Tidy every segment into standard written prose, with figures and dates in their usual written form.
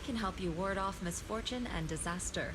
can help you ward off misfortune and disaster.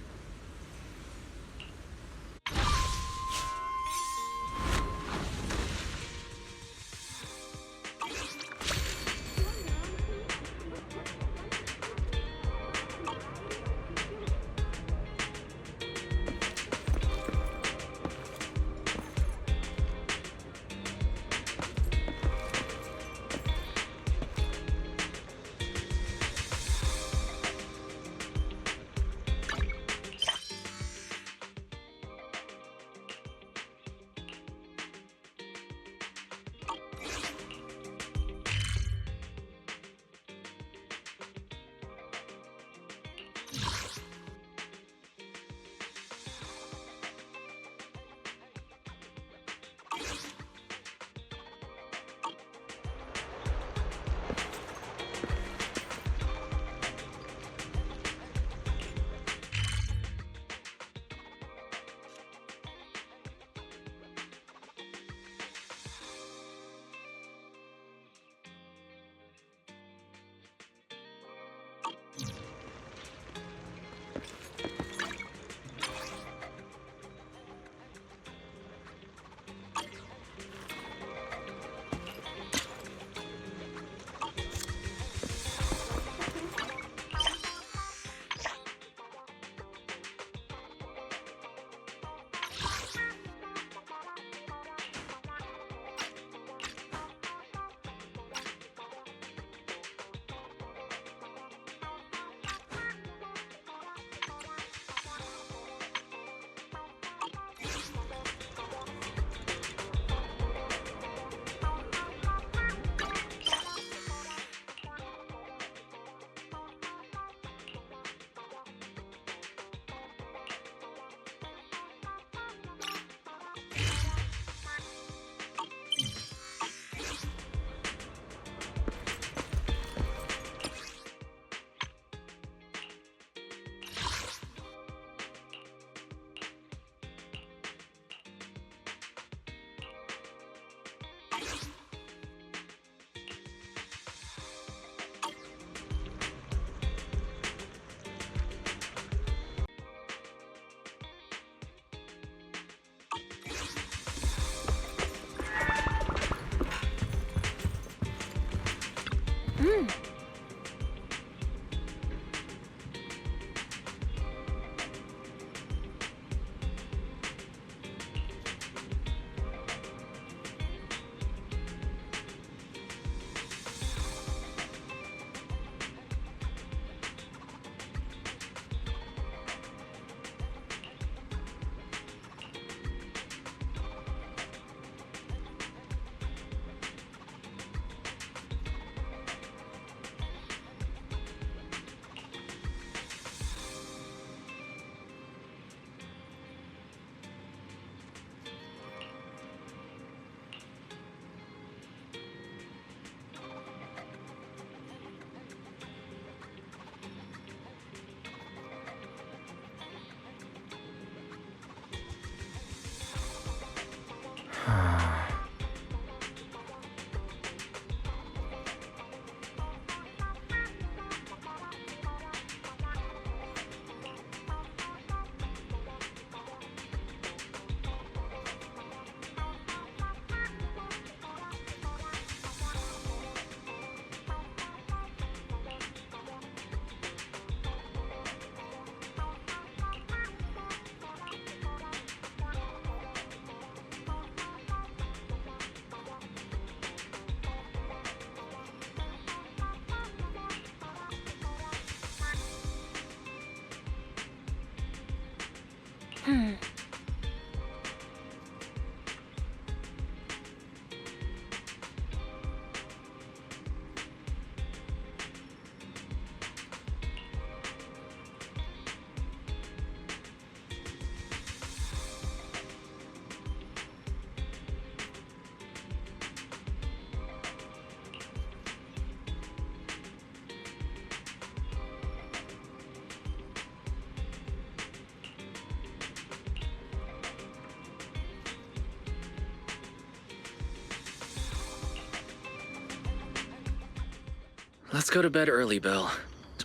Let's go to bed early, Bill.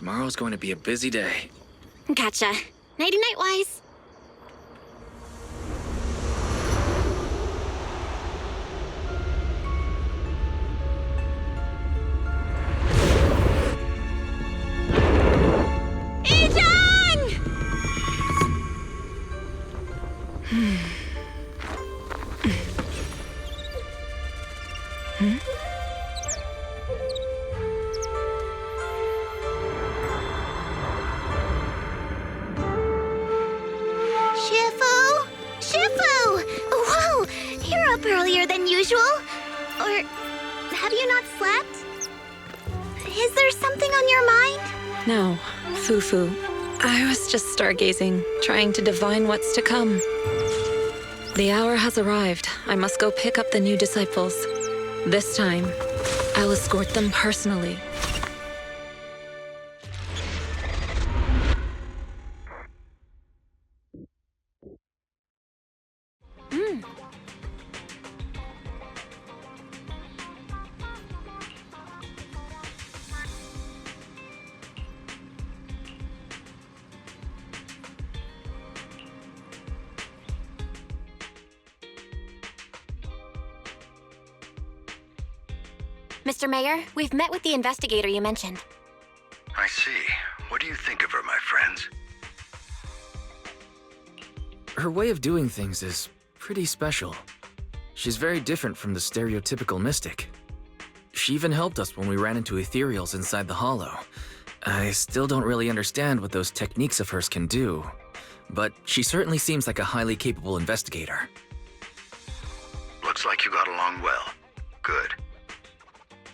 Tomorrow's going to be a busy day. Gotcha. Nighty-night, Wise. Earlier than usual? Or have you not slept? Is there something on your mind? No, Fufu. I was just stargazing, trying to divine what's to come. The hour has arrived. I must go pick up the new disciples. This time, I'll escort them personally. Mr. Mayor, we've met with the investigator you mentioned. I see. What do you think of her, my friends? Her way of doing things is pretty special. She's very different from the stereotypical mystic. She even helped us when we ran into ethereals inside the Hollow. I still don't really understand what those techniques of hers can do, but she certainly seems like a highly capable investigator. Looks like you got along well. Good.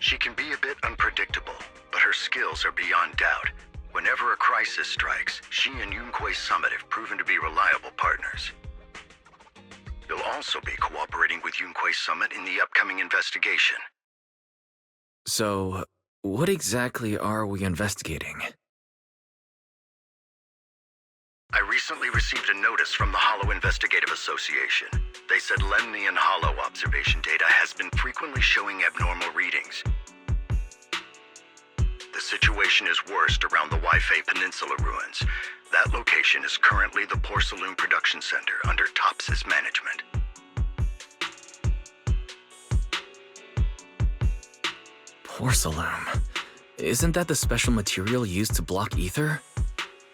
She can be a bit unpredictable, but her skills are beyond doubt. Whenever a crisis strikes, she and Yunkui Summit have proven to be reliable partners. You'll also be cooperating with Yunkui Summit in the upcoming investigation. So, what exactly are we investigating? I recently received a notice from the Hollow Investigative Association. They said Lemnian Hollow observation data has been frequently showing abnormal readings. The situation is worst around the Waifei Peninsula ruins. That location is currently the Porcelain Production Center under Tops's management. Porcelain. Isn't that the special material used to block ether?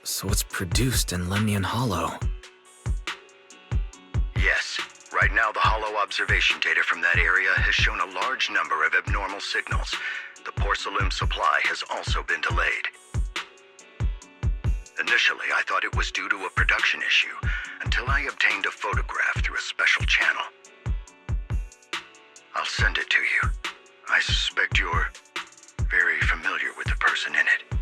So it's produced in Lemnian Hollow. Yes. Right now, the Hollow observation data from that area has shown a large number of abnormal signals. The porcelain supply has also been delayed. Initially, I thought it was due to a production issue, until I obtained a photograph through a special channel. I'll send it to you. I suspect you're very familiar with the person in it.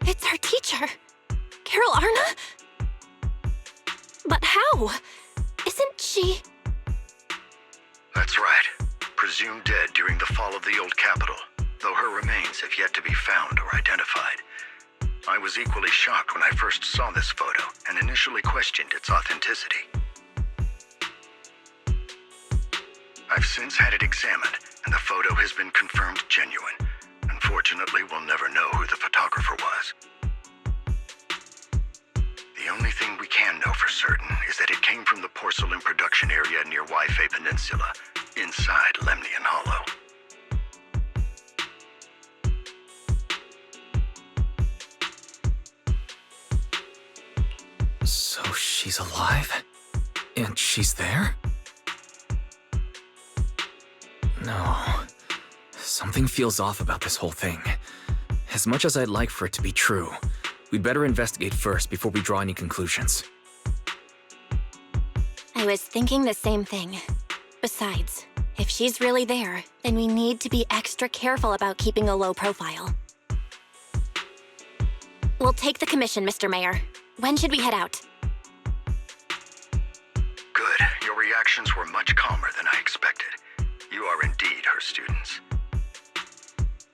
It's our teacher. Carol Arna? But how? Isn't she... That's right. Presumed dead during the fall of the old capital, though her remains have yet to be found or identified. I was equally shocked when I first saw this photo and initially questioned its authenticity. I've since had it examined, and the photo has been confirmed genuine. Unfortunately, we'll never know who the photographer was. The only thing we can know for certain is that it came from the porcelain production area near Waifei Peninsula, inside Lemnian Hollow. So she's alive? And she's there? No. Something feels off about this whole thing. As much as I'd like for it to be true, we'd better investigate first before we draw any conclusions. I was thinking the same thing. Besides, If she's really there, then we need to be extra careful about keeping a low profile. We'll take the commission, Mr. Mayor. When should we head out? Good. Your reactions were much calmer than I expected. You are indeed her students.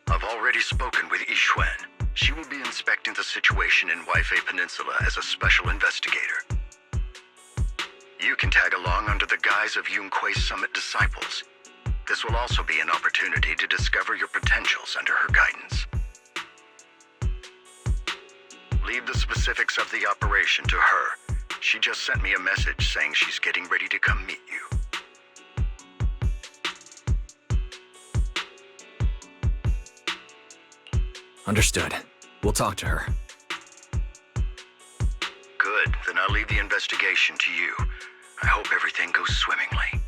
I've already spoken with Yixuan. She will be inspecting the situation in Waifei Peninsula as a special investigator. You can tag along under the guise of Yunkui Summit disciples. This will also be an opportunity to discover your potentials under her guidance. Leave the specifics of the operation to her. She just sent me a message saying she's getting ready to come meet you. Understood. We'll talk to her. Good, then I'll leave the investigation to you. I hope everything goes swimmingly.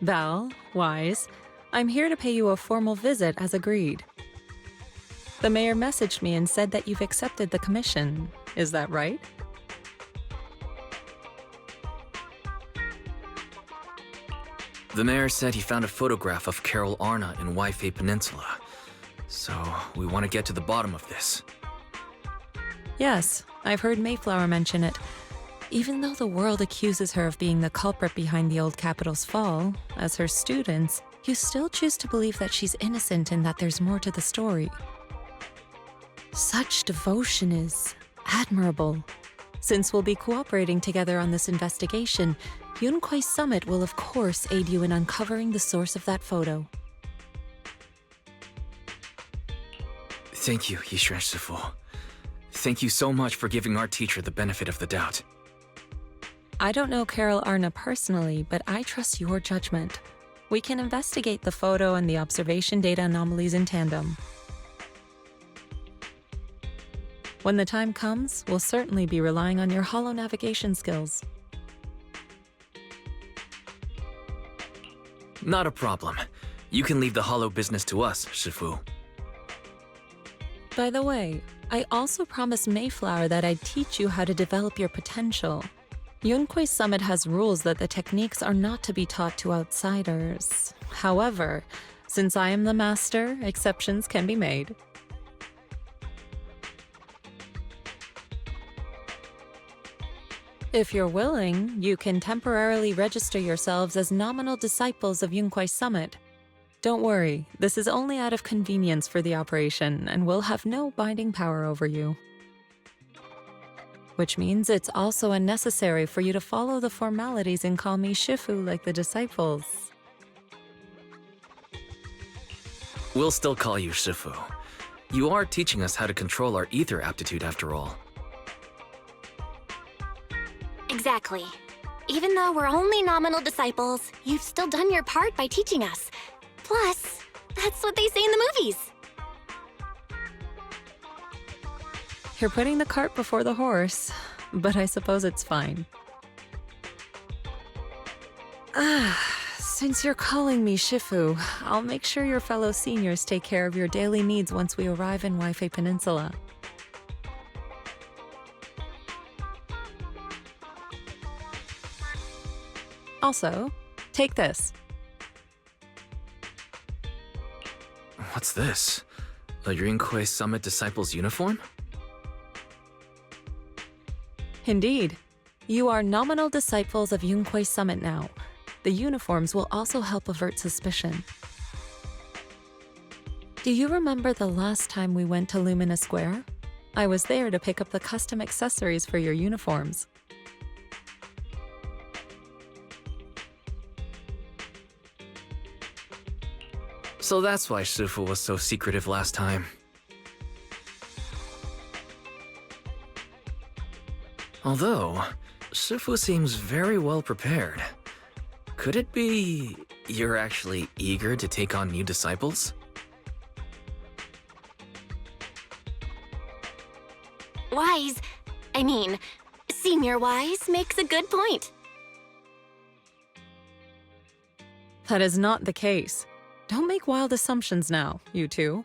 Val, Wise, I'm here to pay you a formal visit as agreed. The mayor messaged me and said that you've accepted the commission. Is that right? The mayor said he found a photograph of Carol Arna in Waifei Peninsula. So, we want to get to the bottom of this. Yes, I've heard Mayflower mention it. Even though the world accuses her of being the culprit behind the old capital's fall, as her students, you still choose to believe that she's innocent and that there's more to the story. Such devotion is admirable. Since we'll be cooperating together on this investigation, Yunkui Summit will of course aid you in uncovering the source of that photo. Thank you, Yixuan Shifu. Thank you so much for giving our teacher the benefit of the doubt. I don't know Carol Arna personally, but I trust your judgment. We can investigate the photo and the observation data anomalies in tandem. When the time comes, we'll certainly be relying on your holo navigation skills. Not a problem. You can leave the holo business to us, Shifu. By the way, I also promised Mayflower that I'd teach you how to develop your potential. Yunkui Summit has rules that the techniques are not to be taught to outsiders. However, since I am the master, exceptions can be made. If you're willing, you can temporarily register yourselves as nominal disciples of Yunkui Summit. Don't worry, this is only out of convenience for the operation and will have no binding power over you. Which means it's also unnecessary for you to follow the formalities and call me Shifu like the disciples. We'll still call you Shifu. You are teaching us how to control our ether aptitude after all. Exactly. Even though we're only nominal disciples, you've still done your part by teaching us. Plus, that's what they say in the movies. You're putting the cart before the horse, but I suppose it's fine. Since you're calling me Shifu, I'll make sure your fellow seniors take care of your daily needs once we arrive in Waifei Peninsula. Also, take this. What's this? A Yunkui Summit disciples uniform? Indeed. You are nominal disciples of Yunkui Summit now. The uniforms will also help avert suspicion. Do you remember the last time we went to Lumina Square? I was there to pick up the custom accessories for your uniforms. So that's why Shifu was so secretive last time. Although, Shifu seems very well prepared. Could it be you're actually eager to take on new disciples? Senior Wise makes a good point. That is not the case. Don't make wild assumptions now, you two.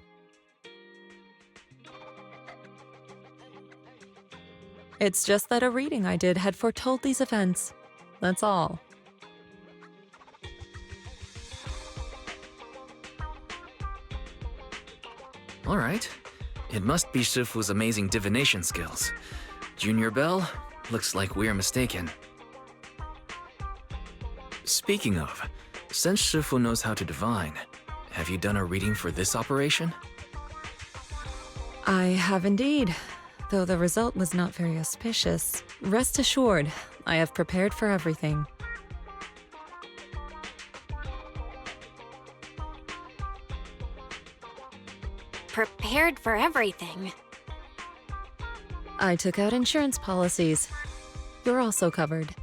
It's just that a reading I did had foretold these events. That's all. All right. It must be Shifu's amazing divination skills. Junior Bell, looks like we're mistaken. Speaking of, since Shifu knows how to divine, have you done a reading for this operation? I have indeed, though the result was not very auspicious. Rest assured, I have prepared for everything. Prepared for everything. I took out insurance policies. You're also covered.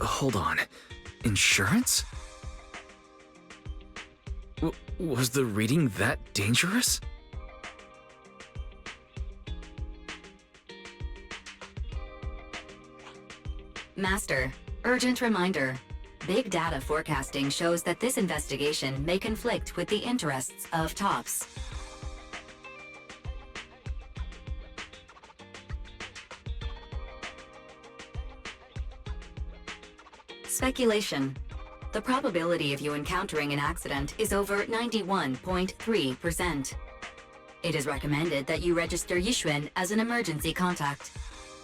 Hold on. Insurance? Was the reading that dangerous? Master, urgent reminder. Big data forecasting shows that this investigation may conflict with the interests of TOPS. Speculation. The probability of you encountering an accident is over 91.3%. It is recommended that you register Yixuan as an emergency contact.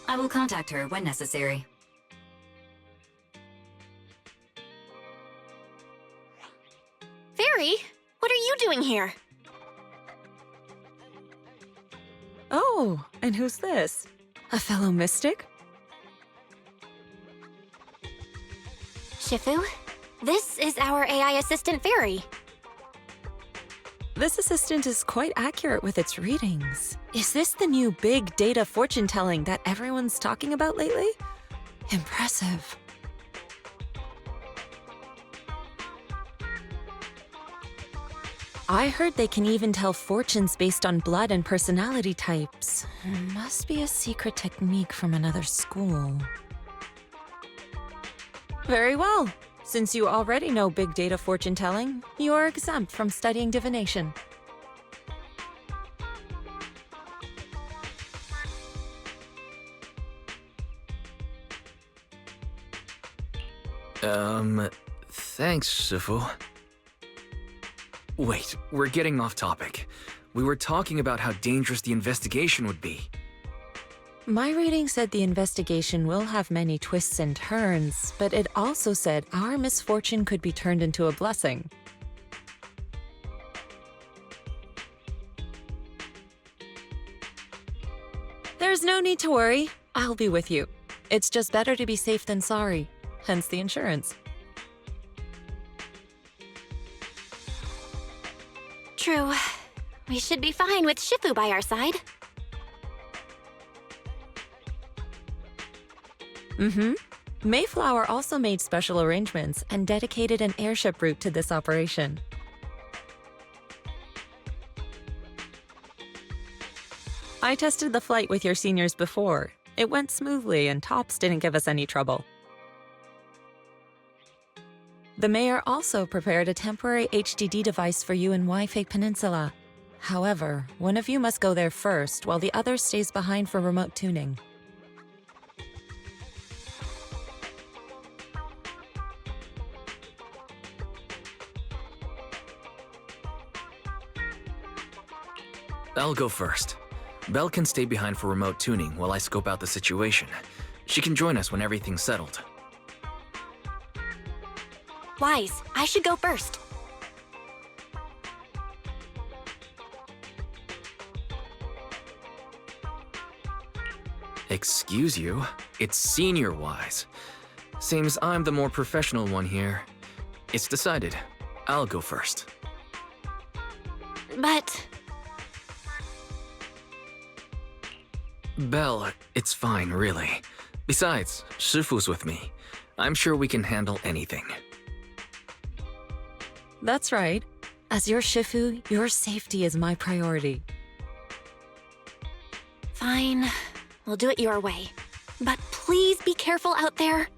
I will contact her when necessary. Fairy, what are you doing here? Oh, and who's this? A fellow mystic? Shifu, this is our AI assistant Fairy. This assistant is quite accurate with its readings. Is this the new big data fortune telling that everyone's talking about lately? Impressive. I heard they can even tell fortunes based on blood and personality types. Must be a secret technique from another school. Very well. Since you already know big data fortune telling, you are exempt from studying divination. Thanks, Shifu. Wait, we're getting off topic. We were talking about how dangerous the investigation would be. My reading said the investigation will have many twists and turns, but it also said our misfortune could be turned into a blessing. There's no need to worry. I'll be with you. It's just better to be safe than sorry, hence the insurance. True. We should be fine with Shifu by our side. Mm-hmm. Mayflower also made special arrangements and dedicated an airship route to this operation. I tested the flight with your seniors before. It went smoothly and Tops didn't give us any trouble. The mayor also prepared a temporary HDD device for you in Waifei Peninsula. However, one of you must go there first while the other stays behind for remote tuning. I'll go first. Belle can stay behind for remote tuning while I scope out the situation. She can join us when everything's settled. Wise, I should go first. Excuse you? It's Senior Wise. Seems I'm the more professional one here. It's decided. I'll go first. But... Belle, it's fine, really. Besides, Shifu's with me. I'm sure we can handle anything. That's right. As your Shifu, your safety is my priority. fine. We'll do it your way. But please be careful out there.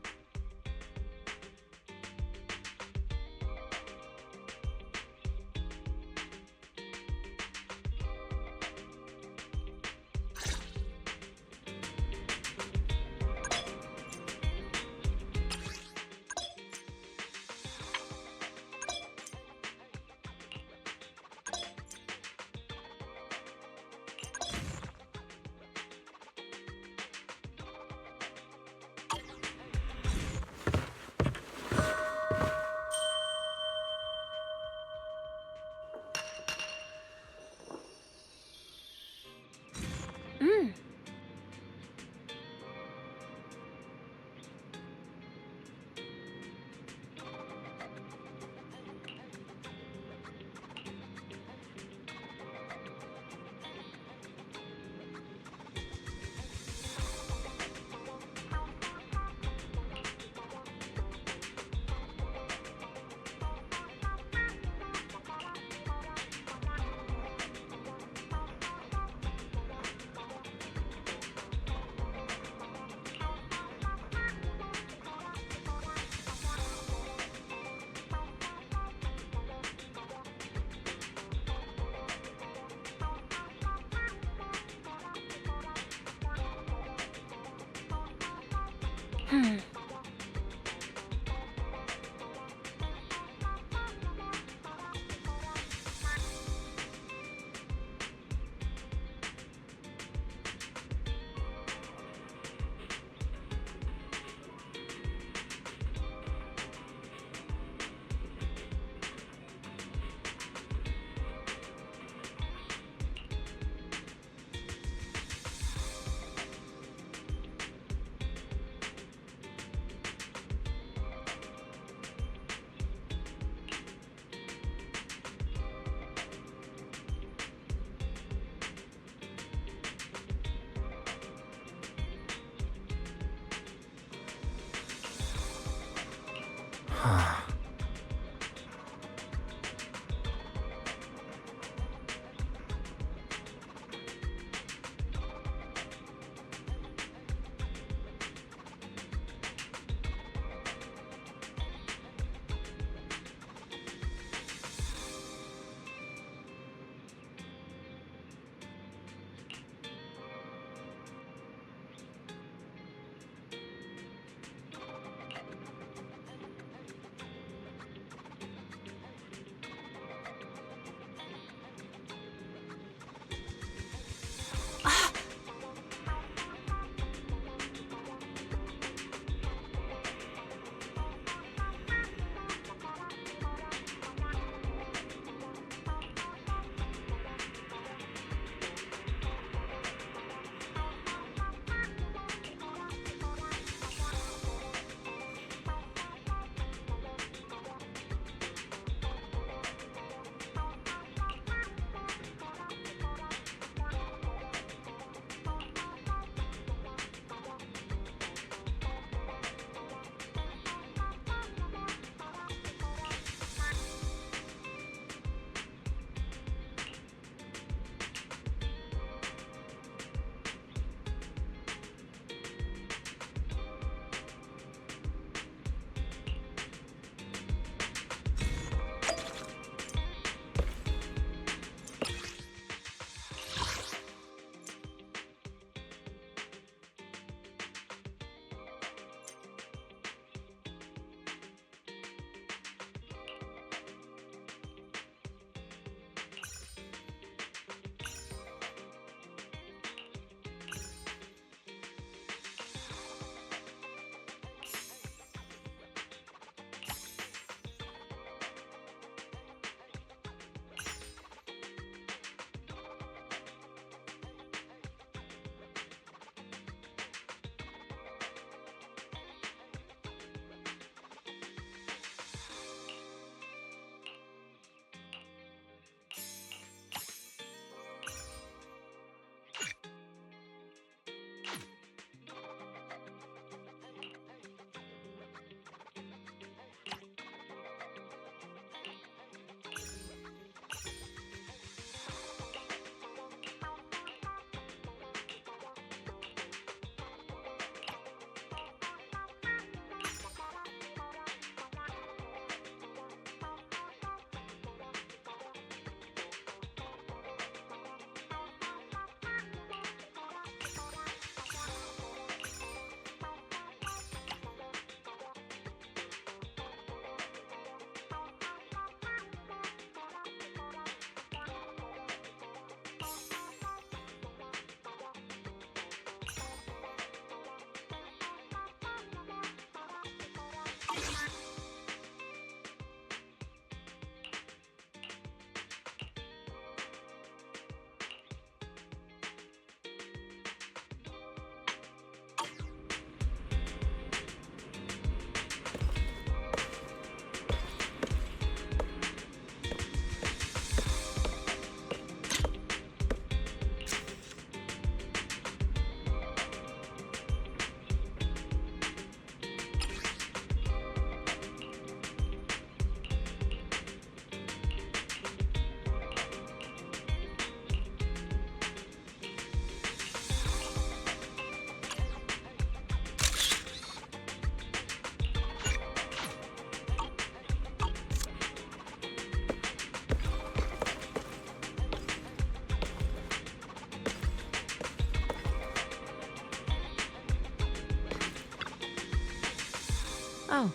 Oh.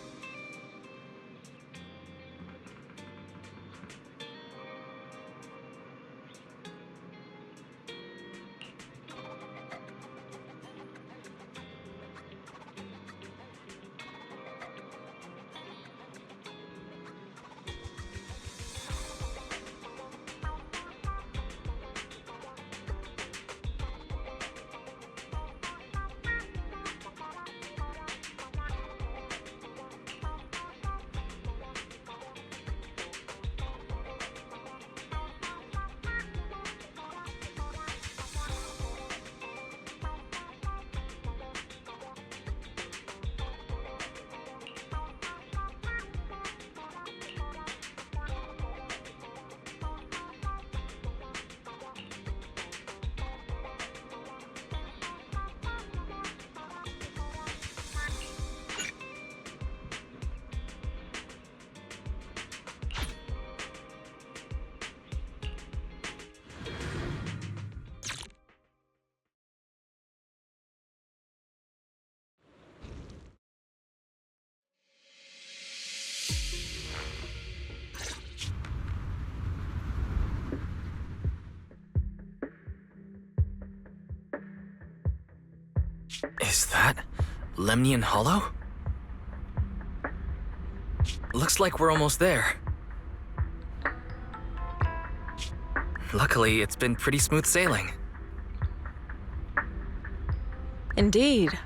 Is that Lemnian Hollow? Looks like we're almost there. Luckily, it's been pretty smooth sailing. Indeed.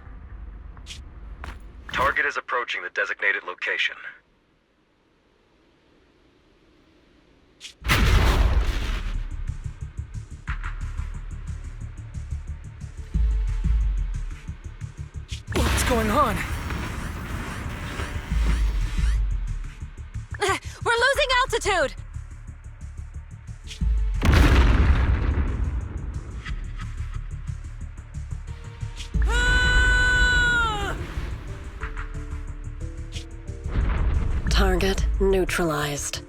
Target is approaching the designated location. What's going on? We're losing altitude! Target neutralized.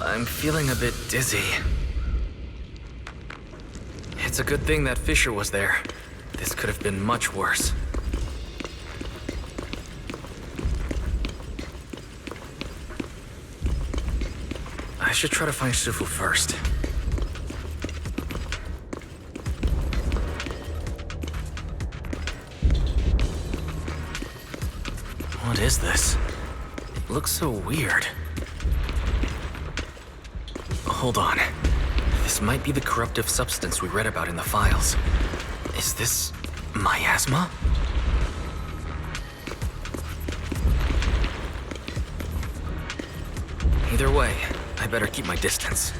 I'm feeling a bit dizzy. It's a good thing that Fisher was there. This could have been much worse. I should try to find Shifu first. What is this? It looks so weird. Hold on. This might be the corruptive substance we read about in the files. Is this miasma? Either way, I better keep my distance.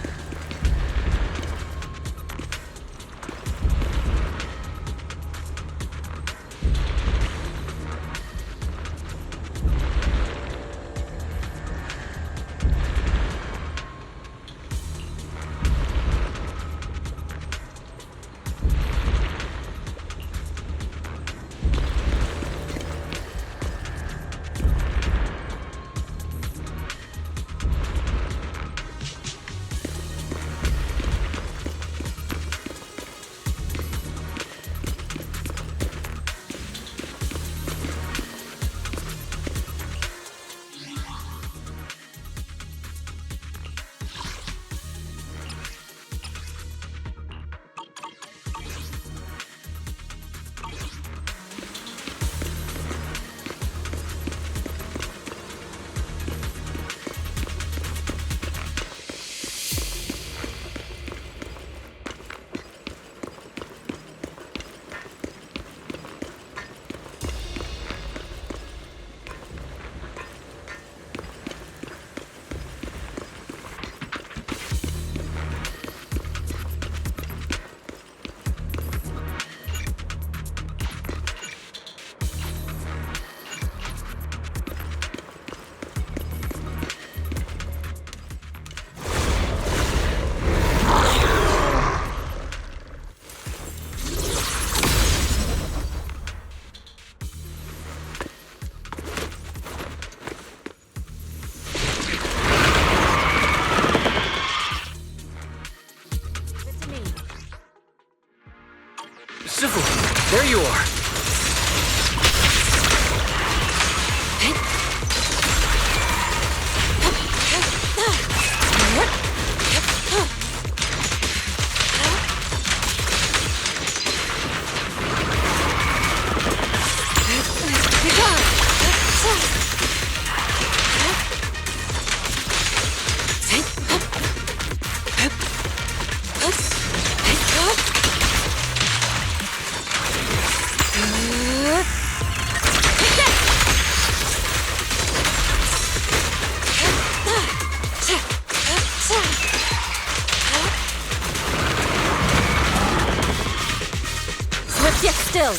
Still.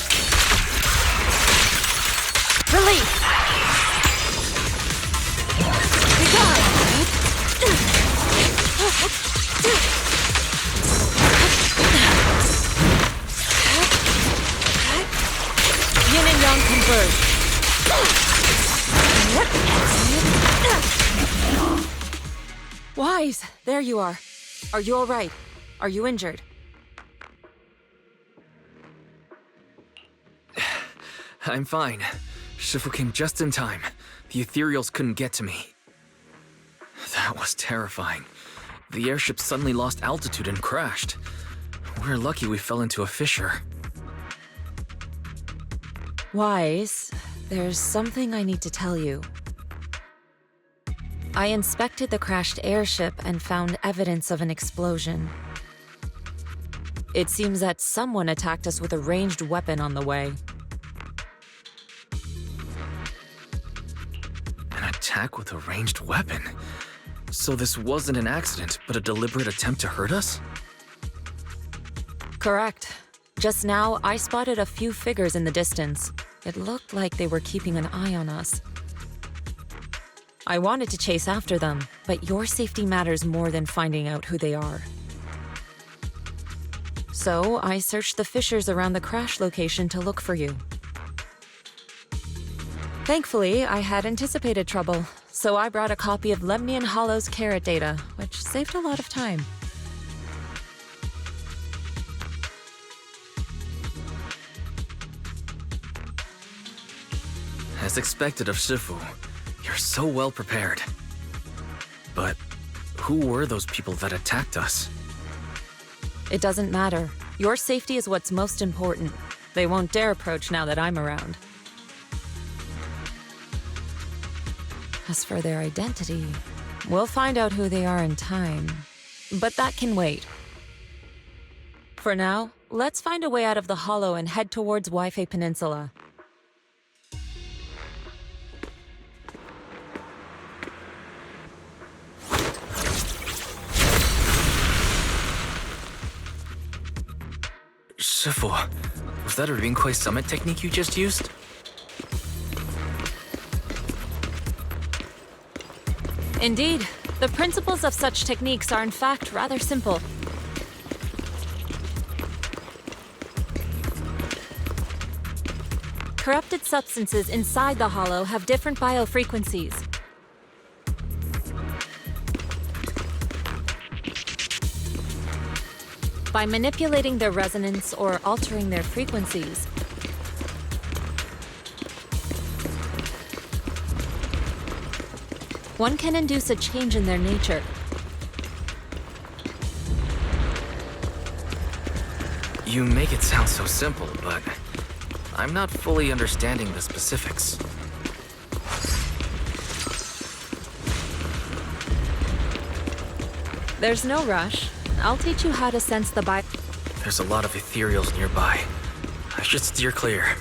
Release. Be gone. Yin and Yang converge. Wise, there you are. Are you all right? Are you injured? I'm fine. Shifu came just in time. The ethereals couldn't get to me. That was terrifying. The airship suddenly lost altitude and crashed. We're lucky we fell into a fissure. Wise, there's something I need to tell you. I inspected the crashed airship and found evidence of an explosion. It seems that someone attacked us with a ranged weapon on the way. An attack with a ranged weapon? So this wasn't an accident, but a deliberate attempt to hurt us? Correct. Just now, I spotted a few figures in the distance. It looked like they were keeping an eye on us. I wanted to chase after them, but your safety matters more than finding out who they are. So, I searched the fissures around the crash location to look for you. Thankfully, I had anticipated trouble, so I brought a copy of Lemnian Hollow's carrot data, which saved a lot of time. As expected of Shifu, you're so well prepared. But who were those people that attacked us? It doesn't matter. Your safety is what's most important. They won't dare approach now that I'm around. As for their identity, we'll find out who they are in time. But that can wait. For now, let's find a way out of the hollow and head towards Waifei Peninsula. Shifu, was that a Yunkui Summit technique you just used? Indeed. The principles of such techniques are in fact rather simple. Corrupted substances inside the hollow have different biofrequencies. By manipulating their resonance or altering their frequencies, one can induce a change in their nature. You make it sound so simple, but I'm not fully understanding the specifics. There's no rush. I'll teach you how to sense the There's a lot of ethereals nearby. I should steer clear.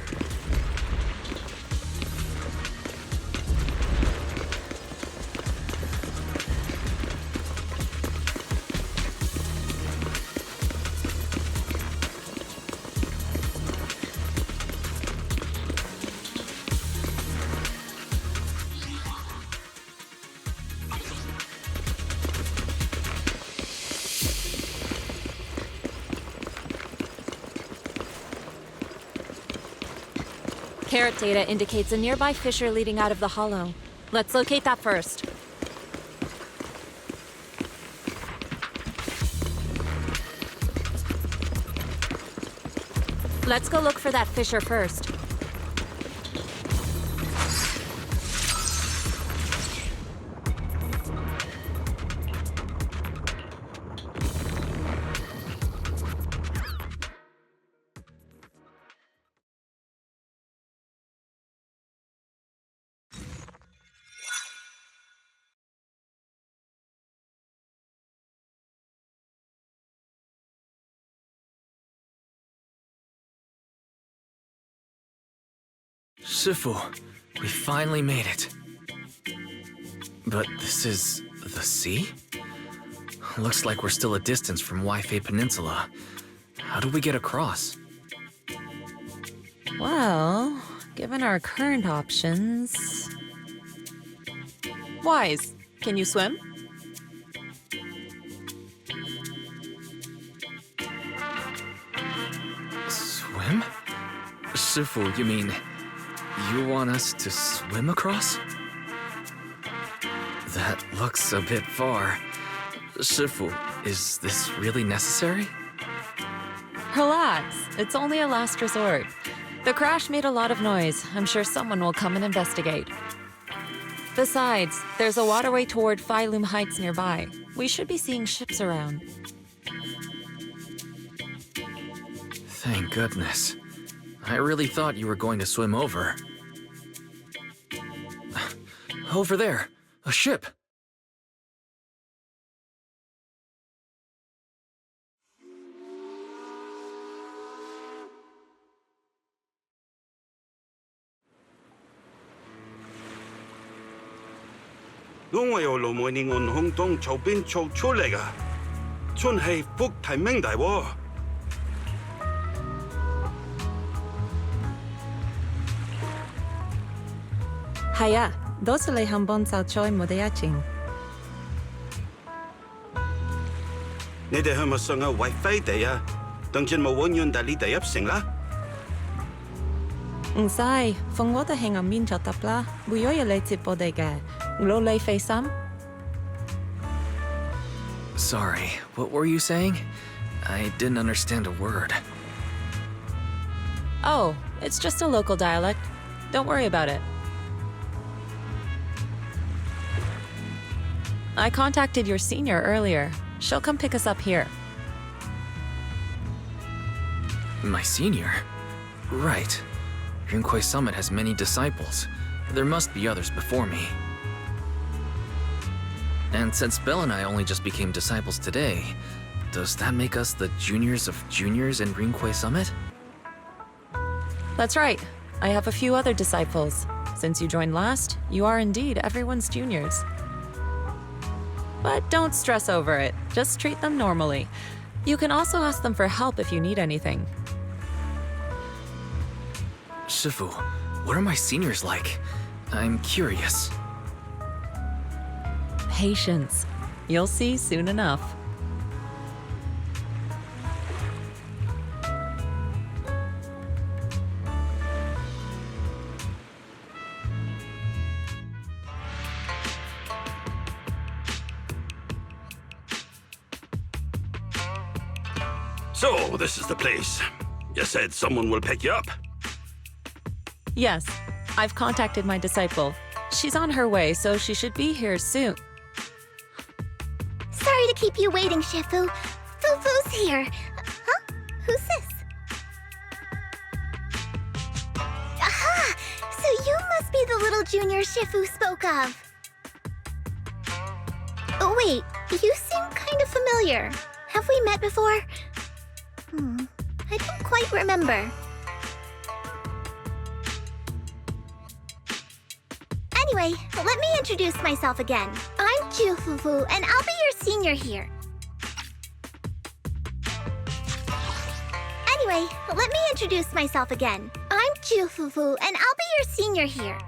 Carrot data indicates a nearby fissure leading out of the hollow. Let's locate that first. Let's go look for that fissure first. Shifu, we finally made it. But this is the sea? Looks like we're still a distance from Waifei Peninsula. How do we get across? Well, given our current options... Wise, can you swim? Swim? Shifu, you mean... you want us to swim across? That looks a bit far. Shifu, is this really necessary? Relax, it's only a last resort. The crash made a lot of noise. I'm sure someone will come and investigate. Besides, there's a waterway toward Phylum Heights nearby. We should be seeing ships around. Thank goodness. I really thought you were going to swim over. Over there, a ship. Nung有路每年按空中潮邊作出嚟噶，春氣福提名大喎。係啊，多謝你肯幫手再冇得一陣。你哋係咪上嘅Waifei地啊？等陣冇揾完但你第一成啦。唔使，放我哋喺暗面就得啦。會有你接我哋嘅，努力費心。Sorry, what were you saying? I didn't understand a word. Oh, it's just a local dialect. Don't worry about it. I contacted your senior earlier. She'll come pick us up here. My senior? Right. Yunkui Summit has many disciples. There must be others before me. And since Belle and I only just became disciples today, does that make us the juniors of juniors in Yunkui Summit? That's right. I have a few other disciples. Since you joined last, you are indeed everyone's juniors. But don't stress over it. Just treat them normally. You can also ask them for help if you need anything. Shifu, what are my seniors like? I'm curious. Patience. You'll see soon enough. So, this is the place. You said someone will pick you up. Yes, I've contacted my disciple. She's on her way, so she should be here soon. Sorry to keep you waiting, Shifu. Fufu's here. Huh? Who's this? Aha! So you must be the little junior Shifu spoke of. Oh, wait. You seem kind of familiar. Have we met before? I don't quite remember. Anyway, let me introduce myself again. I'm Fufu, and I'll be your senior here. Anyway, let me introduce myself again. I'm Fufu, and I'll be your senior here.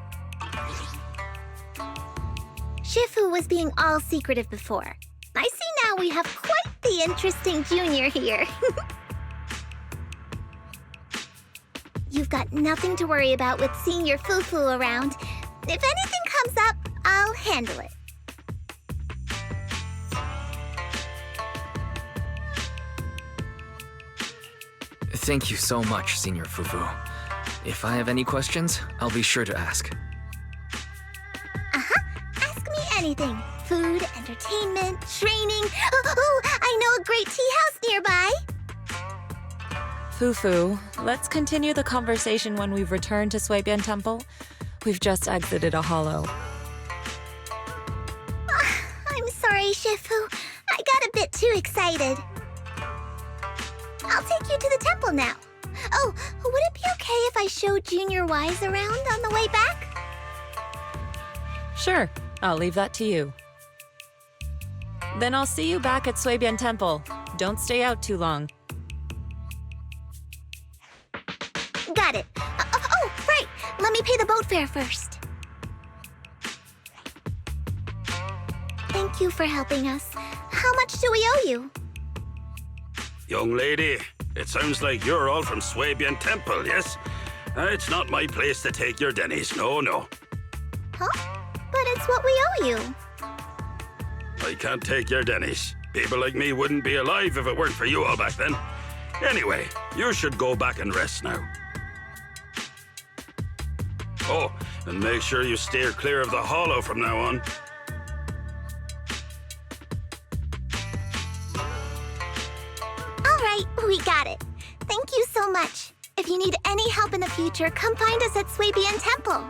Shifu was being all secretive before. I see now we have quite the interesting junior here. You've got nothing to worry about with senior Fufu around. If anything comes up, I'll handle it. Thank you so much, Senior Fufu. If I have any questions, I'll be sure to ask. Ask me anything. Food, entertainment, training. Oh, I know a great tea house nearby. Fufu, let's continue the conversation when we've returned to Suibian Temple. We've just exited a hollow. I'm sorry, Shifu. I got a bit too excited. I'll take you to the temple now. Oh, would it be okay if I showed Junior Wise around on the way back? Sure, I'll leave that to you. Then I'll see you back at Suibian Temple. Don't stay out too long. Got it. let me pay the boat fare first. Thank you for helping us. How much do we owe you? Young lady, it sounds like you're all from Suibian Temple, yes? It's not my place to take your dennies, no. Huh? But it's what we owe you. I can't take your dennies. People like me wouldn't be alive if it weren't for you all back then. Anyway, you should go back and rest now. Oh, and make sure you steer clear of the hollow from now on. All right, we got it. Thank you so much. If you need any help in the future, come find us at Suibian Temple.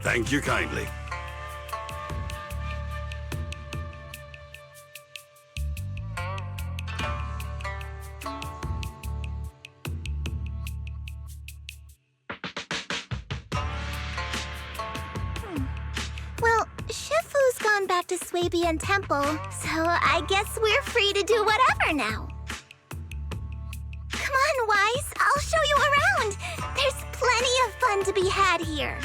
Thank you kindly. Well, Shifu's gone back to Suibian Temple, so I guess we're free to do whatever now. Come on, Wise, I'll show you around. There's plenty of fun to be had here.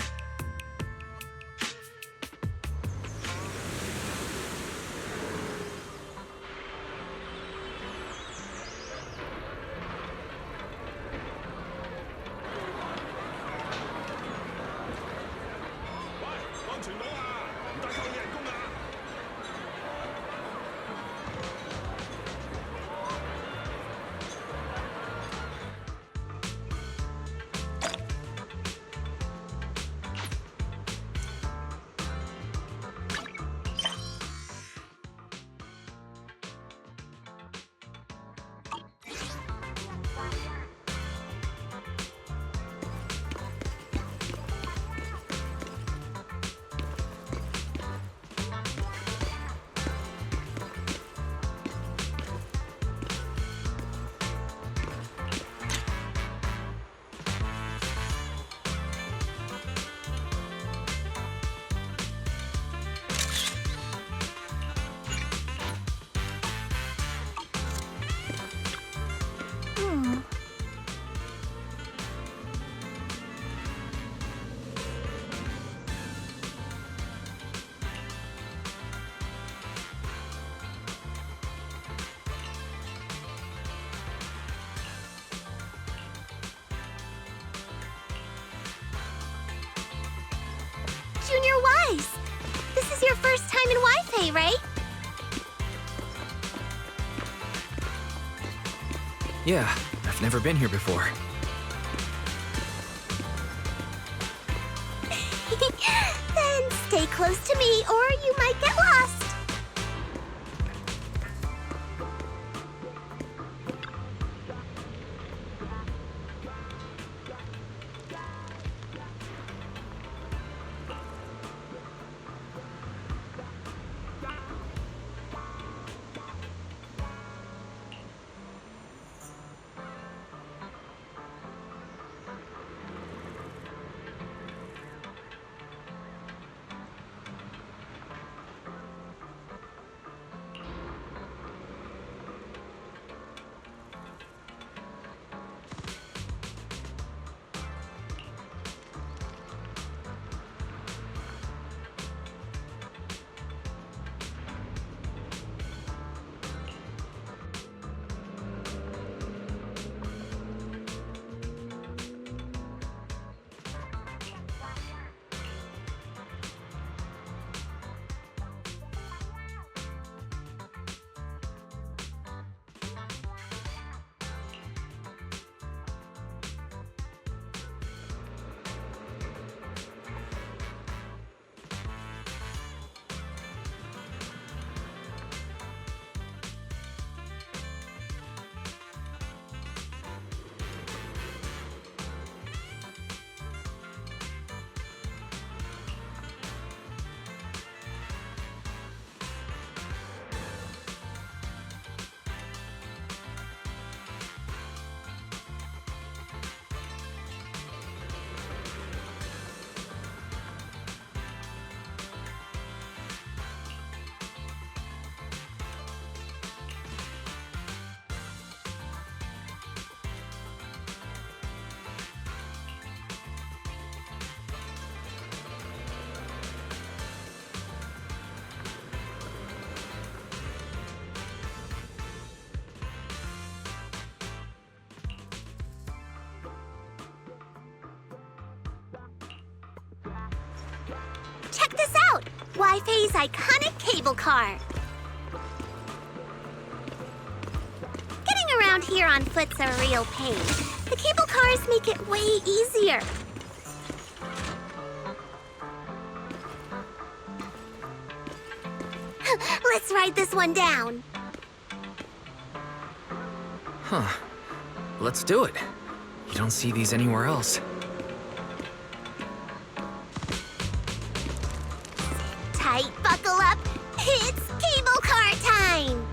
Junior Wise! This is your first time in Waifei, right? Yeah, I've never been here before. Then stay close to me, or you might get lost. Check this out! Waifei's iconic cable car. Getting around here on foot's a real pain. The cable cars make it way easier. Let's ride this one down. Huh. Let's do it. You don't see these anywhere else. Tight, buckle up. It's cable car time.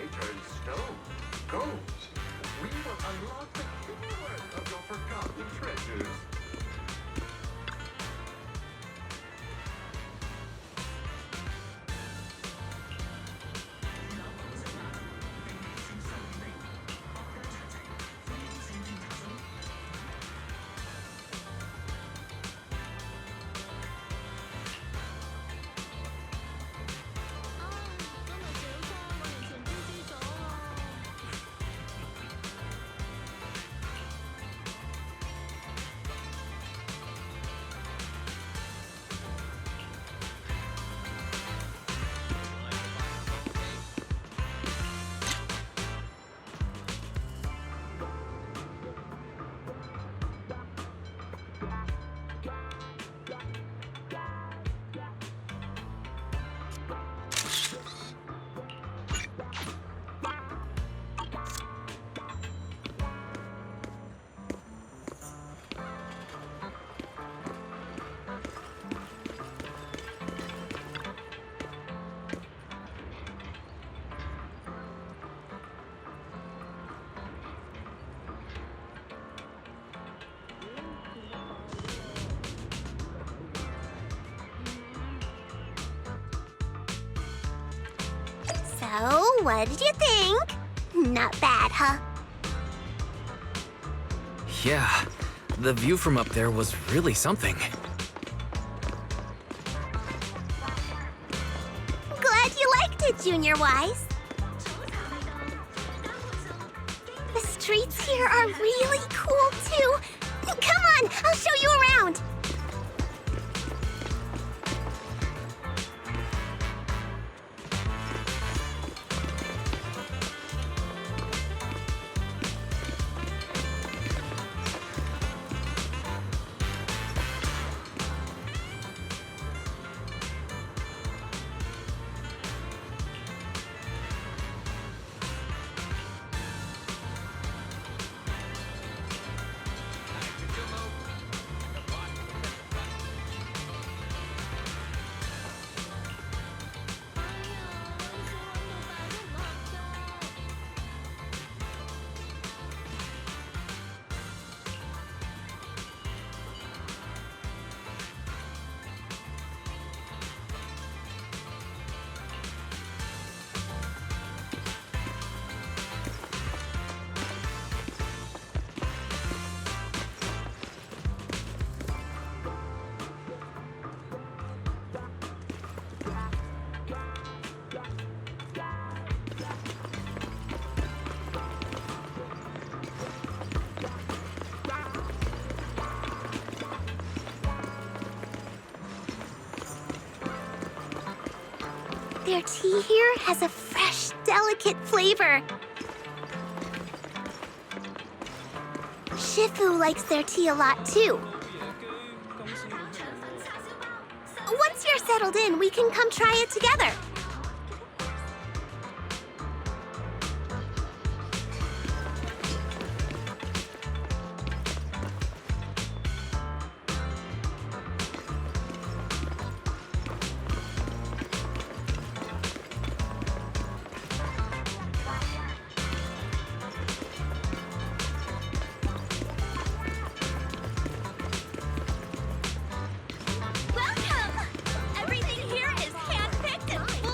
turns stone, gold. We will unlock the hidden worth of your forgotten treasures. So, what did you think? Not bad, huh? Yeah, the view from up there was really something. Glad you liked it, Junior Wise. The streets here are really cool, too. Come on, I'll show you around. Their tea here has a fresh, delicate flavor. Shifu likes their tea a lot, too. Once you're settled in, we can come try it together. Welcome! Everything here is handpicked and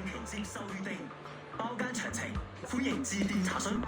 期接收預定，包間詳情歡迎致電查詢。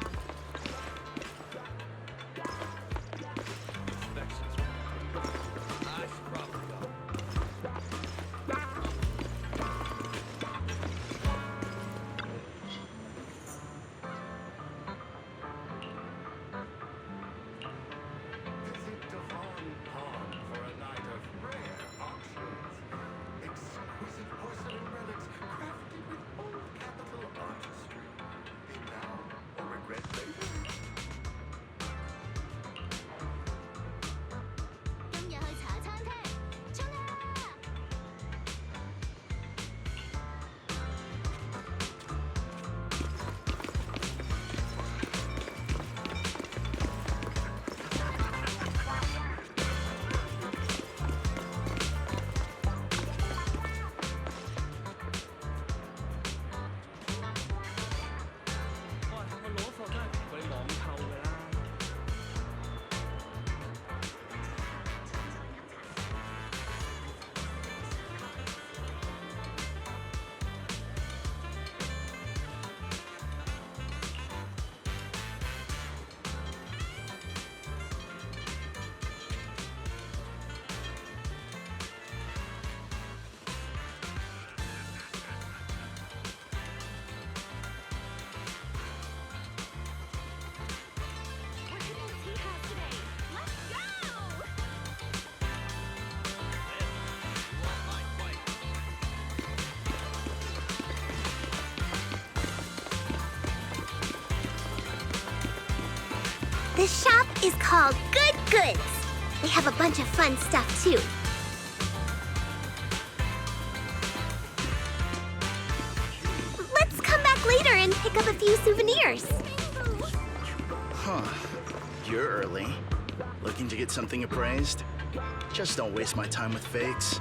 The shop is called Good Goods. They have a bunch of fun stuff, too. Let's come back later and pick up a few souvenirs. Huh. You're early. Looking to get something appraised? Just don't waste my time with fakes.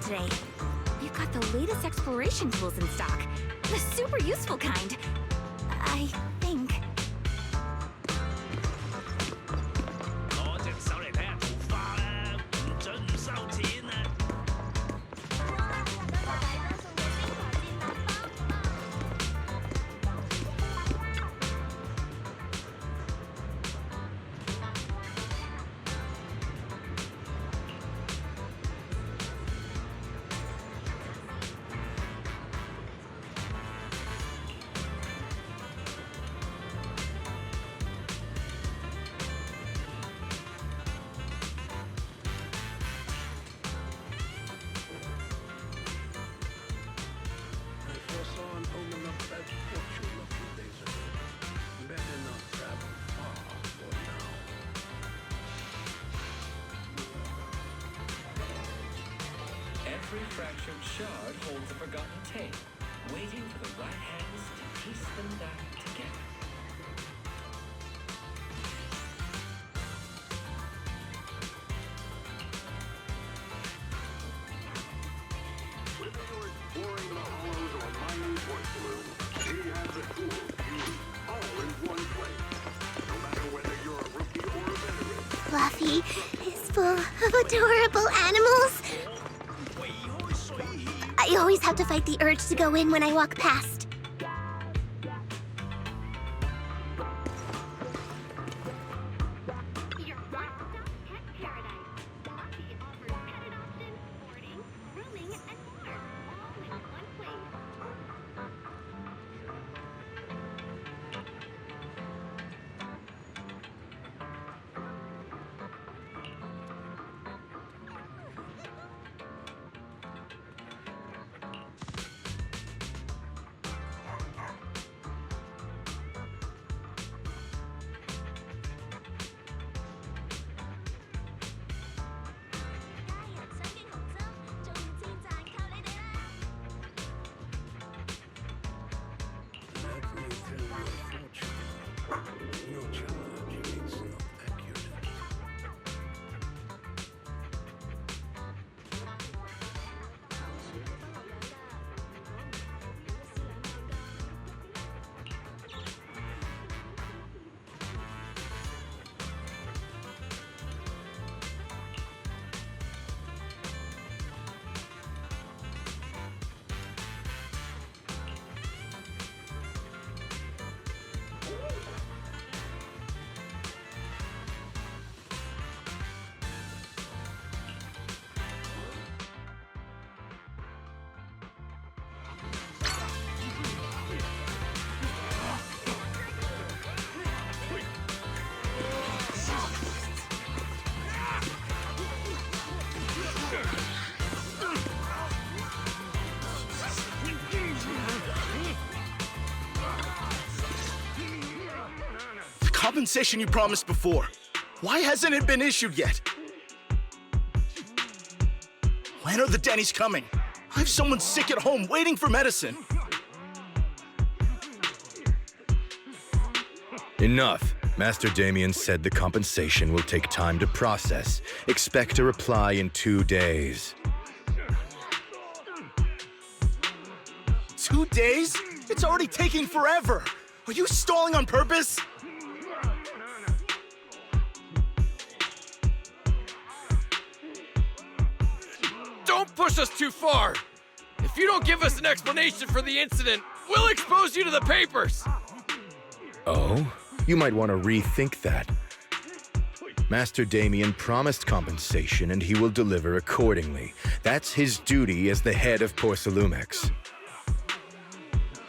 Today. We've got the latest exploration tools in stock. The super useful kind. I think. Every fractured shard holds a forgotten tale, waiting for the right hands to piece them back together. Whether you're exploring the hollows or mining porcelain, he has the tools you need, all in one place. No matter whether you're a rookie or a veteran. Fluffy is full of adorable animals. I always have to fight the urge to go in when I walk past. Your one-stop pet paradise. Fluffy offers pet adoption, boarding, grooming, and more, all in one place. Compensation you promised before. Why hasn't it been issued yet? When are the Denny's coming? I have someone sick at home waiting for medicine. Enough. Master Damien said the compensation will take time to process. Expect a reply in 2 days. 2 days? It's already taking forever. Are you stalling on purpose? Don't push us too far! If you don't give us an explanation for the incident, we'll expose you to the papers! Oh? You might want to rethink that. Master Damien promised compensation and he will deliver accordingly. That's his duty as the head of Porcelumex.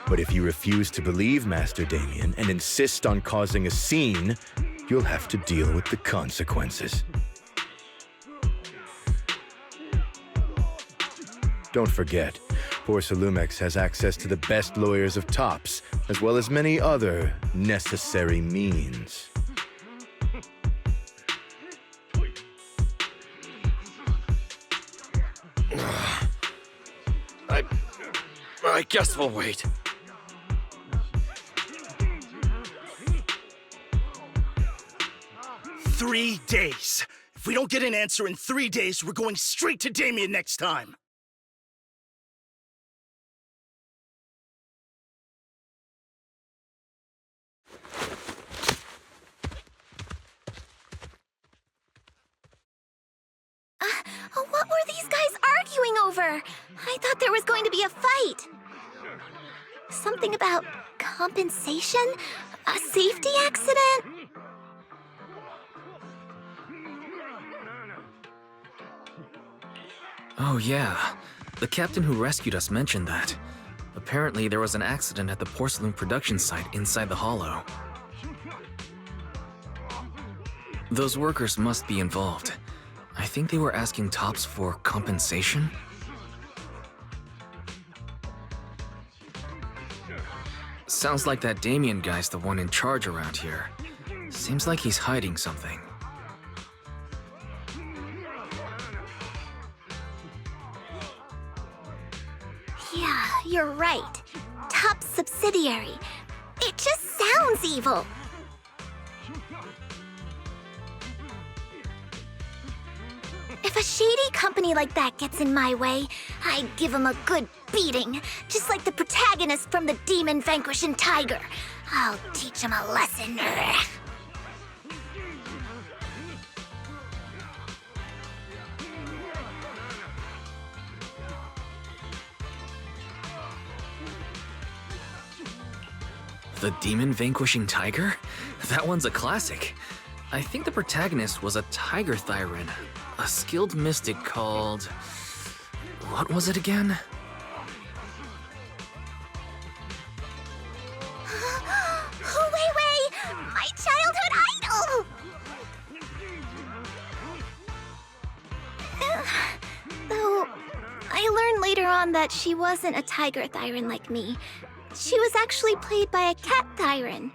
But if you refuse to believe Master Damien and insist on causing a scene, you'll have to deal with the consequences. Don't forget, Porcelumex has access to the best lawyers of Tops, as well as many other necessary means. I guess we'll wait. Three days. If we don't get an answer in 3 days, we're going straight to Damien next time. What were these guys arguing over? I thought there was going to be a fight. Something about compensation? A safety accident? Oh yeah, the captain who rescued us mentioned that. Apparently there was an accident at the porcelain production site inside the hollow. Those workers must be involved. I think they were asking Tops for compensation? Sounds like that Damien guy's the one in charge around here. Seems like he's hiding something. Yeah, you're right. Top subsidiary. It just sounds evil. If a shady company like that gets in my way, I'd give them a good beating, just like the protagonist from the Demon Vanquishing Tiger. I'll teach him a lesson. The Demon Vanquishing Tiger? That one's a classic. I think the protagonist was a Tiger Thyran, a skilled mystic called... what was it again? Waifei! My childhood idol! Though, I learned later on that she wasn't a Tiger Thyran like me. She was actually played by a Cat Thyran.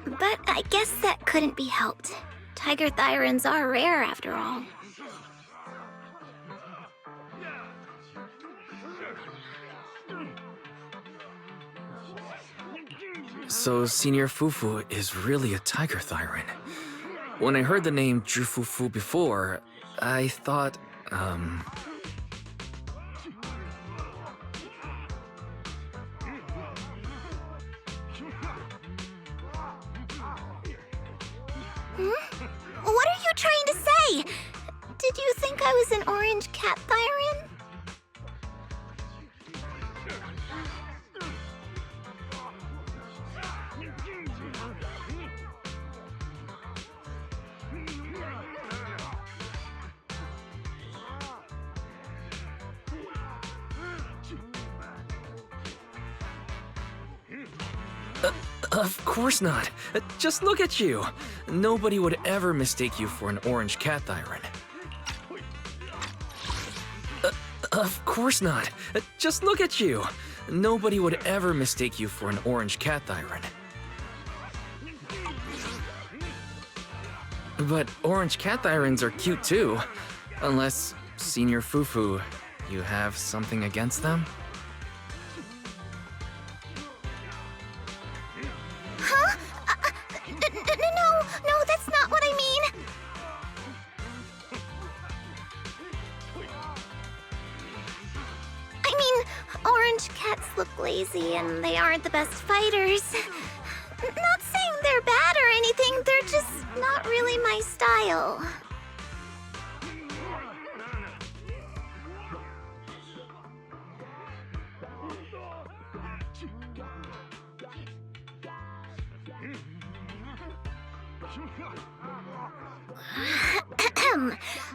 But I guess that couldn't be helped. Tiger Thyrans are rare after all. So Senior Fufu is really a tiger thyran. When I heard the name Zhifufu before, I thought, What are you trying to say? Did you think I was an orange cat thyran? Of course not. Just look at you. Nobody would ever mistake you for an orange cat thyran. Of course not. Just look at you. Nobody would ever mistake you for an orange cat thyran. But orange cat thyrans are cute too. Unless, Senior Fufu, you have something against them? Huh? No, that's not what I mean. I mean, orange cats look lazy and they aren't the best fighters. Not saying they're bad or anything, they're just not really my style.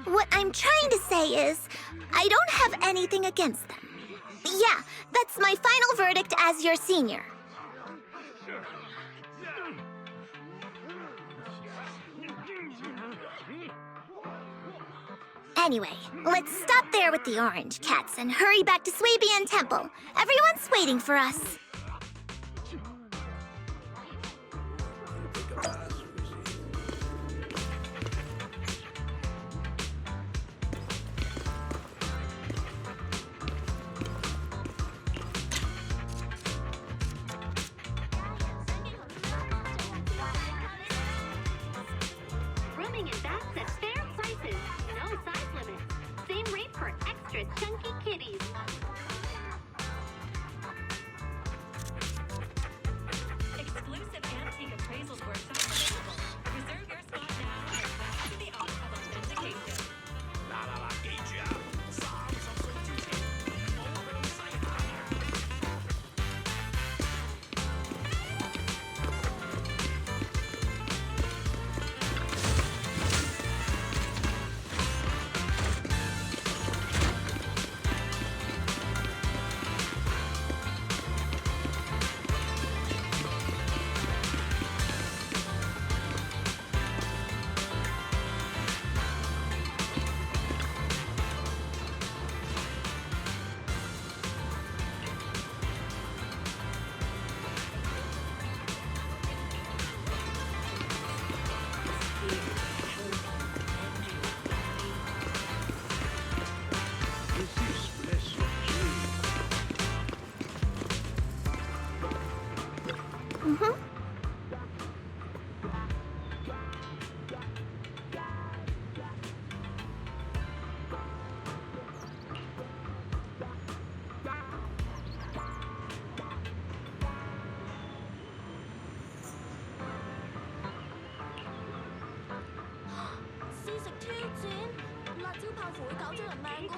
What I'm trying to say is, I don't have anything against them. Yeah, that's my final verdict as your senior. Anyway, let's stop there with the orange cats and hurry back to Suibian Temple. Everyone's waiting for us. Rooming and baths at fair prices. No size limit. Same rate for extra chunky kitties. Exclusive antique appraisals workshop available. Reserve your spot now and back to the art of authentication.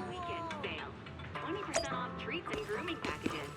Weekend sale. 20% off treats and grooming packages.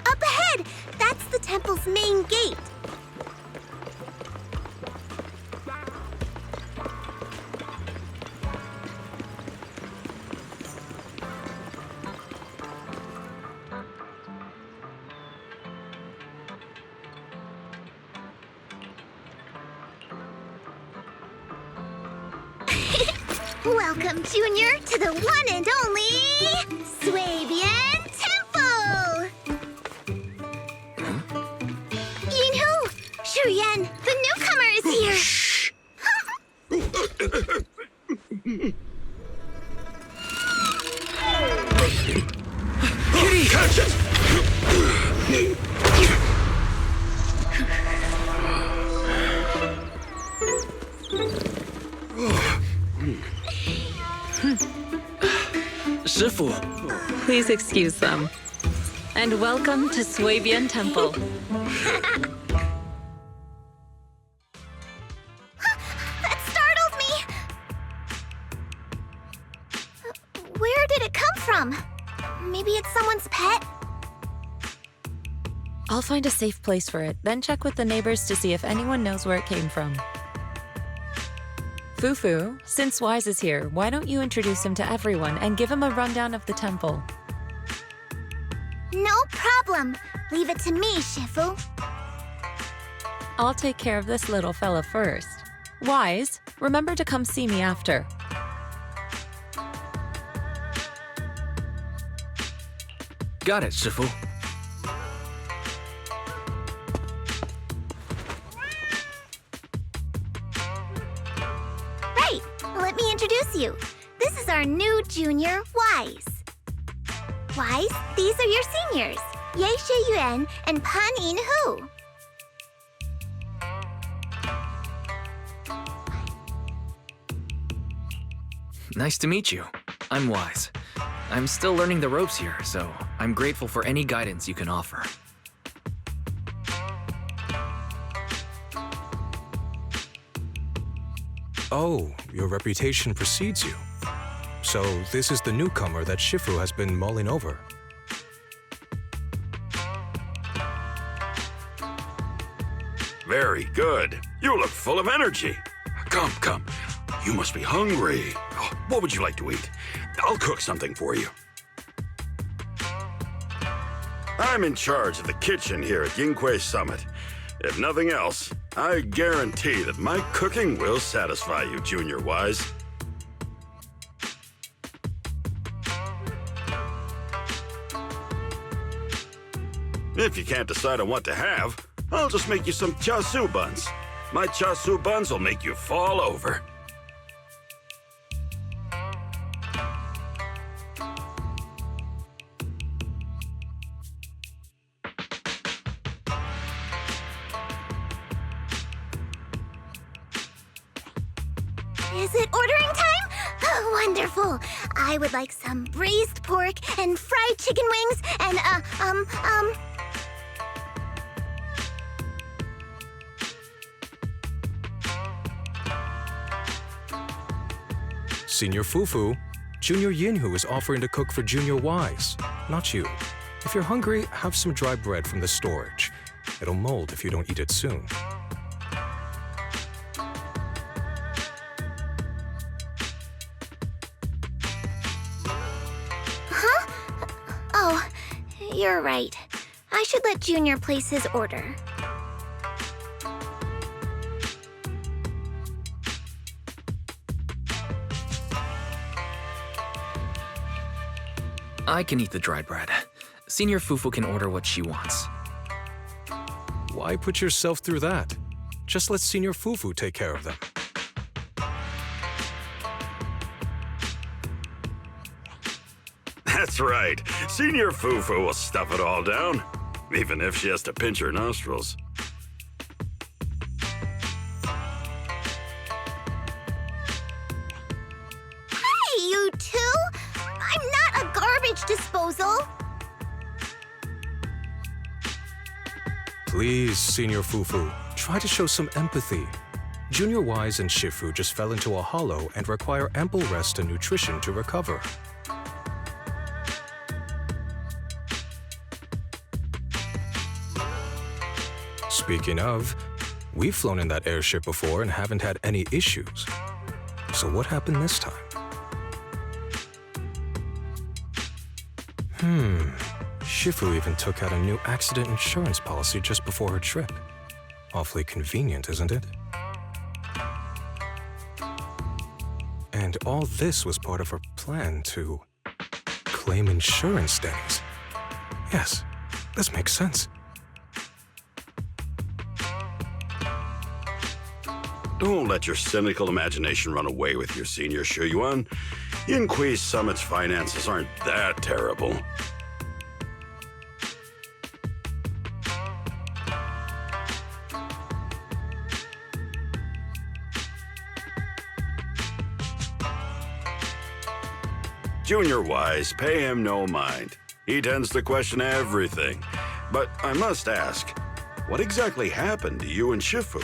Up ahead! That's the temple's main gate. Welcome, Junior, to the one and only Suibian Temple! Yinhu! Shuyan, the newcomer is here! Shh! Kitty! Catch it! Shifu! Please excuse them. And welcome to Suibian Temple. That startled me! Where did it come from? Maybe it's someone's pet? I'll find a safe place for it, then check with the neighbors to see if anyone knows where it came from. Fufu, since Wise is here, why don't you introduce him to everyone and give him a rundown of the temple? No problem. Leave it to me, Shifu. I'll take care of this little fella first. Wise, remember to come see me after. Got it, Shifu. Right, let me introduce you. This is our new junior, Wise. Wise, these are your seniors, Ye Yuan and Pan In Hu. Nice to meet you. I'm Wise. I'm still learning the ropes here, so I'm grateful for any guidance you can offer. Oh, your reputation precedes you. So this is the newcomer that Shifu has been mulling over. Very good. You look full of energy. Come, come. You must be hungry. Oh, what would you like to eat? I'll cook something for you. I'm in charge of the kitchen here at Yunkui Summit. If nothing else, I guarantee that my cooking will satisfy you, Junior Wise. If you can't decide on what to have, I'll just make you some chasu buns. My chasu buns will make you fall over. Is it ordering time? Oh, wonderful. I would like some braised pork and fried chicken wings and, Senior Fufu, Junior Yinhu is offering to cook for Junior Wise, not you. If you're hungry, have some dry bread from the storage. It'll mold if you don't eat it soon. Huh? Oh, you're right. I should let Junior place his order. I can eat the dried bread. Senior Fufu can order what she wants. Why put yourself through that? Just let Senior Fufu take care of them. That's right. Senior Fufu will stuff it all down, even if she has to pinch her nostrils. Hey, you two! I'm not a garbage disposal! Please, Senior Fufu, try to show some empathy. Junior Wise and Shifu just fell into a hollow and require ample rest and nutrition to recover. Speaking of, we've flown in that airship before and haven't had any issues. So what happened this time? Shifu even took out a new accident insurance policy just before her trip. Awfully convenient, isn't it? And all this was part of her plan to claim insurance days. Yes, this makes sense. Don't let your cynical imagination run away with you, Senior Shuyuan. Yunkui Summit's finances aren't that terrible. Junior Wise, pay him no mind. He tends to question everything. But I must ask, what exactly happened to you and Shifu?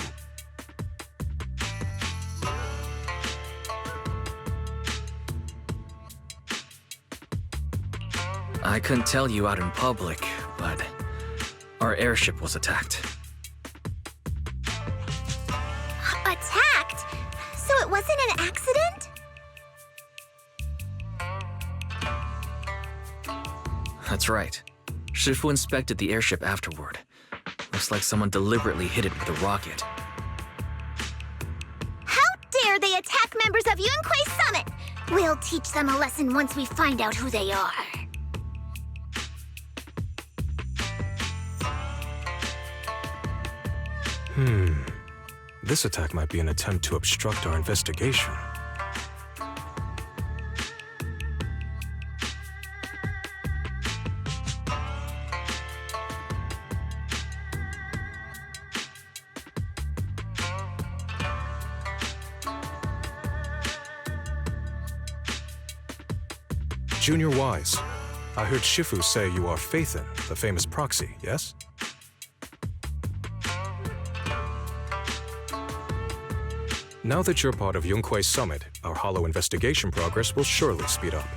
I couldn't tell you out in public, but our airship was attacked. Attacked? So it wasn't an accident? That's right. Shifu inspected the airship afterward. Looks like someone deliberately hit it with a rocket. How dare they attack members of Yunkui Summit! We'll teach them a lesson once we find out who they are. This attack might be an attempt to obstruct our investigation. Junior Wise, I heard Shifu say you are Phaethon, the famous proxy, yes? Now that you're part of Yunkui Summit, our hollow investigation progress will surely speed up.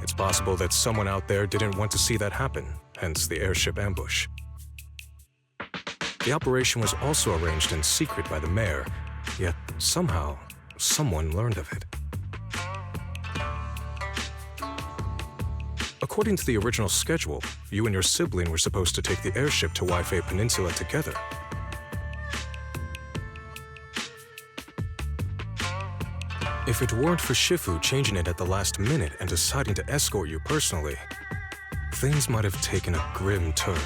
It's possible that someone out there didn't want to see that happen, hence the airship ambush. The operation was also arranged in secret by the mayor, yet somehow, someone learned of it. According to the original schedule, you and your sibling were supposed to take the airship to Waifei Peninsula together. If it weren't for Shifu changing it at the last minute and deciding to escort you personally, things might have taken a grim turn.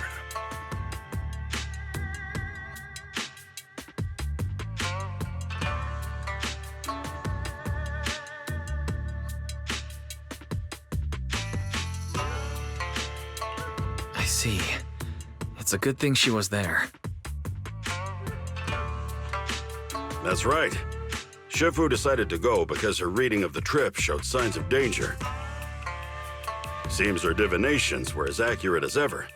I see. It's a good thing she was there. That's right. Shifu decided to go because her reading of the trip showed signs of danger. Seems her divinations were as accurate as ever.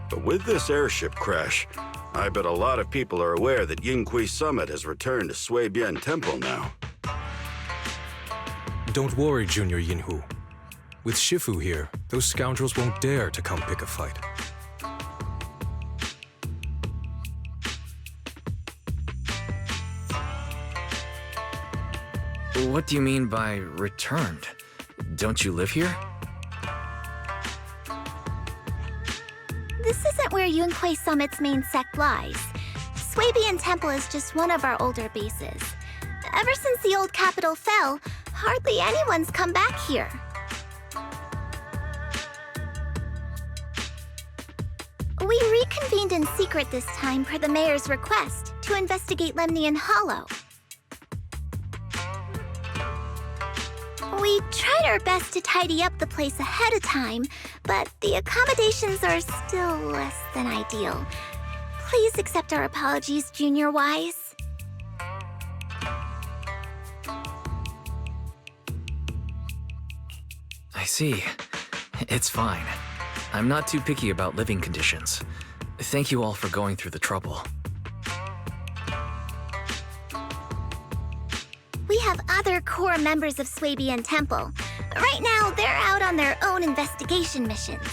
But with this airship crash, I bet a lot of people are aware that Yunkui Summit has returned to Suibian Temple now. Don't worry, Junior Yinhu. With Shifu here, those scoundrels won't dare to come pick a fight. What do you mean by returned? Don't you live here? This isn't where Yunkui Summit's main sect lies. Suibian Temple is just one of our older bases. Ever since the old capital fell, hardly anyone's come back here. We reconvened in secret this time per the mayor's request to investigate Lemnian Hollow. We tried our best to tidy up the place ahead of time, but the accommodations are still less than ideal. Please accept our apologies, Junior Wise. I see. It's fine. I'm not too picky about living conditions. Thank you all for going through the trouble. We have other core members of Suibian Temple. Right now, they're out on their own investigation missions.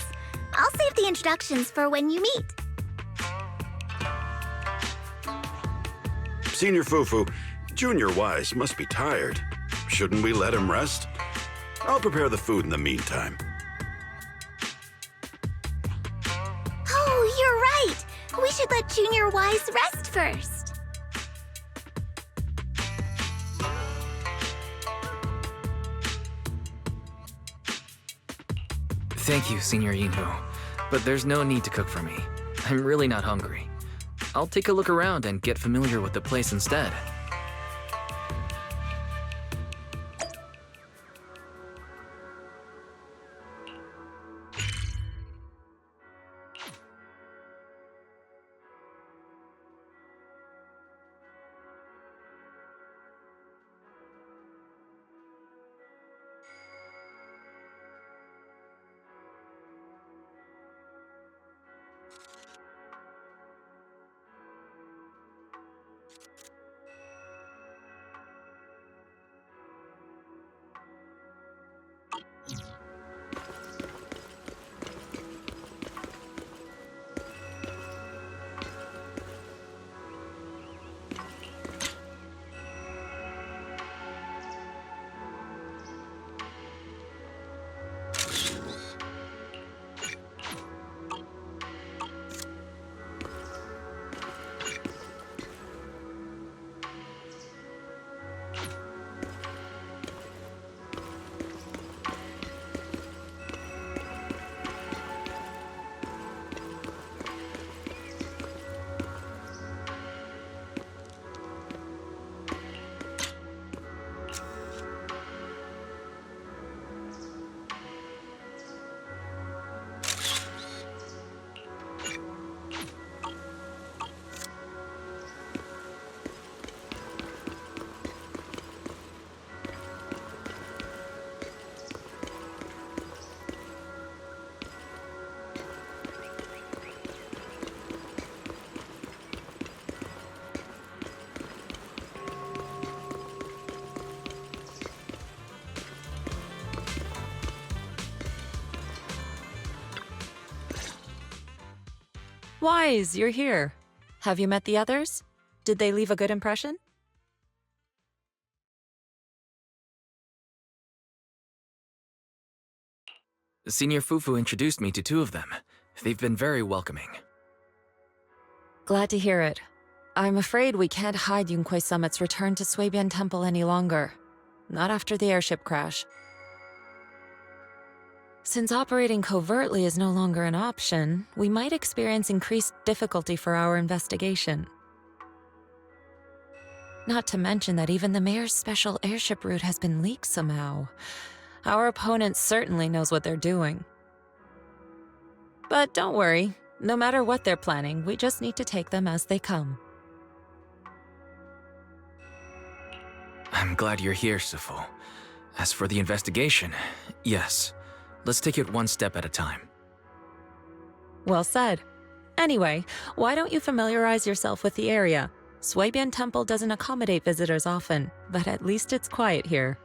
I'll save the introductions for when you meet. Senior Fufu, Junior Wise must be tired. Shouldn't we let him rest? I'll prepare the food in the meantime. Oh, you're right. We should let Junior Wise rest first. Thank you, Senior Yinhu, but there's no need to cook for me. I'm really not hungry. I'll take a look around and get familiar with the place instead. Wise, you're here. Have you met the others? Did they leave a good impression? Senior Fufu introduced me to two of them. They've been very welcoming. Glad to hear it. I'm afraid we can't hide Yunkui Summit's return to Suibian Temple any longer. Not after the airship crash. Since operating covertly is no longer an option, we might experience increased difficulty for our investigation. Not to mention that even the mayor's special airship route has been leaked somehow. Our opponent certainly knows what they're doing. But don't worry, no matter what they're planning, we just need to take them as they come. I'm glad you're here, Sifu. As for the investigation, yes. Let's take it one step at a time. Well said. Anyway, why don't you familiarize yourself with the area? Suibian Temple doesn't accommodate visitors often, but at least it's quiet here.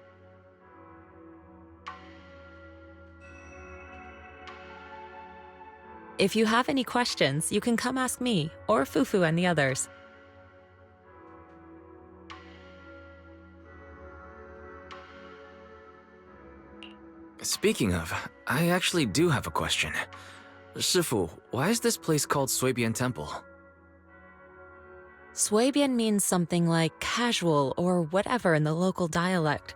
If you have any questions, you can come ask me, or Fufu and the others. Speaking of, I actually do have a question. Shifu, why is this place called Suibian Temple? Suibian means something like casual or whatever in the local dialect.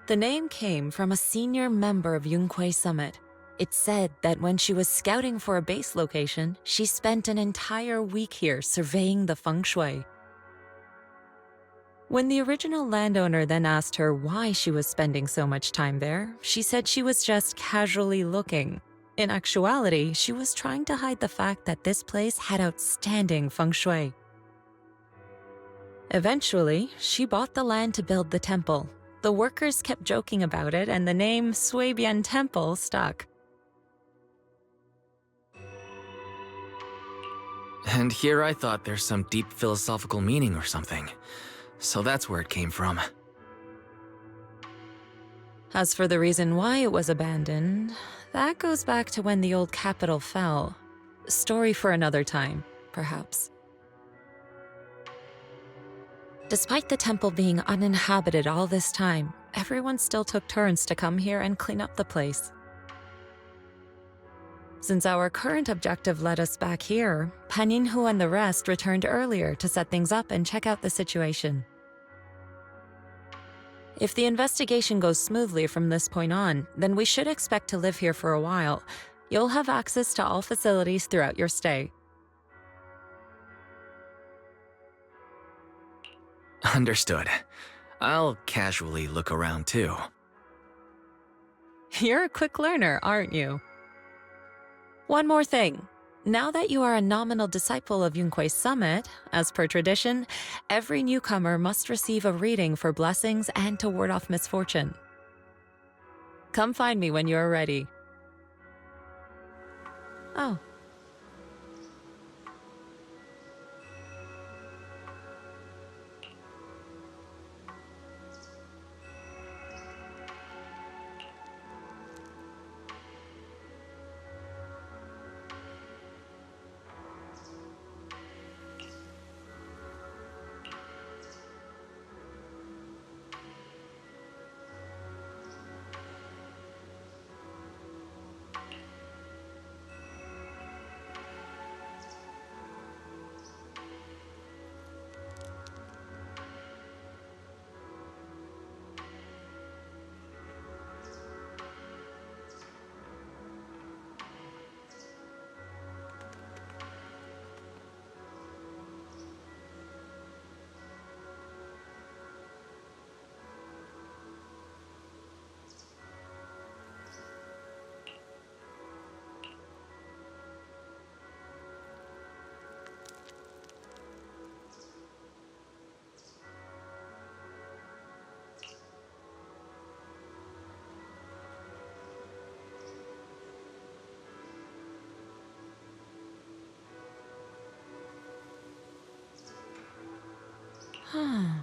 The name came from a senior member of Yunkui Summit. It's said that when she was scouting for a base location, she spent an entire week here surveying the feng shui. When the original landowner then asked her why she was spending so much time there, she said she was just casually looking. In actuality, she was trying to hide the fact that this place had outstanding feng shui. Eventually, she bought the land to build the temple. The workers kept joking about it, and the name Suibian Temple stuck. And here I thought there's some deep philosophical meaning or something. So that's where it came from. As for the reason why it was abandoned, that goes back to when the old capital fell. Story for another time, perhaps. Despite the temple being uninhabited all this time, everyone still took turns to come here and clean up the place. Since our current objective led us back here, Paninhu and the rest returned earlier to set things up and check out the situation. If the investigation goes smoothly from this point on, then we should expect to live here for a while. You'll have access to all facilities throughout your stay. Understood. I'll casually look around too. You're a quick learner, aren't you? One more thing. Now that you are a nominal disciple of Yunkui Summit, as per tradition, every newcomer must receive a reading for blessings and to ward off misfortune. Come find me when you're ready. Oh. Huh.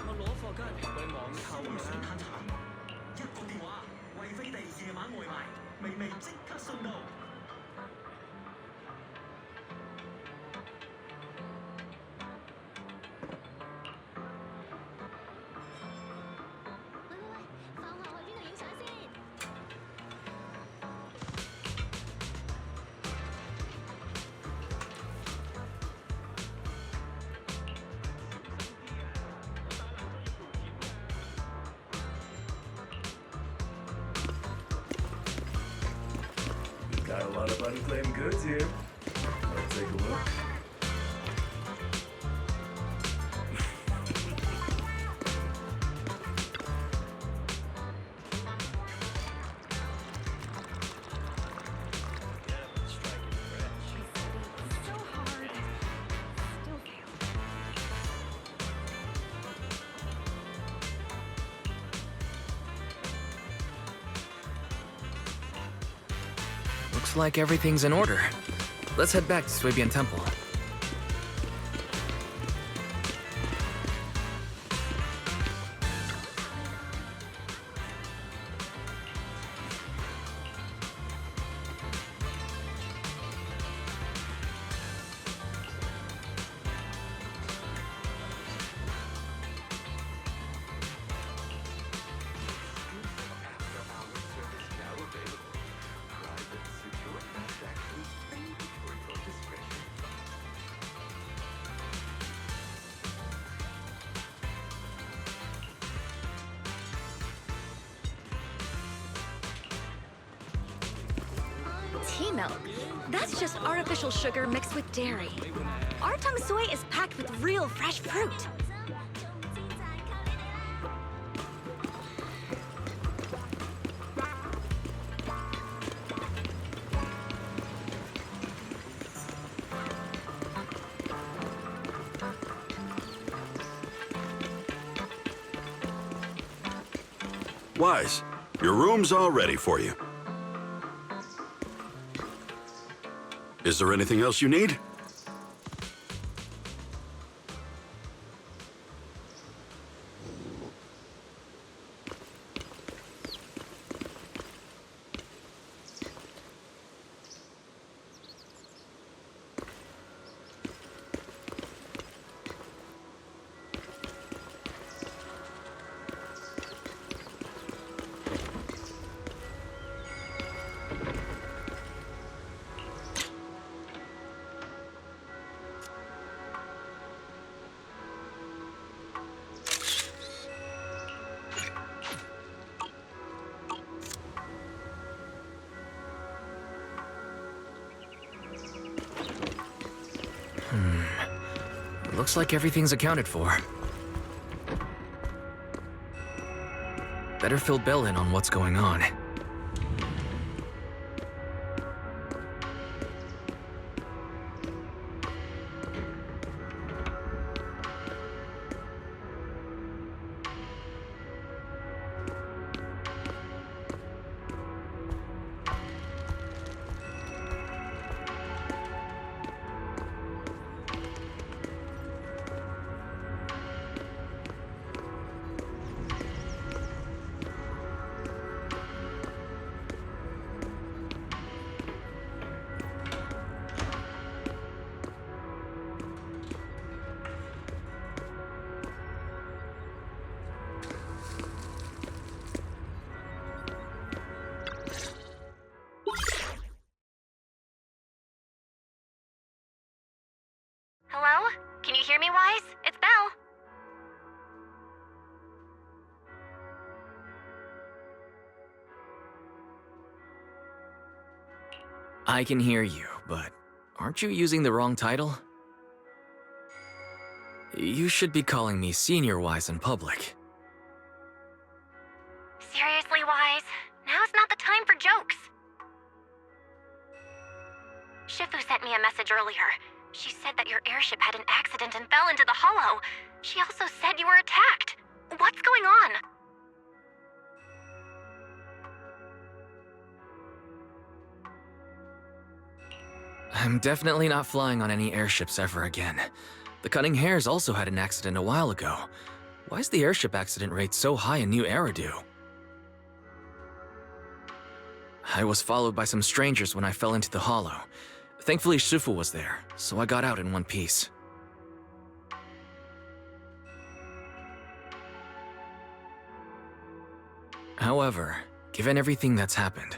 我攞貨間為網購會想攤茶，一個電話，惠飛地夜晚外賣，微微即刻送到。放學去邊度影相先？Got a lot of unclaimed goods here. Let's take a look. Looks like everything's in order. Let's head back to Suibian Temple. Tea milk. That's just artificial sugar mixed with dairy. Our tung soy is packed with real fresh fruit. Wise, your room's all ready for you. Is there anything else you need? Looks like everything's accounted for. Better fill Bill in on what's going on. Hello? Can you hear me, Wise? It's Belle. I can hear you, but aren't you using the wrong title? You should be calling me Senior Wise in public. Seriously, Wise? Now's not the time for jokes. Shifu sent me a message earlier. She said that your airship had an accident and fell into the hollow. She also said you were attacked. What's going on? I'm definitely not flying on any airships ever again. The Cunning Hares also had an accident a while ago. Why is the airship accident rate so high in New Eridu? I was followed by some strangers when I fell into the hollow. Thankfully, Shifu was there, so I got out in one piece. However, given everything that's happened,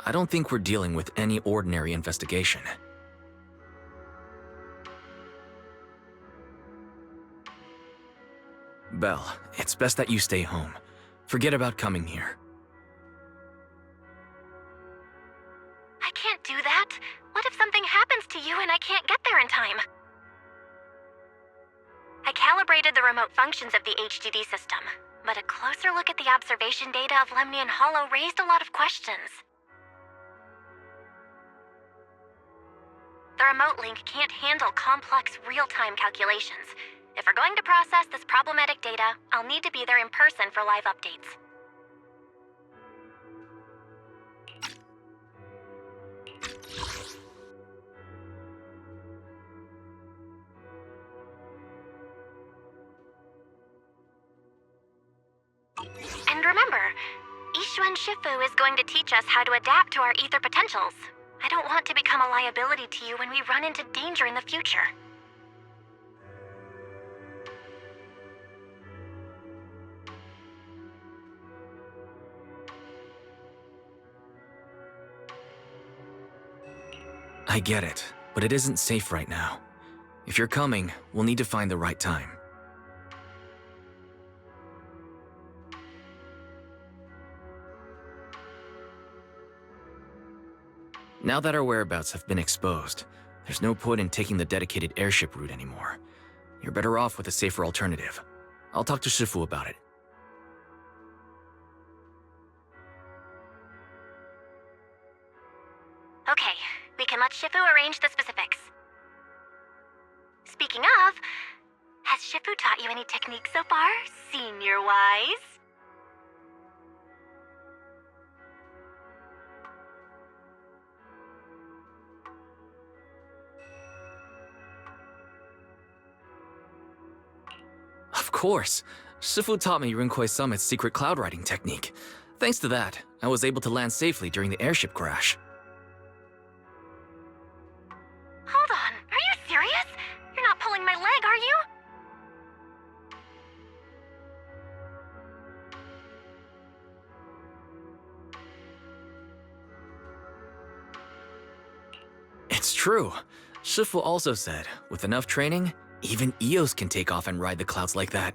I don't think we're dealing with any ordinary investigation. Belle, it's best that you stay home. Forget about coming here. I can't do that. What if something happens to you and I can't get there in time? I calibrated the remote functions of the HDD system, but a closer look at the observation data of Lemnian Hollow raised a lot of questions. The remote link can't handle complex real-time calculations. If we're going to process this problematic data, I'll need to be there in person for live updates. And remember, Yixuan Shifu is going to teach us how to adapt to our ether potentials. I don't want to become a liability to you when we run into danger in the future. I get it, but it isn't safe right now. If you're coming, we'll need to find the right time. Now that our whereabouts have been exposed, there's no point in taking the dedicated airship route anymore. You're better off with a safer alternative. I'll talk to Shifu about it. Okay, we can let Shifu arrange the specifics. Speaking of, has Shifu taught you any techniques so far, Senior Wise? Of course! Shifu taught me Yunkui Summit's secret cloud riding technique. Thanks to that, I was able to land safely during the airship crash. Hold on, are you serious? You're not pulling my leg, are you? It's true. Shifu also said, with enough training, even Eos can take off and ride the clouds like that.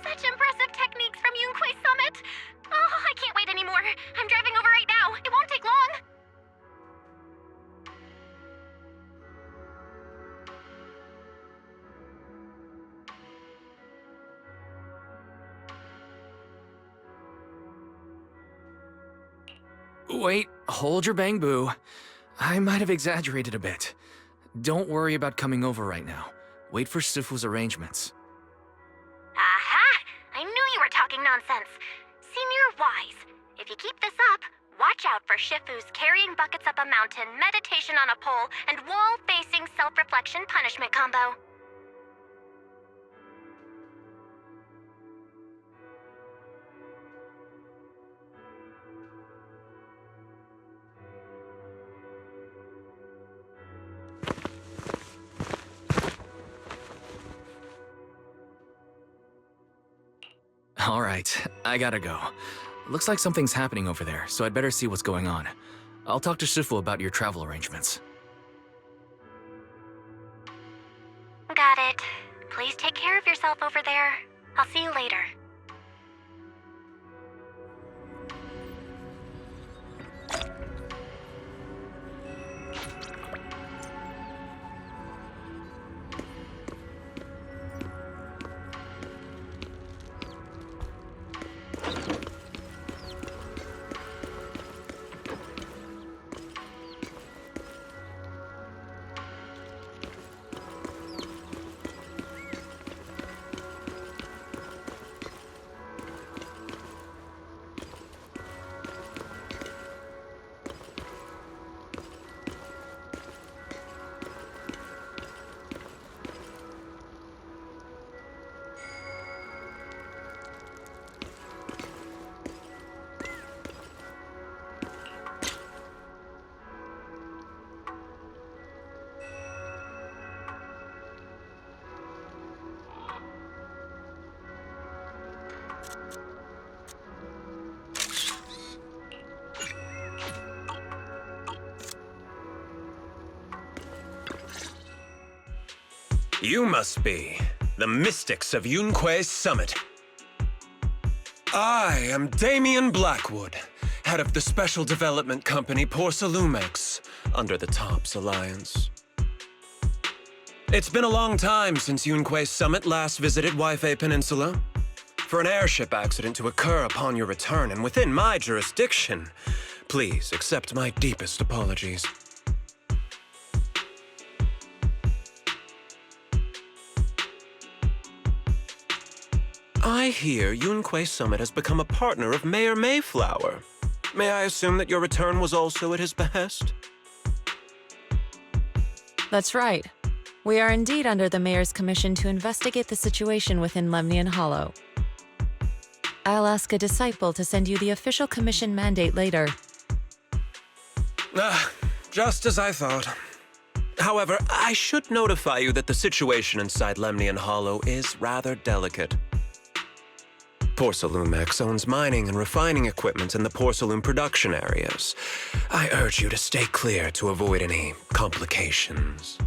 Such impressive techniques from Yunkui Summit! Oh, I can't wait anymore. I'm driving over right now. It won't take long. Wait, hold your bang boo. I might have exaggerated a bit. Don't worry about coming over right now. Wait for Shifu's arrangements. Aha! I knew you were talking nonsense. Senior Wise, if you keep this up, watch out for Shifu's carrying buckets up a mountain, meditation on a pole, and wall-facing self-reflection punishment combo. All right, I gotta go. Looks like something's happening over there, so I'd better see what's going on. I'll talk to Shifu about your travel arrangements. got it. Please take care of yourself over there. I'll see you later. You must be the mystics of Yunkui Summit. I am Damien Blackwood, head of the special development company Porcelumex, under the TOPS Alliance. It's been a long time since Yunkui Summit last visited Waifei Peninsula. For an airship accident to occur upon your return and within my jurisdiction, please accept my deepest apologies. I hear Yunkui Summit has become a partner of Mayor Mayflower. May I assume that your return was also at his behest? That's right. We are indeed under the Mayor's commission to investigate the situation within Lemnian Hollow. I'll ask a disciple to send you the official commission mandate later. Just as I thought. However, I should notify you that the situation inside Lemnian Hollow is rather delicate. Porcelumex owns mining and refining equipment in the porcelain production areas. I urge you to stay clear to avoid any complications.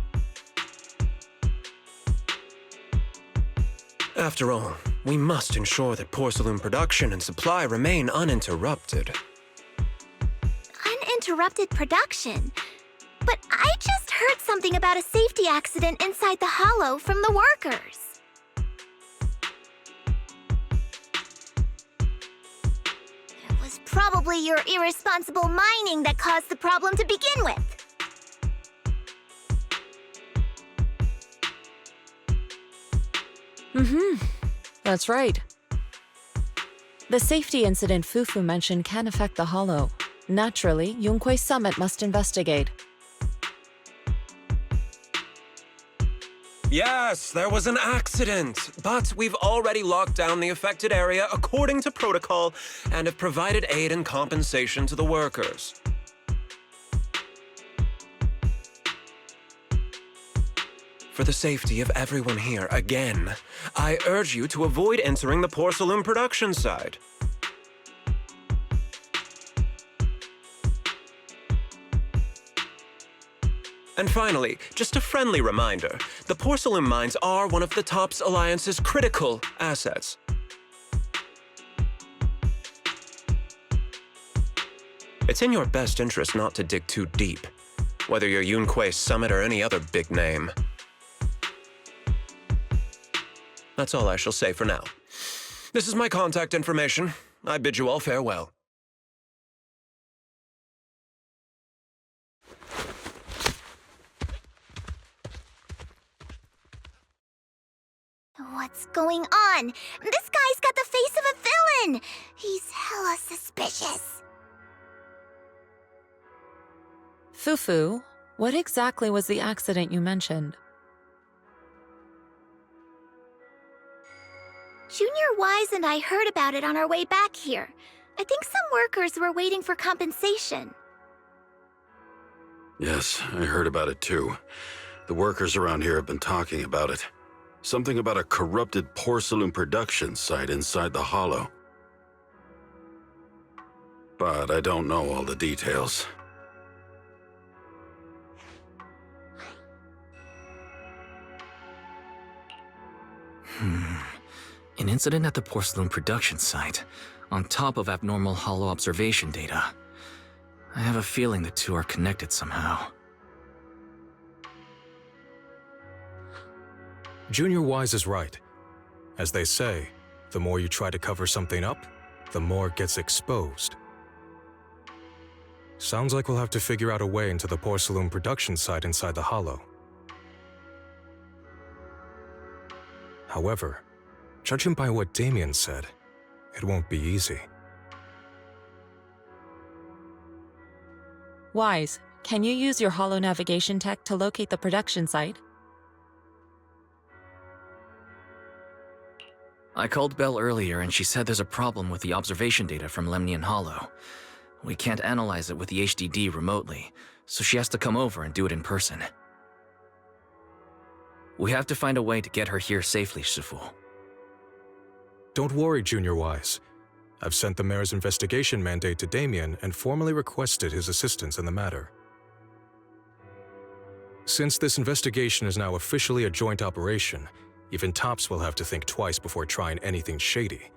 After all, we must ensure that porcelain production and supply remain uninterrupted. Uninterrupted production? But I just heard something about a safety accident inside the hollow from the workers. It was probably your irresponsible mining that caused the problem to begin with. That's right. The safety incident Fufu mentioned can affect the Hollow. Naturally, Yunkui Summit must investigate. Yes, there was an accident, but we've already locked down the affected area according to protocol and have provided aid and compensation to the workers. For the safety of everyone here, again, I urge you to avoid entering the porcelain production side. And finally, just a friendly reminder, the porcelain mines are one of the TOPS Alliance's critical assets. It's in your best interest not to dig too deep, whether you're Yunkui Summit or any other big name. That's all I shall say for now. This is my contact information. I bid you all farewell. What's going on? This guy's got the face of a villain! He's hella suspicious. Fufu, what exactly was the accident you mentioned? Junior Wise and I heard about it on our way back here. I think some workers were waiting for compensation. Yes, I heard about it too. The workers around here have been talking about it. Something about a corrupted porcelain production site inside the hollow. But I don't know all the details. An incident at the porcelain production site, on top of abnormal hollow observation data. I have a feeling the two are connected somehow. Junior Wise is right. As they say, the more you try to cover something up, the more it gets exposed. Sounds like we'll have to figure out a way into the porcelain production site inside the hollow. However, judging by what Damien said, it won't be easy. Wise, can you use your holo navigation tech to locate the production site? I called Belle earlier and she said there's a problem with the observation data from Lemnian Hollow. We can't analyze it with the HDD remotely, so she has to come over and do it in person. We have to find a way to get her here safely, Shifu. Don't worry, Junior Wise. I've sent the mayor's investigation mandate to Damien and formally requested his assistance in the matter. Since this investigation is now officially a joint operation, even Tops will have to think twice before trying anything shady.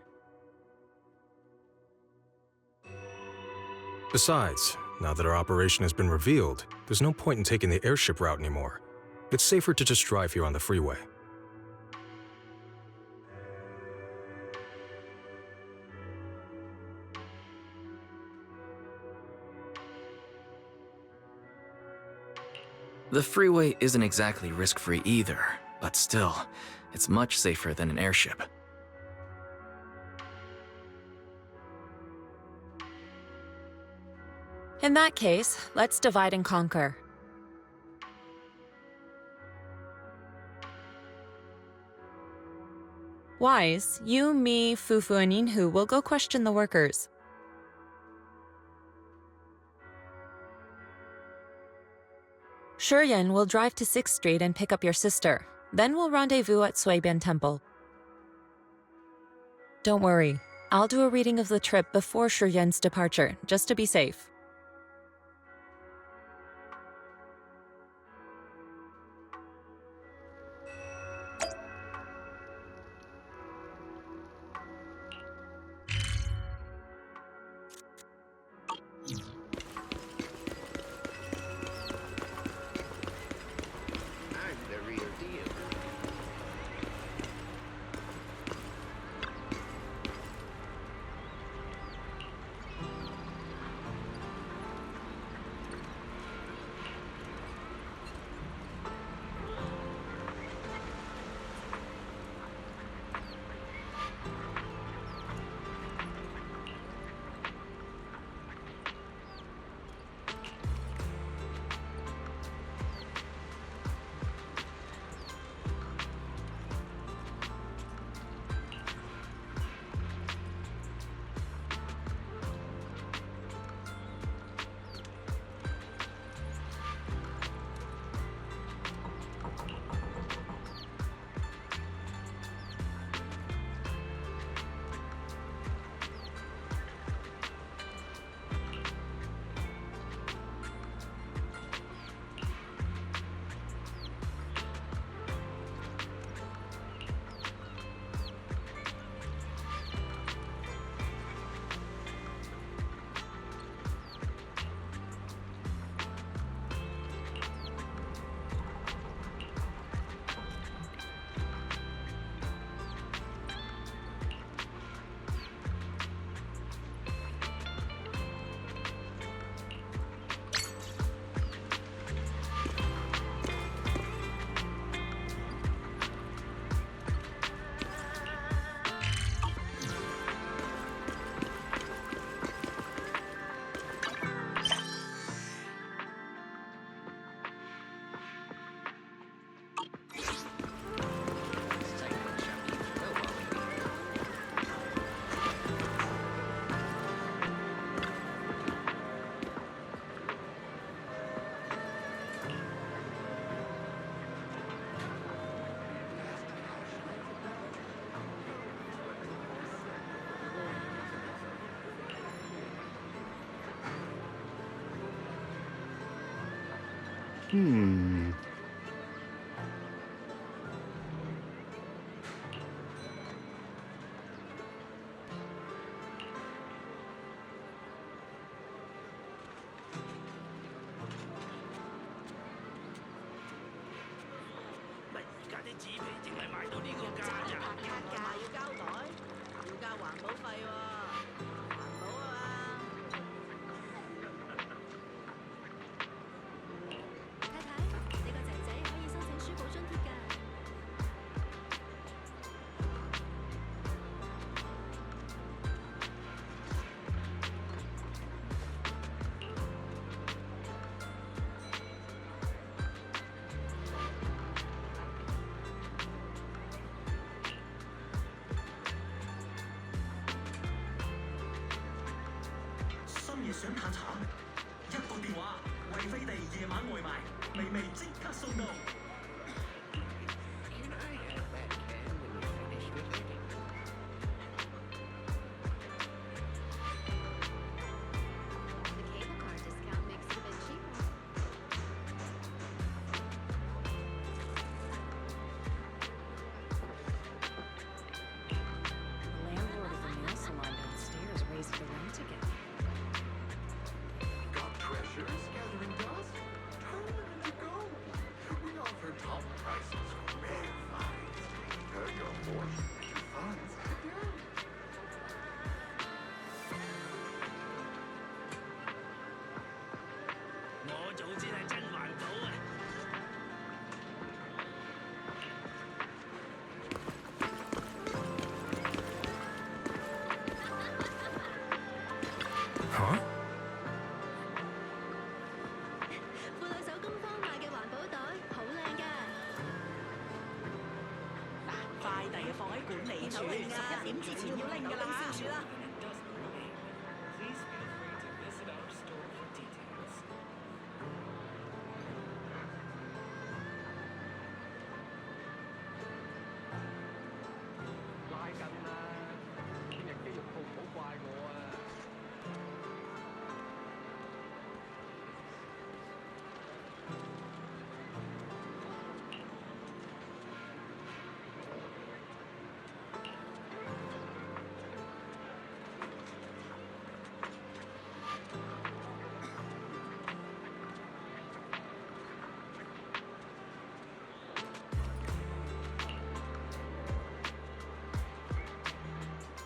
Besides, now that our operation has been revealed, there's no point in taking the airship route anymore. It's safer to just drive here on the freeway. The freeway isn't exactly risk-free either, but still, it's much safer than an airship. In that case, let's divide and conquer. Wise, you, me, Fufu, and Yinhu will go question the workers. Shuryen will drive to 6th Street and pick up your sister. Then we'll rendezvous at Suibian Temple. Don't worry, I'll do a reading of the trip before Shuryen's departure, just to be safe. 紙皮淨係賣到呢個價咋？要交袋，要交環保費喎，環保啊嘛。太太，你個仔仔可以申請書簿津貼㗎。深夜想嘆慘，一個電話，惠飛地夜晚外賣，微微即刻送到。The cable car discount makes it a bit cheaper. The landlord of the nail salon downstairs raised the rent again. Got treasures gathering dust? Turn them into gold. We offer top prices for rare finds. Turn your fortune into funds. Yeah. 我早知係真環保啊！Huh? 婦女手工坊賣嘅環保袋好靚㗎。快遞放喺管理處，11點之前要拎㗎啦嚇。 Please feel free to visit our store for details. 拉筋啦！聽日肌肉鋪唔好怪我啊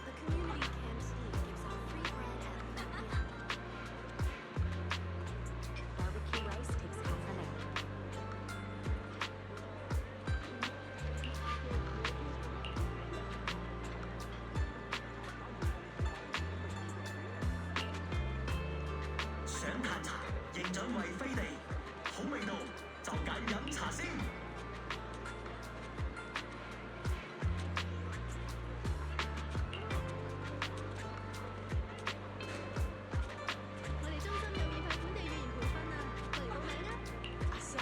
！The community canteen gives out free bread and barbecue rice takes half an hour. 想嘆茶，認準惠飛地，好味道就揀飲茶先。我哋中心有免費本地語言培訓啊，過嚟報名啊！阿生，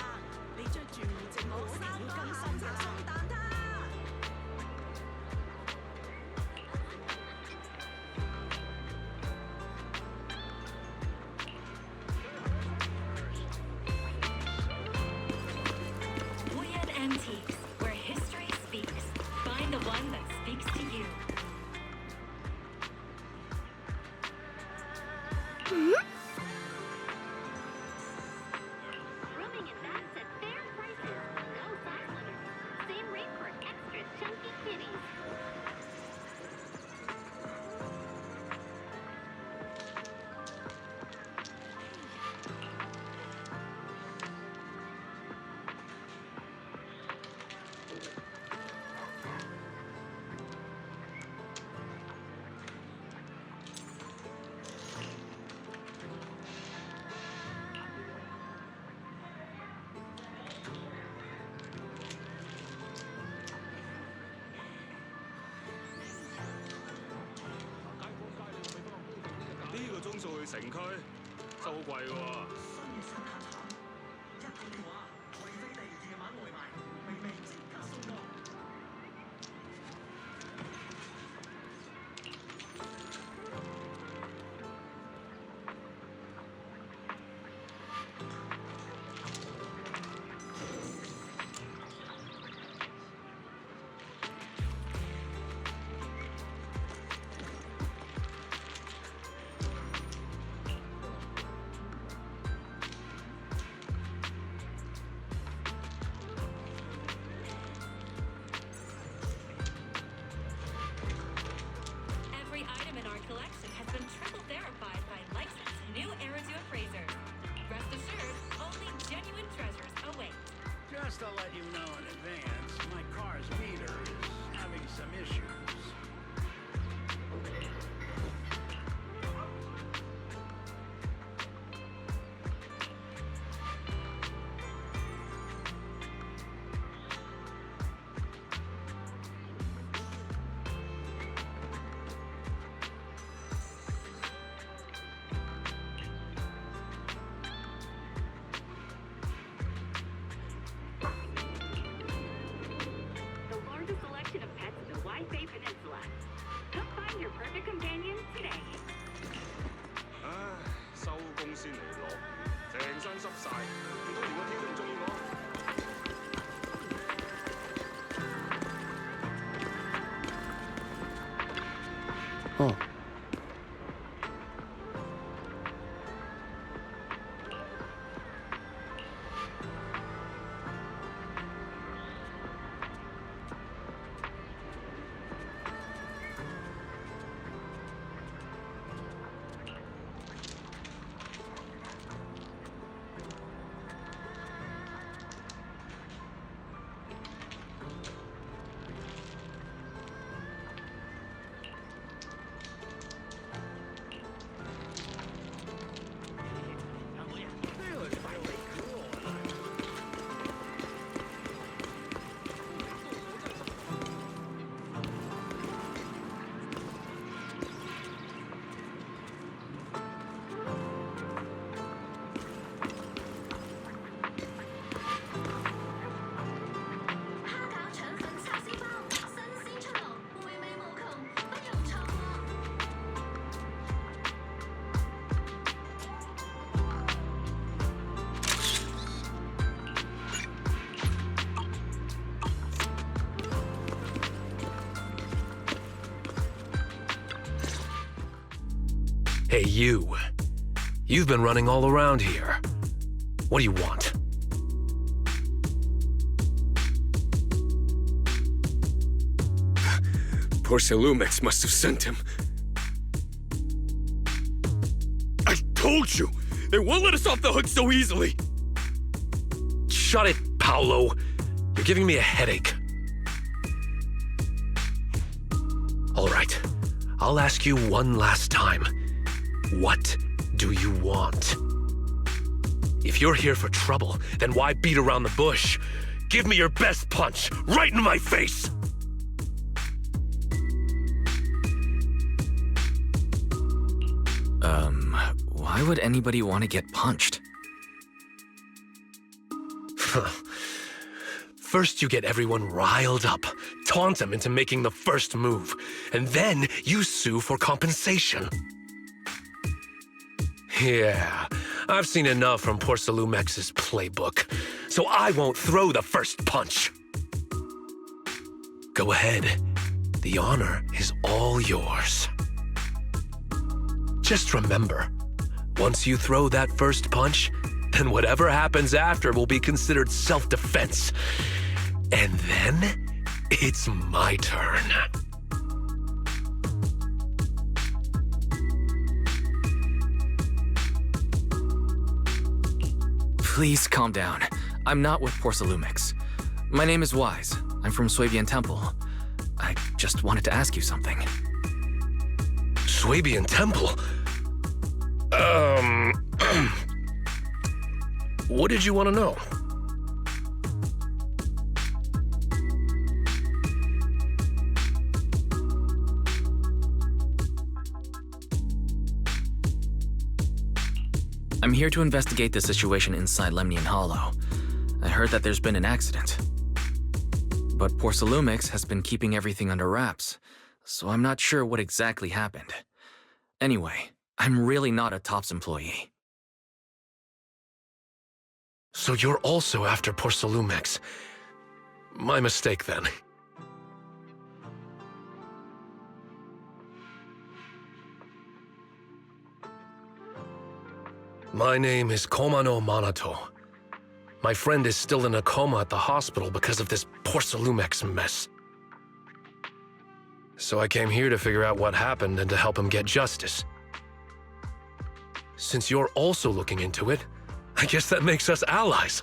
你追住戶籍我一定要更新㗎。送蛋撻。 Wuyan Antiques, where history speaks. Find the one that speaks to you. Rooming and baths at fair prices. No size limits. Same rate for extra chunky kitties. let you know in advance, my car's meter is having some issues. The largest selection of pets in the Waifei Peninsula. Come find your perfect companion today. 唉，收工先嚟落雨，成身濕晒，唔通連個天都唔中意我？哦。Hey, you. You've been running all around here. What do you want? Porcelumix must have sent him. I told you! They won't let us off the hook so easily! Shut it, Paolo. You're giving me a headache. All right. I'll ask you one last time. What do you want? If you're here for trouble, then why beat around the bush? Give me your best punch, right in my face! Why would anybody want to get punched? First you get everyone riled up, taunt them into making the first move, and then you sue for compensation. Yeah, I've seen enough from Porcelumex's playbook, so I won't throw the first punch. Go ahead. The honor is all yours. Just remember, once you throw that first punch, then whatever happens after will be considered self-defense. And then, it's my turn. Please calm down. I'm not with Porcelumix. My name is Wise. I'm from Suibian Temple. I just wanted to ask you something. Suibian Temple? What did you want to know? I'm here to investigate the situation inside Lemnian Hollow. I heard that there's been an accident. But Porcelumix has been keeping everything under wraps, so I'm not sure what exactly happened. Anyway, I'm really not a TOPS employee. So you're also after Porcelumix. My mistake, then. My name is Komano Manato. My friend is still in a coma at the hospital because of this Porcelumix mess. So I came here to figure out what happened and to help him get justice. Since you're also looking into it, I guess that makes us allies.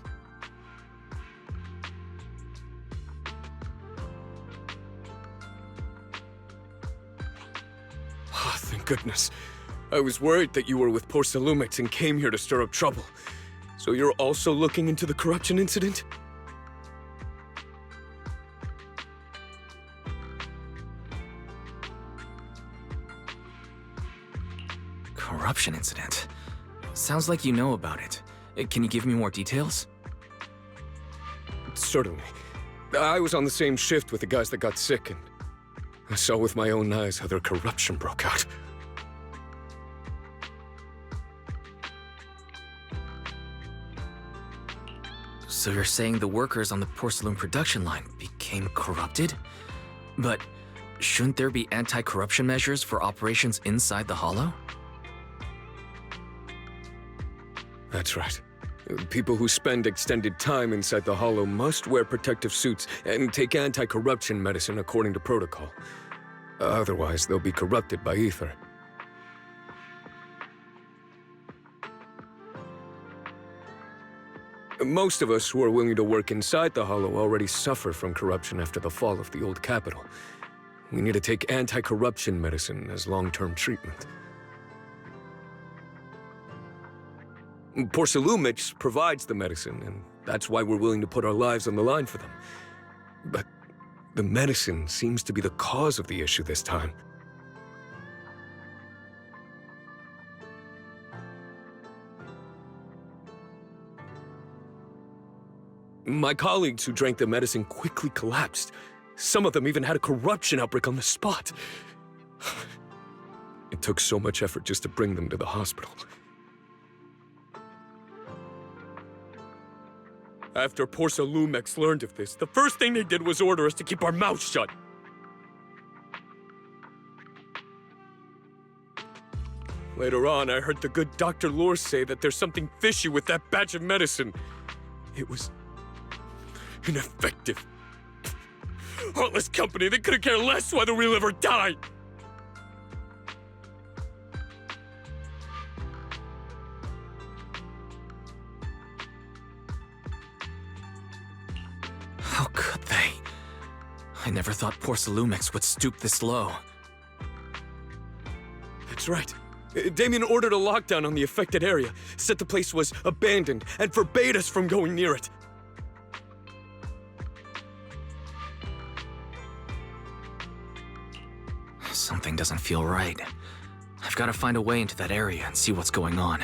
Thank goodness. I was worried that you were with Porcelumix and came here to stir up trouble. So you're also looking into the corruption incident? Corruption incident? Sounds like you know about it. Can you give me more details? Certainly. I was on the same shift with the guys that got sick, and I saw with my own eyes how their corruption broke out. So you're saying the workers on the porcelain production line became corrupted? But shouldn't there be anti-corruption measures for operations inside the Hollow? That's right. People who spend extended time inside the Hollow must wear protective suits and take anti-corruption medicine according to protocol. Otherwise, they'll be corrupted by ether. Most of us who are willing to work inside the Hollow already suffer from corruption after the fall of the old capital. We need to take anti-corruption medicine as long-term treatment. Porcelumix provides the medicine, and that's why we're willing to put our lives on the line for them. But the medicine seems to be the cause of the issue this time. My colleagues who drank the medicine quickly collapsed. Some of them even had a corruption outbreak on the spot. It took so much effort just to bring them to the hospital. After Porcelumix learned of this, the first thing they did was order us to keep our mouths shut. Later on, I heard the good Dr. Lore say that there's something fishy with that batch of medicine. It was ineffective. Heartless company, they couldn't care less whether we live or die. How could they? I never thought Porcelumix would stoop this low. That's right. Damien ordered a lockdown on the affected area, said the place was abandoned, and forbade us from going near it. Something doesn't feel right. I've got to find a way into that area and see what's going on.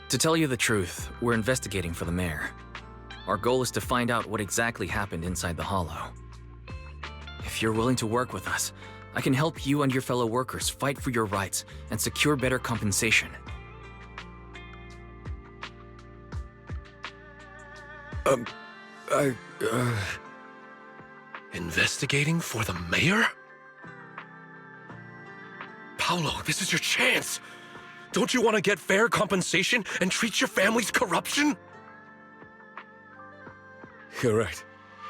To tell you the truth, we're investigating for the mayor. Our goal is to find out what exactly happened inside the Hollow. If you're willing to work with us, I can help you and your fellow workers fight for your rights and secure better compensation. Investigating for the mayor? Paolo, this is your chance. Don't you want to get fair compensation and treat your family's corruption? You're right.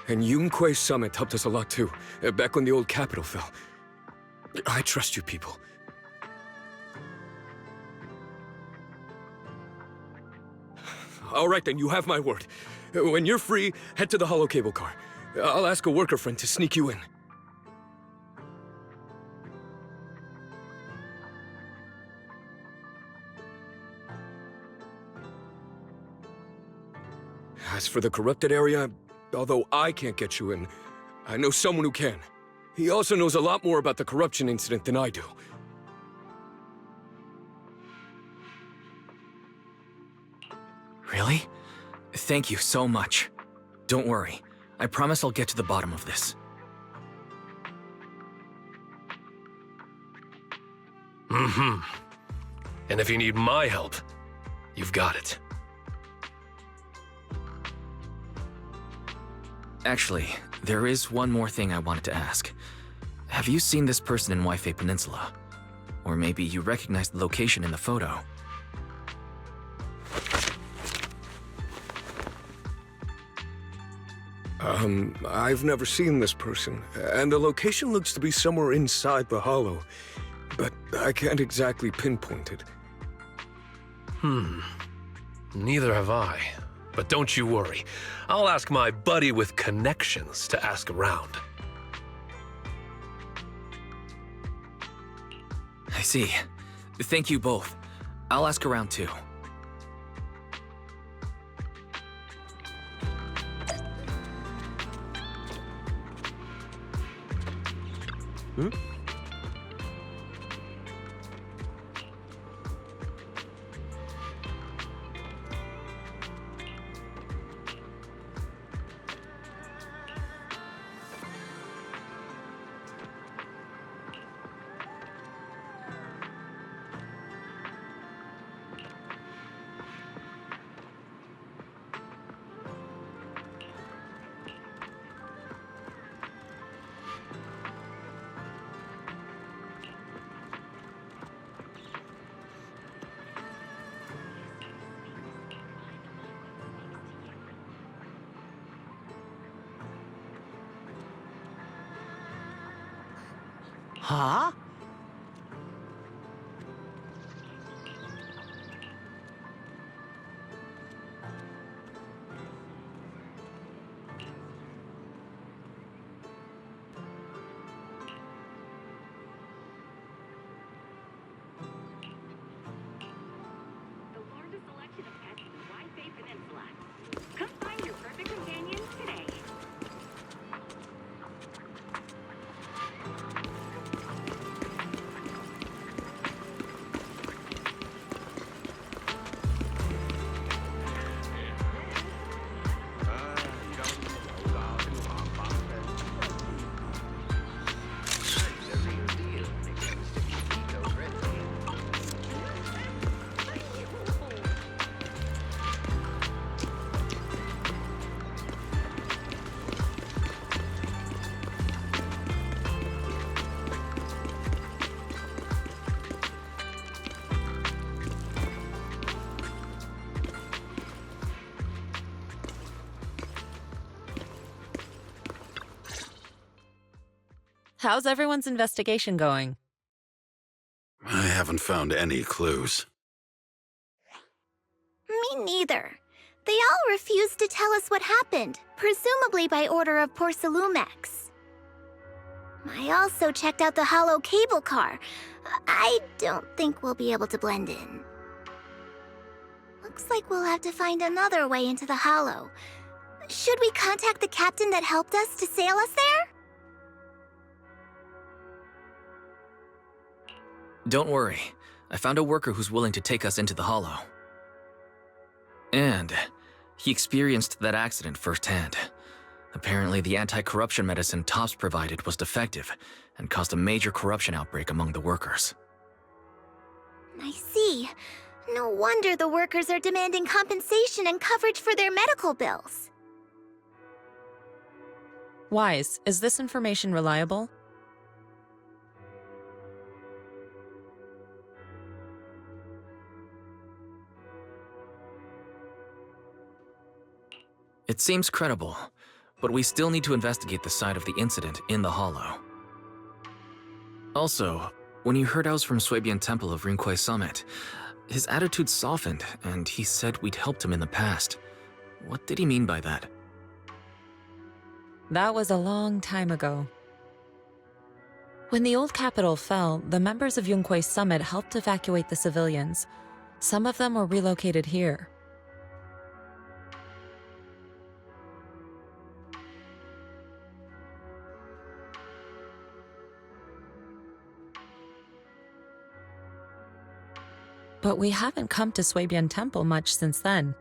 And Yunkui Summit helped us a lot too, back when the old capital fell. I trust you people. All right then, you have my word. When you're free, head to the hollow cable car. I'll ask a worker friend to sneak you in. As for the corrupted area, although I can't get you in, I know someone who can. He also knows a lot more about the corruption incident than I do. Really? Thank you so much. Don't worry. I promise I'll get to the bottom of this. Mm-hmm. And if you need my help, you've got it. Actually, there is one more thing I wanted to ask. Have you seen this person in Waifei Peninsula? Or maybe you recognize the location in the photo. I've never seen this person, and the location looks to be somewhere inside the Hollow, but I can't exactly pinpoint it. Neither have I. But don't you worry. I'll ask my buddy with connections to ask around. see. Thank you both. I'll ask around too. Hmm? Huh? The largest selection of pets in the Waifei Peninsula. Come find your perfect companion today. How's everyone's investigation going? I haven't found any clues. Me neither. They all refused to tell us what happened, presumably by order of Porcelumex. I also checked out the hollow cable car. I don't think we'll be able to blend in. Looks like we'll have to find another way into the hollow. Should we contact the captain that helped us to sail us there? Don't worry. I found a worker who's willing to take us into the hollow. And he experienced that accident firsthand. Apparently, the anti-corruption medicine Tops provided was defective and caused a major corruption outbreak among the workers. I see. No wonder the workers are demanding compensation and coverage for their medical bills. Wise, is this information reliable? It seems credible, but we still need to investigate the side of the incident in the hollow. Also, when you heard I was from Suibian Temple of Yunkui Summit, his attitude softened and he said we'd helped him in the past. What did he mean by that? That was a long time ago. When the old capital fell, the members of Yunkui Summit helped evacuate the civilians. Some of them were relocated here. But we haven't come to Suibian Temple much since then.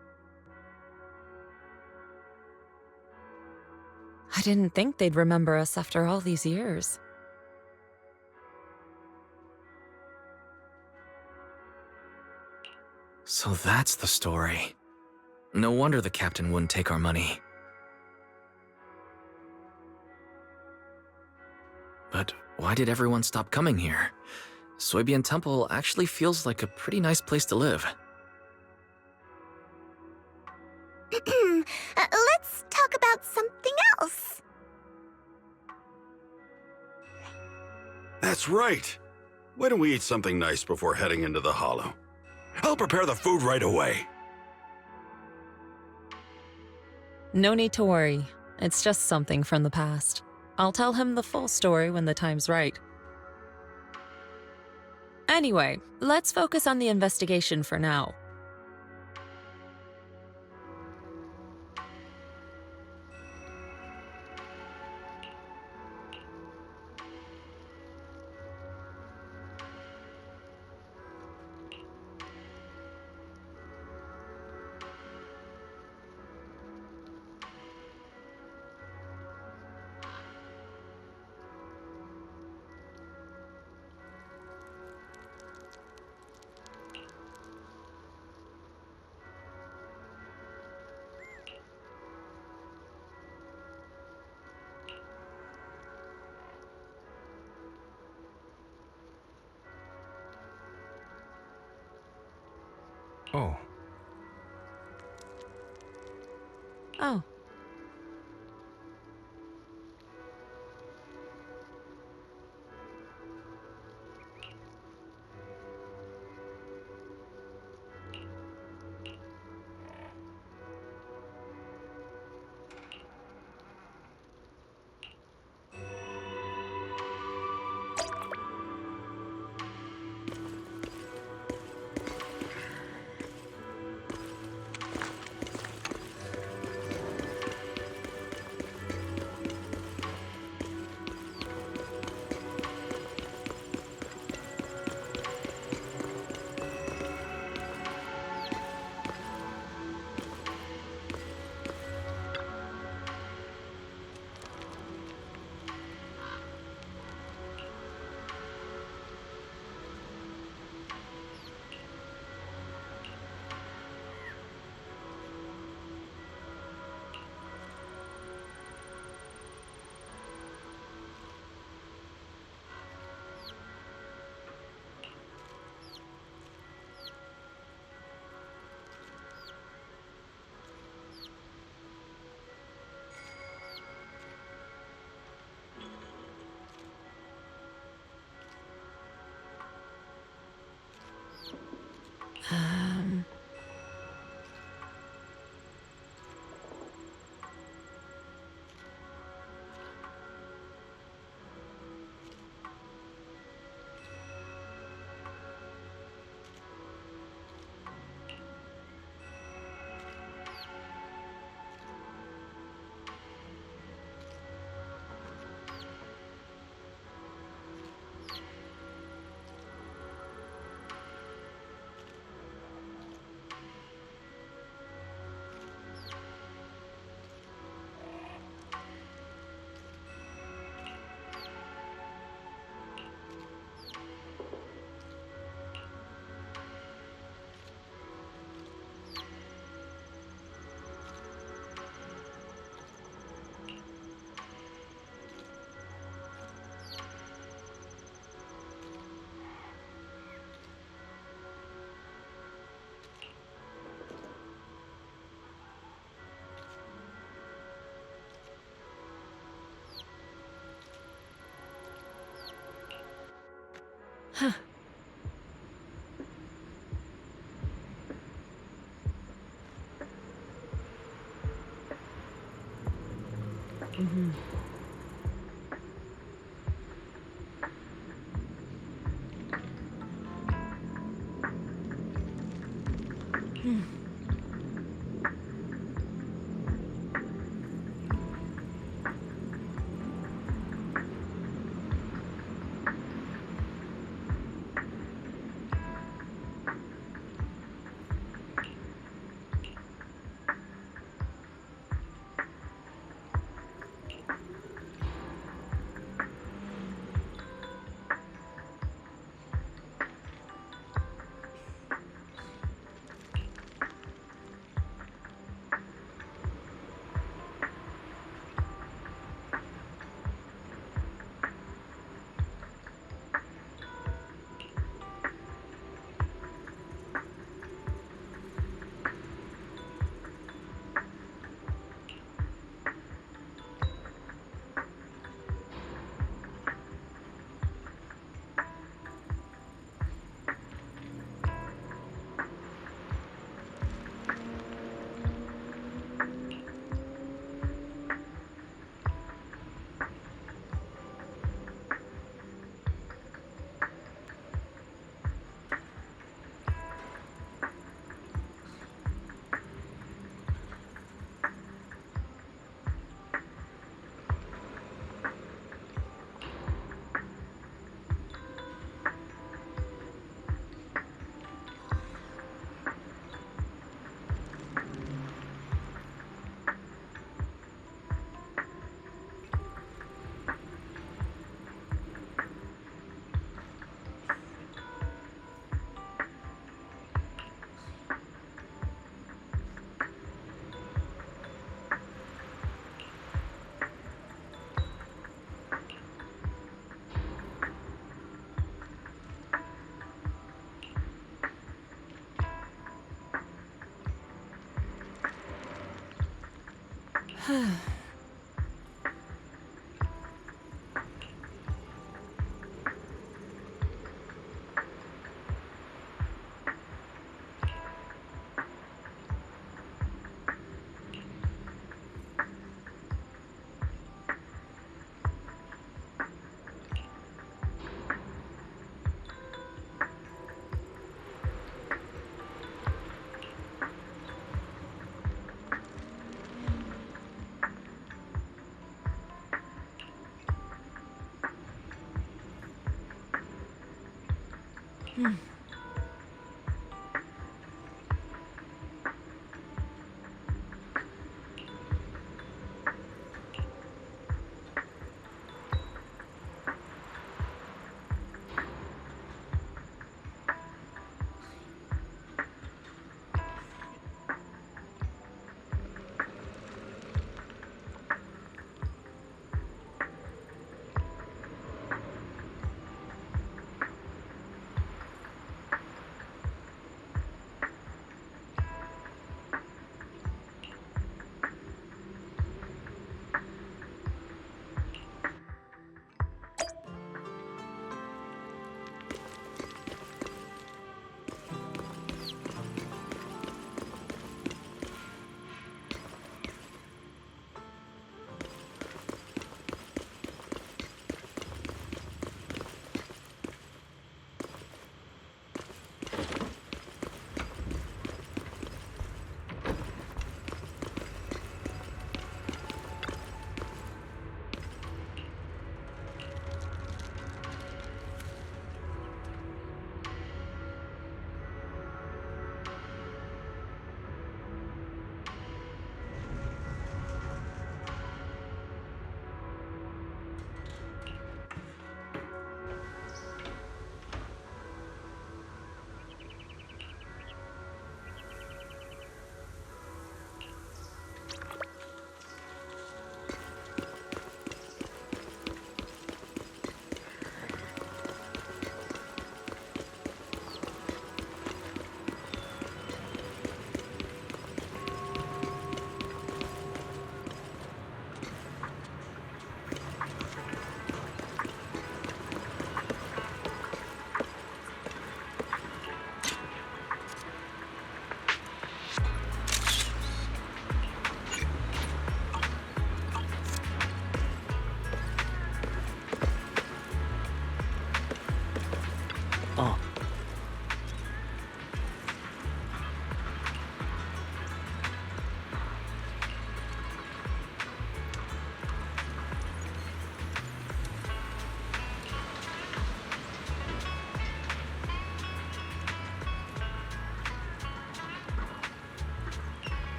I didn't think they'd remember us after all these years. So that's the story. No wonder the captain wouldn't take our money. But why did everyone stop coming here? Suibian Temple actually feels like a pretty nice place to live. Let's talk about something else. That's right. Why don't we eat something nice before heading into the hollow? I'll prepare the food right away. No need to worry. It's just something from the past. I'll tell him the full story when the time's right. Anyway, let's focus on the investigation for now. Oh. Oh. Huh. Mm-hmm.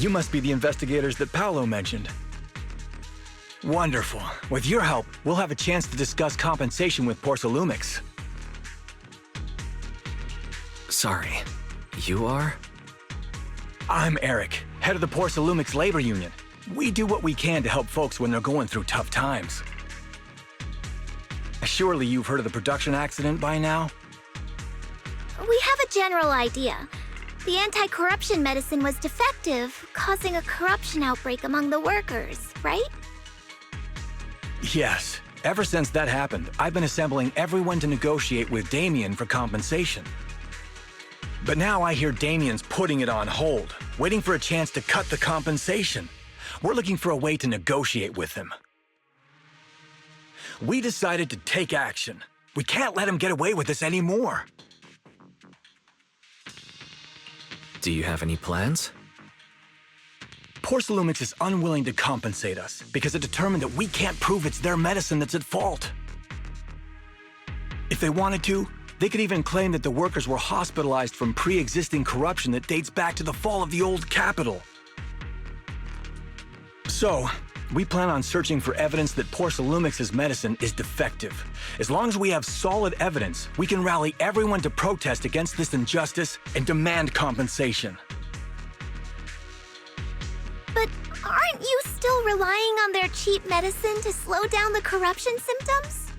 You must be the investigators that Paolo mentioned. Wonderful. With your help, we'll have a chance to discuss compensation with Porsalumix. Sorry, you are? I'm Eric, head of the Porsalumix Labor Union. We do what we can to help folks when they're going through tough times. Surely you've heard of the production accident by now? We have a general idea. The anti-corruption medicine was defective, causing a corruption outbreak among the workers, right? Yes. Ever since that happened, I've been assembling everyone to negotiate with Damien for compensation. But now I hear Damien's putting it on hold, waiting for a chance to cut the compensation. We're looking for a way to negotiate with him. We decided to take action. We can't let him get away with this anymore. Do you have any plans? Porsalumix is unwilling to compensate us because it determined that we can't prove it's their medicine that's at fault. If they wanted to, they could even claim that the workers were hospitalized from pre-existing corruption that dates back to the fall of the old capital. So, we plan on searching for evidence that Porsalumix's medicine is defective. As long as we have solid evidence, we can rally everyone to protest against this injustice and demand compensation. But aren't you still relying on their cheap medicine to slow down the corruption symptoms?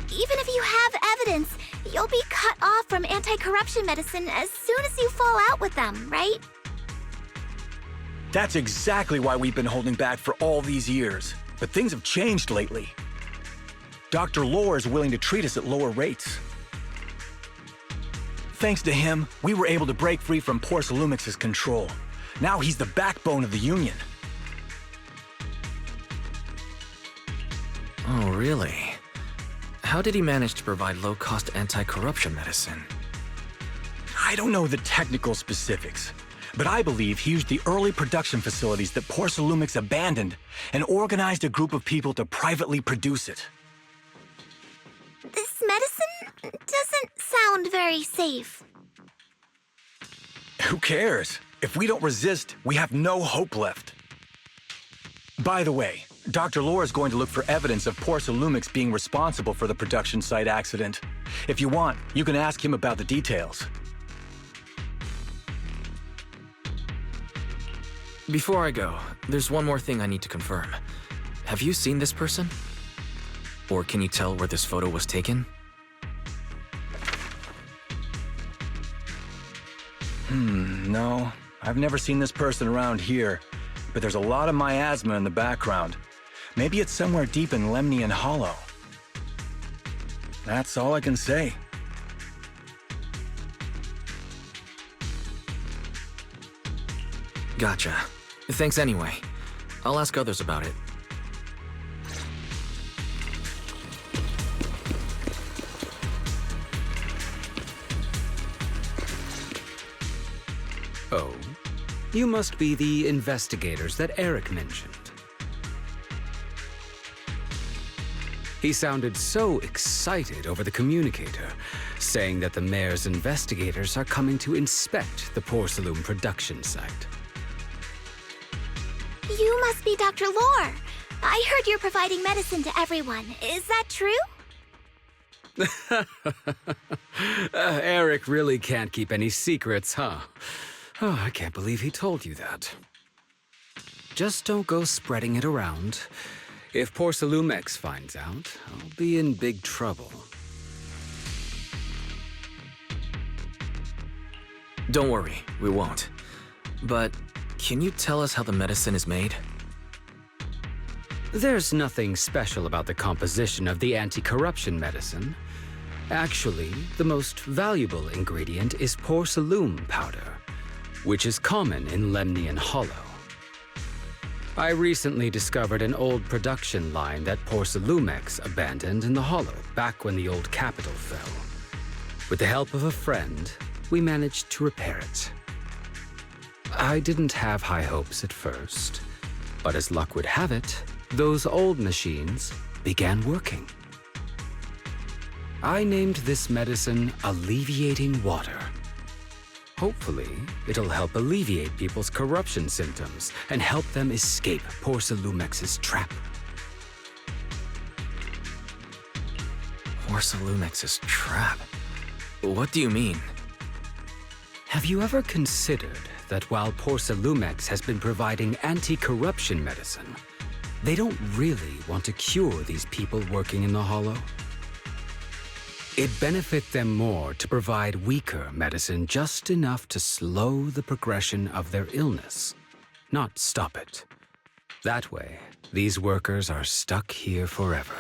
Even if you have evidence, you'll be cut off from anti-corruption medicine as soon as you fall out with them, right? That's exactly why we've been holding back for all these years. But things have changed lately. Dr. Lore is willing to treat us at lower rates. Thanks to him, we were able to break free from Porsalumix's control. Now he's the backbone of the Union. Oh, really? How did he manage to provide low-cost anti-corruption medicine? I don't know the technical specifics, but I believe he used the early production facilities that Porsalumix abandoned and organized a group of people to privately produce it. This medicine doesn't sound very safe. Who cares? If we don't resist, we have no hope left. By the way, Dr. Lore is going to look for evidence of Porsalumix being responsible for the production site accident. If you want, you can ask him about the details. Before I go, there's one more thing I need to confirm. Have you seen this person? Or can you tell where this photo was taken? No. I've never seen this person around here, but there's a lot of miasma in the background. Maybe it's somewhere deep in Lemnian Hollow. That's all I can say. Gotcha. Thanks anyway. I'll ask others about it. Oh, you must be the investigators that Eric mentioned. He sounded so excited over the communicator, saying that the mayor's investigators are coming to inspect the Porsalum production site. You must be Dr. Lore. I heard you're providing medicine to everyone. Is that true? Eric really can't keep any secrets, huh? Oh, I can't believe he told you that. Just don't go spreading it around. If Porsalumix finds out, I'll be in big trouble. Don't worry, we won't. But can you tell us how the medicine is made? There's nothing special about the composition of the anti-corruption medicine. Actually, the most valuable ingredient is Porsalum powder, which is common in Lemnian Hollow. I recently discovered an old production line that Porsalumix abandoned in the Hollow back when the old capital fell. With the help of a friend, we managed to repair it. I didn't have high hopes at first, but as luck would have it, those old machines began working. I named this medicine Alleviating Water. Hopefully, it'll help alleviate people's corruption symptoms and help them escape Porsalumex's trap. Porsalumex's trap? What do you mean? Have you ever considered that while Porsalumex has been providing anti-corruption medicine, they don't really want to cure these people working in the Hollow? It'd benefit them more to provide weaker medicine just enough to slow the progression of their illness, not stop it. That way, these workers are stuck here forever.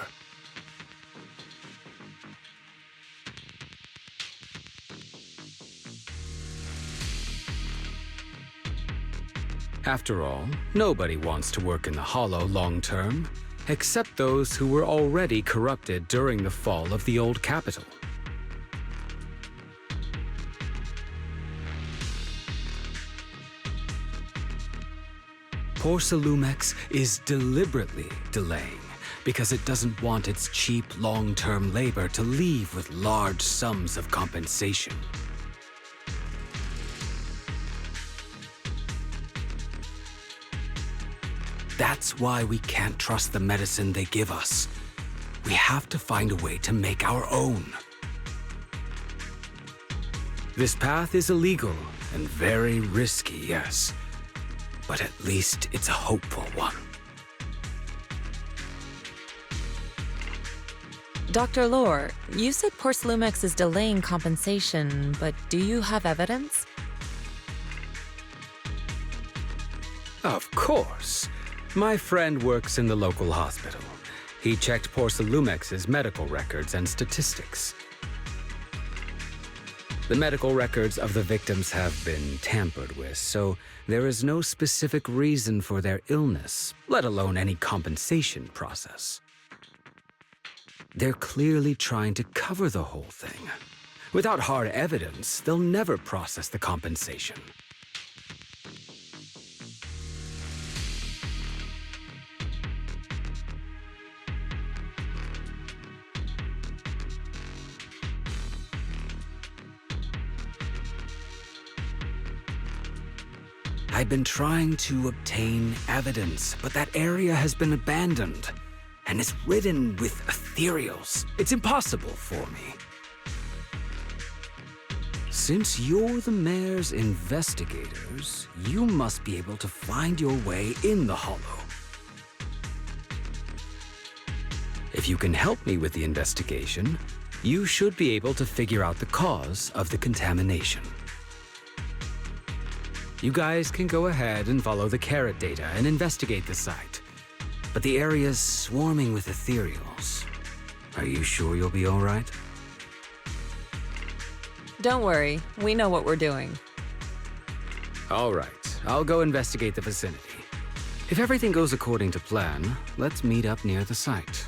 After all, nobody wants to work in the Hollow long term, except those who were already corrupted during the fall of the old capital. Porsalumex is deliberately delaying because it doesn't want its cheap long-term labor to leave with large sums of compensation. That's why we can't trust the medicine they give us. We have to find a way to make our own. This path is illegal and very risky, yes. But at least it's a hopeful one. Dr. Lore, you said Porsalumex is delaying compensation, but do you have evidence? Of course. My friend works in the local hospital. He checked Porsalumex's medical records and statistics. The medical records of the victims have been tampered with, so there is no specific reason for their illness, let alone any compensation process. They're clearly trying to cover the whole thing. Without hard evidence, they'll never process the compensation. I've been trying to obtain evidence, but that area has been abandoned, and is ridden with ethereals. It's impossible for me. Since you're the mayor's investigators, you must be able to find your way in the Hollow. If you can help me with the investigation, you should be able to figure out the cause of the contamination. You guys can go ahead and follow the carrot data and investigate the site. But the area's swarming with ethereals. Are you sure you'll be all right? Don't worry, we know what we're doing. All right, I'll go investigate the vicinity. If everything goes according to plan, let's meet up near the site.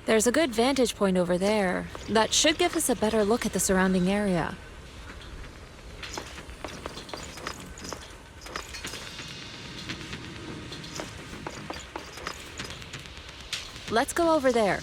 There's a good vantage point over there. That should give us a better look at the surrounding area. Let's go over there.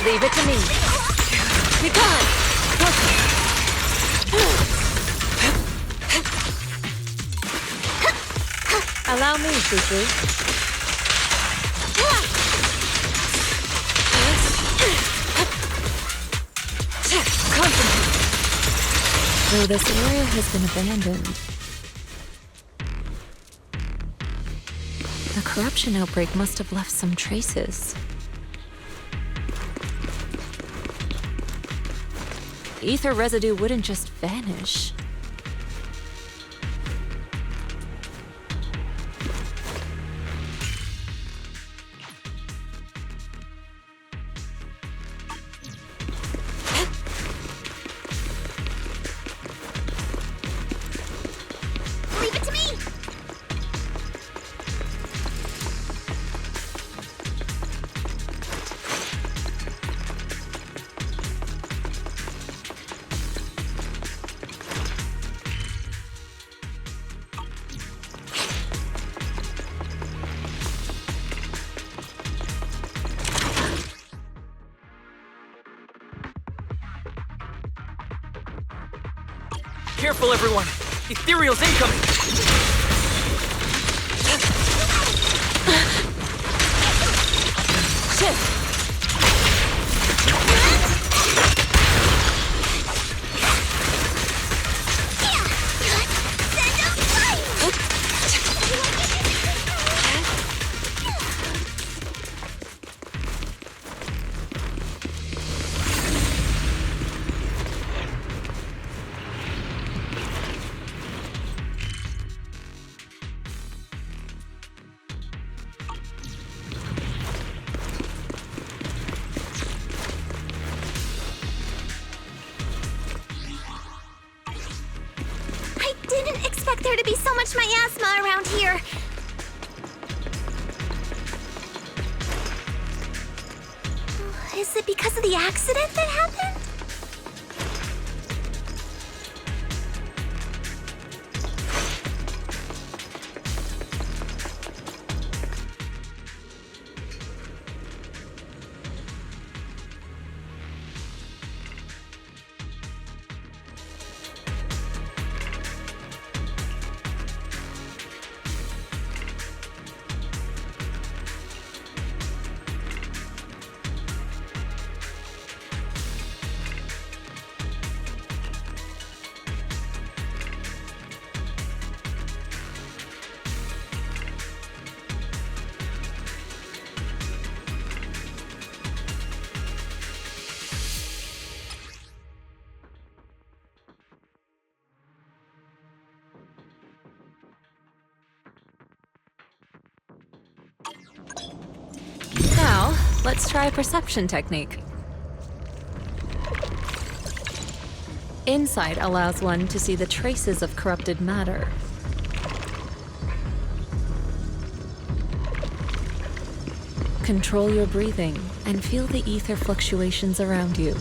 Leave it to me. Be gone! Allow me, Fufu. Though this area has been abandoned, the corruption outbreak must have left some traces. Ether residue wouldn't just vanish. Leave it to me! Careful, everyone! Ethereal's incoming! Shit! Didn't expect there to be so much miasma around here. Is it because of the accident that happened? Let's try a perception technique. Insight allows one to see the traces of corrupted matter. Control your breathing and feel the ether fluctuations around you.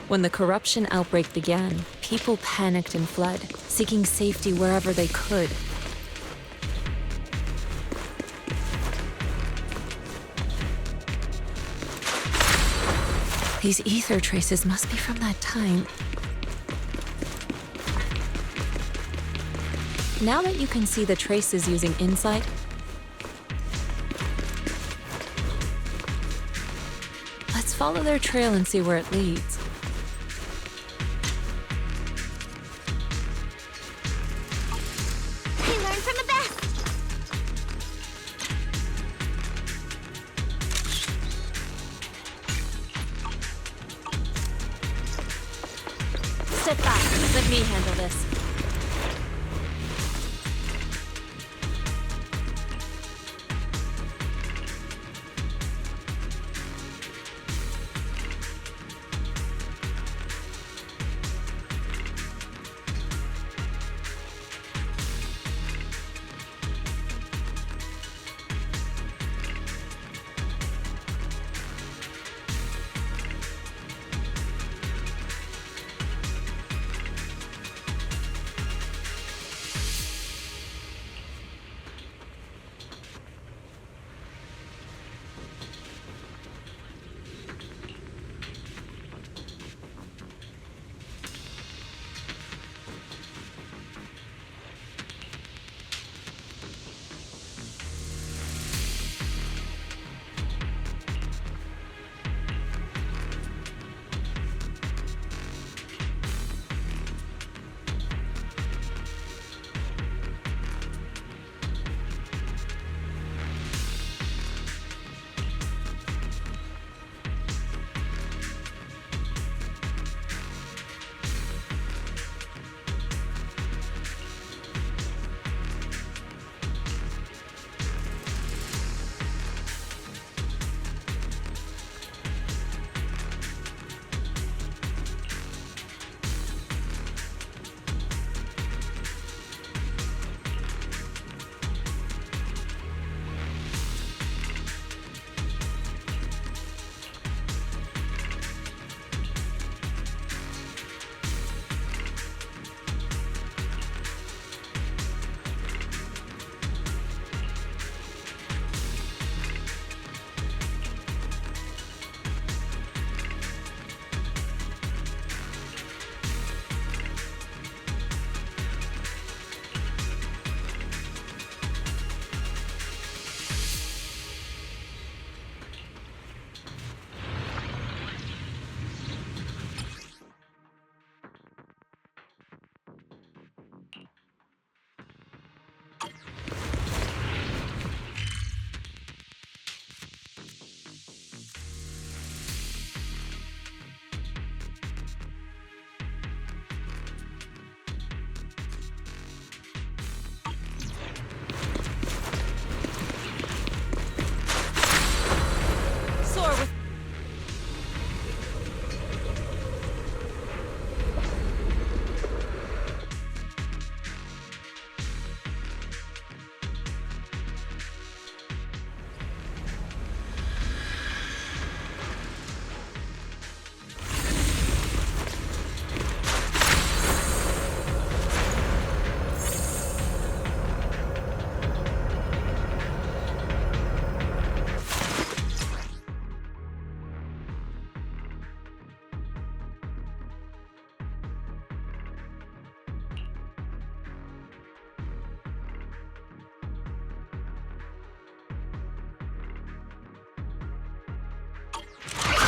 When the corruption outbreak began, people panicked and fled, seeking safety wherever they could. These ether traces must be from that time. Now that you can see the traces using insight, let's follow their trail and see where it leads. We learn from the best. Step back. Let me handle this.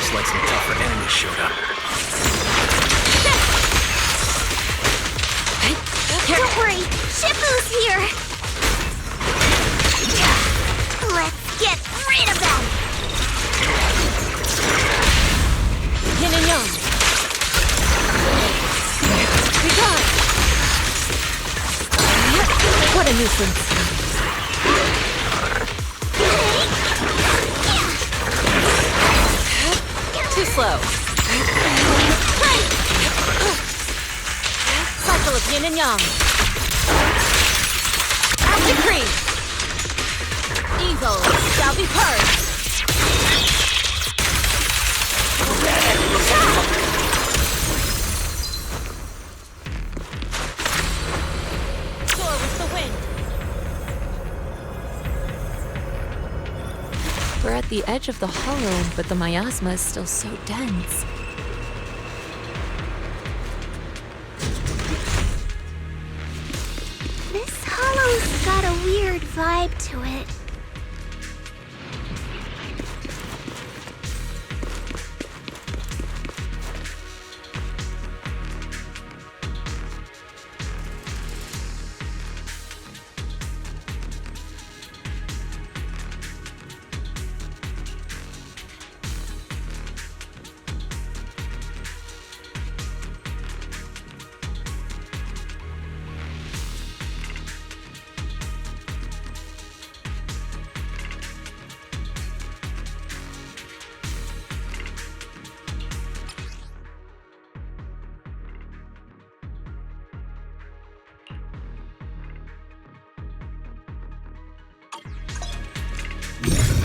Looks like some tougher enemies showed up. Don't worry, Shifu's here! Let's get rid of them! Yin and yang. Be gone! What a nuisance. Too slow. Cycle of yin and yang. As decreed. Evil shall be purged. Soar with the wind. We're at the edge of the hollow, but the miasma is still so dense. This hollow's got a weird vibe to it.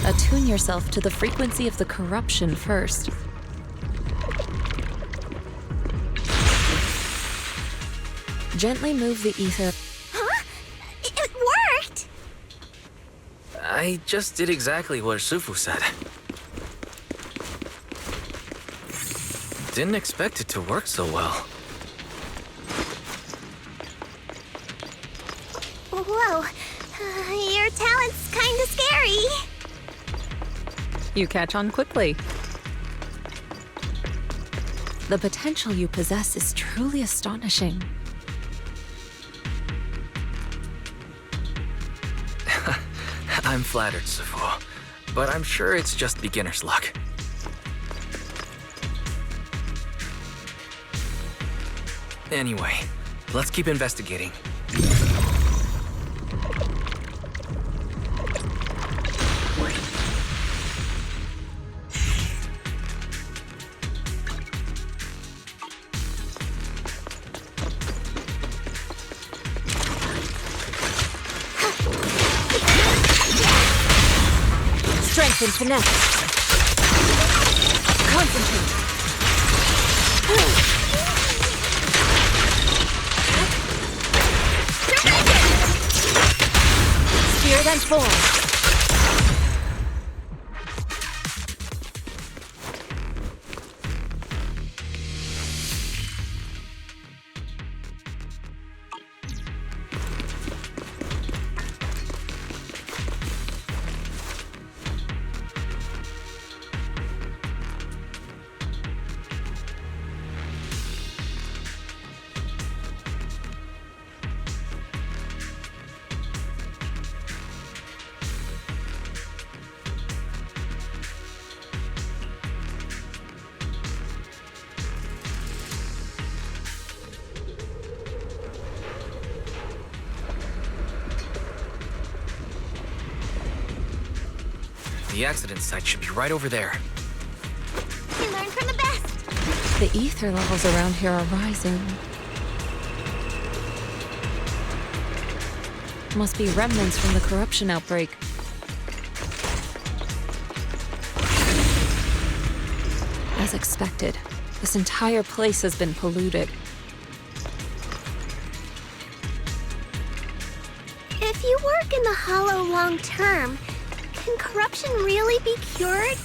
Attune yourself to the frequency of the corruption first. Gently move the ether. Huh? It worked! I just did exactly what Sufu said. Didn't expect it to work so well. Whoa, your talent's kinda scary. You catch on quickly. The potential you possess is truly astonishing. I'm flattered, Sufu, but I'm sure it's just beginner's luck. Anyway, let's keep investigating. Strength and finesse. Concentrate. Spirit and form. The accident site should be right over there. We learn from the best. The ether levels around here are rising. Must be remnants from the corruption outbreak. As expected, this entire place has been polluted. If you work in the Hollow long term, can corruption really be cured?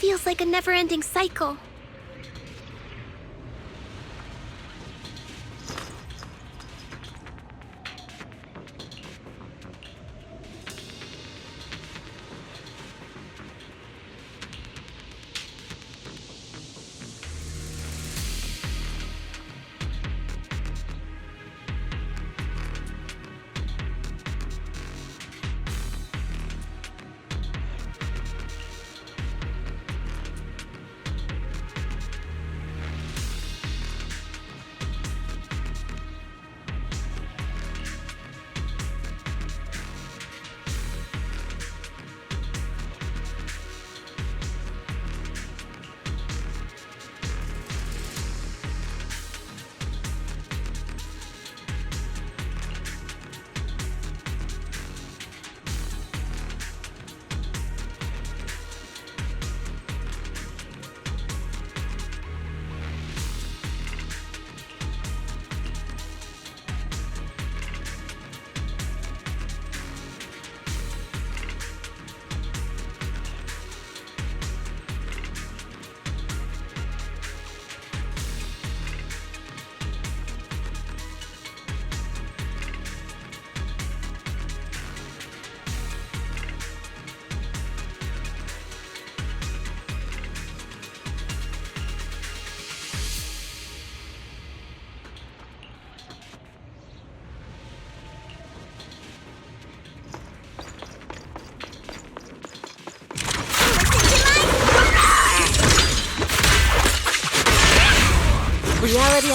Feels like a never-ending cycle.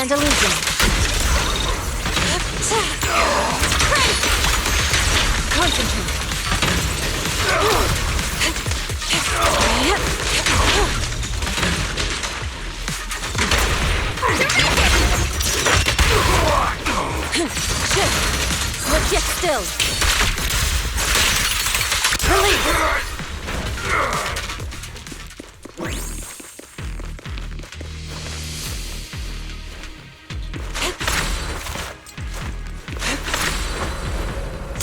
Andalusian. Concentrate. Shift. Switch it still. Release.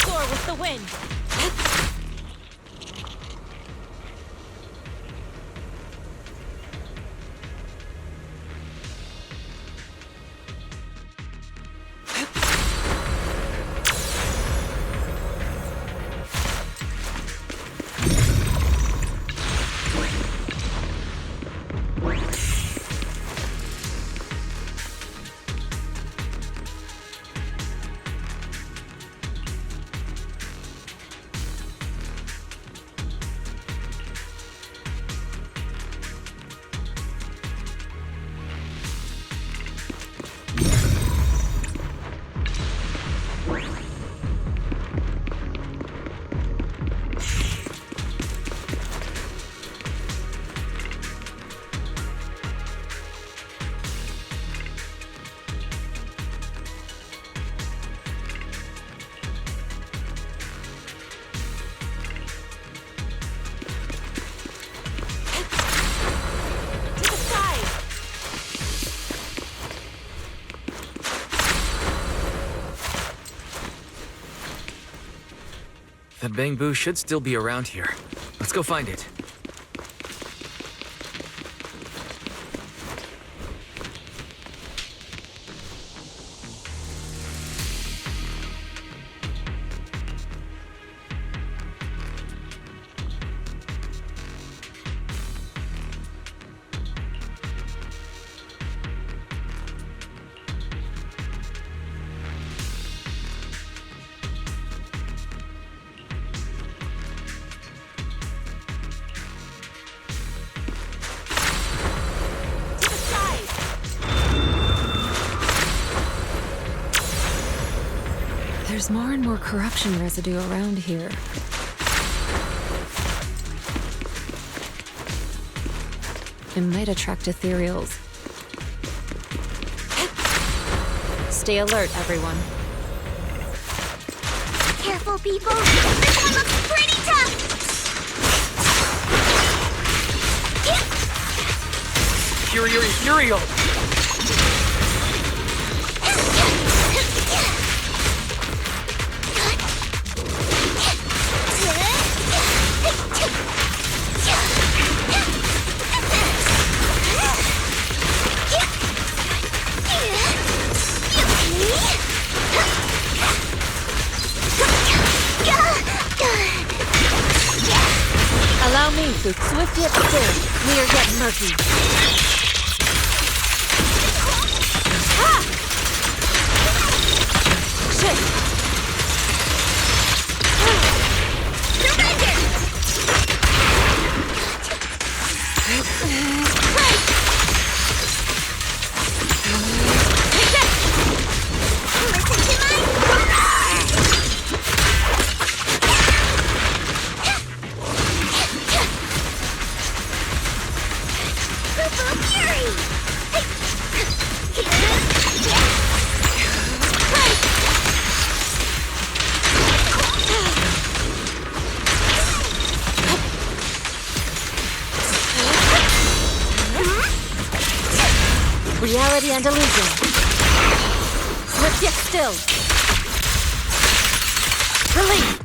Soar with the wind. That bamboo should still be around here. Let's go find it. There's more and more corruption residue around here. It might attract ethereals. Stay alert, everyone. Careful, people. This one looks pretty tough. Superior ethereal! Allow me to swift yet still, clear yet murky. Ha! Shift. Surrender! Reality and illusion. Swift yet still. Release.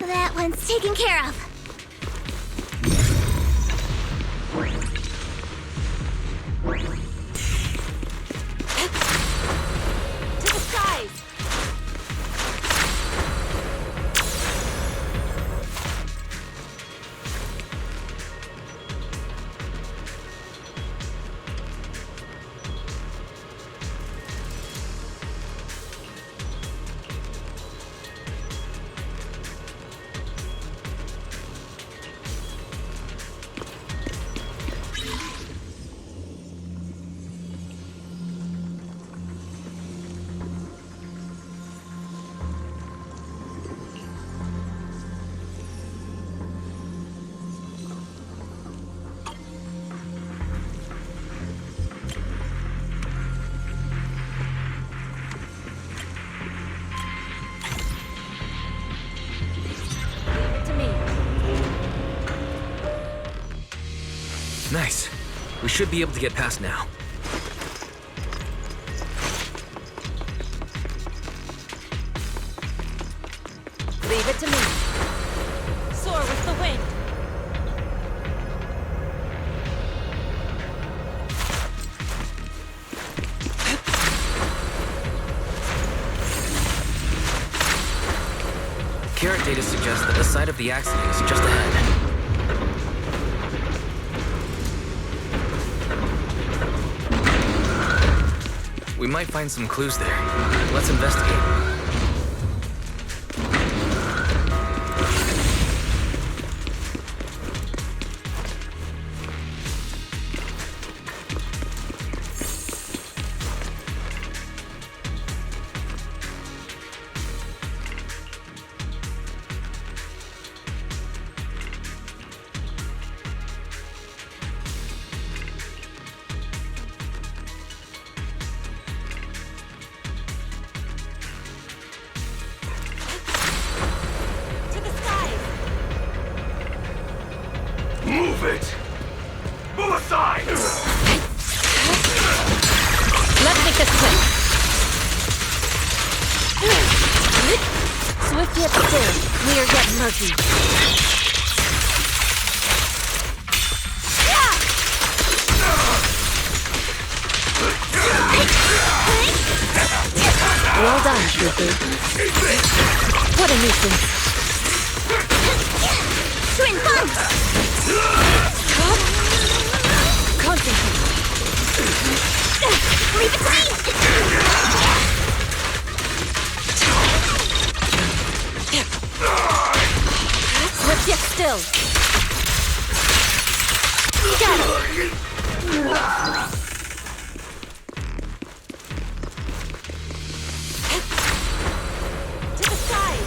That one's taken care of. To the skies. Nice. We should be able to get past now. Leave it to me. Soar with the wind. Carrot data suggests that the site of the accident is just ahead. We might find some clues there. Let's investigate. Move it! Move aside! Let's make this quick. Swift yet still, clear yet murky. Well done, Yunkui. What a nuisance. Twin Fun! Concentrate. Leave it to me! Swift yet still. Got it. To the side.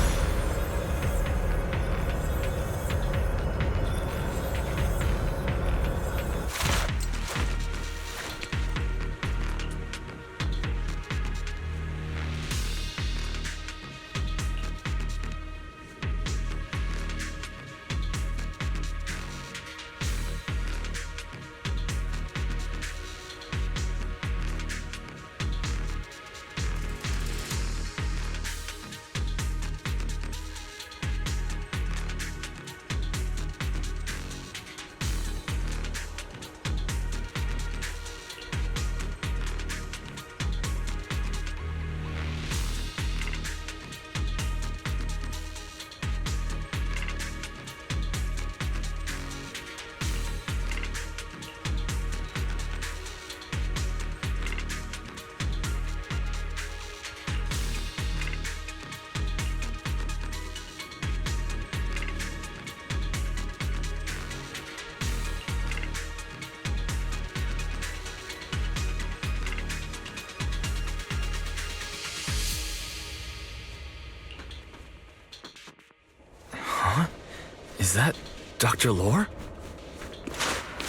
Is that Dr. Lore?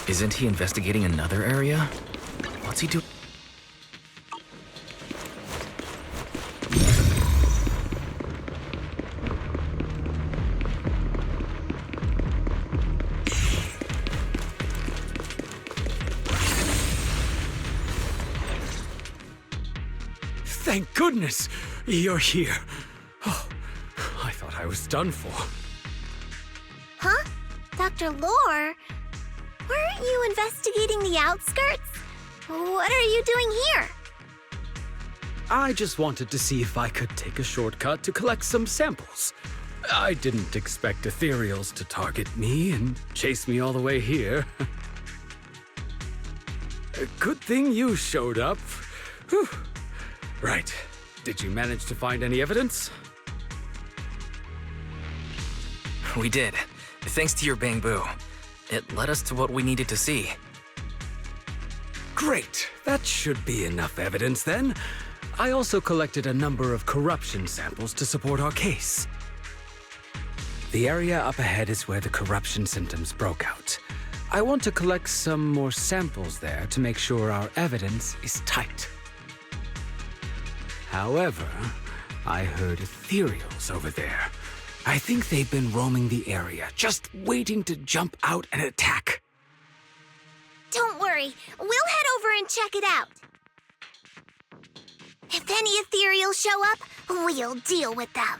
Isn't he investigating another area? What's he doing? Thank goodness you're here. Oh, I thought I was done for. Huh? Dr. Lore? Weren't you investigating the outskirts? What are you doing here? I just wanted to see if I could take a shortcut to collect some samples. I didn't expect ethereals to target me and chase me all the way here. Good thing you showed up. Whew. Right. Did you manage to find any evidence? We did. Thanks to your bamboo. It led us to what we needed to see. Great. That should be enough evidence then. I also collected a number of corruption samples to support our case. The area up ahead is where the corruption symptoms broke out. I want to collect some more samples there to make sure our evidence is tight. However, I heard ethereals over there. I think they've been roaming the area, just waiting to jump out and attack. Don't worry, we'll head over and check it out. If any ethereals show up, we'll deal with them.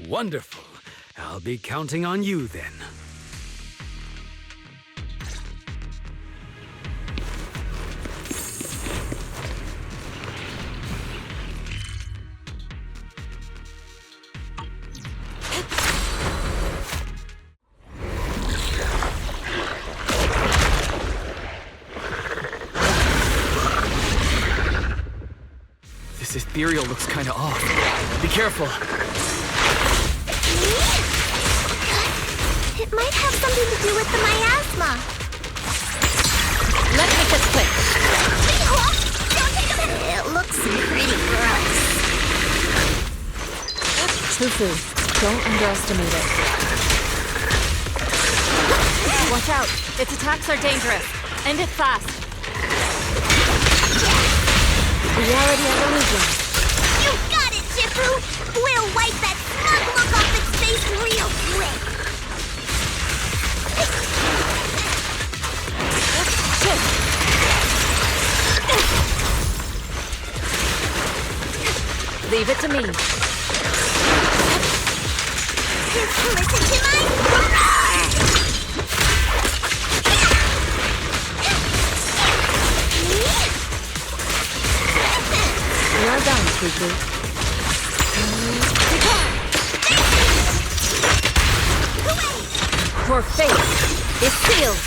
Wonderful. I'll be counting on you then. This ethereal looks kinda off. Be careful. It might have something to do with the miasma. Let's make this quick. It looks pretty gross. Fufu, don't underestimate it. Watch out. Its attacks are dangerous. End it fast. Reality evolution. You got it, Shifu! We'll wipe that smug look off its face real quick. Leave it to me. Listen to my Well done, Fufu. Your fate is sealed.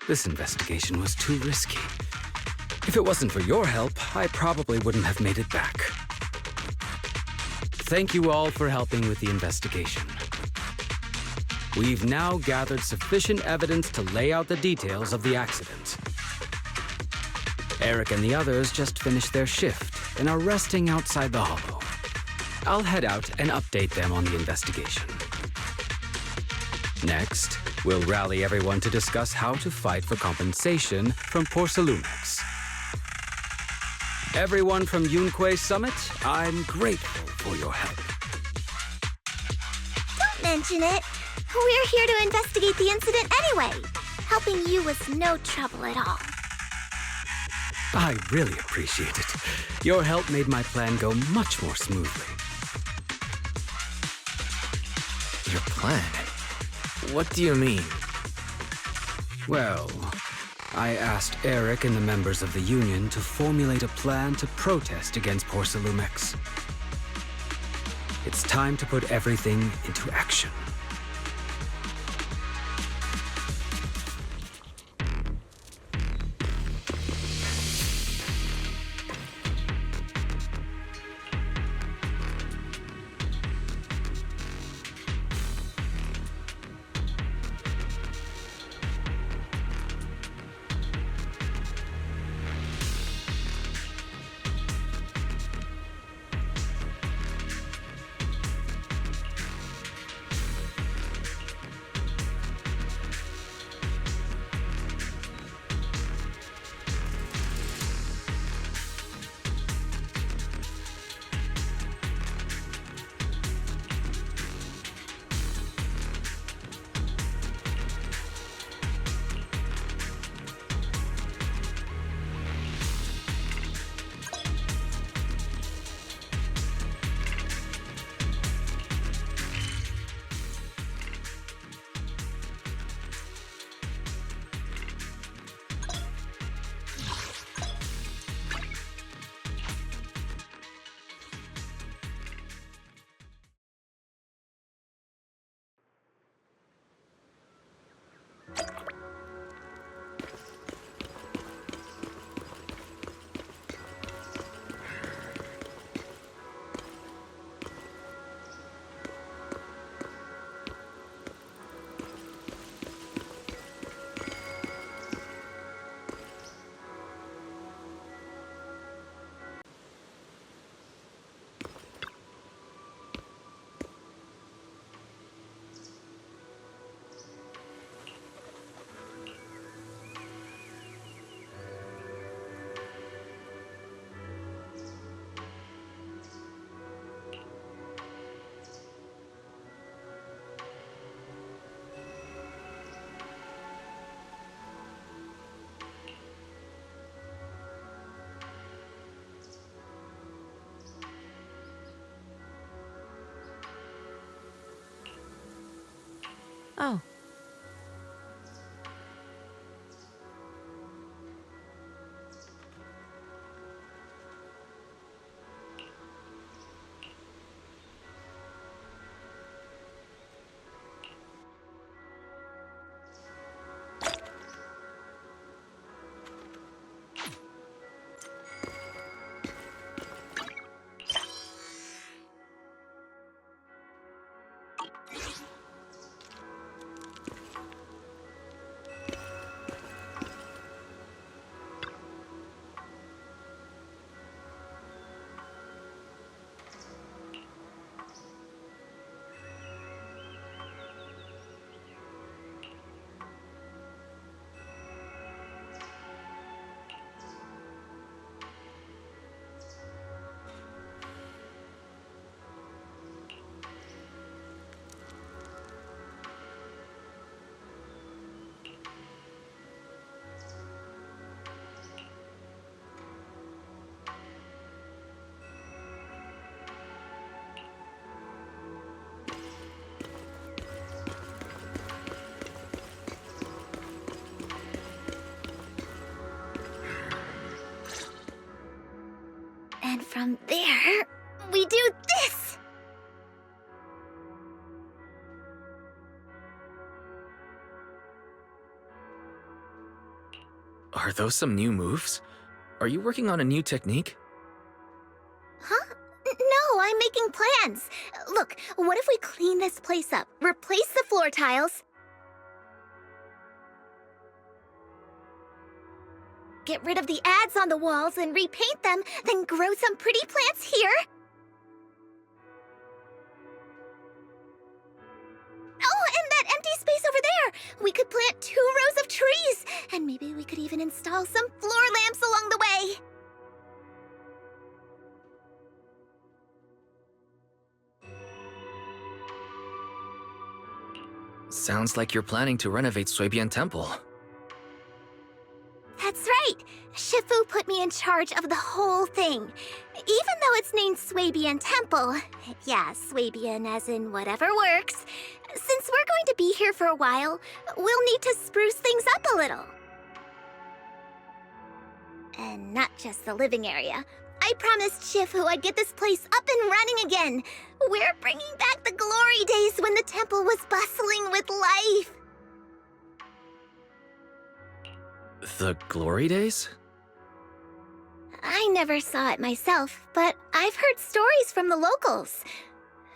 This investigation was too risky. If it wasn't for your help, I probably wouldn't have made it back. Thank you all for helping with the investigation. We've now gathered sufficient evidence to lay out the details of the accident. Eric and the others just finished their shift and are resting outside the hollow. I'll head out and update them on the investigation. Next, we'll rally everyone to discuss how to fight for compensation from Porcelumex. Everyone from Yunkui Summit, I'm grateful for your help. Don't mention it. We're here to investigate the incident anyway. Helping you was no trouble at all. I really appreciate it. Your help made my plan go much more smoothly. Your plan? What do you mean? Well, I asked Eric and the members of the Union to formulate a plan to protest against Porcelumex. It's time to put everything into action. from there, we do this! Are those some new moves? Are you working on a new technique? Huh? No, I'm making plans. Look, what if we clean this place up, replace the floor tiles, get rid of the ads on the walls and repaint them, then grow some pretty plants here? Oh, and that empty space over there! We could plant 2 rows of trees, and maybe we could even install some floor lamps along the way. Sounds like you're planning to renovate Suibian Temple. That's right! Shifu put me in charge of the whole thing. Even though it's named Suibian Temple, yeah, Suibian as in whatever works, since we're going to be here for a while, we'll need to spruce things up a little. And not just the living area. I promised Shifu I'd get this place up and running again. We're bringing back the glory days when the temple was bustling with life. The glory days? I never saw it myself, but I've heard stories from the locals.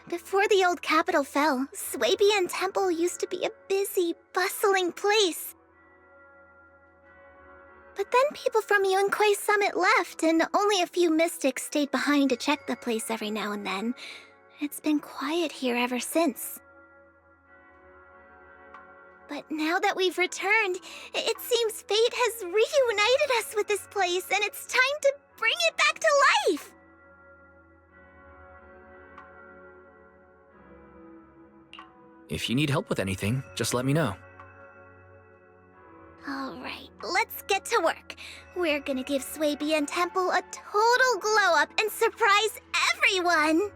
Before the old capital fell, Suibian Temple used to be a busy, bustling place. But then people from Yunkui Summit left, and only a few mystics stayed behind to check the place every now and then. It's been quiet here ever since. But now that we've returned, it seems fate has reunited us with this place, and it's time to bring it back to life! If you need help with anything, just let me know. Alright, let's get to work. We're gonna give Suibian Temple a total glow-up and surprise everyone!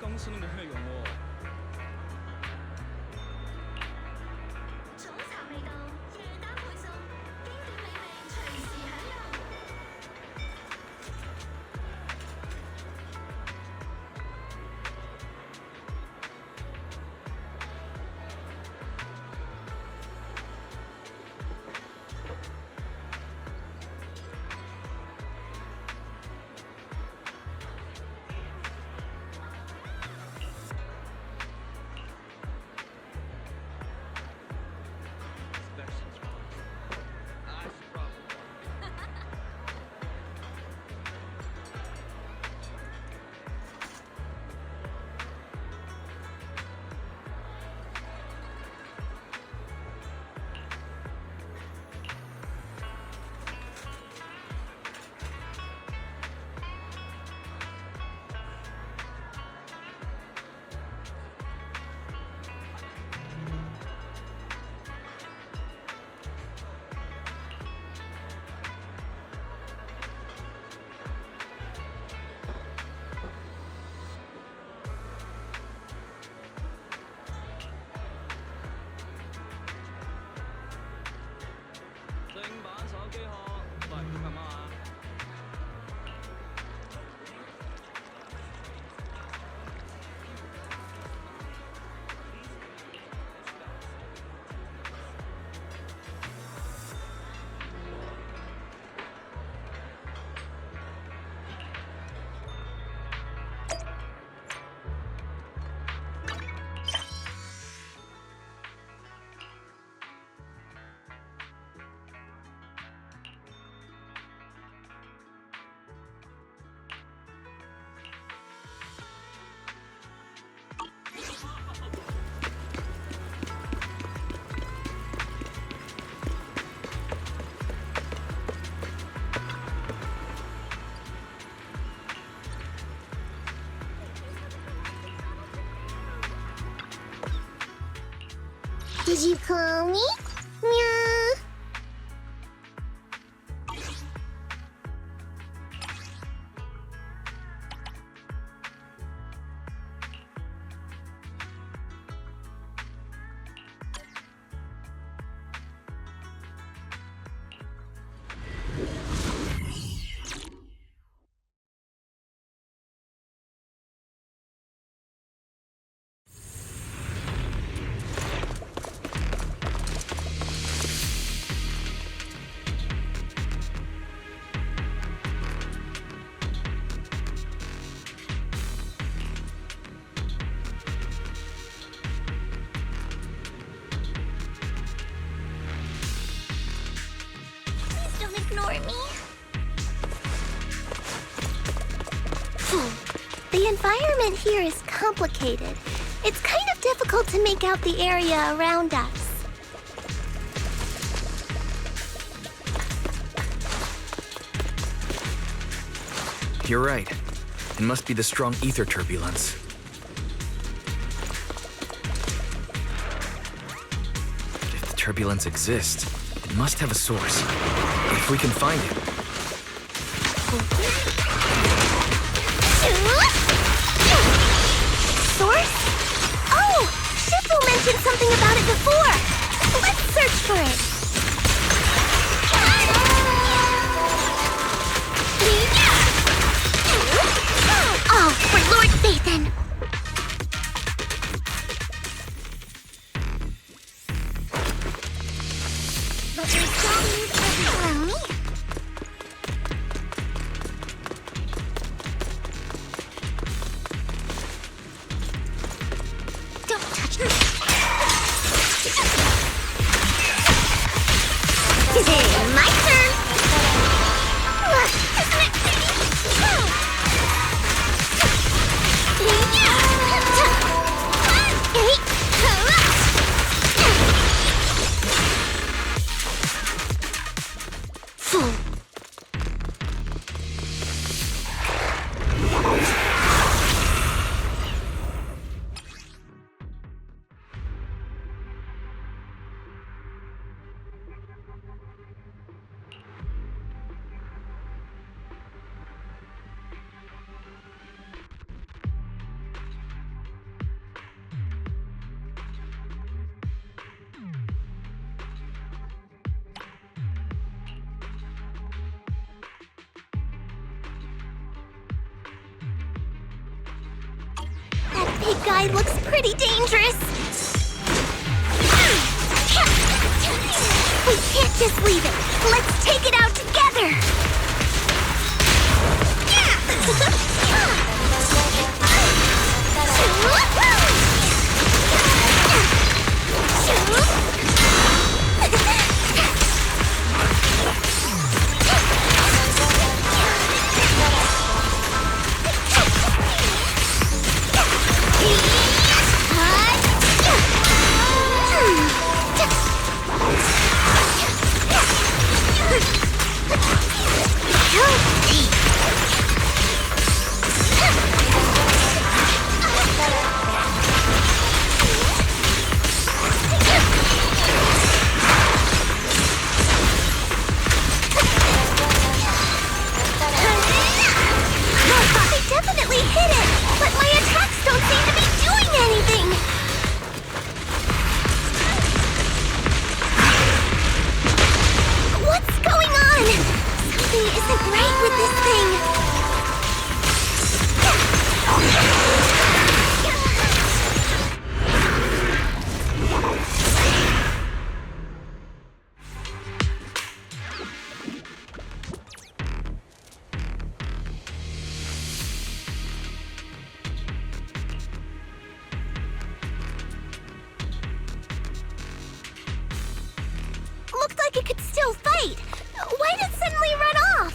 公司都冇咩用喎。早茶未到，夜單配送，經典美味隨時享用。正版手機殼，喂，咁啊嘛。Did you call me? Meow. Don't ignore me. The environment here is complicated. It's kind of difficult to make out the area around us. You're right. It must be the strong ether turbulence. But if the turbulence exists, it must have a source. If we can find it. Source? Oh! Shifu mentioned something about it before! Let's search for it! That big guy looks pretty dangerous. We can't just leave it. Let's take it out together. Looked like it could still fight. Why did it suddenly run off?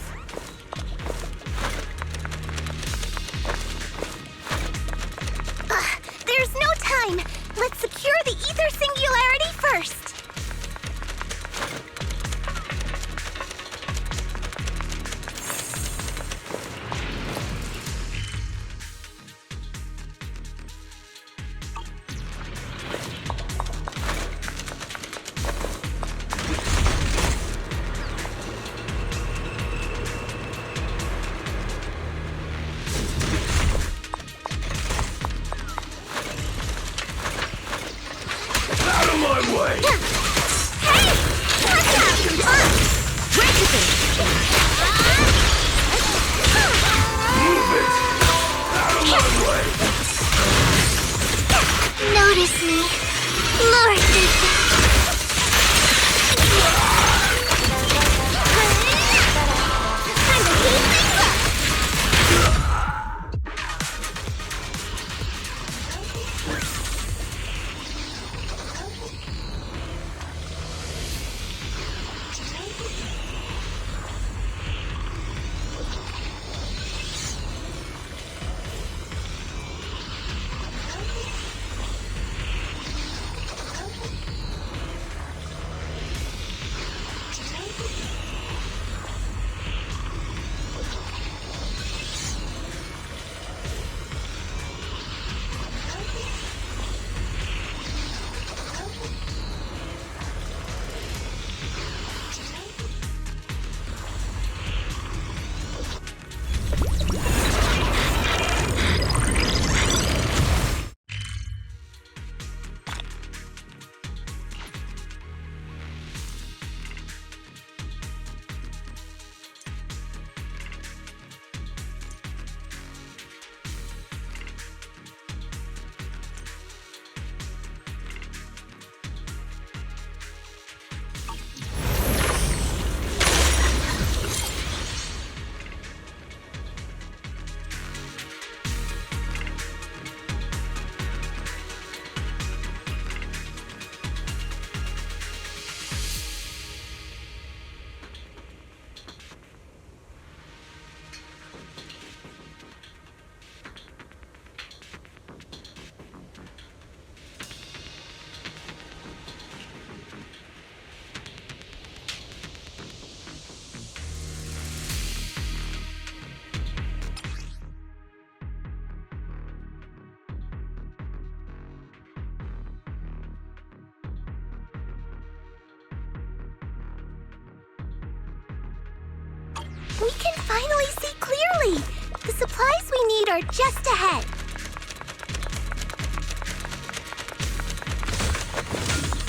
We can finally see clearly! The supplies we need are just ahead.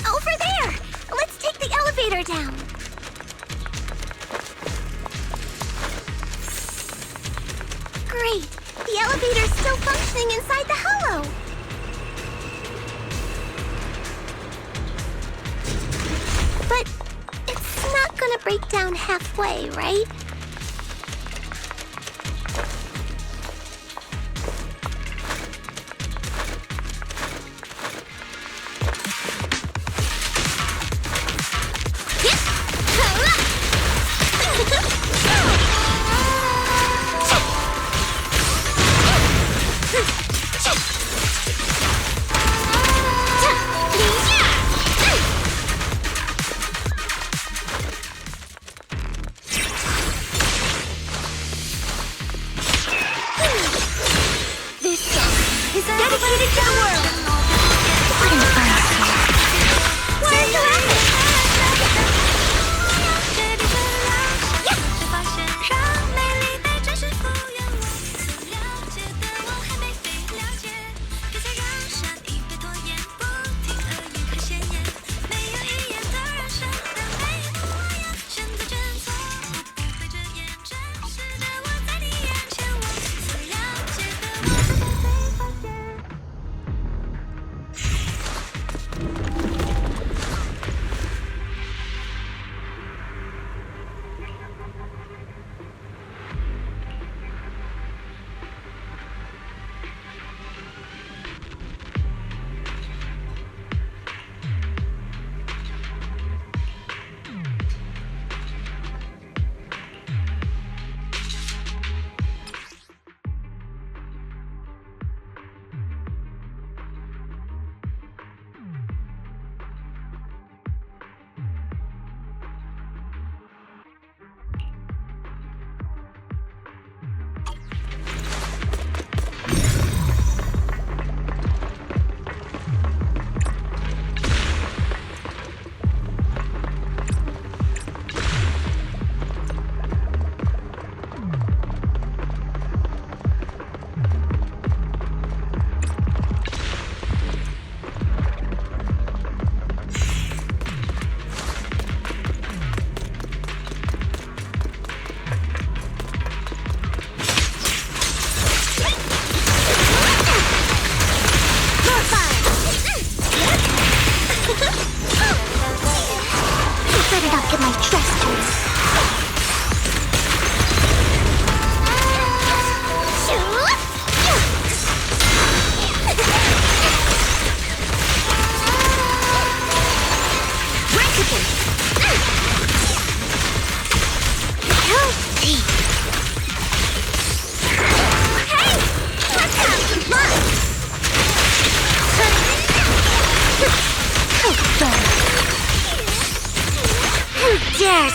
Over there! Let's take the elevator down. Great! The elevator's still functioning inside the hollow! But it's not gonna break down halfway, right?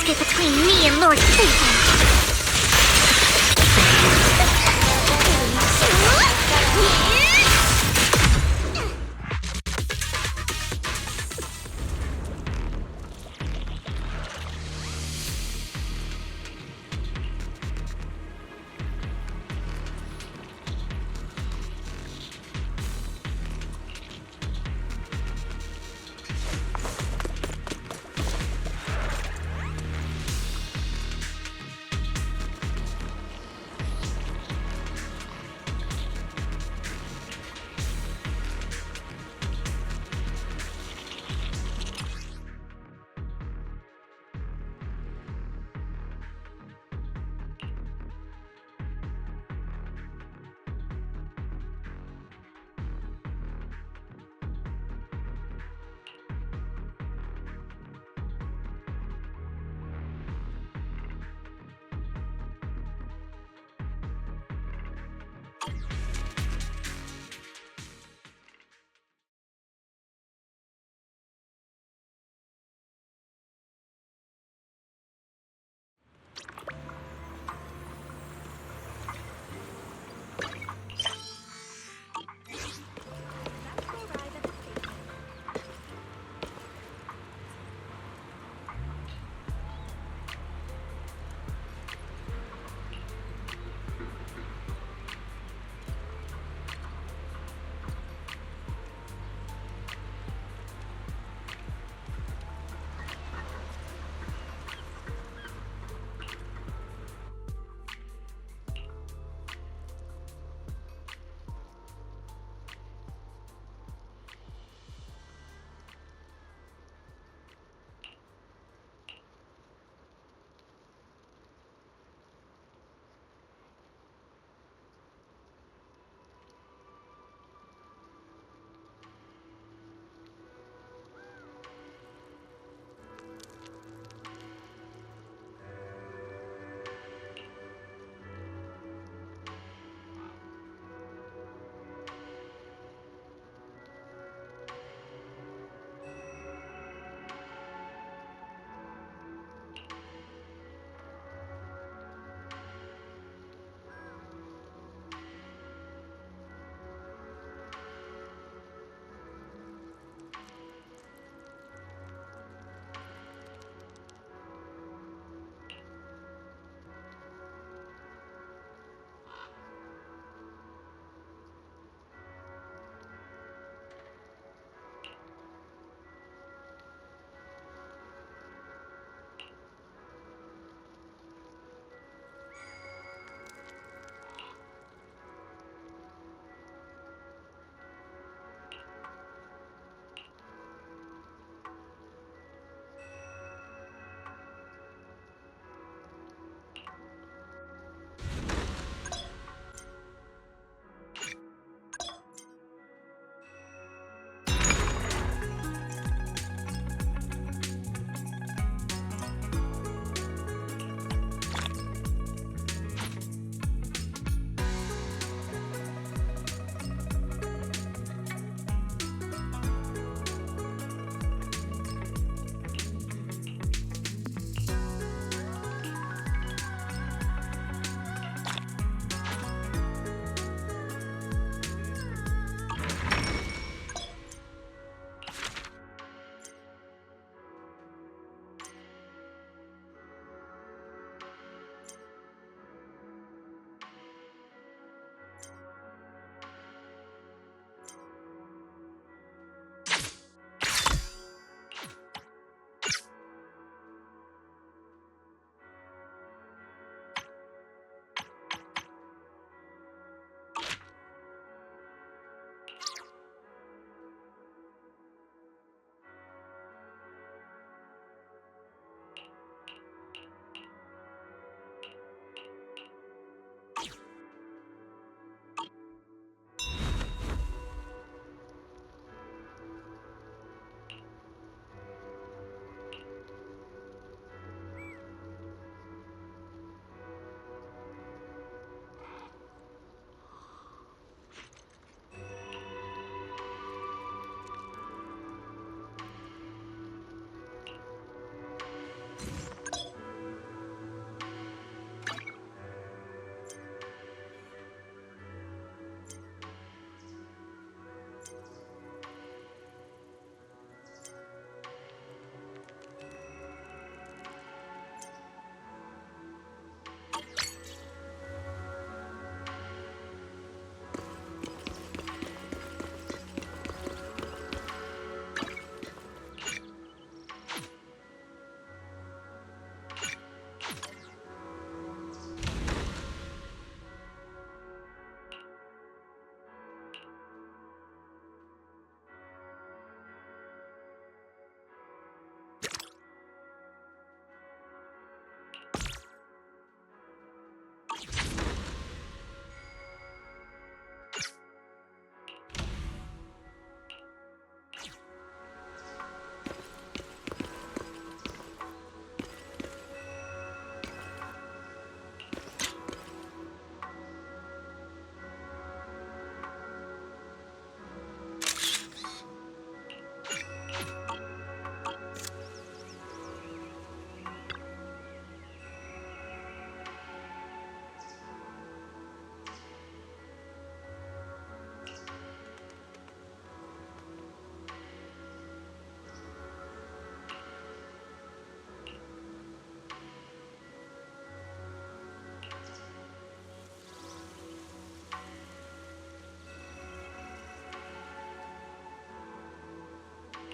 Get between me and Lord Satan.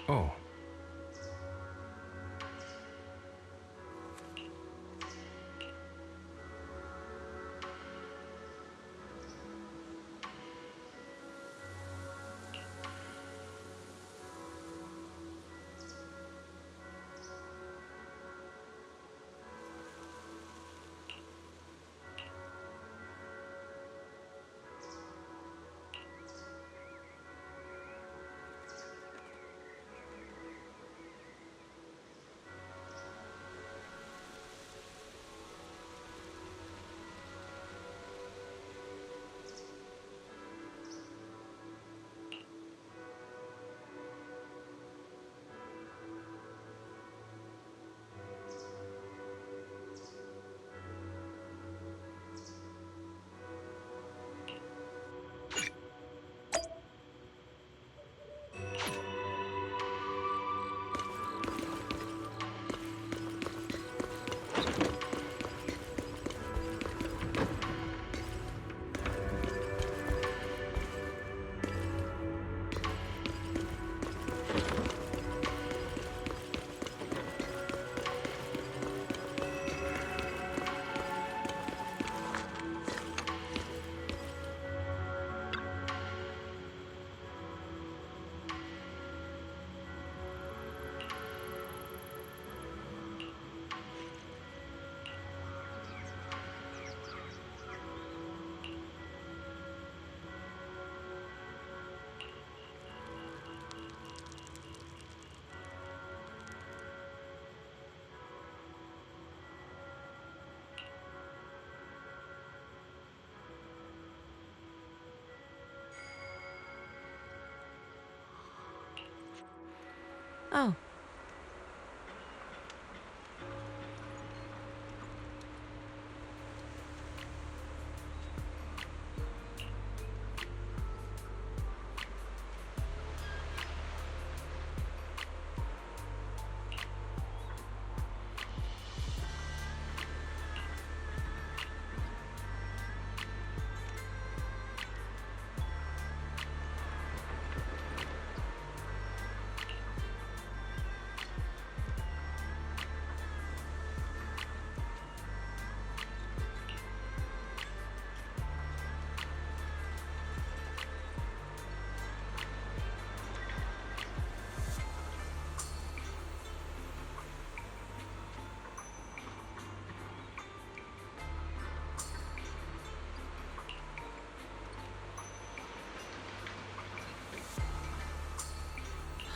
Oh. Oh.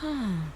Huh.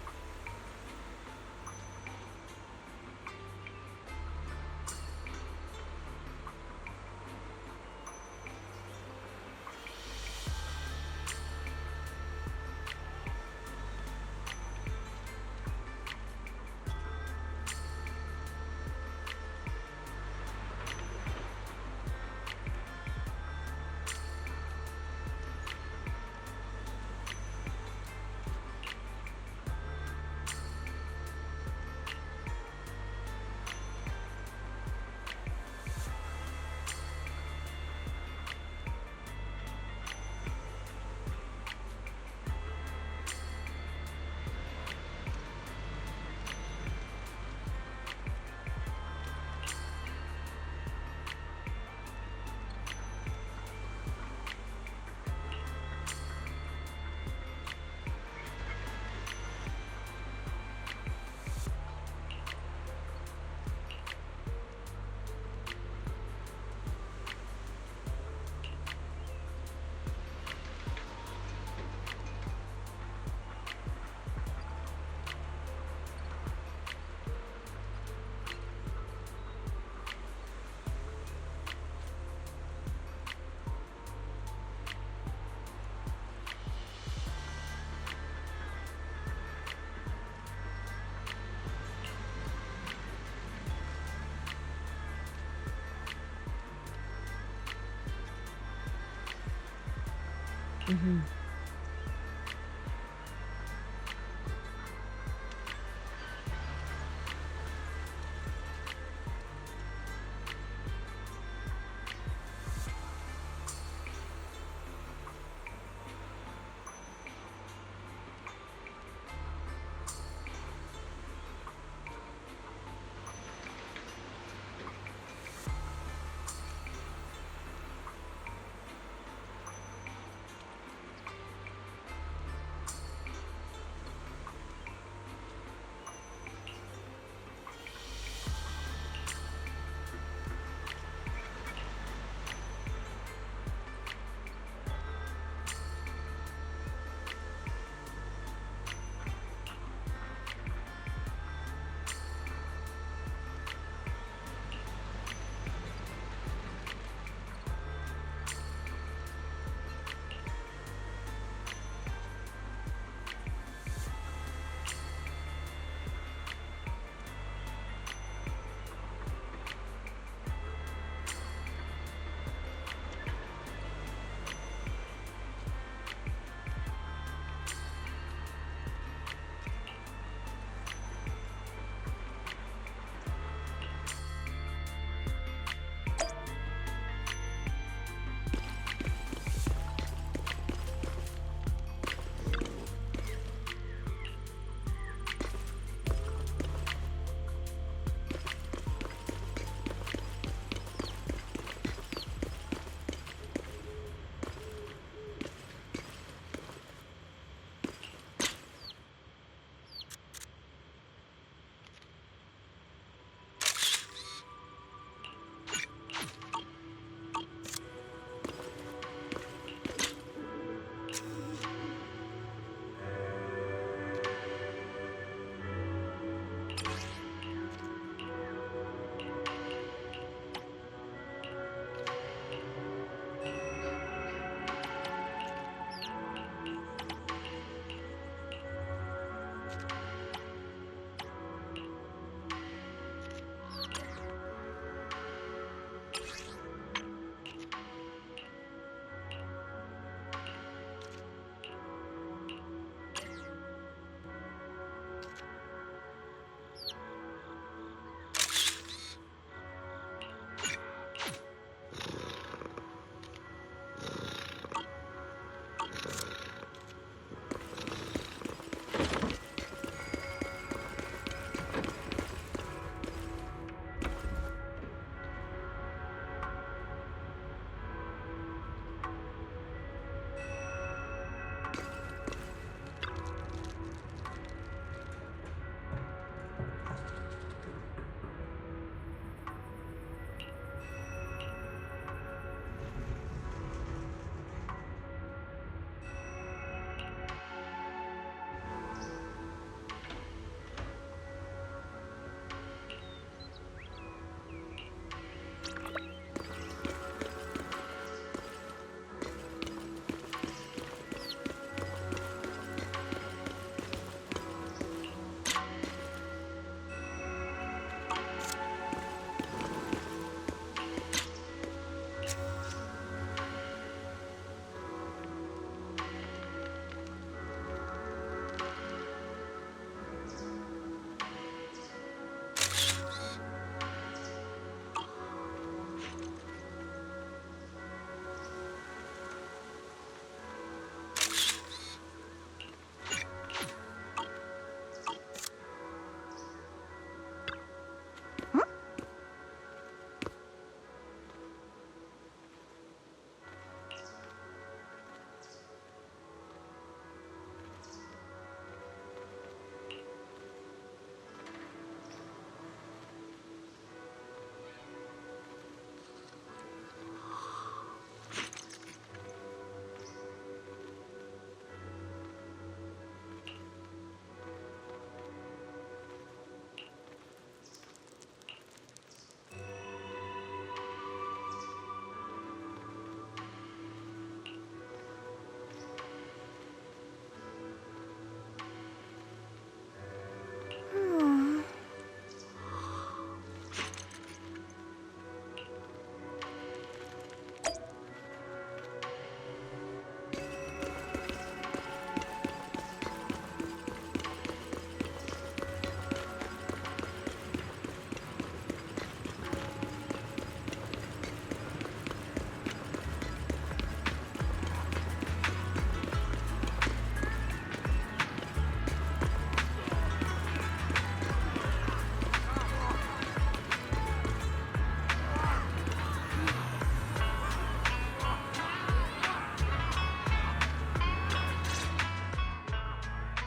Mm-hmm.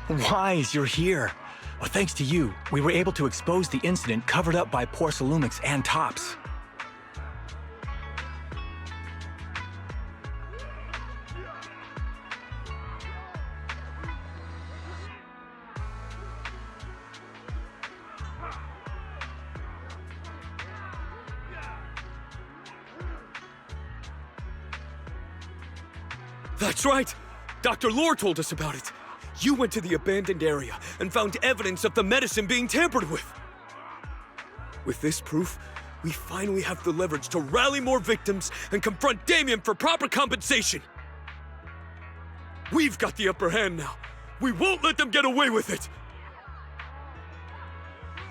Wise, you're here. Well, thanks to you, we were able to expose the incident covered up by Porcelumix and Tops. That's right! Dr. Lore told us about it. You went to the abandoned area and found evidence of the medicine being tampered with. With this proof, we finally have the leverage to rally more victims and confront Damien for proper compensation. We've got the upper hand now. We won't let them get away with it!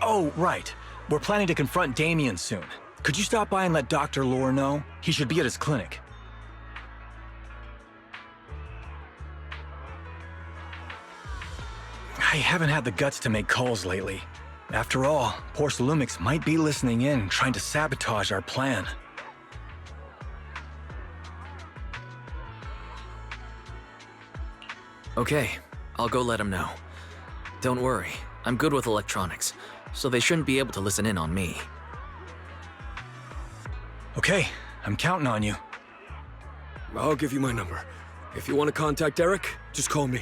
Oh, right. We're planning to confront Damien soon. Could you stop by and let Dr. Lore know? He should be at his clinic. I haven't had the guts to make calls lately. After all, Porcelumix might be listening in, trying to sabotage our plan. Okay, I'll go let him know. Don't worry, I'm good with electronics, so they shouldn't be able to listen in on me. Okay, I'm counting on you. I'll give you my number. If you want to contact Eric, just call me.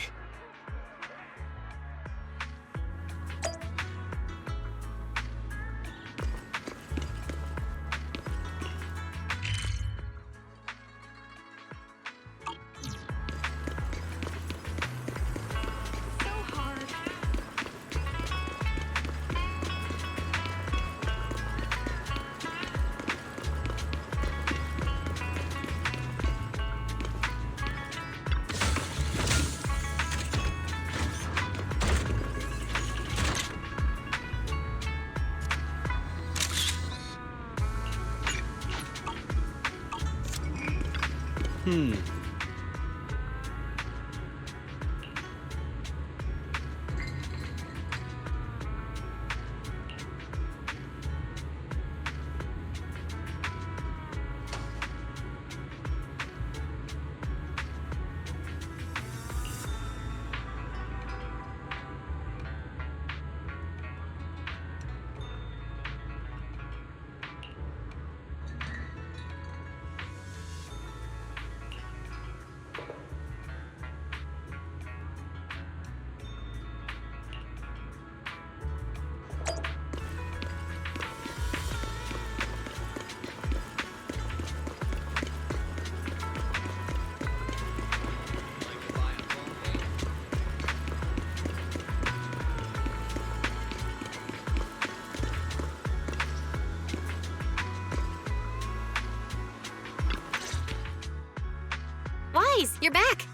Wise, you're back!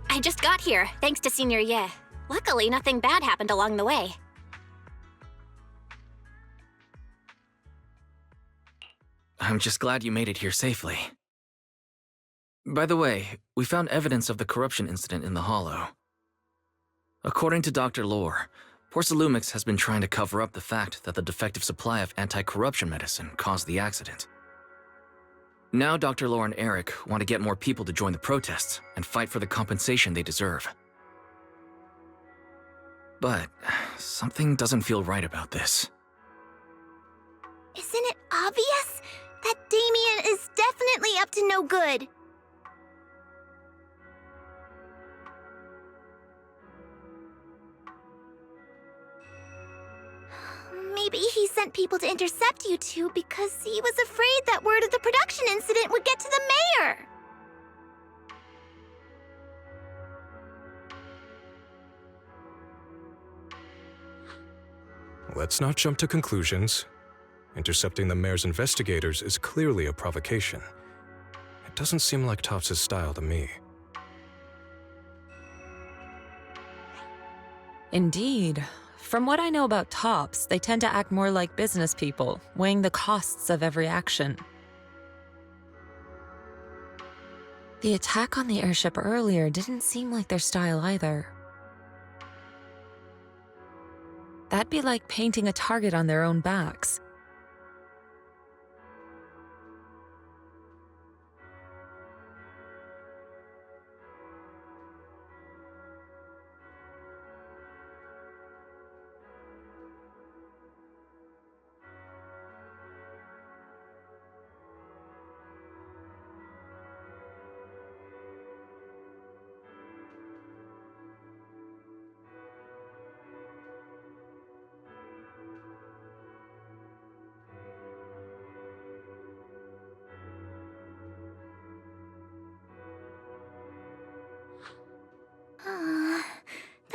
I just got here, thanks to Senior Ye. Luckily, nothing bad happened along the way. I'm just glad you made it here safely. By the way, we found evidence of the corruption incident in the Hollow. According to Dr. Lore, Porcelumix has been trying to cover up the fact that the defective supply of anti-corruption medicine caused the accident. Now Dr. Lore and Eric want to get more people to join the protests and fight for the compensation they deserve. But something doesn't feel right about this. Isn't it obvious? That Damien is definitely up to no good. Maybe he sent people to intercept you two because he was afraid that word of the production incident would get to the mayor. Let's not jump to conclusions. Intercepting the mayor's investigators is clearly a provocation. It doesn't seem like Tops' style to me. Indeed. From what I know about Tops, they tend to act more like business people, weighing the costs of every action. The attack on the airship earlier didn't seem like their style either. That'd be like painting a target on their own backs.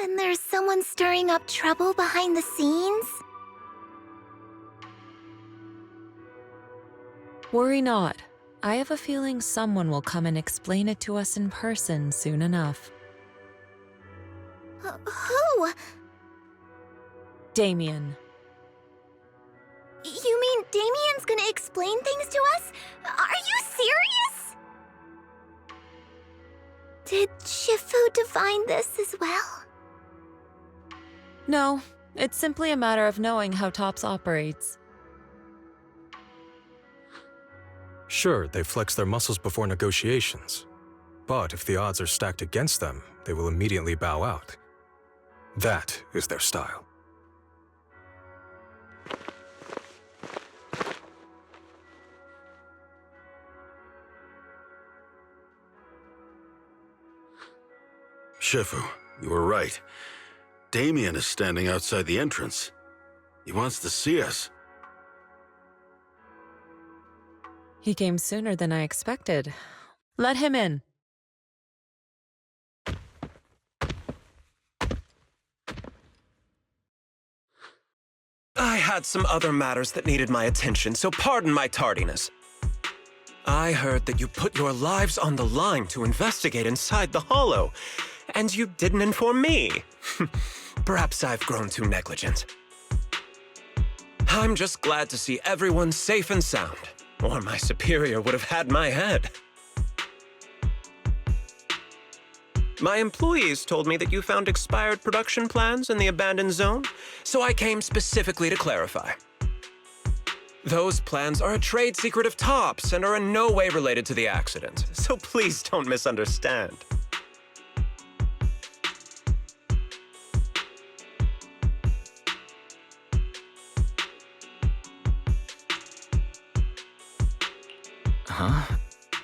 Then there's someone stirring up trouble behind the scenes? Worry not. I have a feeling someone will come and explain it to us in person soon enough. Who? Damien. You mean Damien's gonna explain things to us? Are you serious? Did Shifu divine this as well? No, it's simply a matter of knowing how TOPS operates. Sure, they flex their muscles before negotiations. But if the odds are stacked against them, they will immediately bow out. That is their style. Shifu, you were right. Damien is standing outside the entrance. He wants to see us. He came sooner than I expected. Let him in. I had some other matters that needed my attention, so pardon my tardiness. I heard that you put your lives on the line to investigate inside the Hollow, and you didn't inform me. Perhaps I've grown too negligent. I'm just glad to see everyone safe and sound, or my superior would have had my head. My employees told me that you found expired production plans in the abandoned zone, so I came specifically to clarify. Those plans are a trade secret of TOPS and are in no way related to the accident, so please don't misunderstand. Huh?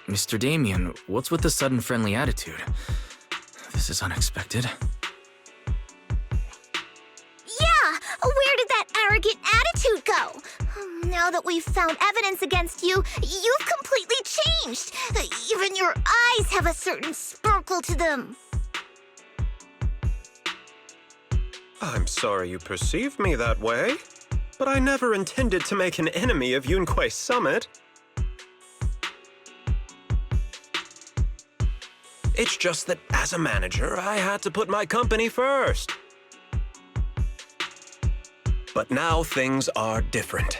Mr. Damien, what's with the sudden friendly attitude? This is unexpected. Yeah! Where did that arrogant attitude go? Now that we've found evidence against you, you've completely changed. Even your eyes have a certain sparkle to them. I'm sorry you perceive me that way, but I never intended to make an enemy of Yunkui Summit. It's just that as a manager, I had to put my company first. But now things are different.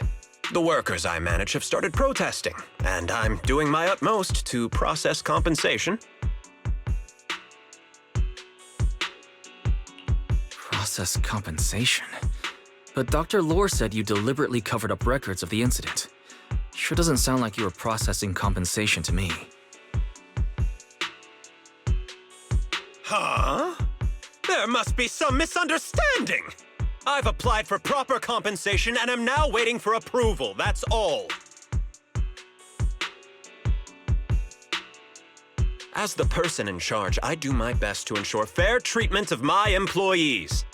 The workers I manage have started protesting, and I'm doing my utmost to process compensation. Process compensation? But Dr. Lore said you deliberately covered up records of the incident. Sure doesn't sound like you were processing compensation to me. Huh? There must be some misunderstanding! I've applied for proper compensation and am now waiting for approval, that's all. As the person in charge, I do my best to ensure fair treatment of my employees.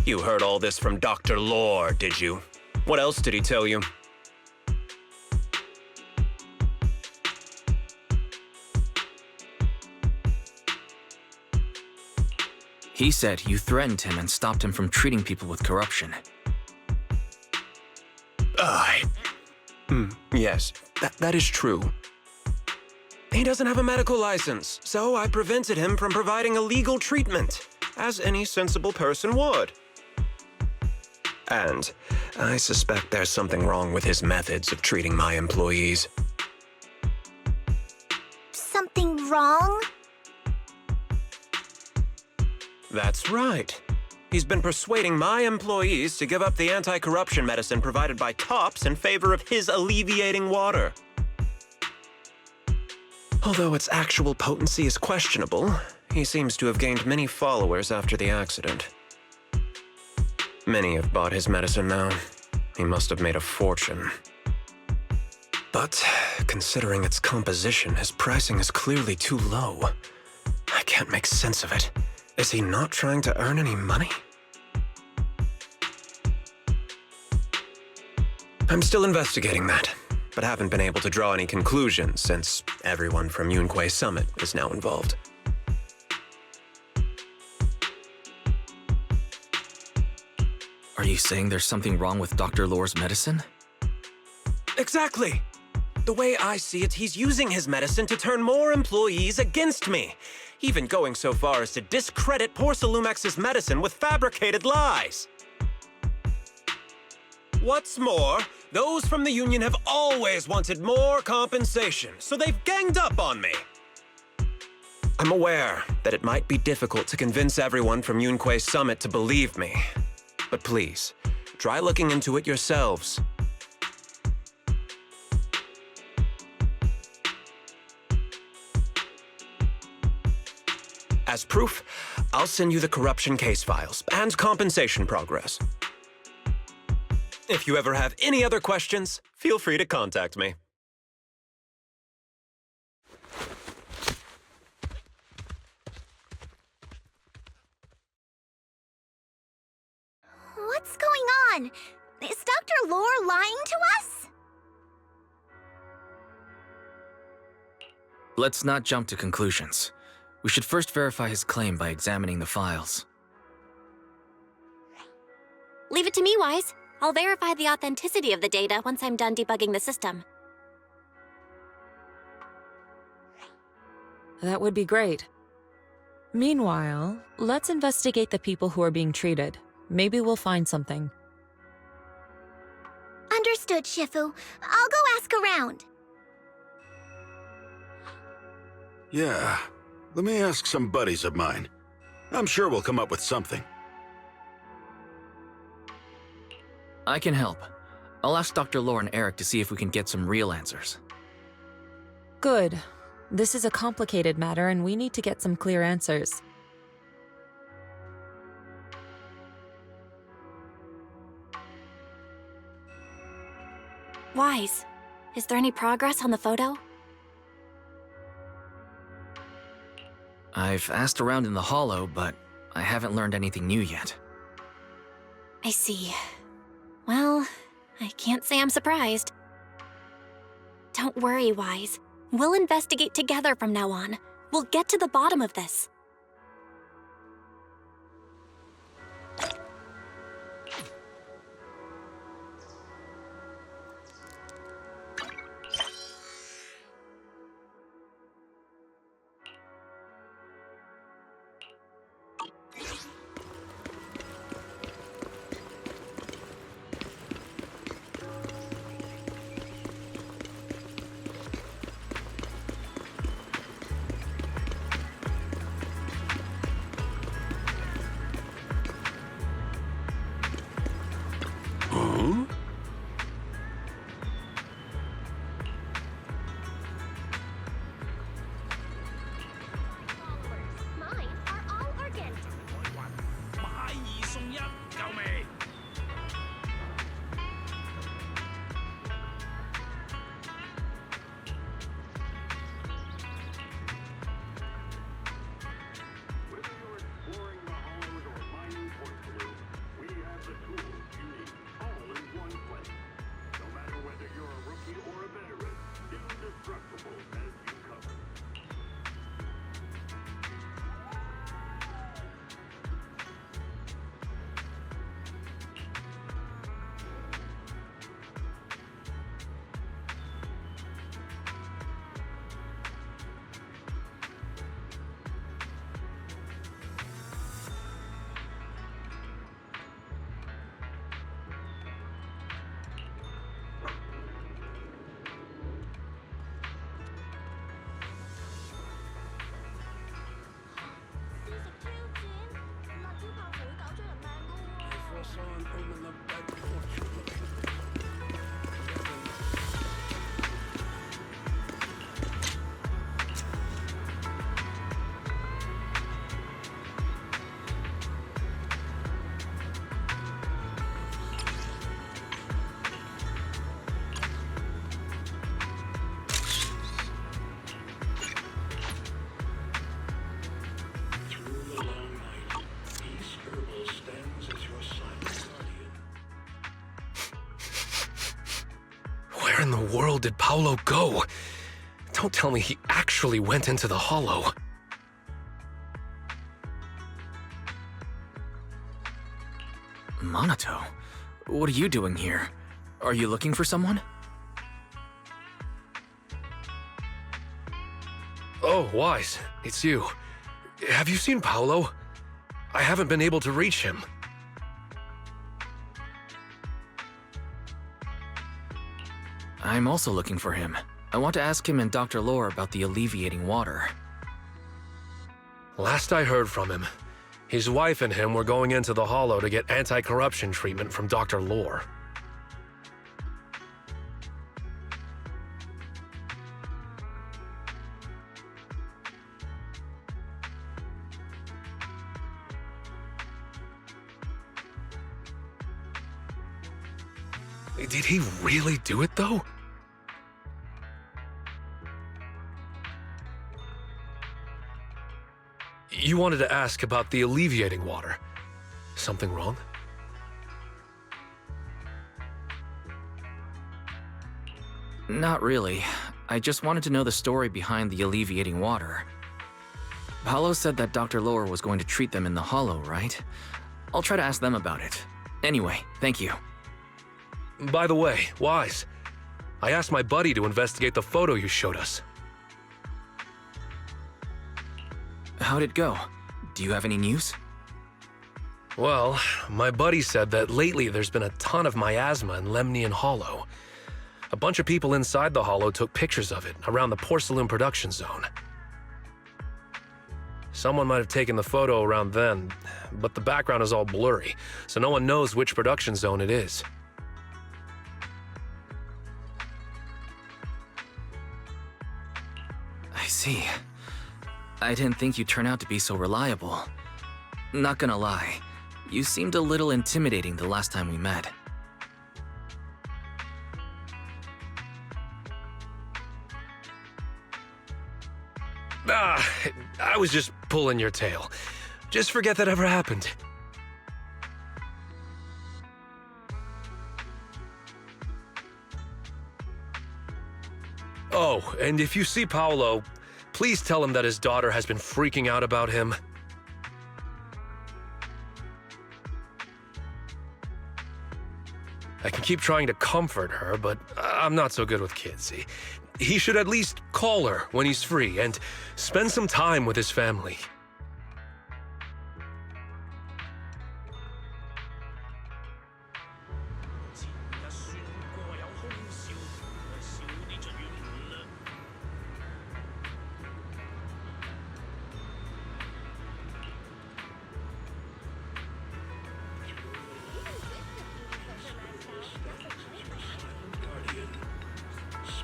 You heard all this from Dr. Lore, did you? What else did he tell you? He said you threatened him and stopped him from treating people with corruption. Yes, that is true. He doesn't have a medical license, so I prevented him from providing illegal treatment, as any sensible person would. And I suspect there's something wrong with his methods of treating my employees. Something wrong? That's right. He's been persuading my employees to give up the anti-corruption medicine provided by TOPS in favor of his alleviating water. Although its actual potency is questionable, he seems to have gained many followers after the accident. Many have bought his medicine now. He must have made a fortune. But considering its composition, his pricing is clearly too low. I can't make sense of it. Is he not trying to earn any money? I'm still investigating that, but haven't been able to draw any conclusions since everyone from Yunkui Summit is now involved. Are you saying there's something wrong with Dr. Lore's medicine? Exactly! The way I see it, he's using his medicine to turn more employees against me, even going so far as to discredit Porcelumex's medicine with fabricated lies. What's more, those from the union have always wanted more compensation, so they've ganged up on me. I'm aware that it might be difficult to convince everyone from Yunkui Summit to believe me, but please, try looking into it yourselves. As proof, I'll send you the corruption case files and compensation progress. If you ever have any other questions, feel free to contact me. What's going on? Is Dr. Lore lying to us? Let's not jump to conclusions. We should first verify his claim by examining the files. Leave it to me, Wise. I'll verify the authenticity of the data once I'm done debugging the system. That would be great. Meanwhile, let's investigate the people who are being treated. Maybe we'll find something. Understood, Shifu. I'll go ask around. Yeah, let me ask some buddies of mine. I'm sure we'll come up with something. I can help. I'll ask Dr. Lore and Eric to see if we can get some real answers. Good. This is a complicated matter and we need to get some clear answers. Wise, is there any progress on the photo? I've asked around in the Hollow, but I haven't learned anything new yet. I see. Well, I can't say I'm surprised. Don't worry, Wise. We'll investigate together from now on. We'll get to the bottom of this. Where in the world did Paolo go? Don't tell me he actually went into the Hollow. Minato, what are you doing here? Are you looking for someone? Oh, Wise, it's you. Have you seen Paolo? I haven't been able to reach him. I'm also looking for him. I want to ask him and Dr. Lore about the alleviating water. Last I heard from him, his wife and him were going into the Hollow to get anti-corruption treatment from Dr. Lore. Did he really do it, though? You wanted to ask about the alleviating water. Something wrong? Not really. I just wanted to know the story behind the alleviating water. Paolo said that Dr. Lore was going to treat them in the Hollow, right? I'll try to ask them about it. Anyway, thank you. By the way, Wise, I asked my buddy to investigate the photo you showed us. How'd it go? Do you have any news? Well, my buddy said that lately there's been a ton of miasma in Lemnian Hollow. A bunch of people inside the Hollow took pictures of it around the Porcelain production zone. Someone might have taken the photo around then, but the background is all blurry, so no one knows which production zone it is. I see. I didn't think you'd turn out to be so reliable. Not gonna lie, you seemed a little intimidating the last time we met. I was just pulling your tail. Just forget that ever happened. Oh, and if you see Paolo, please tell him that his daughter has been freaking out about him. I can keep trying to comfort her, but I'm not so good with kids. He should at least call her when he's free and spend some time with his family.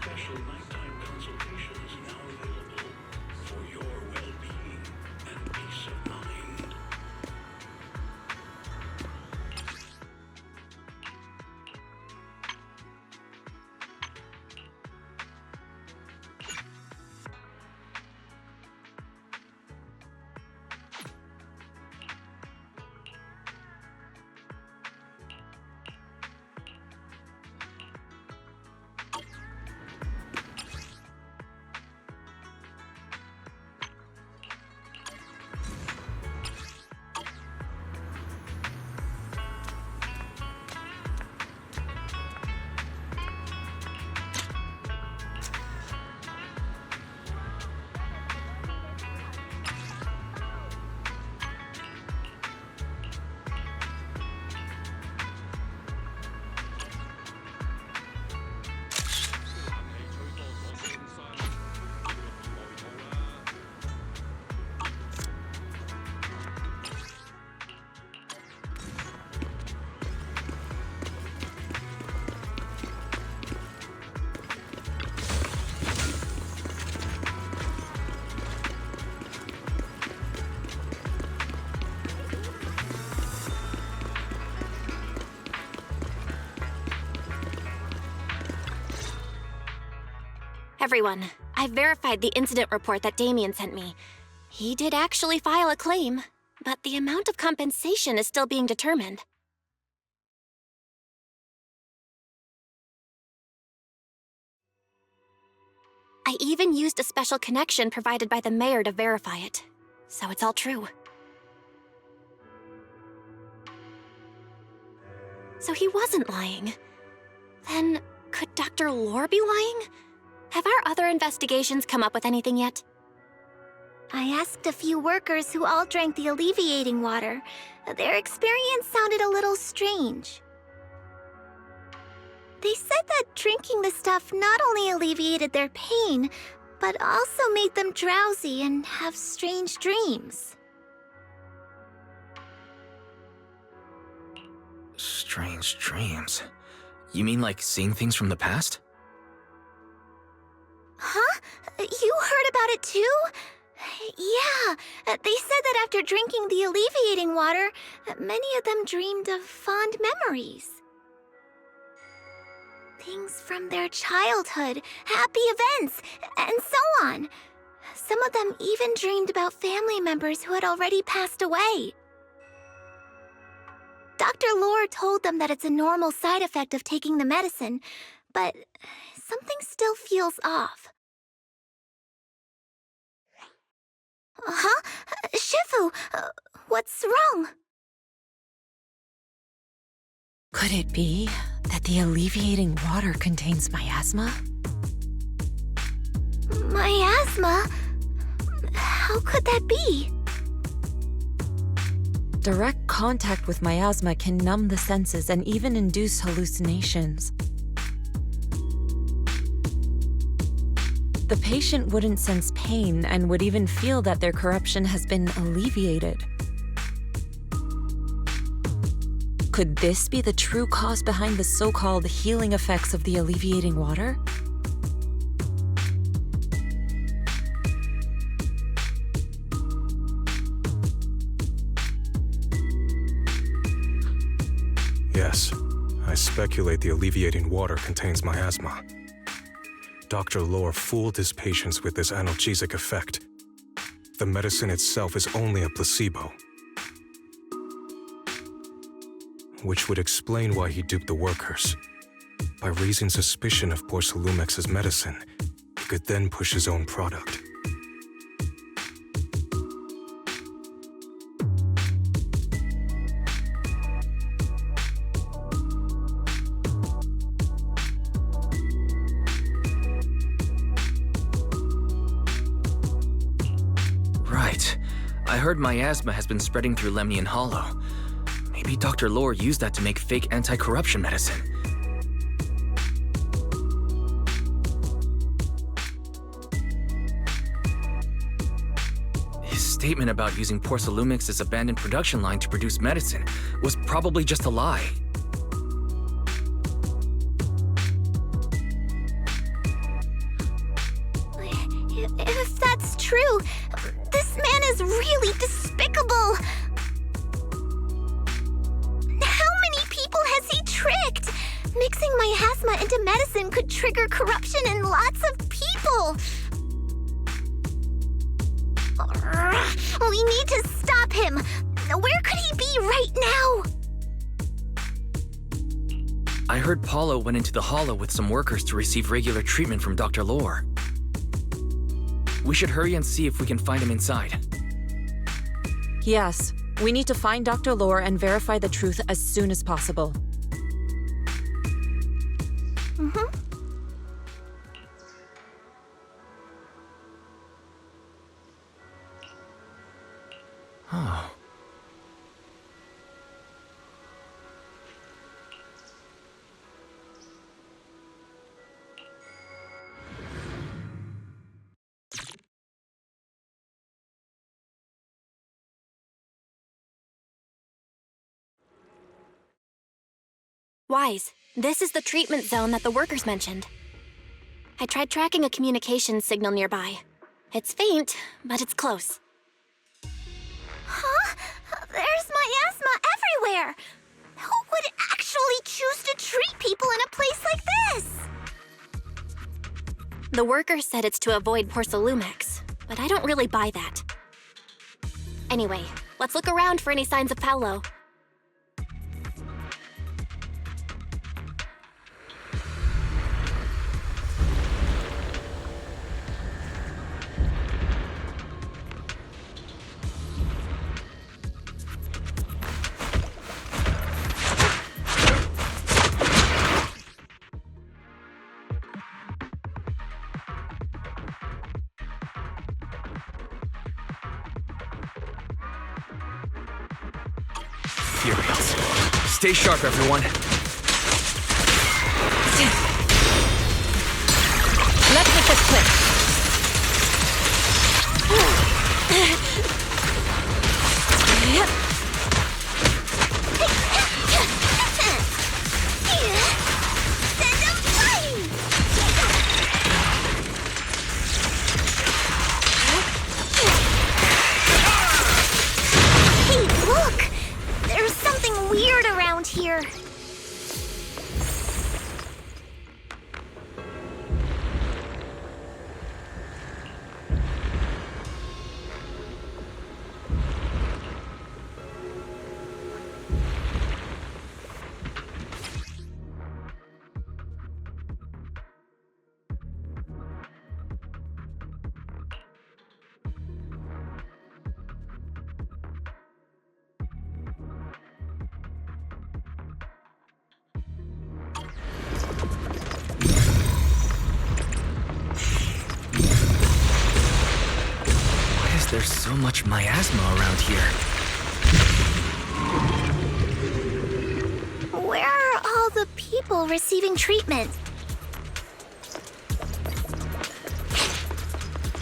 Special nighttime consultations now available for your well-being and peace of mind. Everyone, I've verified the incident report that Damien sent me. He did actually file a claim, but the amount of compensation is still being determined. I even used a special connection provided by the mayor to verify it, so it's all true. So he wasn't lying. Then, could Dr. Lore be lying? Have our other investigations come up with anything yet? I asked a few workers who all drank the alleviating water. Their experience sounded a little strange. They said that drinking the stuff not only alleviated their pain, but also made them drowsy and have strange dreams. Strange dreams. You mean like seeing things from the past? Huh? You heard about it too? Yeah, they said that after drinking the alleviating water, many of them dreamed of fond memories. Things from their childhood, happy events, and so on. Some of them even dreamed about family members who had already passed away. Dr. Lore told them that it's a normal side effect of taking the medicine, but something still feels off. Huh? Shifu, what's wrong? Could it be that the alleviating water contains miasma? Miasma? How could that be? Direct contact with miasma can numb the senses and even induce hallucinations. The patient wouldn't sense pain and would even feel that their corruption has been alleviated. Could this be the true cause behind the so-called healing effects of the alleviating water? Yes, I speculate the alleviating water contains miasma. Dr. Lore fooled his patients with this analgesic effect. The medicine itself is only a placebo. Which would explain why he duped the workers. By raising suspicion of Porcelumex's medicine, he could then push his own product. Right. I heard miasma has been spreading through Lemnian Hollow. Maybe Dr. Lore used that to make fake anti-corruption medicine. His statement about using Porcelumex's abandoned production line to produce medicine was probably just a lie. If that's true, this man is really despicable. How many people has he tricked? Mixing miasma into medicine could trigger corruption in lots of people. We need to stop him. Where could he be right now? I heard Paulo went into the Hollow with some workers to receive regular treatment from Dr. Lore. We should hurry and see if we can find him inside. Yes, we need to find Dr. Lore and verify the truth as soon as possible. Oh. Wise, this is the treatment zone that the workers mentioned. I tried tracking a communications signal nearby. It's faint, but it's close. Huh? There's miasma everywhere! Who would actually choose to treat people in a place like this? The workers said it's to avoid Porcelumex, but I don't really buy that. Anyway, let's look around for any signs of Paulo. ethereals. Stay sharp, everyone. Let's make this quick. Hey, look! There's something weird around here. Why is there so much miasma around here? Where are all the people receiving treatment?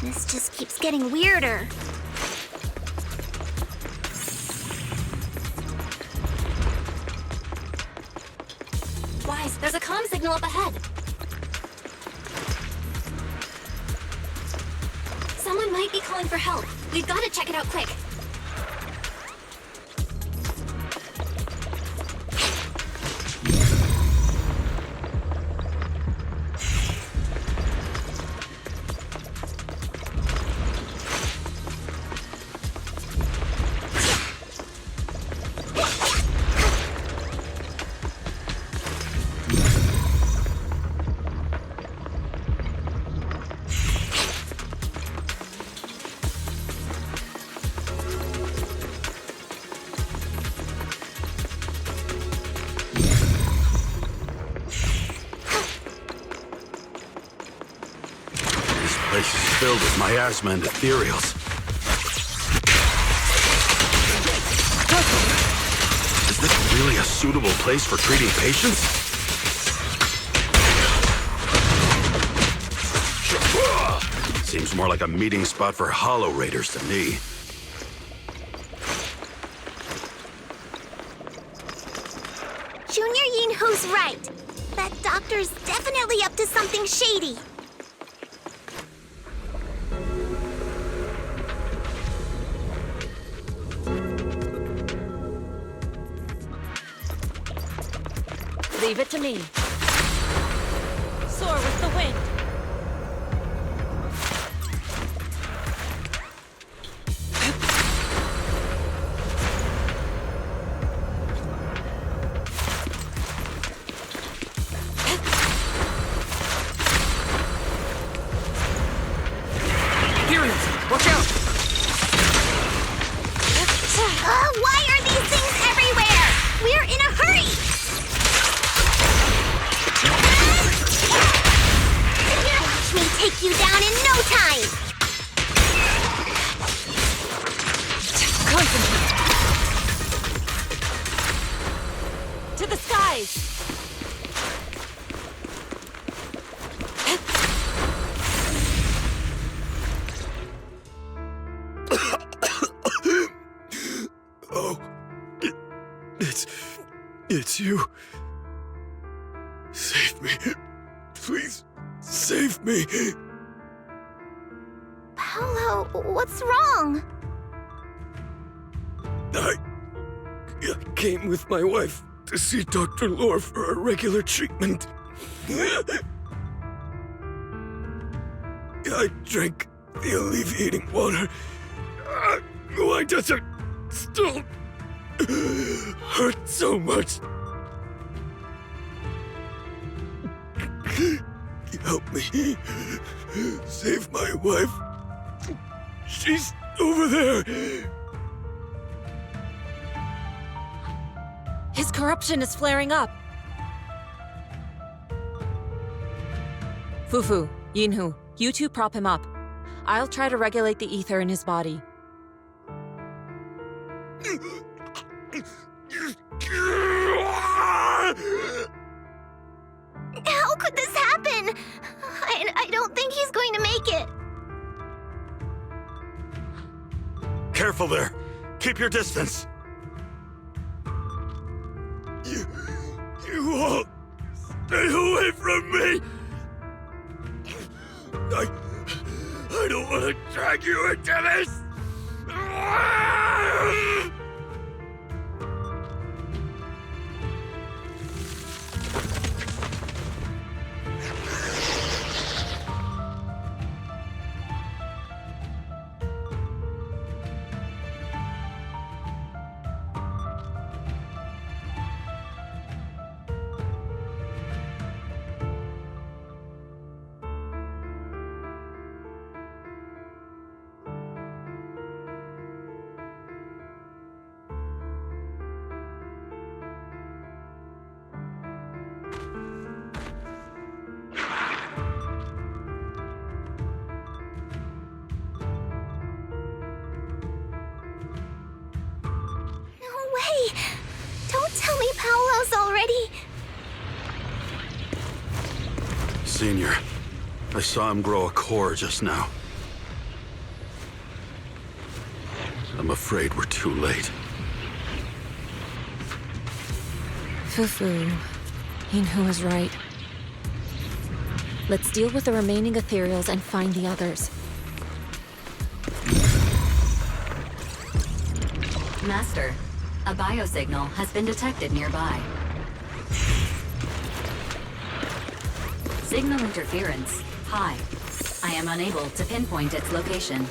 This just keeps getting weirder. Wise, there's a comm signal up ahead. Someone might be calling for help. We've got to check it out quick. This place is filled with miasma and ethereals. Is this really a suitable place for treating patients? Seems more like a meeting spot for Hollow Raiders to me. Junior Yinhu's right. That doctor's definitely up to something shady. Leave it to me. Soar with the wind. Watch out! Why are these things everywhere? We're in a hurry! Watch me take you down in no time! Concentrate. To the skies. It's you. Save me. Please, save me. Paolo, what's wrong? I came with my wife to see Dr. Lore for a regular treatment. I drank the alleviating water. Why does it still hurt so much? Help me. Save my wife. She's over there. His corruption is flaring up. Fufu, Yinhu, you two prop him up. I'll try to regulate the ether in his body. How could this happen? I don't think he's going to make it. Careful there. Keep your distance. You all stay away from me. I don't want to drag you into this. Don't tell me Paolo's already... Senior, I saw him grow a core just now. I'm afraid we're too late. Fufu. Yinhu was right. Let's deal with the remaining ethereals and find the others. Master, a biosignal has been detected nearby. Signal interference high. I am unable to pinpoint its location.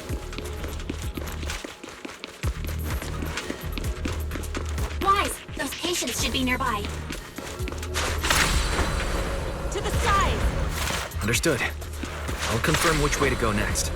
Wise, those patients should be nearby. To the side! Understood. I'll confirm which way to go next.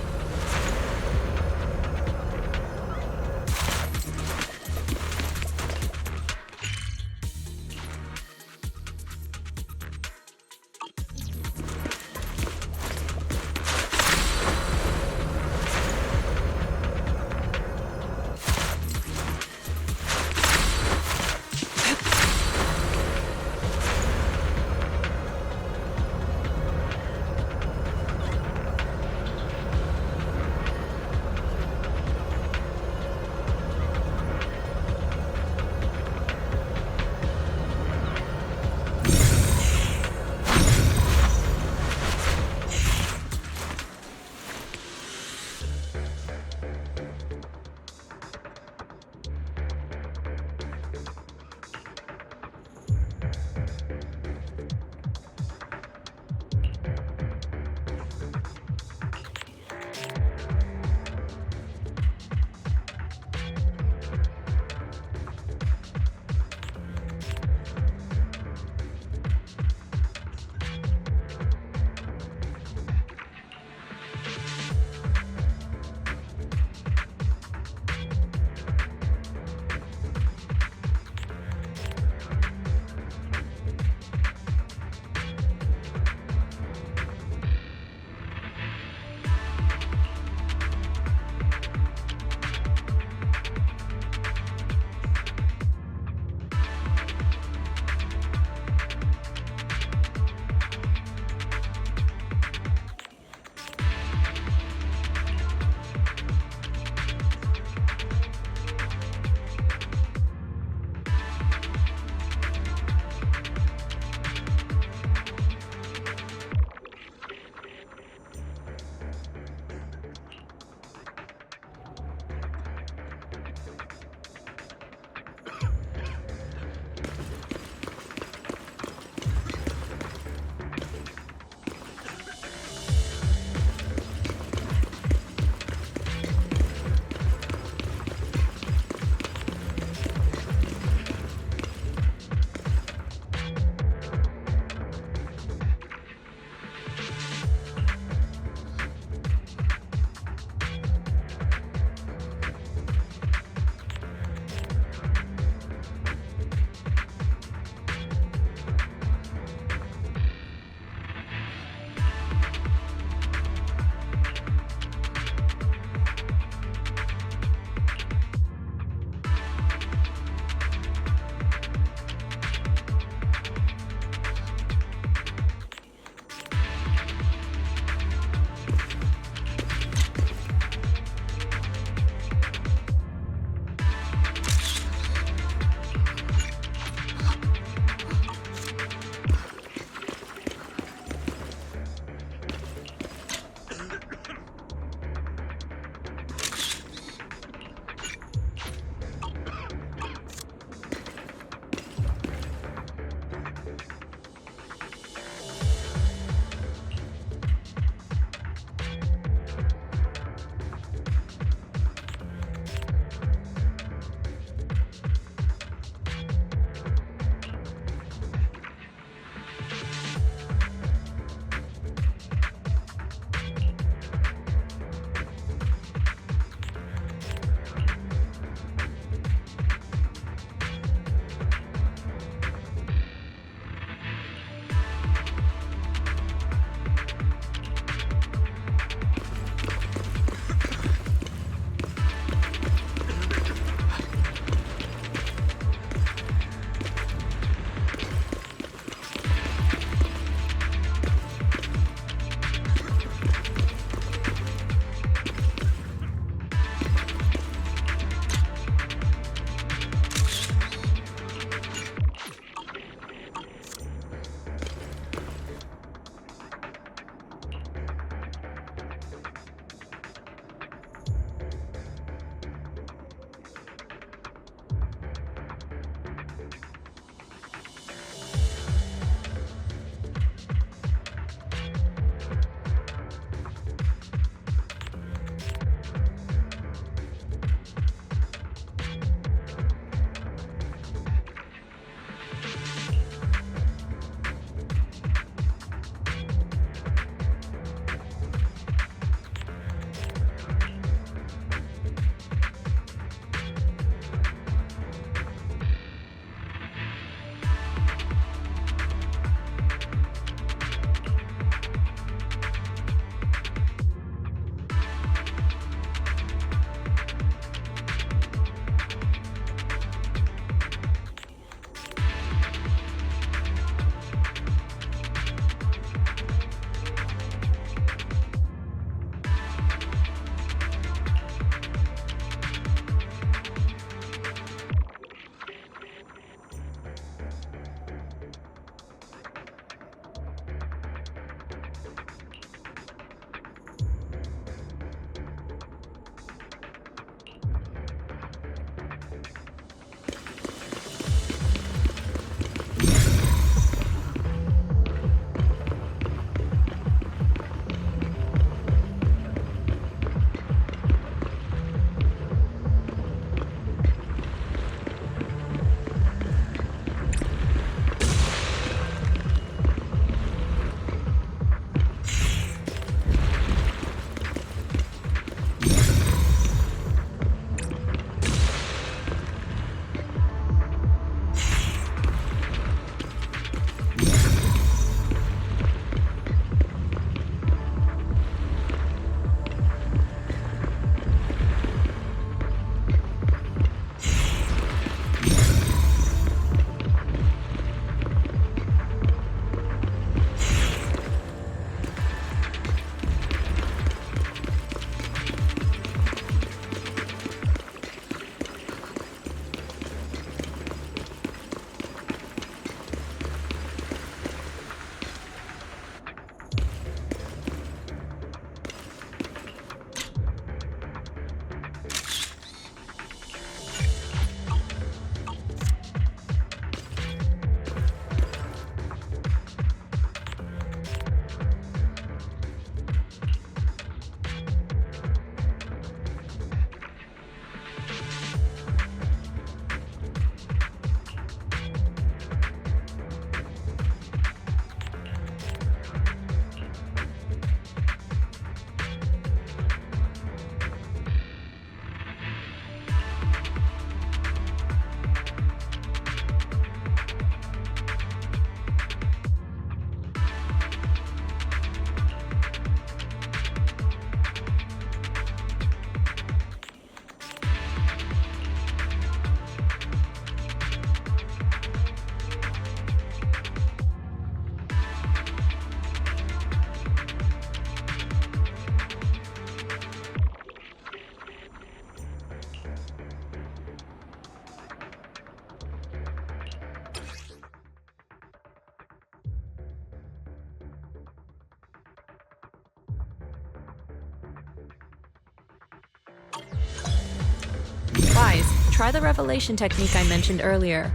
Try the revelation technique I mentioned earlier.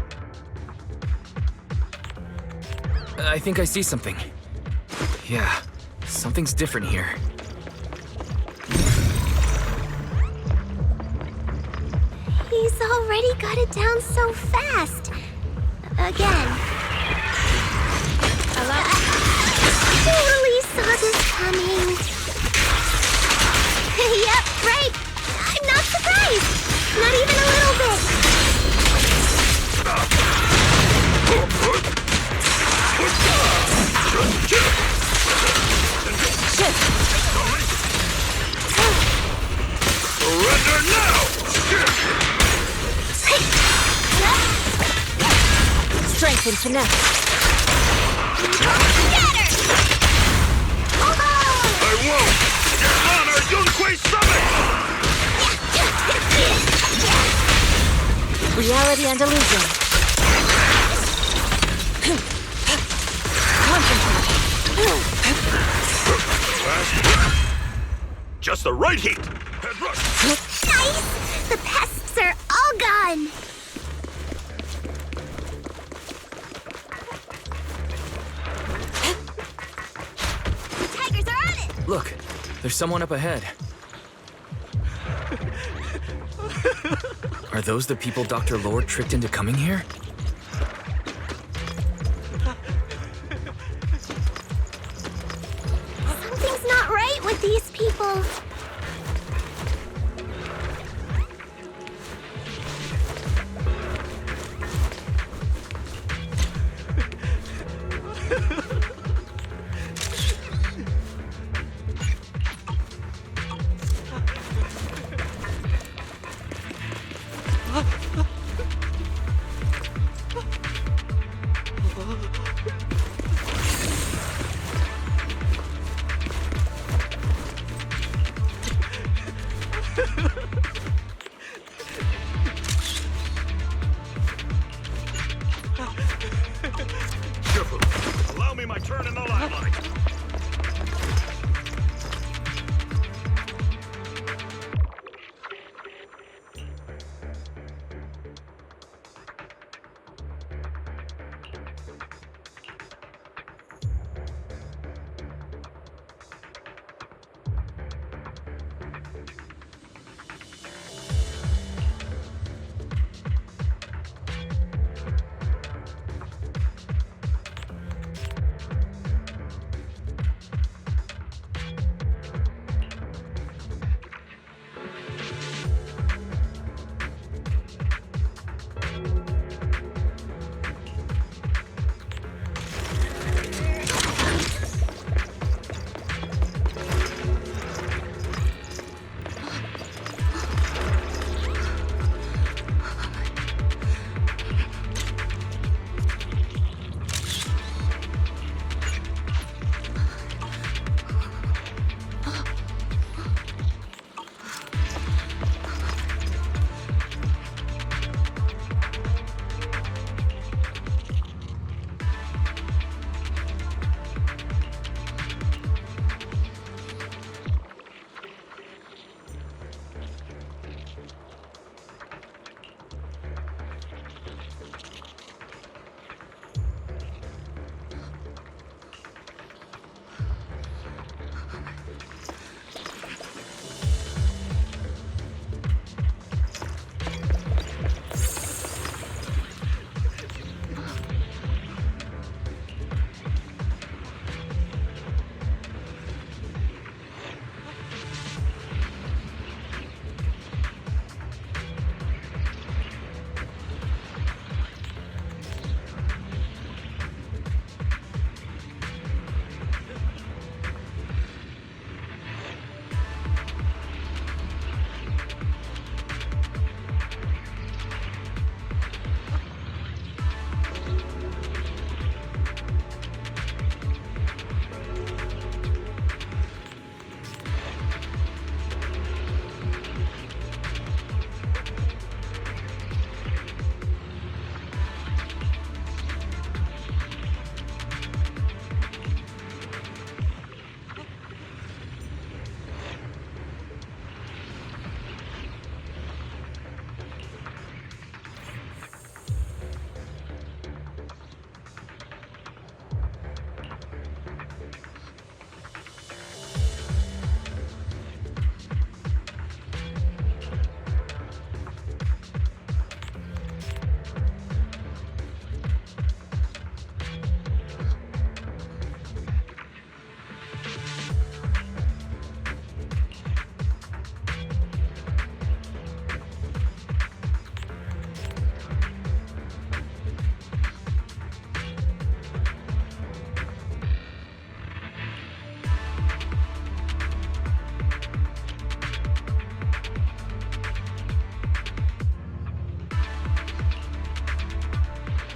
I think I see something. Yeah, something's different here. He's already got it down so fast. Again. Totally saw this coming. Yep, right. I'm not surprised. Not even a little bit. Surrender now! Strength and finesse. I won't! Get on our Yunkui Summit! Reality and illusion. Just the right heat! Head rush! Nice! The pests are all gone. The tigers are on it! Look, there's someone up ahead. Are those the people Dr. Lord tricked into coming here? Something's not right with these people. Allow me my turn in the limelight!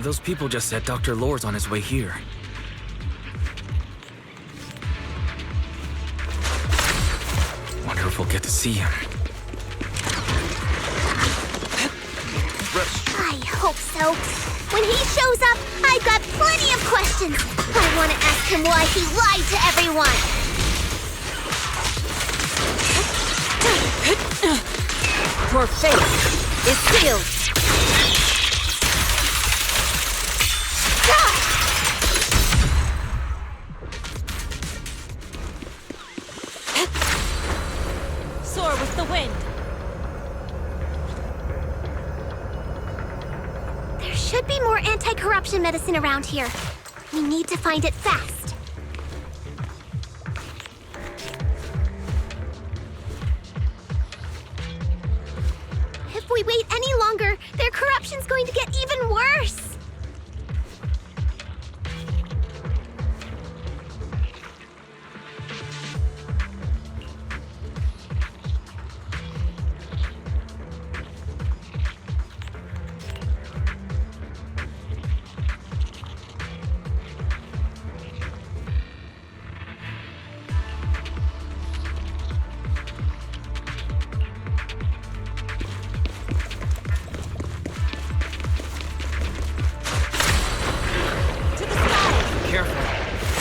Those people just said Dr. Lore's on his way here. Wonder if we'll get to see him. I hope so. When he shows up, I've got plenty of questions. I want to ask him why he lied to everyone. Your fate is sealed. Soar with the wind. There should be more anti-corruption medicine around here. We need to find it fast. If we wait any longer, their corruption's going to get even worse.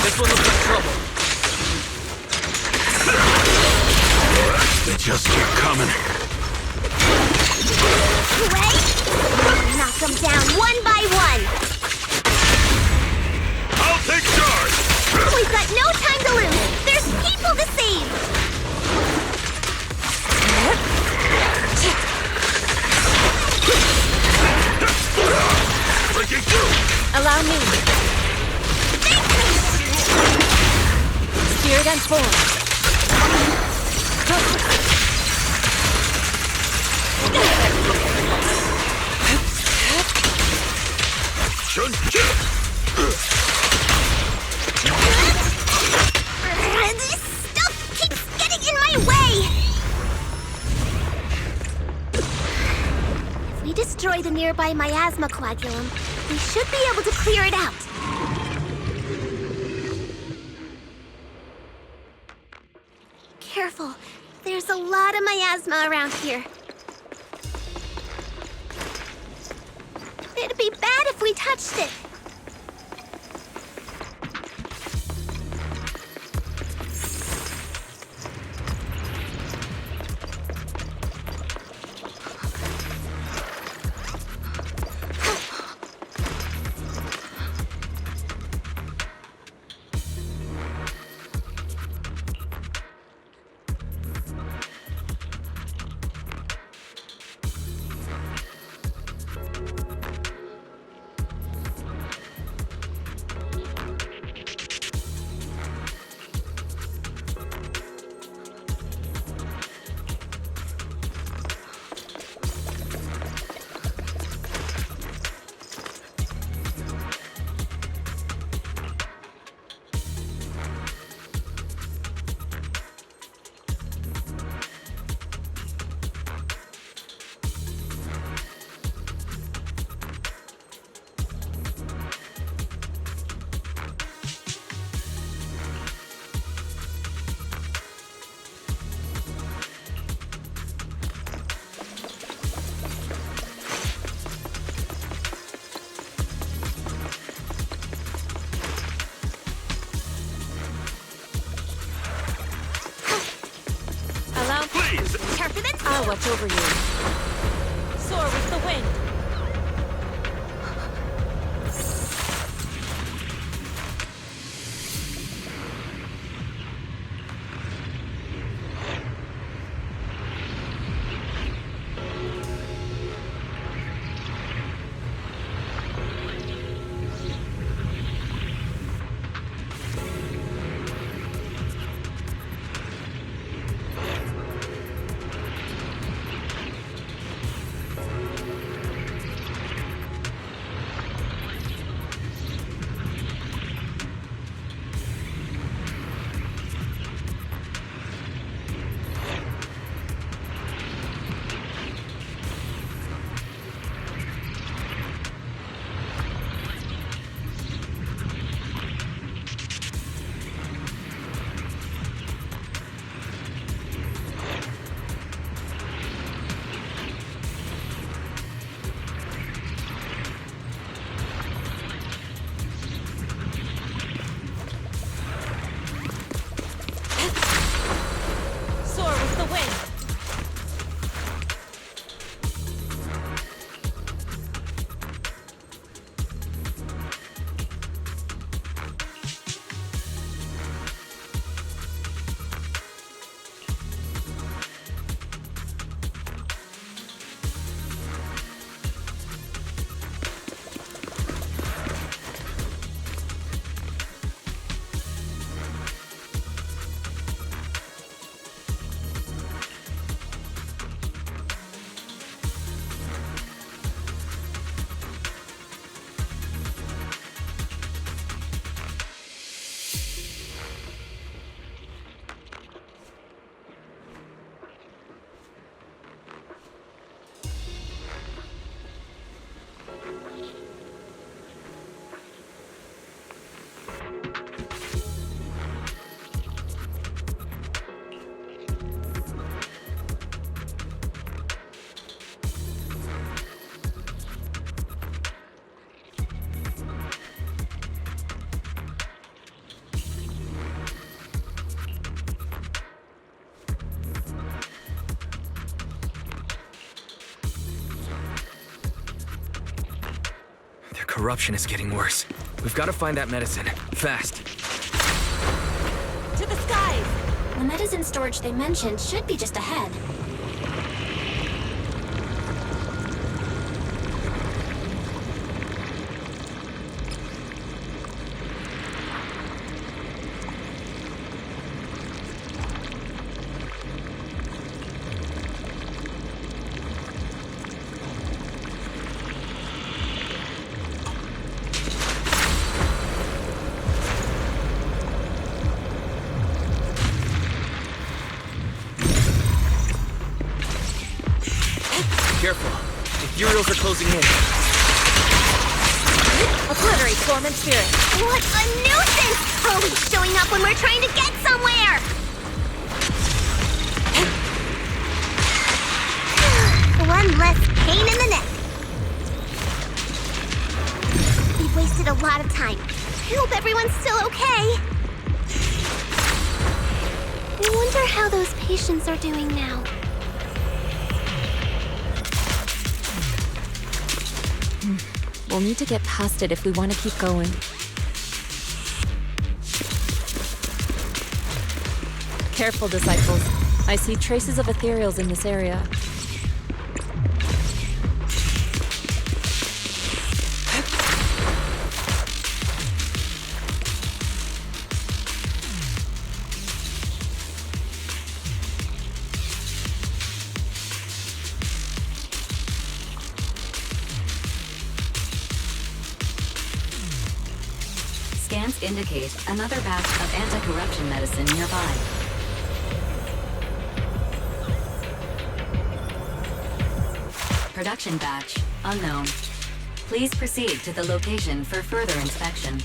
This one looks like trouble. They just keep coming. Wait! Knock them down one by one. I'll take charge. We've got no time to lose. There's people to save. Breaking through. Allow me. Spirit and form. This stuff keeps getting in my way. If we destroy the nearby miasma coagulum, we should be able to clear it out. Careful. There's a lot of miasma around here. It'd be bad if we touched it. I'll watch over you. Soar with the wind. corruption is getting worse. We've got to find that medicine. Fast. To the skies! The medicine storage they mentioned should be just ahead. Careful. Ethereals are closing in. Obliterate form and spirit. What a nuisance! Always showing up when we're trying to get somewhere! One less pain in the neck. We've wasted a lot of time. I hope everyone's still okay. I wonder how those patients are doing now. We'll need to get past it if we want to keep going. Careful, disciples. I see traces of ethereals in this area. Scans indicate another batch of anti-corruption medicine nearby. Production batch unknown. Please proceed to the location for further inspection.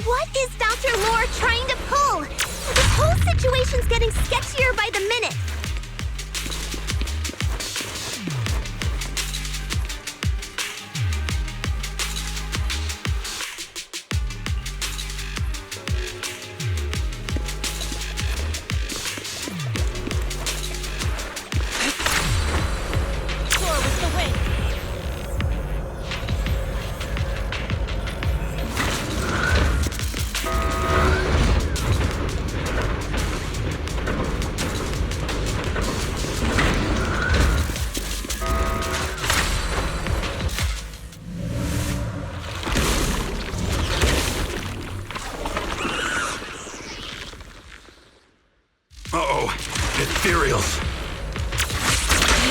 What is Dr. Lore trying to pull? This whole situation's getting sketchier by the minute. Uh-oh. Ethereals.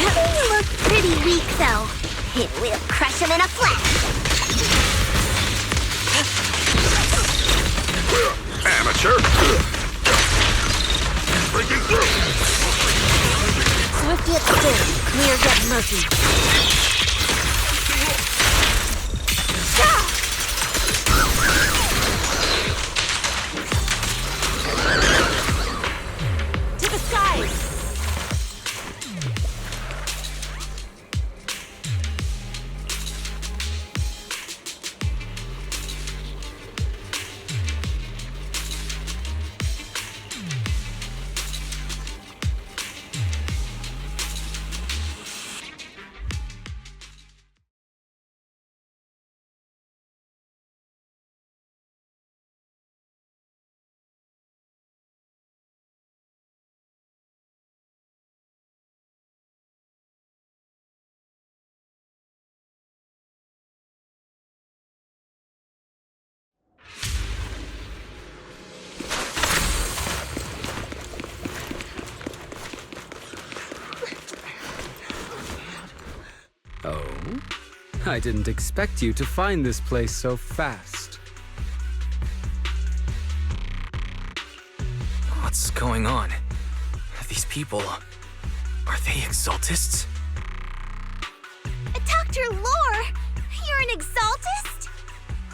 You look pretty weak, though. We'll crush him in a flash. Amateur. Breaking through. Swift yet still, clear yet murky. To the skies! Oh? I didn't expect you to find this place so fast. What's going on? These people... are they exaltists? Dr. Lore, you're an exaltist?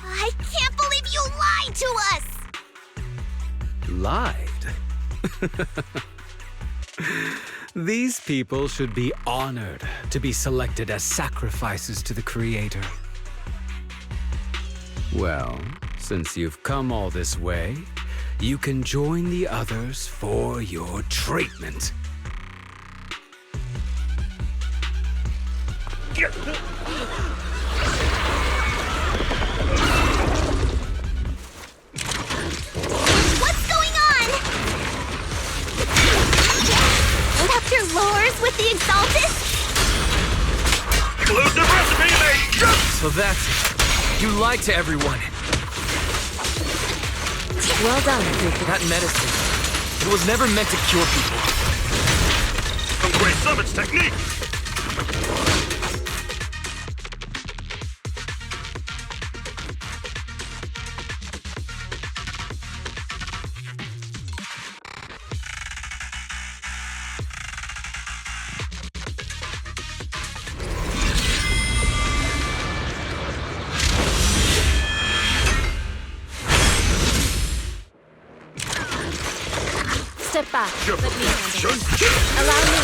I can't believe you lied to us! Lied? These people should be honored to be selected as sacrifices to the Creator. Well, since you've come all this way, you can join the others for your treatment. What's going on? Dr. Lore's with the Exalted? Exclusive recipe, mate! So that's it. You lied to everyone. Well done, Yunkui. That medicine, it was never meant to cure people. Yunkui Summit's technique! Step back. Sure. Let me handle Sure. it. Allow me.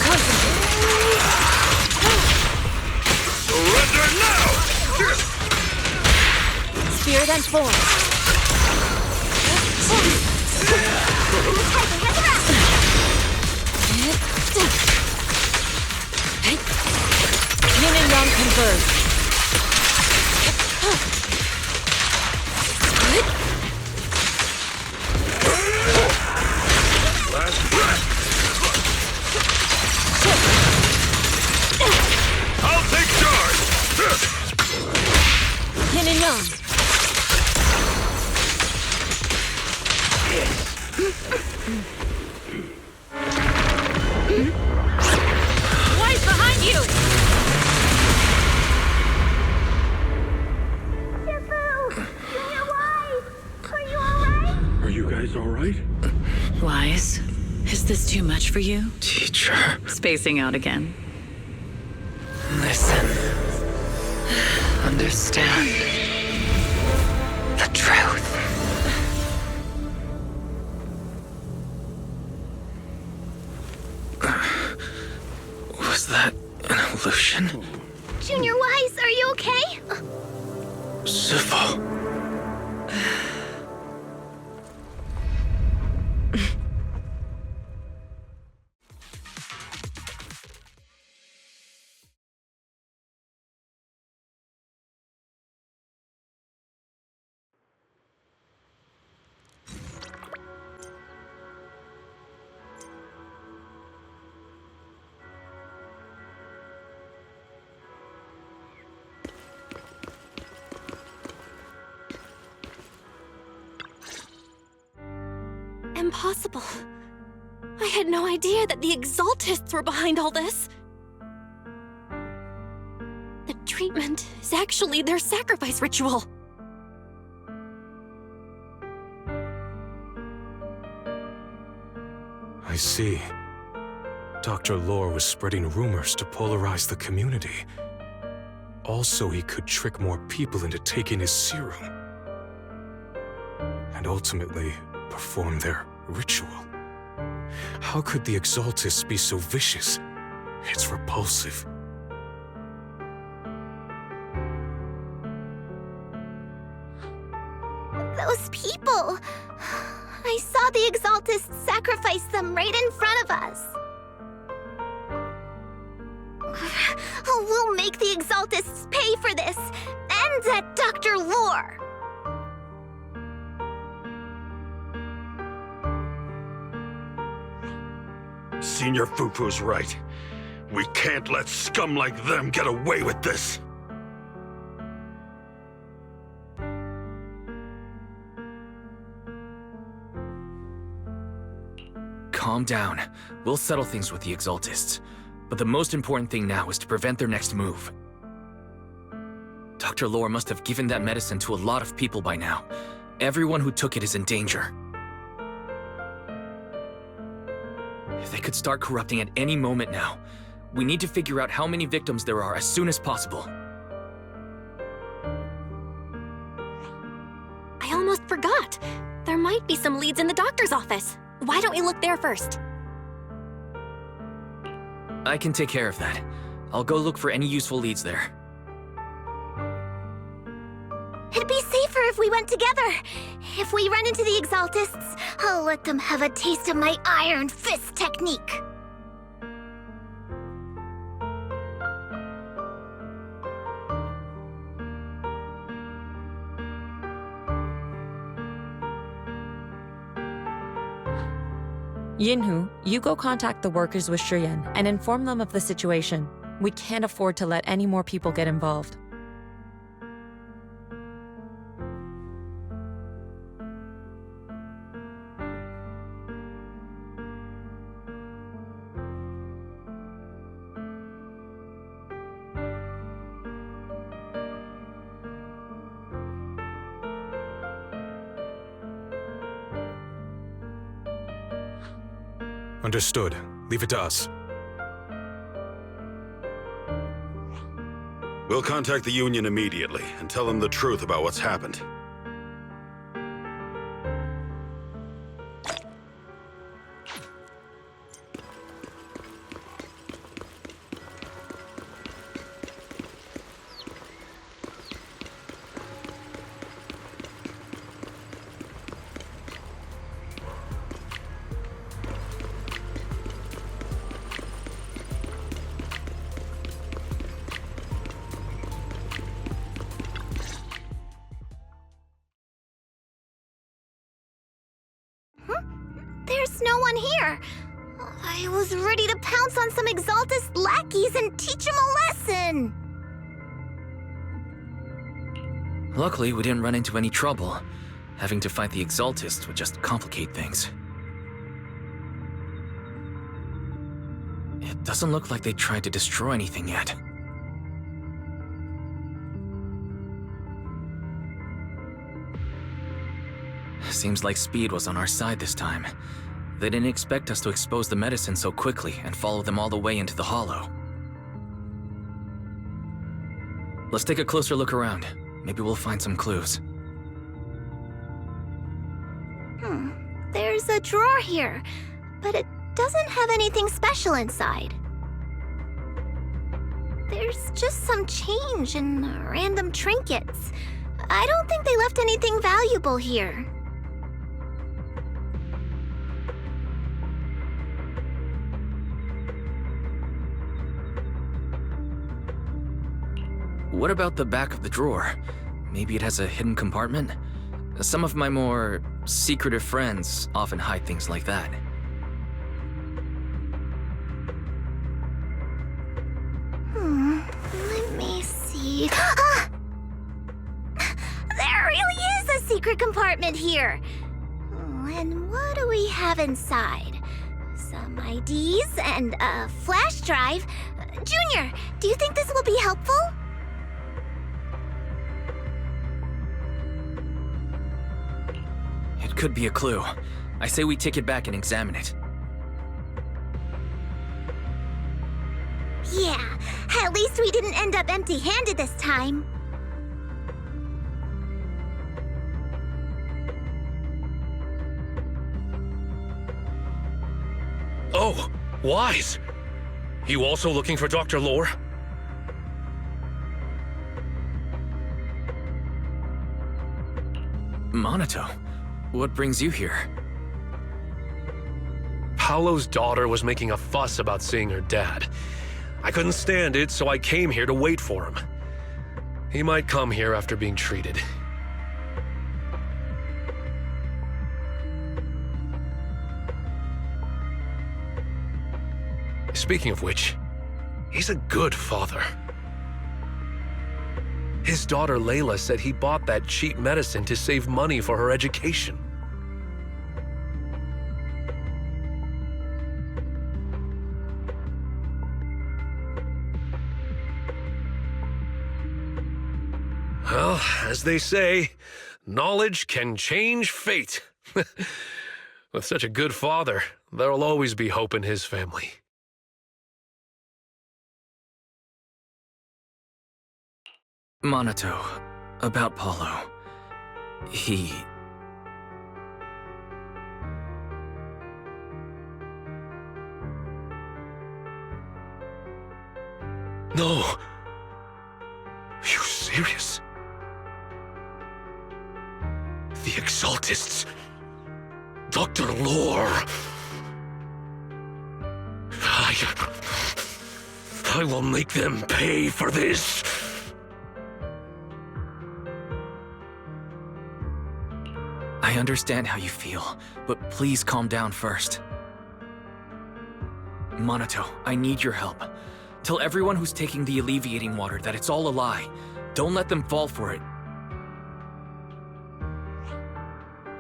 Concentrate. Surrender now! Spirit and form. Yin and Yang converge. Last breath! I'll take charge! Yin and Yang. Wise behind you! Are you guys all right? Wise, is this too much for you? Teacher. Spacing out again. Listen. Understand. The truth. Was that an illusion? Junior Wise, are you okay? Sifu. Impossible. I had no idea that the Exaltists were behind all this. The treatment is actually their sacrifice ritual. I see. Dr. Lore was spreading rumors to polarize the community. Also, he could trick more people into taking his serum. And ultimately, perform their ritual. How could the Exaltists be so vicious? It's repulsive. Those people! I saw the Exaltists sacrifice them right in front of us. We'll make the Exaltists pay for this, and that Dr. Lore! Senior Fufu's right. We can't let scum like them get away with this. Calm down. We'll settle things with the Exaltists. But the most important thing now is to prevent their next move. Dr. Lore must have given that medicine to a lot of people by now. Everyone who took it is in danger. They could start corrupting at any moment now. We need to figure out how many victims there are as soon as possible. I almost forgot. There might be some leads in the doctor's office. Why don't we look there first? I can take care of that. I'll go look for any useful leads there. It'd be safer if we went together. If we run into the Exaltists, I'll let them have a taste of my iron fist technique. Yinhu, you go contact the workers with Shiyan and inform them of the situation. We can't afford to let any more people get involved. Understood. Leave it to us. We'll contact the Union immediately and tell them the truth about what's happened. There's no one here. I was ready to pounce on some Exaltist lackeys and teach them a lesson. Luckily, we didn't run into any trouble. Having to fight the Exaltists would just complicate things. It doesn't look like they tried to destroy anything yet. Seems like speed was on our side this time. They didn't expect us to expose the medicine so quickly and follow them all the way into the hollow. Let's take a closer look around. Maybe we'll find some clues. There's a drawer here, but it doesn't have anything special inside. There's just some change and random trinkets. I don't think they left anything valuable here. What about the back of the drawer? Maybe it has a hidden compartment? Some of my more secretive friends often hide things like that. Let me see. Ah! There really is a secret compartment here. And what do we have inside? Some IDs and a flash drive. Junior, do you think this will be helpful? It could be a clue. I say we take it back and examine it. Yeah, at least we didn't end up empty-handed this time. Oh, Wise! You also looking for Dr. Lore? Monato, what brings you here? Paolo's daughter was making a fuss about seeing her dad. I couldn't stand it, so I came here to wait for him. He might come here after being treated. Speaking of which, he's a good father. His daughter Layla said he bought that cheap medicine to save money for her education. Well, as they say, knowledge can change fate. With such a good father, there'll always be hope in his family. Monato, about Paulo. He... No. Are you serious? The Exaltists. Dr. Lore. I will make them pay for this. I understand how you feel, but please calm down first. Monato, I need your help. Tell everyone who's taking the alleviating water that it's all a lie. Don't let them fall for it.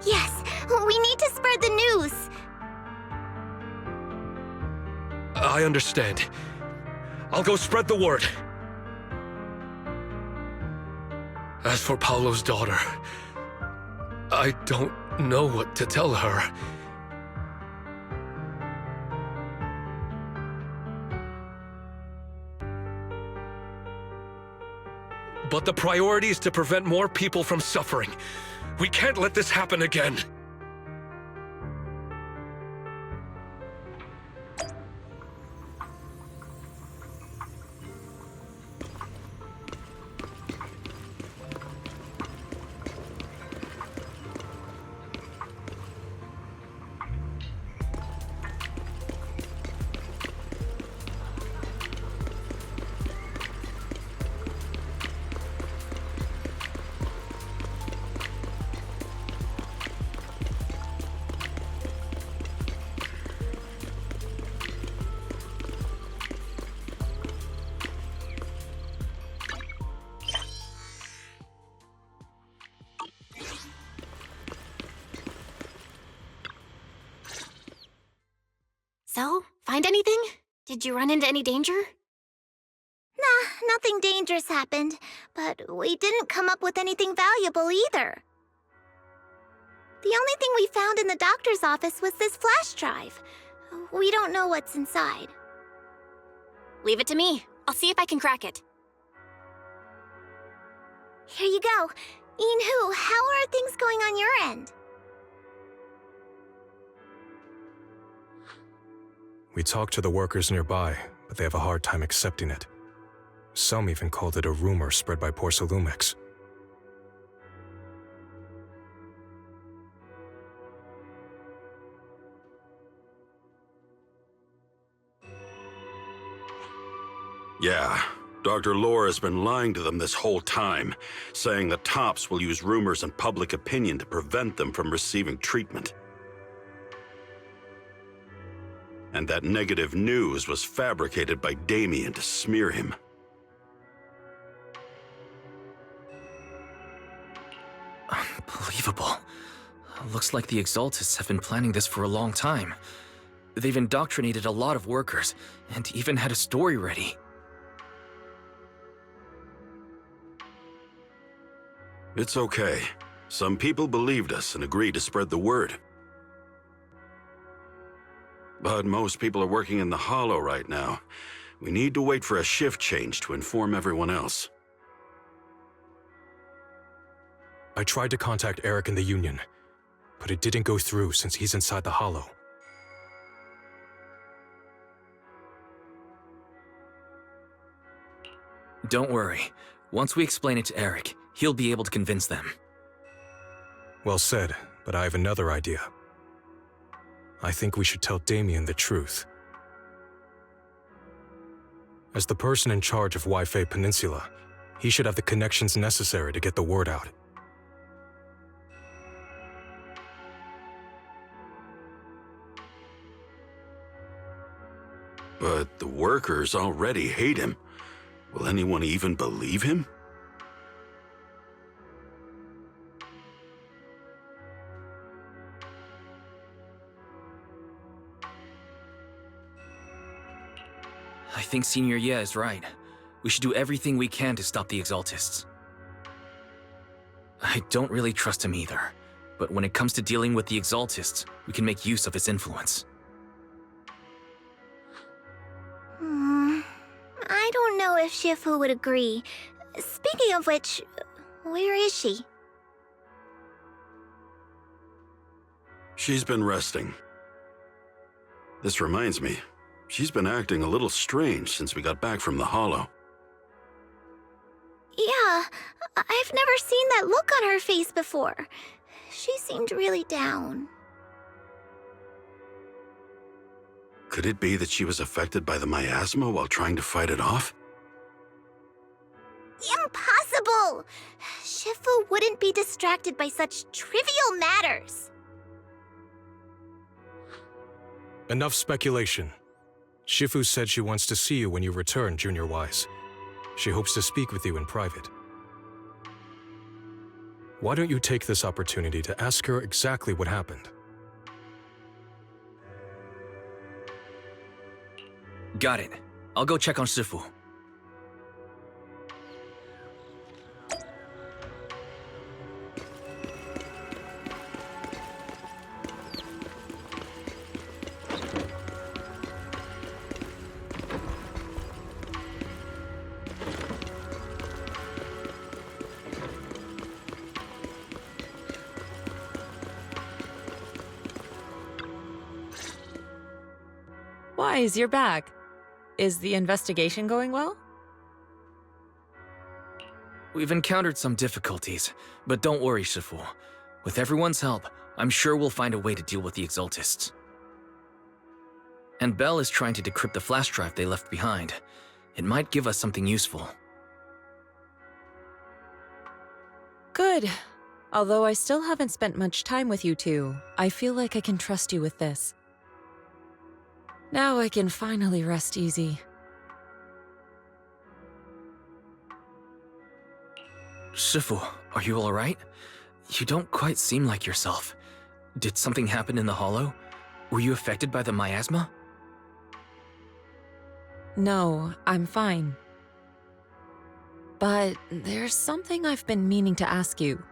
Yes, we need to spread the news. I understand. I'll go spread the word. As for Paolo's daughter, I don't know what to tell her. But the priority is to prevent more people from suffering. We can't let this happen again. So, find anything? Did you run into any danger? Nah, nothing dangerous happened, but we didn't come up with anything valuable either. The only thing we found in the doctor's office was this flash drive. We don't know what's inside. Leave it to me. I'll see if I can crack it. Here you go. Yinhu, how are things going on your end? We talked to the workers nearby, but they have a hard time accepting it. Some even called it a rumor spread by Porsalumex. Yeah, Dr. Lore has been lying to them this whole time, saying the Tops will use rumors and public opinion to prevent them from receiving treatment. And that negative news was fabricated by Damien to smear him. Unbelievable. Looks like the Exaltists have been planning this for a long time. They've indoctrinated a lot of workers, and even had a story ready. It's okay. Some people believed us and agreed to spread the word. But most people are working in the Hollow right now. We need to wait for a shift change to inform everyone else. I tried to contact Eric in the Union, but it didn't go through since he's inside the Hollow. Don't worry. Once we explain it to Eric, he'll be able to convince them. Well said, but I have another idea. I think we should tell Damien the truth. As the person in charge of Waifei Peninsula, he should have the connections necessary to get the word out. But the workers already hate him. Will anyone even believe him? I think Senior Ye is right. We should do everything we can to stop the Exaltists. I don't really trust him either, but when it comes to dealing with the Exaltists, we can make use of his influence. I don't know if Shifu would agree. Speaking of which, where is she? She's been resting. This reminds me, she's been acting a little strange since we got back from the Hollow. Yeah, I've never seen that look on her face before. She seemed really down. Could it be that she was affected by the miasma while trying to fight it off? Impossible! Shifu wouldn't be distracted by such trivial matters. Enough speculation. Shifu said she wants to see you when you return, Junior Wise. She hopes to speak with you in private. Why don't you take this opportunity to ask her exactly what happened? Got it. I'll go check on Shifu. Wise, you're back. Is the investigation going well? We've encountered some difficulties, but don't worry, Shifu. With everyone's help, I'm sure we'll find a way to deal with the Exaltists. And Bell is trying to decrypt the flash drive they left behind. It might give us something useful. Good. Although I still haven't spent much time with you two, I feel like I can trust you with this. Now I can finally rest easy. Shifu, are you alright? You don't quite seem like yourself. Did something happen in the Hollow? Were you affected by the miasma? No, I'm fine. But there's something I've been meaning to ask you.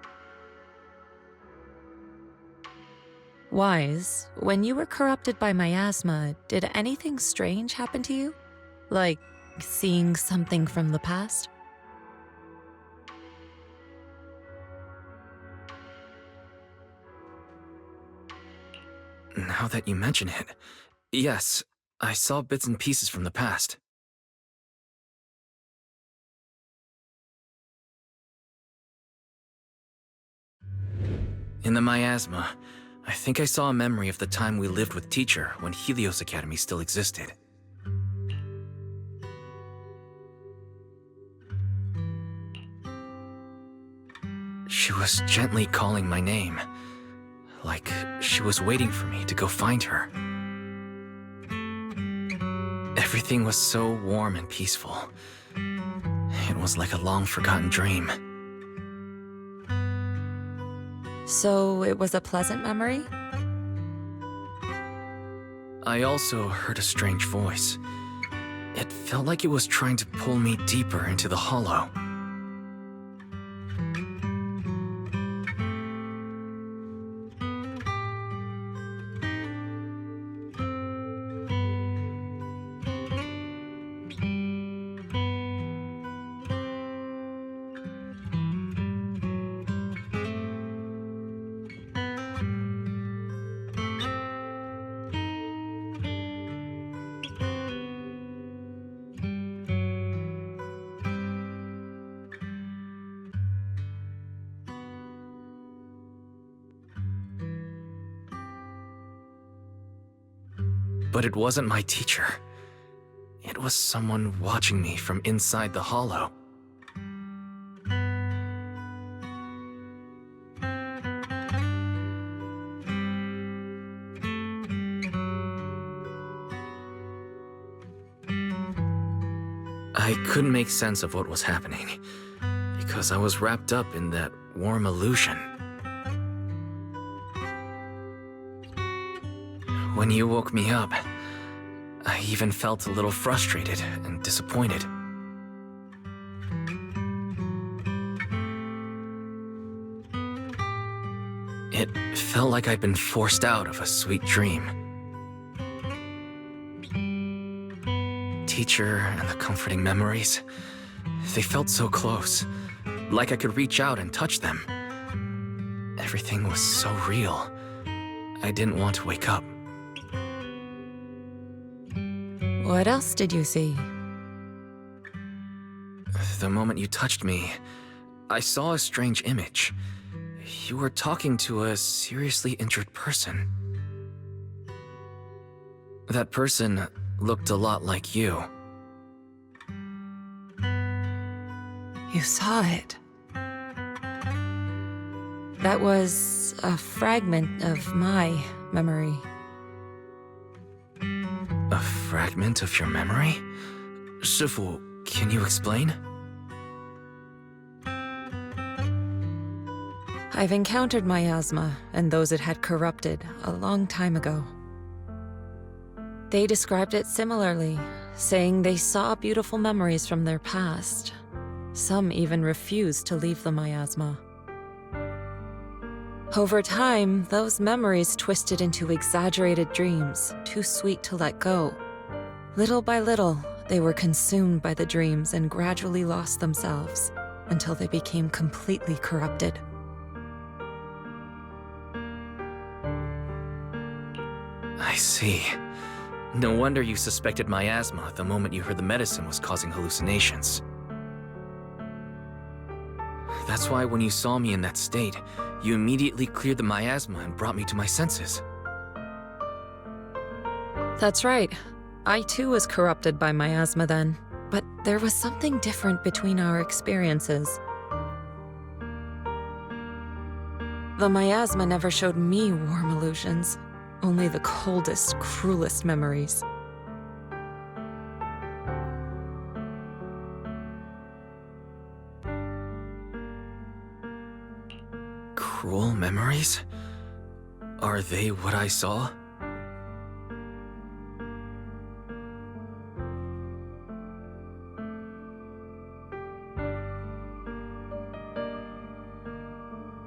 Wise, when you were corrupted by miasma, did anything strange happen to you? Like seeing something from the past? Now that you mention it, yes, I saw bits and pieces from the past. In the miasma, I think I saw a memory of the time we lived with Teacher when Helios Academy still existed. She was gently calling my name, like she was waiting for me to go find her. Everything was so warm and peaceful. It was like a long-forgotten dream. So it was a pleasant memory? I also heard a strange voice. It felt like it was trying to pull me deeper into the Hollow. But it wasn't my teacher. It was someone watching me from inside the Hollow. I couldn't make sense of what was happening, because I was wrapped up in that warm illusion. When you woke me up, I even felt a little frustrated and disappointed. It felt like I'd been forced out of a sweet dream. Teacher and the comforting memories, they felt so close, like I could reach out and touch them. Everything was so real. I didn't want to wake up. What else did you see? The moment you touched me, I saw a strange image. You were talking to a seriously injured person. That person looked a lot like you. You saw it. That was a fragment of my memory. A fragment of your memory? Shifu, can you explain? I've encountered Miasma and those it had corrupted a long time ago. They described it similarly, saying they saw beautiful memories from their past. Some even refused to leave the Miasma. Over time, those memories twisted into exaggerated dreams, too sweet to let go. Little by little, they were consumed by the dreams and gradually lost themselves, until they became completely corrupted. I see. No wonder you suspected miasma the moment you heard the medicine was causing hallucinations. That's why when you saw me in that state, you immediately cleared the miasma and brought me to my senses. That's right. I too was corrupted by miasma then, but there was something different between our experiences. The miasma never showed me warm illusions, only the coldest, cruelest memories. Cruel memories? Are they what I saw?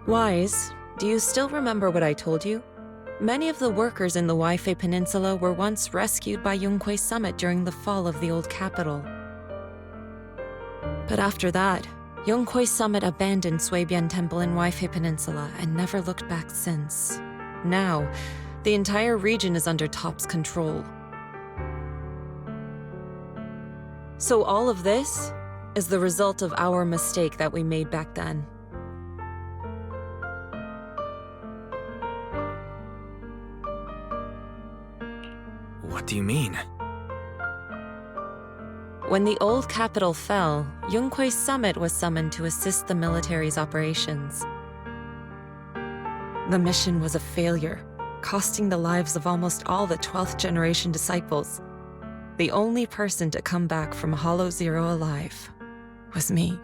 Wise, do you still remember what I told you? Many of the workers in the Waifei Peninsula were once rescued by Yunkui Summit during the fall of the old capital. But after that, Yunkui Summit abandoned Suibian Temple in Waifei Peninsula and never looked back since. Now, the entire region is under Top's control. So all of this is the result of our mistake that we made back then. What do you mean? When the old capital fell, Yunkui Summit was summoned to assist the military's operations. The mission was a failure, costing the lives of almost all the 12th generation disciples. The only person to come back from Hollow Zero alive was me.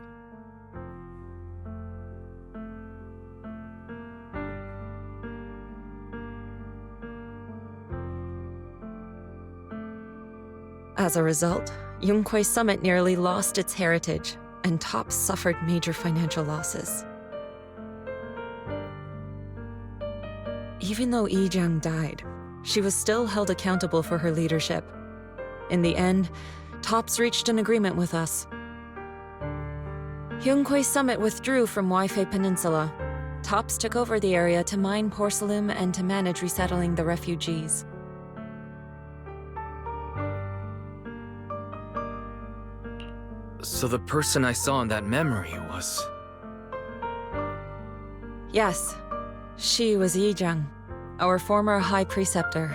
As a result, Yunkui Summit nearly lost its heritage, and Top suffered major financial losses. Even though Yijiang died, she was still held accountable for her leadership. In the end, Tops reached an agreement with us. Yunkui Summit withdrew from Waifei Peninsula. Tops took over the area to mine porcelain and to manage resettling the refugees. So the person I saw in that memory was... Yes, she was Yijiang, our former High Preceptor.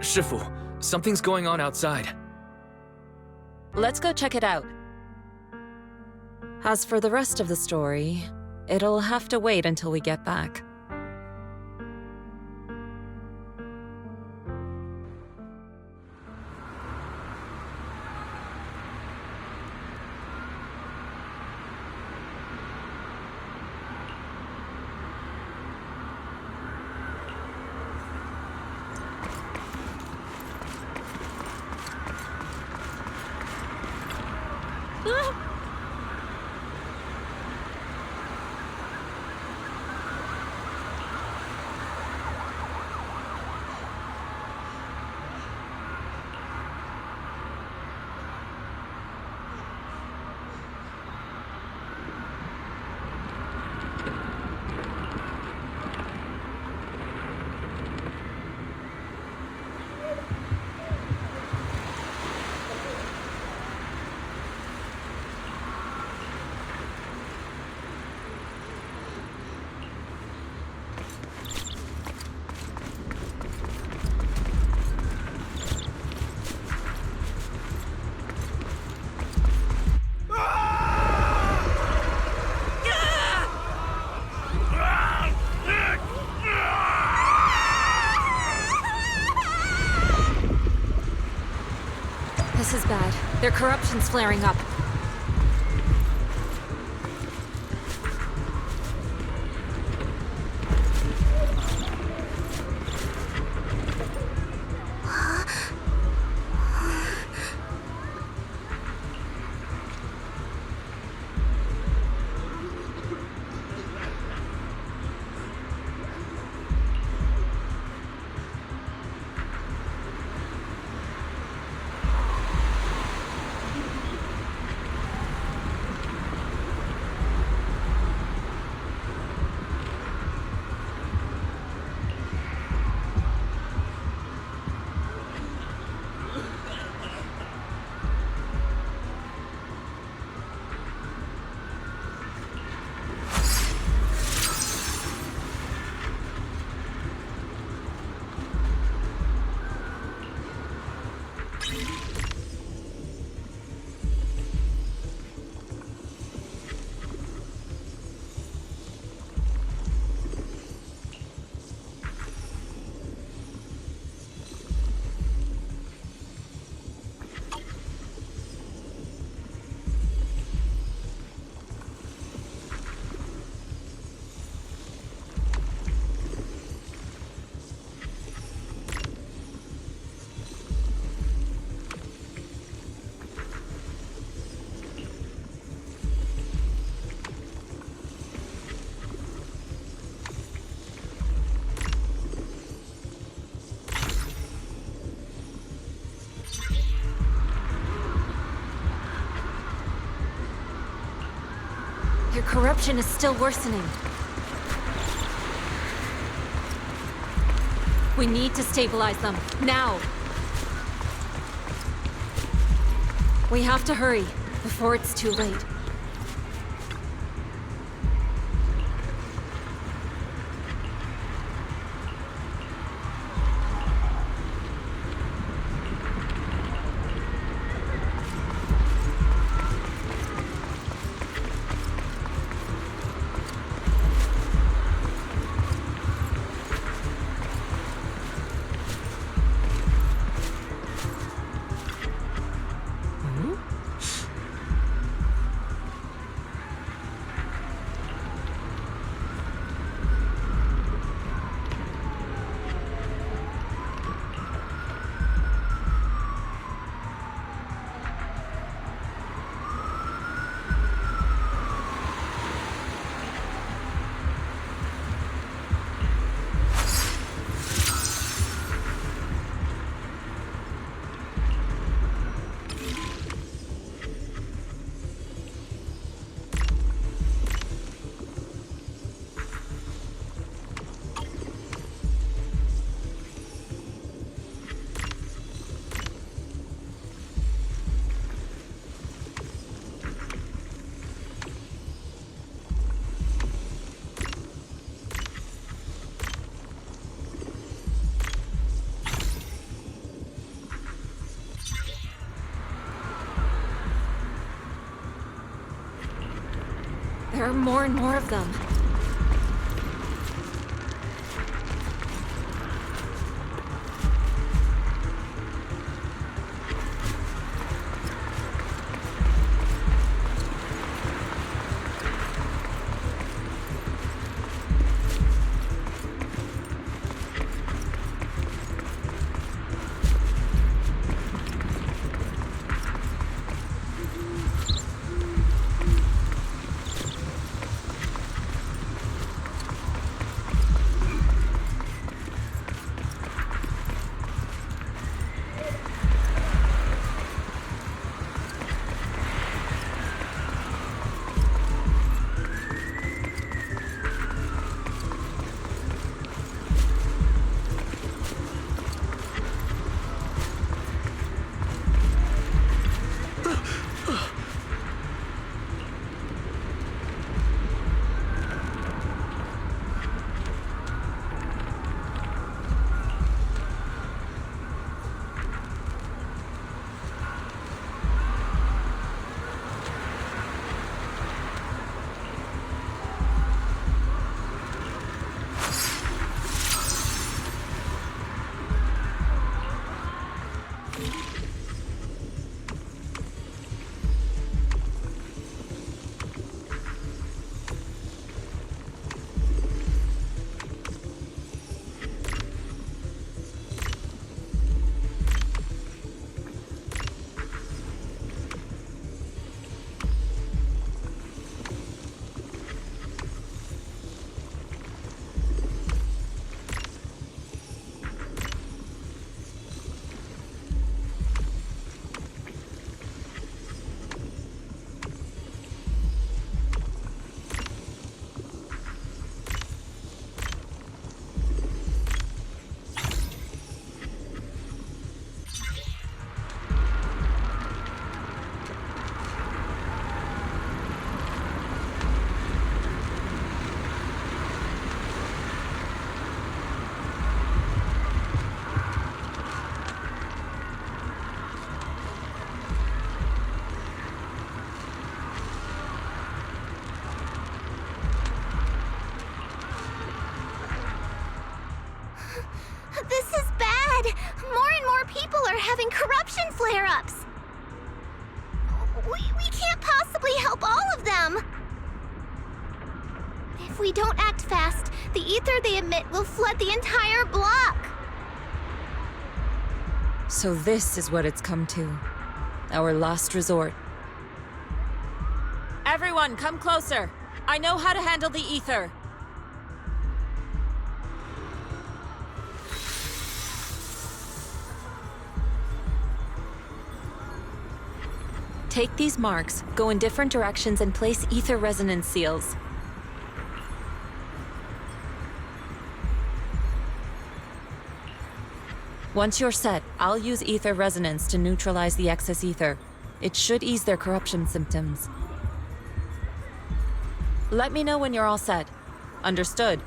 Shifu, something's going on outside. Let's go check it out. As for the rest of the story, it'll have to wait until we get back. This is bad. Their corruption's flaring up. Your corruption is still worsening. We need to stabilize them, now! We have to hurry, before it's too late. There are more and more of them. having corruption flare-ups. We can't possibly help all of them. If we don't act fast, the ether they emit will flood the entire block. So this is what it's come to. Our last resort. Everyone, come closer. I know how to handle the ether. Take these marks, go in different directions, and place ether resonance seals. Once you're set, I'll use ether resonance to neutralize the excess ether. It should ease their corruption symptoms. Let me know when you're all set. Understood?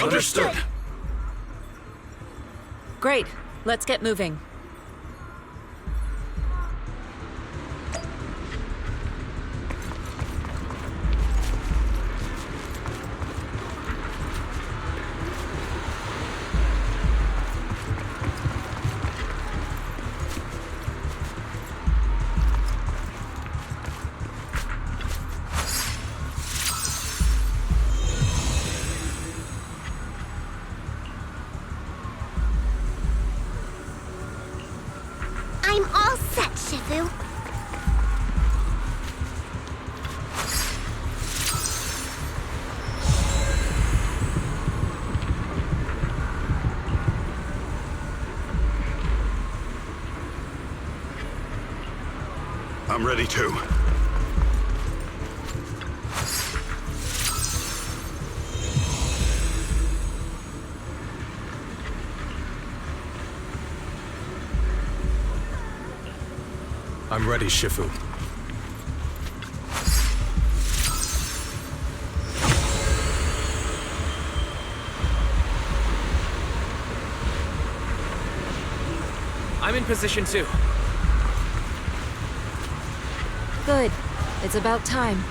Understood. Great. Let's get moving. I'm all set, Shifu. I'm ready too. I'm ready, Shifu. I'm in position too. Good. It's about time.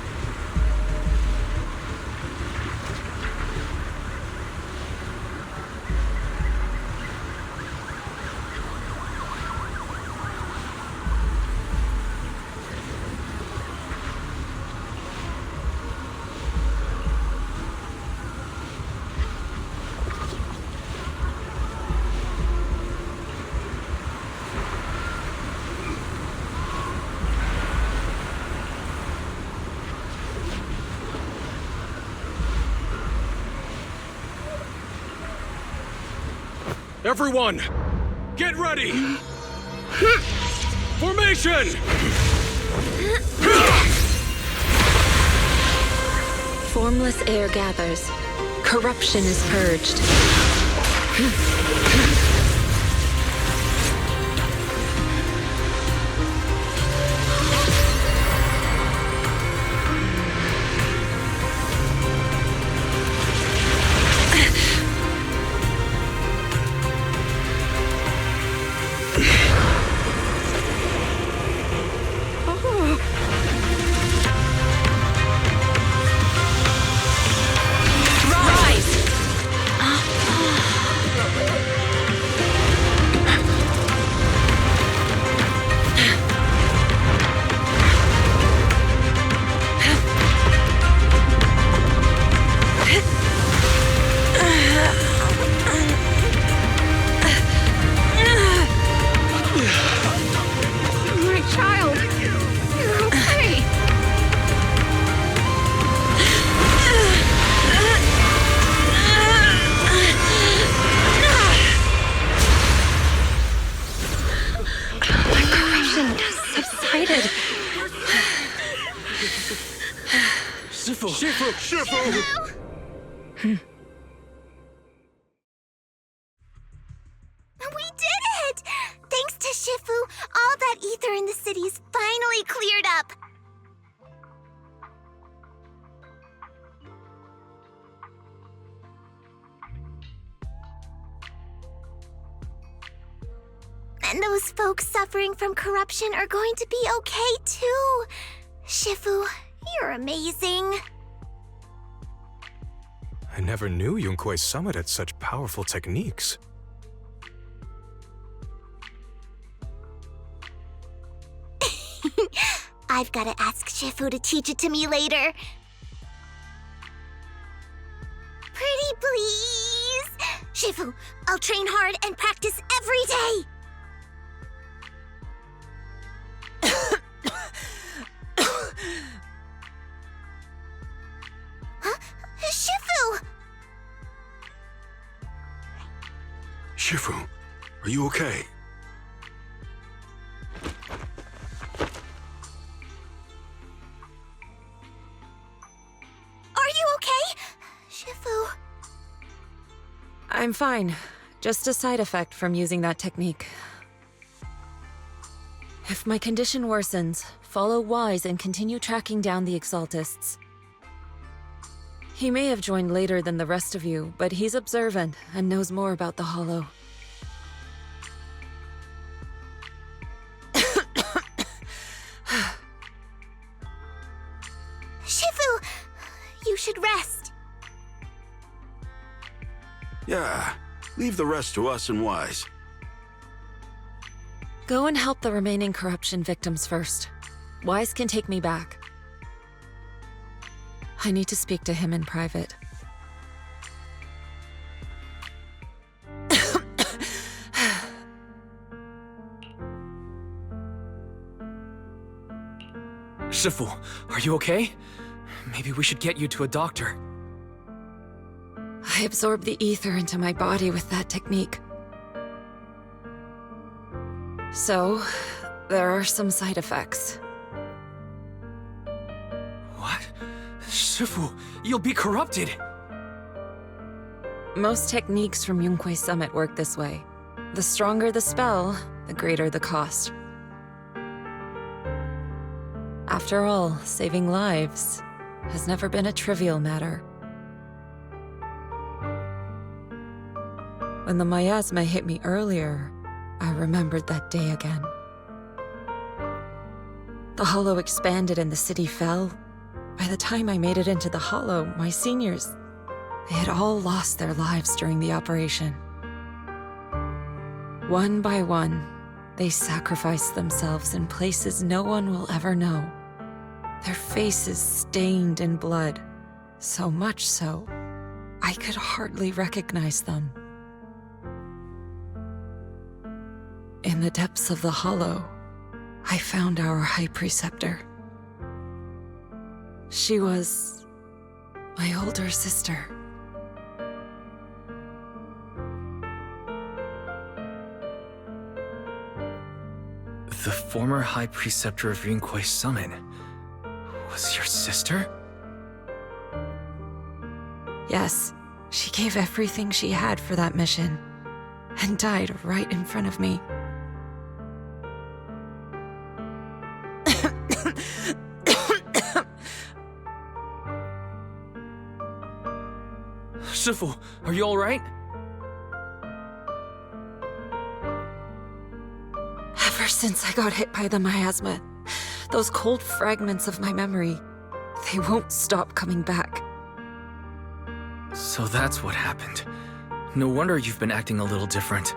Everyone, get ready! Formation! Formless air gathers. Corruption is purged. We did it! Thanks to Shifu, all that ether in the city's finally cleared up. And those folks suffering from corruption are going to be okay too. Shifu, you're amazing. I never knew Yunkui Summit had such powerful techniques. I've gotta ask Shifu to teach it to me later. Pretty please! Shifu, I'll train hard and practice every day! Huh? Shifu! Shifu, are you okay? Are you okay? Shifu... I'm fine. Just a side effect from using that technique. If my condition worsens, follow Wise and continue tracking down the Exaltists. He may have joined later than the rest of you, but he's observant and knows more about the Hollow. Shifu! You should rest. Yeah, leave the rest to us and Wise. Go and help the remaining corruption victims first. Wise can take me back. I need to speak to him in private. Shifu, are you okay? Maybe we should get you to a doctor. I absorbed the ether into my body with that technique. So, there are some side effects. What? Shifu, you'll be corrupted! Most techniques from Yunkui Summit work this way. The stronger the spell, the greater the cost. After all, saving lives has never been a trivial matter. When the miasma hit me earlier, I remembered that day again. The Hollow expanded and the city fell. By the time I made it into the Hollow, my seniors, they had all lost their lives during the operation. One by one, they sacrificed themselves in places no one will ever know. Their faces stained in blood, so much so, I could hardly recognize them. In the depths of the Hollow, I found our High Preceptor. She was my older sister. The former High Preceptor of Yunkui Summit was your sister? Yes, she gave everything she had for that mission, and died right in front of me. Shifu, are you alright? Ever since I got hit by the miasma, those cold fragments of my memory, they won't stop coming back. So that's what happened. No wonder you've been acting a little different.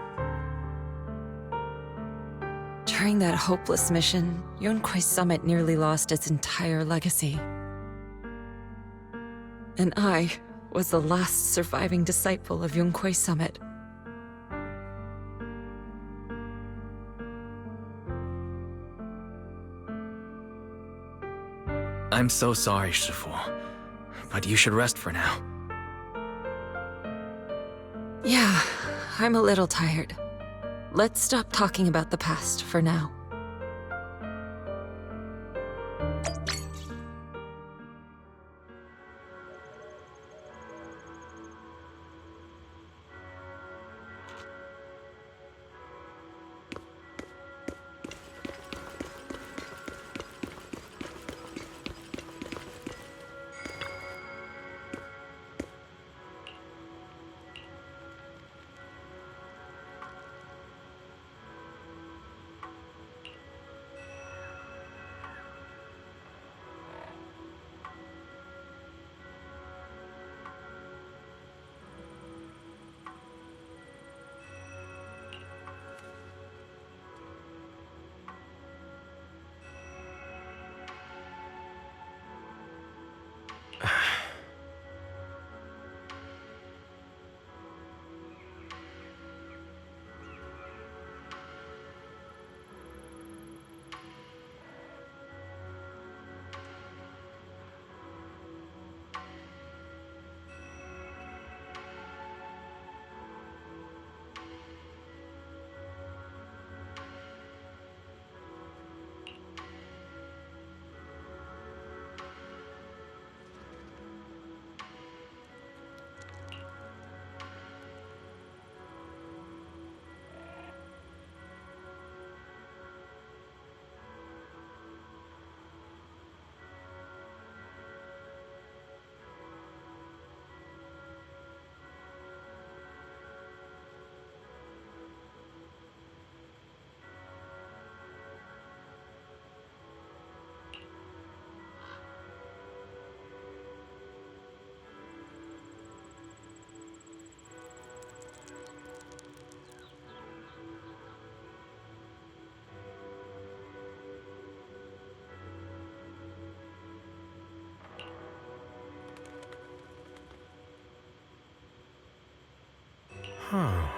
During that hopeless mission, Yunkui Summit nearly lost its entire legacy. And I was the last surviving disciple of Yunkui Summit. I'm so sorry, Shifu, but you should rest for now. Yeah, I'm a little tired. Let's stop talking about the past for now. Huh.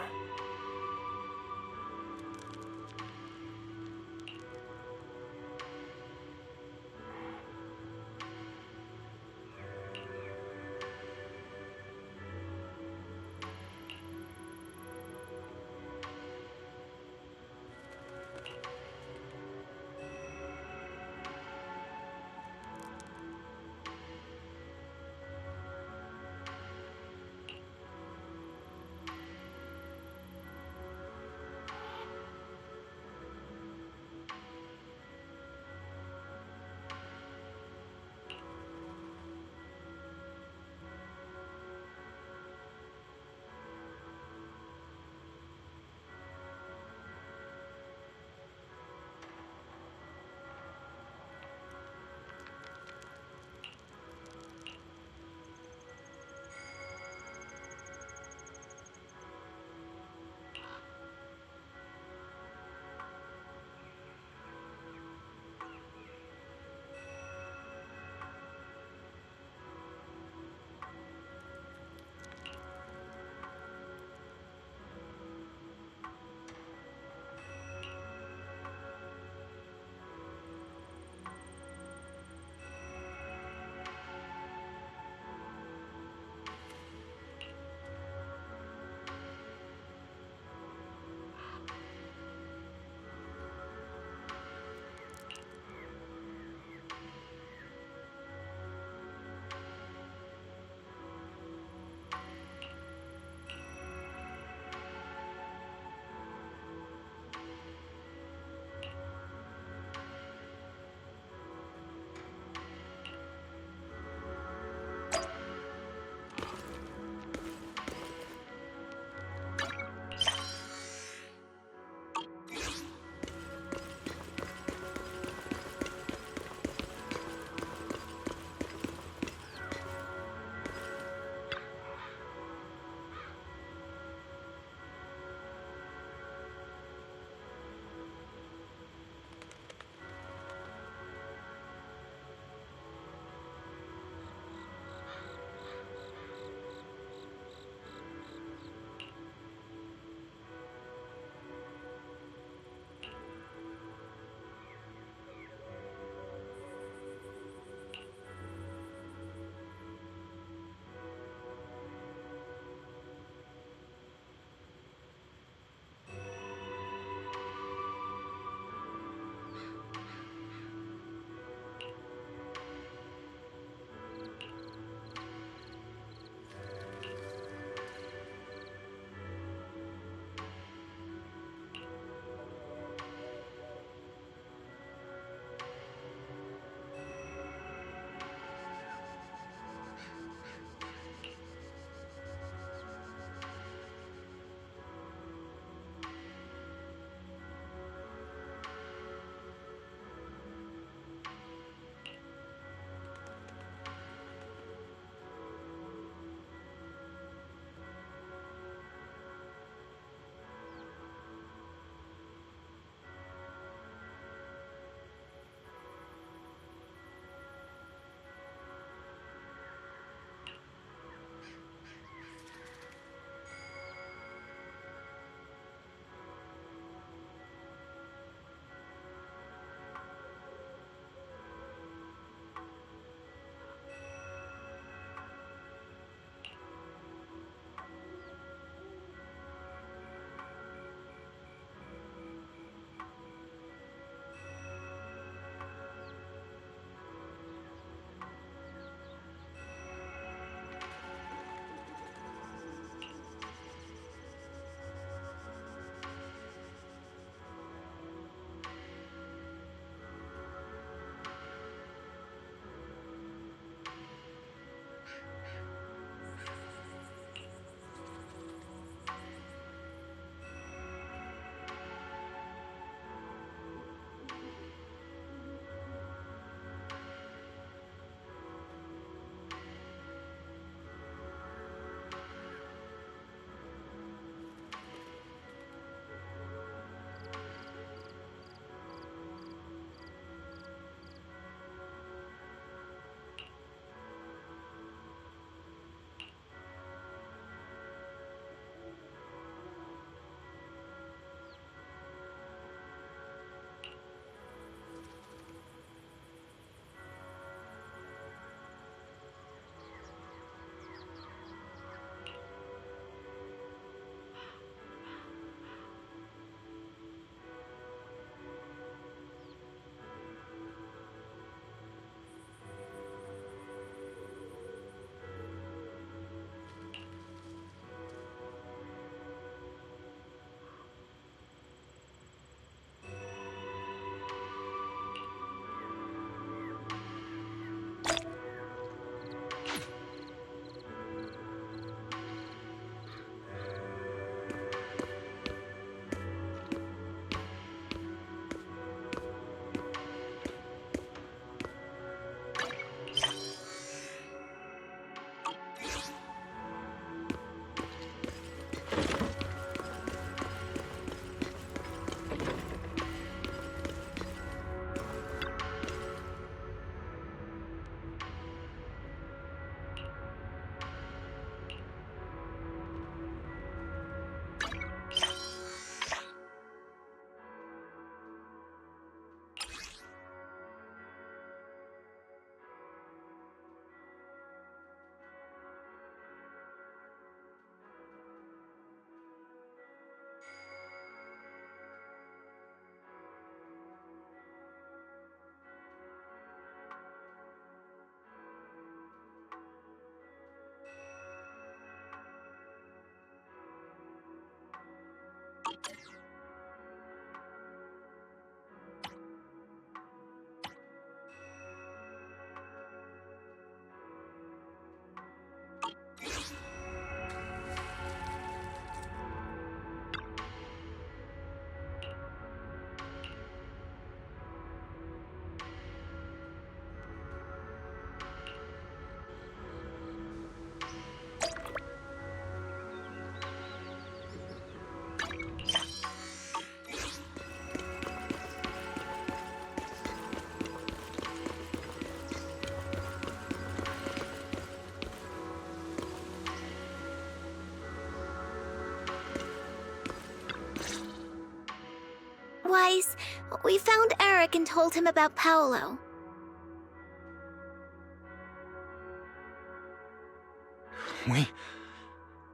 Weiss. We found Eric and told him about Paolo.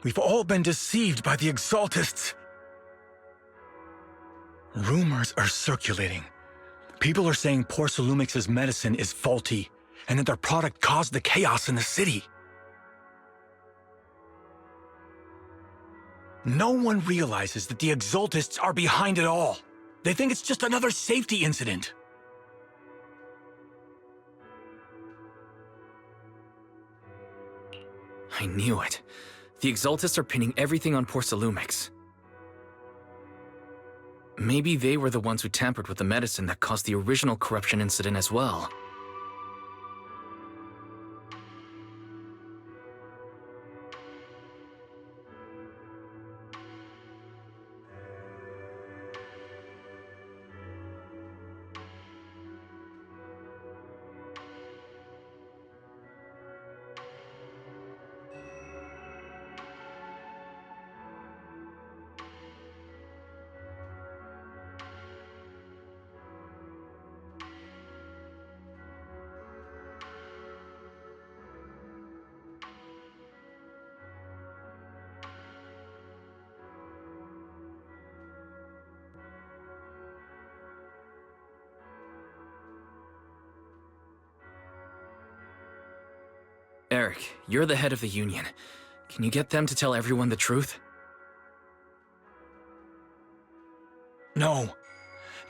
We've all been deceived by the Exaltists. Rumors are circulating. People are saying Porcelumix's medicine is faulty, and that their product caused the chaos in the city. No one realizes that the Exaltists are behind it all. They think it's just another safety incident. I knew it. The Exaltists are pinning everything on Porcelumix. Maybe they were the ones who tampered with the medicine that caused the original corruption incident as well. Eric, you're the head of the Union. Can you get them to tell everyone the truth? No.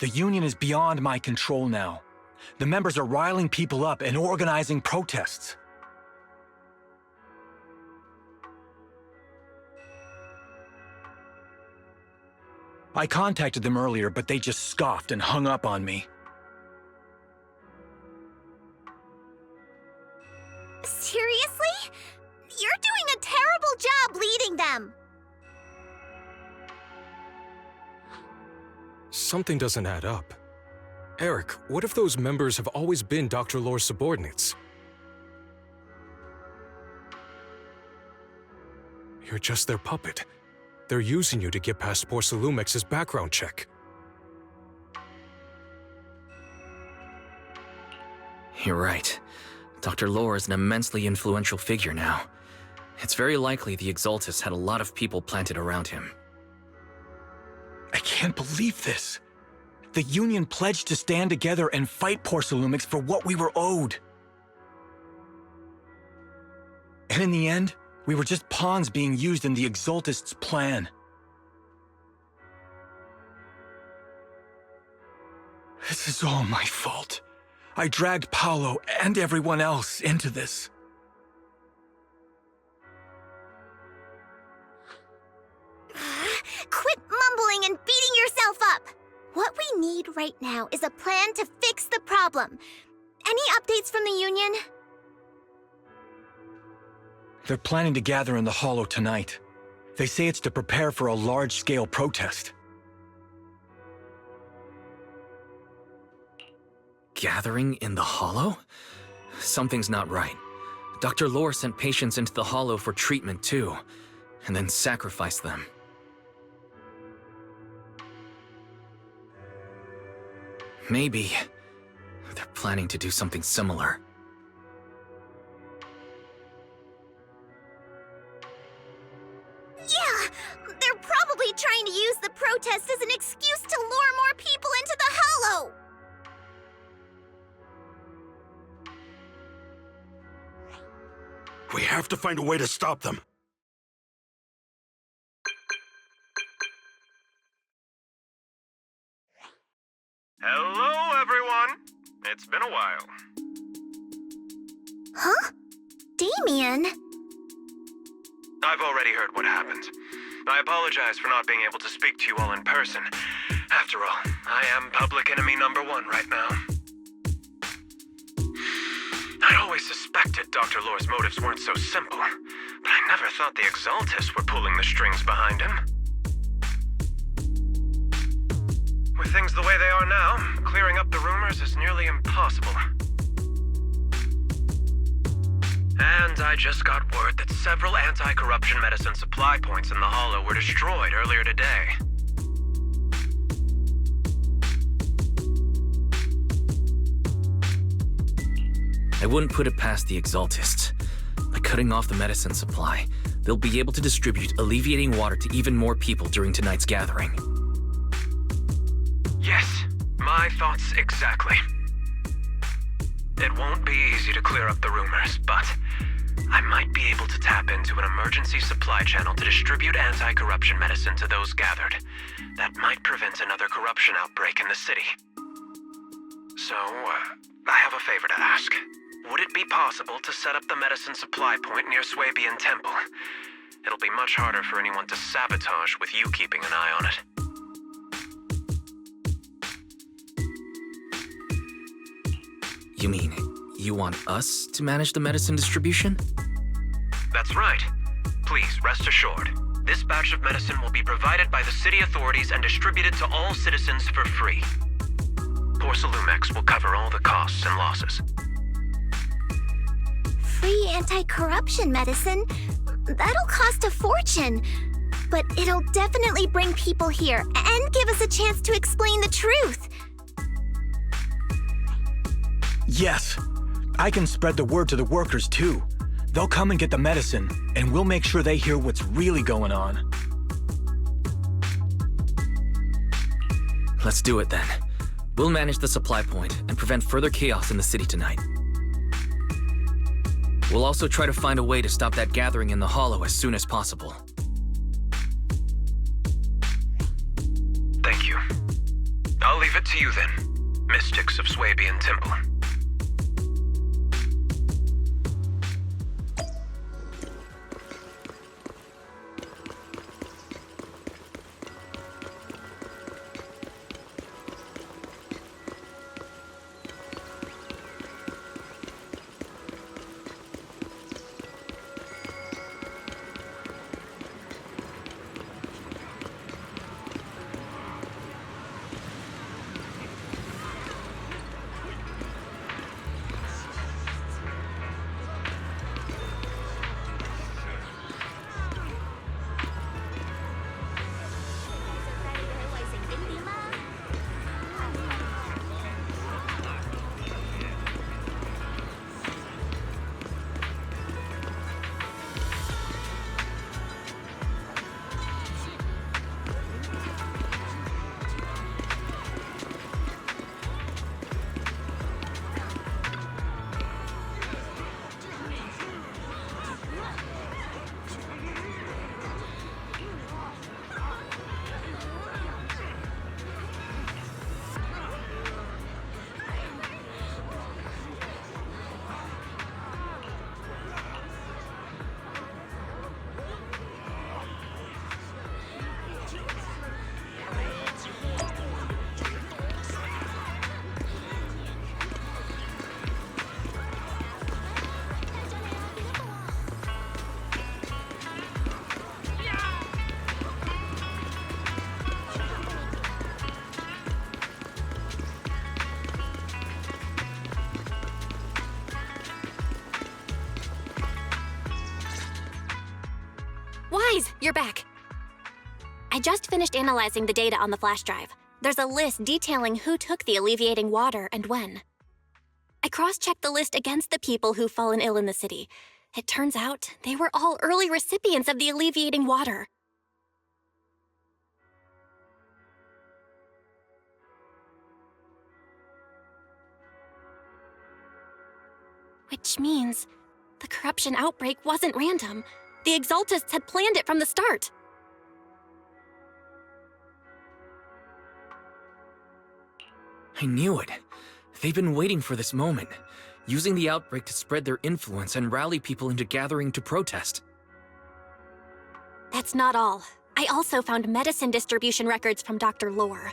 The Union is beyond my control now. The members are riling people up and organizing protests. I contacted them earlier, but they just scoffed and hung up on me. Seriously? You're doing a terrible job leading them! Something doesn't add up. Eric, what if those members have always been Dr. Lore's subordinates? You're just their puppet. They're using you to get past Porcelumix's background check. You're right. Dr. Lore is an immensely influential figure now. It's very likely the Exaltists had a lot of people planted around him. I can't believe this. The Union pledged to stand together and fight Porcelumix for what we were owed. And in the end, we were just pawns being used in the Exaltists' plan. This is all my fault. I dragged Paolo and everyone else into this. Quit mumbling and beating yourself up! What we need right now is a plan to fix the problem. Any updates from the Union? They're planning to gather in the Hollow tonight. They say it's to prepare for a large-scale protest. Gathering in the Hollow? Something's not right. Dr. Lore sent patients into the Hollow for treatment too, and then sacrificed them. Maybe they're planning to do something similar. Yeah! They're probably trying to use the protest as an excuse to lure more people into the Hollow! We have to find a way to stop them. Hello, everyone! It's been a while. Huh? Damien? I've already heard what happened. I apologize for not being able to speak to you all in person. After all, I am public enemy number one right now. I'd always suspected Dr. Lore's motives weren't so simple, but I never thought the Exaltists were pulling the strings behind him. With things the way they are now, clearing up the rumors is nearly impossible. And I just got word that several anti-corruption medicine supply points in the Hollow were destroyed earlier today. I wouldn't put it past the Exaltists. By cutting off the medicine supply, they'll be able to distribute alleviating water to even more people during tonight's gathering. Yes, my thoughts exactly. It won't be easy to clear up the rumors, but I might be able to tap into an emergency supply channel to distribute anti-corruption medicine to those gathered. That might prevent another corruption outbreak in the city. So, I have a favor to ask. Would it be possible to set up the medicine supply point near Suibian Temple? It'll be much harder for anyone to sabotage with you keeping an eye on it. You mean, you want us to manage the medicine distribution? That's right. Please, rest assured. This batch of medicine will be provided by the city authorities and distributed to all citizens for free. Porsalumex will cover all the costs and losses. Free anti-corruption medicine? That'll cost a fortune. But it'll definitely bring people here and give us a chance to explain the truth. Yes. I can spread the word to the workers too. They'll come and get the medicine, and we'll make sure they hear what's really going on. Let's do it then. We'll manage the supply point and prevent further chaos in the city tonight. We'll also try to find a way to stop that gathering in the Hollow as soon as possible. Thank you. I'll leave it to you then, mystics of Suibian Temple. Wise, you're back. I just finished analyzing the data on the flash drive. There's a list detailing who took the alleviating water and when. I cross-checked the list against the people who've fallen ill in the city. It turns out they were all early recipients of the alleviating water. Which means the corruption outbreak wasn't random. The Exaltists had planned it from the start. I knew it. They've been waiting for this moment, using the outbreak to spread their influence and rally people into gathering to protest. That's not all. I also found medicine distribution records from Dr. Lore.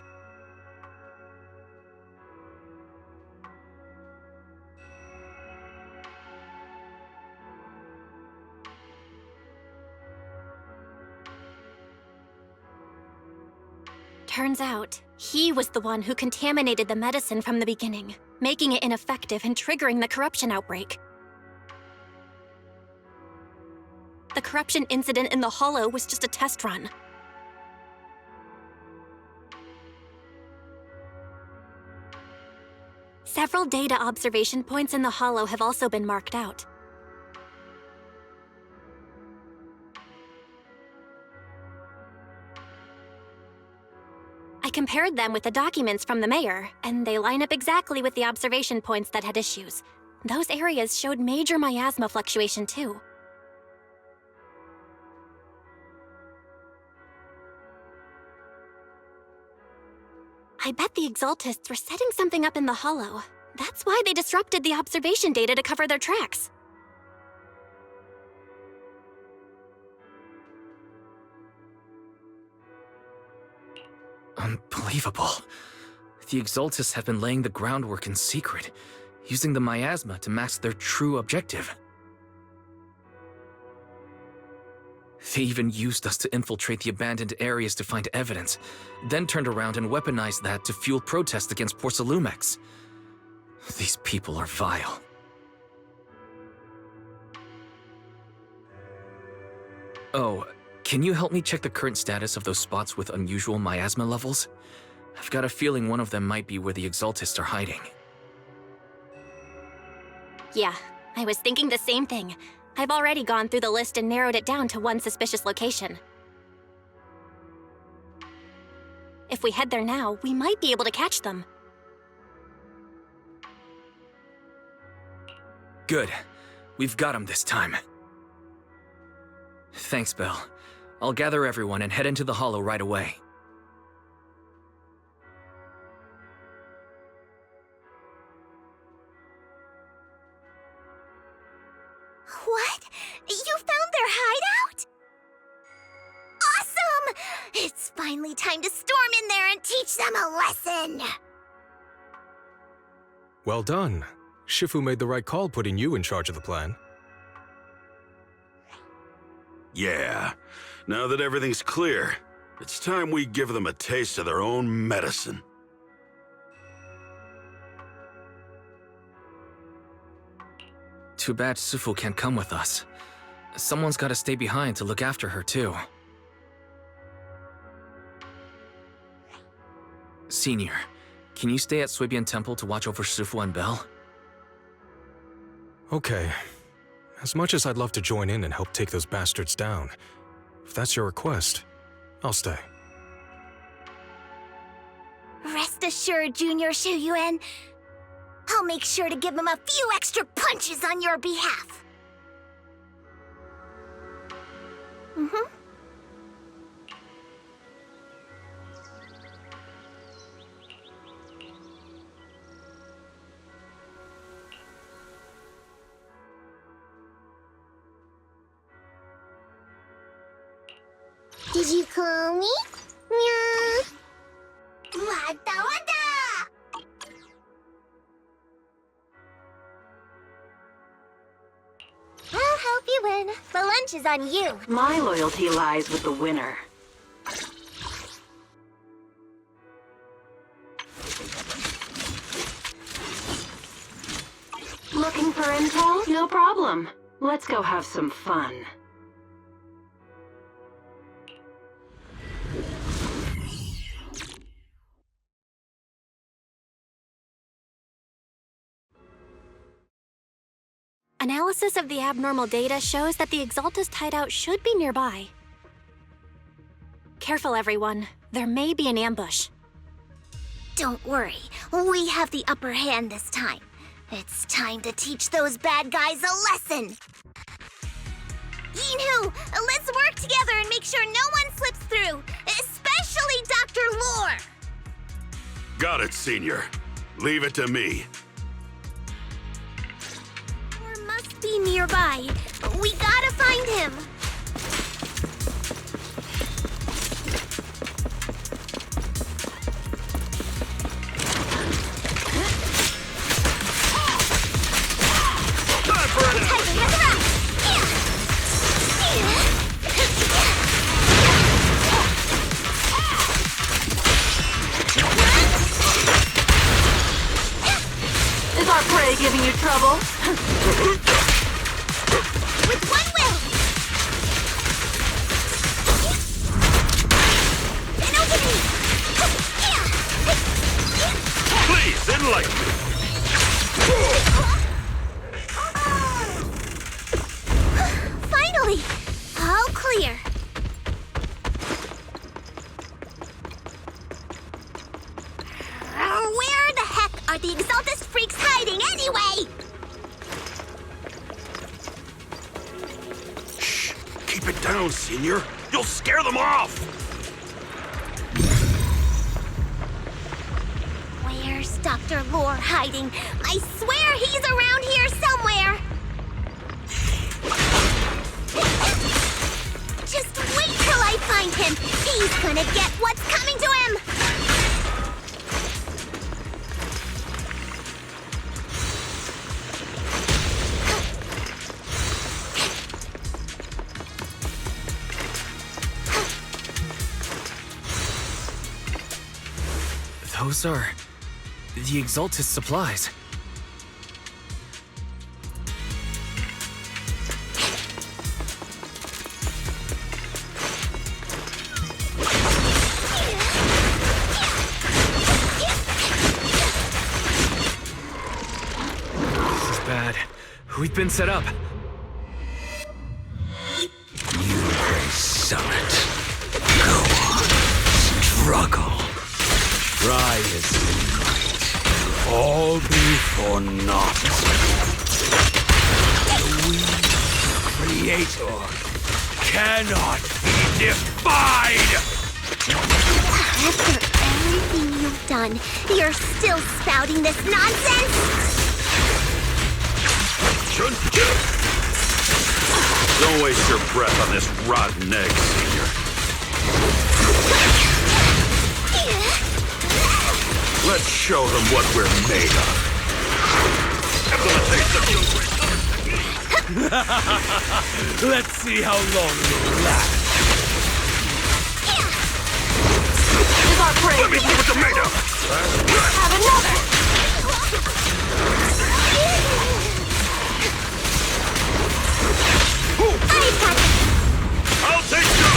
Turns out, he was the one who contaminated the medicine from the beginning, making it ineffective and triggering the corruption outbreak. The corruption incident in the Hollow was just a test run. Several data observation points in the Hollow have also been marked out. I compared them with the documents from the mayor, and they line up exactly with the observation points that had issues. Those areas showed major miasma fluctuation too. I bet the Exaltists were setting something up in the Hollow. That's why they disrupted the observation data to cover their tracks. Unbelievable. The Exaltists have been laying the groundwork in secret, using the miasma to mask their true objective. They even used us to infiltrate the abandoned areas to find evidence, then turned around and weaponized that to fuel protests against Porcelumex. These people are vile. Oh, can you help me check the current status of those spots with unusual miasma levels? I've got a feeling one of them might be where the Exaltists are hiding. Yeah, I was thinking the same thing. I've already gone through the list and narrowed it down to one suspicious location. If we head there now, we might be able to catch them. Good. We've got them this time. Thanks, Belle. I'll gather everyone and head into the Hollow right away. What? You found their hideout? Awesome! It's finally time to storm in there and teach them a lesson! Well done. Shifu made the right call putting you in charge of the plan. Yeah. Now that everything's clear, it's time we give them a taste of their own medicine. Too bad Sufu can't come with us. Someone's gotta stay behind to look after her, too. Senior, can you stay at Suibian Temple to watch over Sufu and Belle? Okay. As much as I'd love to join in and help take those bastards down, if that's your request, I'll stay. Rest assured, Junior Shuyuan, I'll make sure to give him a few extra punches on your behalf. Mm-hmm. Did you call me? Meow. Wada wada! I'll help you win. The lunch is on you. My loyalty lies with the winner. Looking for intel? No problem. Let's go have some fun. Analysis of the abnormal data shows that the Exaltist hideout should be nearby. Careful, everyone. There may be an ambush. Don't worry. We have the upper hand this time. It's time to teach those bad guys a lesson. Yinhu, let's work together and make sure no one slips through, especially Dr. Lore. Got it, Senior. Leave it to me. Lore must be nearby. We gotta find him. Is our prey giving you trouble? With one will! An opening! Please, enlighten me. Senior. You'll scare them off! Where's Dr. Lore hiding? I swear he's around here somewhere! Just wait till I find him! He's gonna get what's coming to him! Those are the Exalted supplies. This is bad. We've been set up. Yunkui Summit. Go on. Struggle. Try as you might. All be for naught. We, Creator, cannot be defied! After everything you've done, you're still spouting this nonsense? Don't waste your breath on this rotten egg, Senior. Let's show them what we're made of. Let's see how long you'll last. Is our prey? Let me see what you're made of! Have another! I'll take you!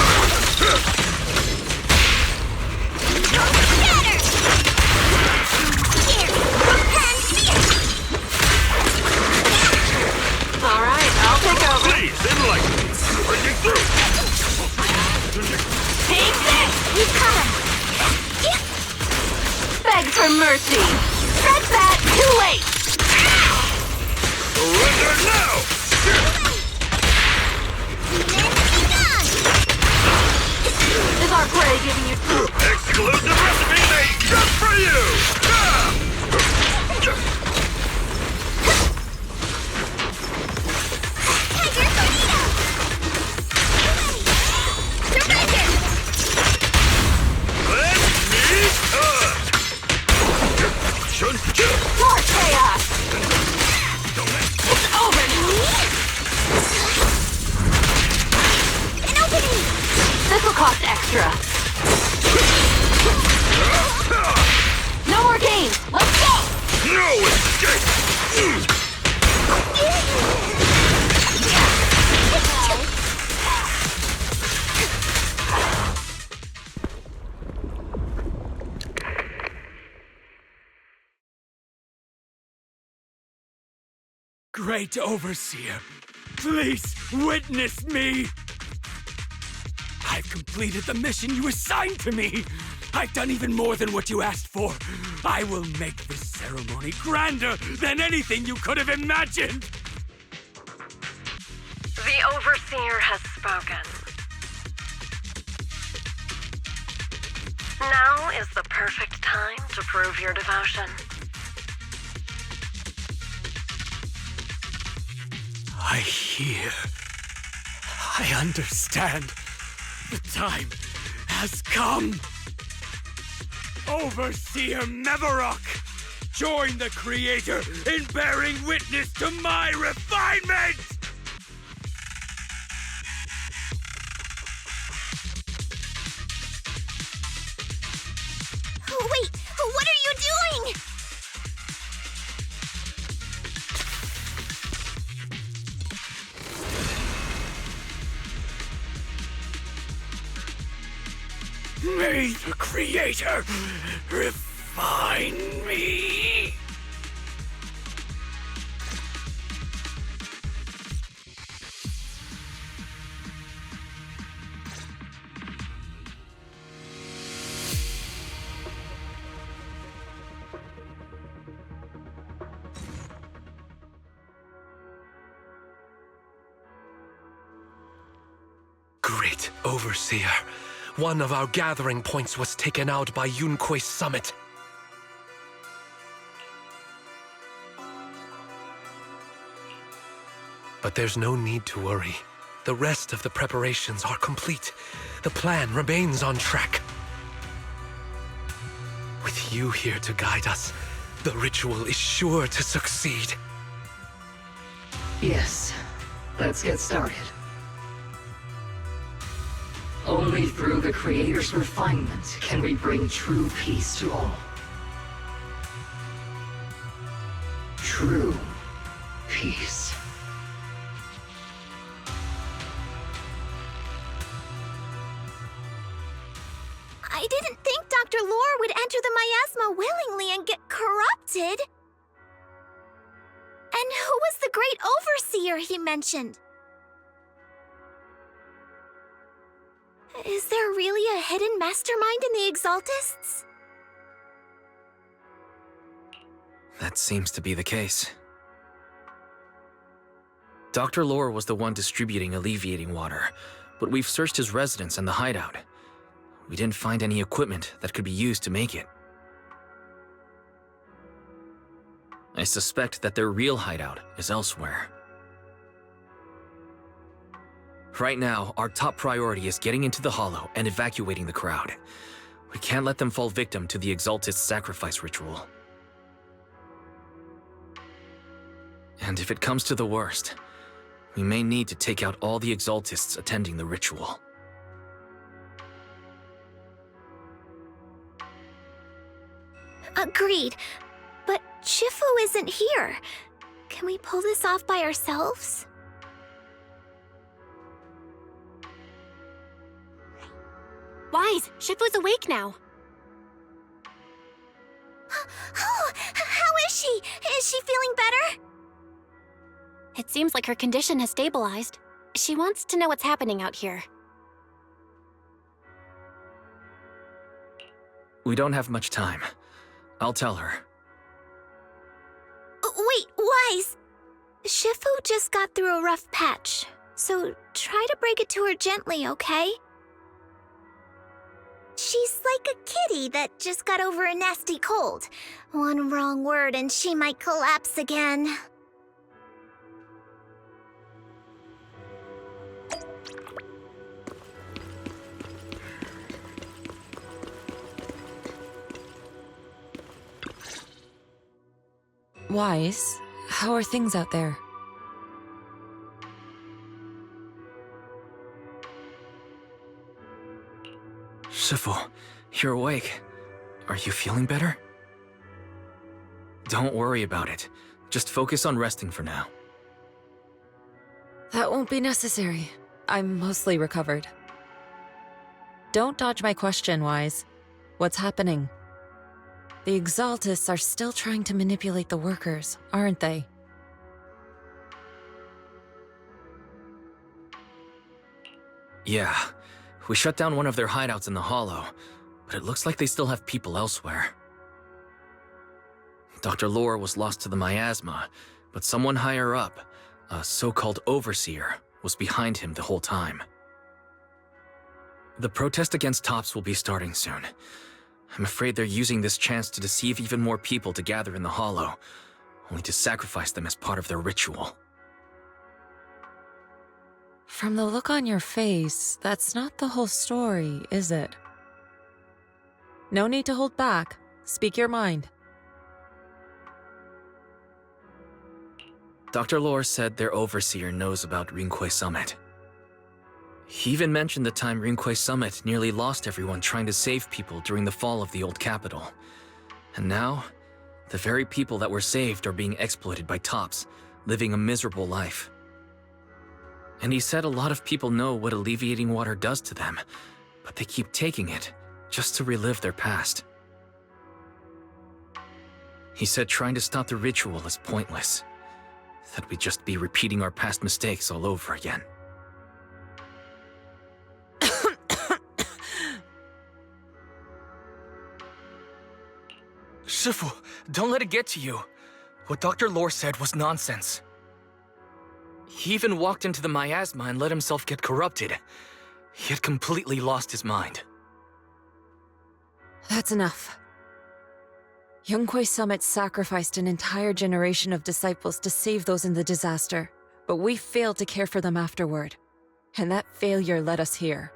Alright, I'll take over. Please, enlighten me! Breaking through! Take this! He's coming! Beg for mercy! Stretch that! Too late! Surrender now! Is our prey giving you trope? Exclusive recipe made just for you! More chaos! It's over! An opening! This'll cost extra. No more games! Let's go! No escape! Great Overseer, please witness me! I've completed the mission you assigned to me! I've done even more than what you asked for! I will make this ceremony grander than anything you could have imagined! The Overseer has spoken. Now is the perfect time to prove your devotion. I hear. I understand. The time has come. Overseer Mevarok, join the Creator in bearing witness to my refinement! Wait, what are you doing? May the Creator refine me! great overseer. One of our gathering points was taken out by Yunkui Summit. But there's no need to worry. The rest of the preparations are complete. The plan remains on track. With you here to guide us, the ritual is sure to succeed. Yes, let's get started. Only through the Creator's refinement can we bring true peace to all. True peace. I didn't think Dr. Lore would enter the Miasma willingly and get corrupted. And who was the great overseer he mentioned? Is there really a hidden mastermind in the Exaltists? That seems to be the case. Dr. Lore was the one distributing alleviating water, but we've searched his residence and the hideout. We didn't find any equipment that could be used to make it. I suspect that their real hideout is elsewhere. Right now, our top priority is getting into the Hollow and evacuating the crowd. We can't let them fall victim to the Exaltist sacrifice ritual. And if it comes to the worst, we may need to take out all the Exaltists attending the ritual. Agreed. But Shifu isn't here. Can we pull this off by ourselves? Wise, Shifu's awake now. Oh, how is she? Is she feeling better? It seems like her condition has stabilized. She wants to know what's happening out here. We don't have much time. I'll tell her. Wait, Wise! Shifu just got through a rough patch, so try to break it to her gently, okay? She's like a kitty that just got over a nasty cold. One wrong word and she might collapse again. Wise, how are things out there? Shifu, you're awake. Are you feeling better? Don't worry about it. Just focus on resting for now. That won't be necessary. I'm mostly recovered. Don't dodge my question, Wise. What's happening? The Exaltists are still trying to manipulate the workers, aren't they? Yeah. We shut down one of their hideouts in the Hollow, but it looks like they still have people elsewhere. Dr. Lore was lost to the Miasma, but someone higher up, a so-called overseer, was behind him the whole time. The protest against Tops will be starting soon. I'm afraid they're using this chance to deceive even more people to gather in the Hollow, only to sacrifice them as part of their ritual. From the look on your face, that's not the whole story, is it? No need to hold back. Speak your mind. Dr. Lore said their overseer knows about Yunkui Summit. He even mentioned the time Yunkui Summit nearly lost everyone trying to save people during the fall of the old capital. And now, the very people that were saved are being exploited by Tops, living a miserable life. And he said a lot of people know what alleviating water does to them, but they keep taking it just to relive their past. He said trying to stop the ritual is pointless, that we'd just be repeating our past mistakes all over again. Shifu, don't let it get to you. What Dr. Lore said was nonsense. He even walked into the Miasma and let himself get corrupted. He had completely lost his mind. That's enough. Yunkui Summit sacrificed an entire generation of disciples to save those in the disaster, but we failed to care for them afterward. And that failure led us here.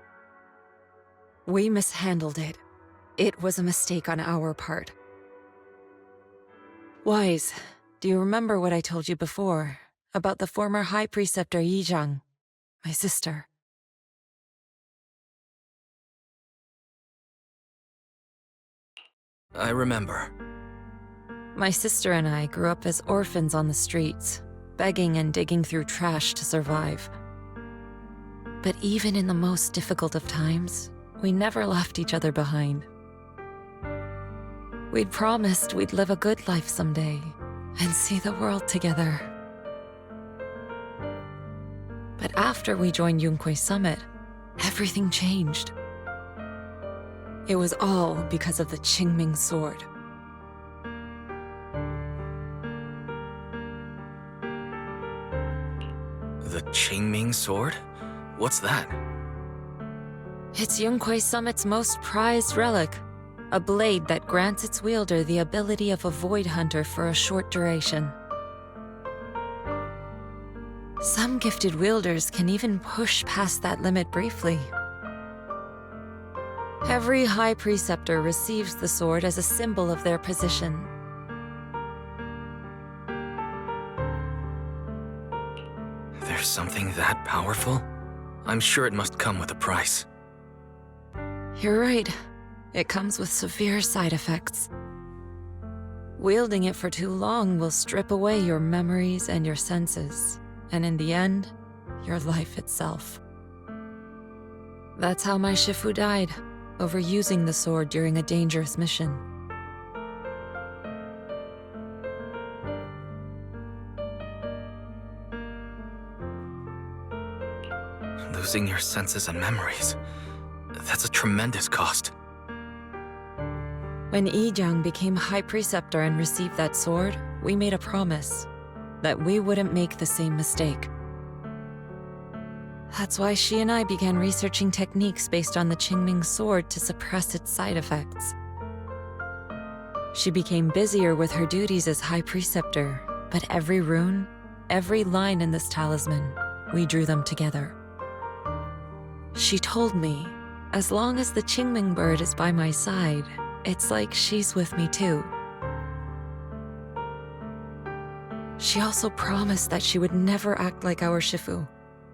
We mishandled it. It was a mistake on our part. Wise, do you remember what I told you before about the former High Preceptor Yizhang, my sister? I remember. My sister and I grew up as orphans on the streets, begging and digging through trash to survive. But even in the most difficult of times, we never left each other behind. We'd promised we'd live a good life someday and see the world together. But after we joined Yunkui Summit, everything changed. It was all because of the Qingming sword. The Qingming sword? What's that? It's Yunkui Summit's most prized relic, a blade that grants its wielder the ability of a void hunter for a short duration. Some gifted wielders can even push past that limit briefly. Every High Preceptor receives the sword as a symbol of their position. There's something that powerful? I'm sure it must come with a price. You're right. It comes with severe side effects. Wielding it for too long will strip away your memories and your senses, and in the end, your life itself. That's how my Shifu died, overusing the sword during a dangerous mission. Losing your senses and memories. That's a tremendous cost. When Yizhang became High Preceptor and received that sword, we made a promise that we wouldn't make the same mistake. That's why she and I began researching techniques based on the Qingming sword to suppress its side effects. She became busier with her duties as High Preceptor, but every rune, every line in this talisman, we drew them together. She told me, as long as the Qingming bird is by my side, it's like she's with me too. She also promised that she would never act like our Shifu.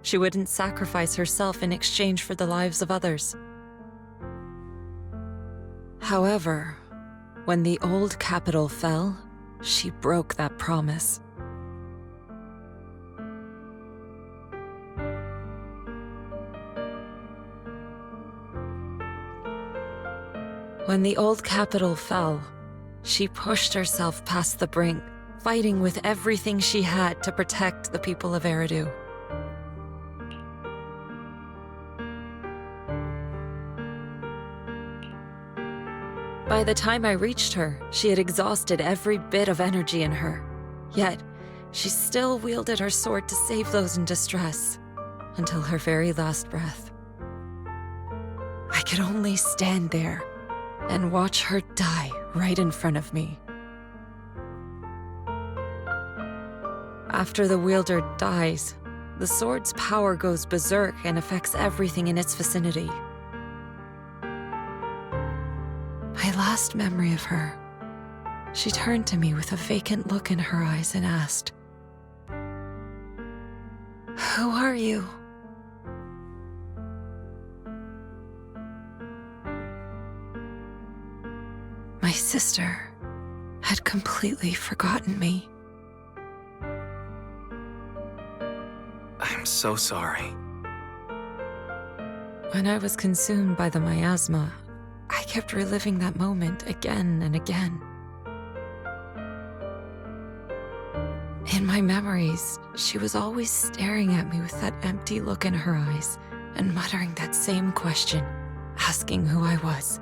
She wouldn't sacrifice herself in exchange for the lives of others. However, when the old capital fell, she broke that promise. When the old capital fell, she pushed herself past the brink, fighting with everything she had to protect the people of Eridu. By the time I reached her, she had exhausted every bit of energy in her. Yet, she still wielded her sword to save those in distress, until her very last breath. I could only stand there and watch her die right in front of me. After the wielder dies, the sword's power goes berserk and affects everything in its vicinity. My last memory of her, she turned to me with a vacant look in her eyes and asked, "Who are you?" My sister had completely forgotten me. I'm so sorry. When I was consumed by the miasma, I kept reliving that moment again and again. In my memories, she was always staring at me with that empty look in her eyes and muttering that same question, asking who I was.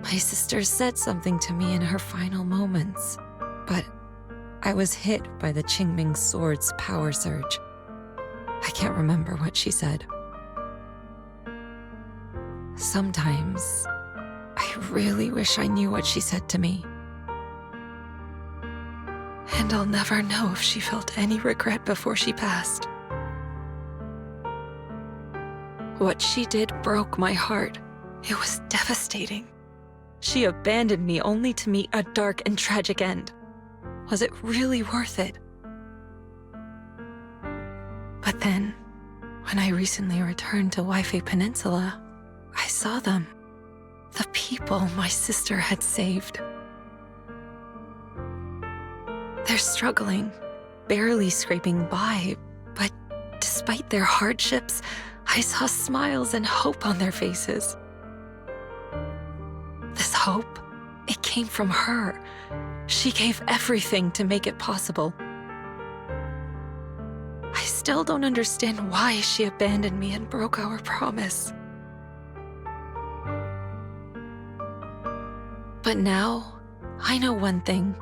My sister said something to me in her final moments, but I was hit by the Qingming sword's power surge. I can't remember what she said. Sometimes, I really wish I knew what she said to me. And I'll never know if she felt any regret before she passed. What she did broke my heart. It was devastating. She abandoned me only to meet a dark and tragic end. Was it really worth it? But then, when I recently returned to Waifei Peninsula, I saw them. The people my sister had saved. They're struggling, barely scraping by, but despite their hardships, I saw smiles and hope on their faces. This hope, it came from her. She gave everything to make it possible. I still don't understand why she abandoned me and broke our promise. But now, I know one thing.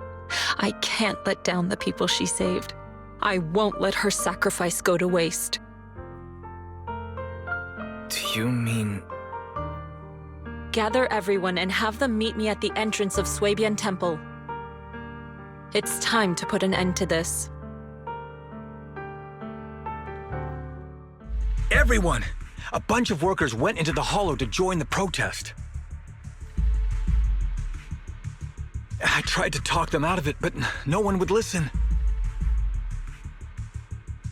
I can't let down the people she saved. I won't let her sacrifice go to waste. Do you mean... Gather everyone and have them meet me at the entrance of Suibian Temple. It's time to put an end to this. Everyone! A bunch of workers went into the hollow to join the protest. I tried to talk them out of it, but no one would listen.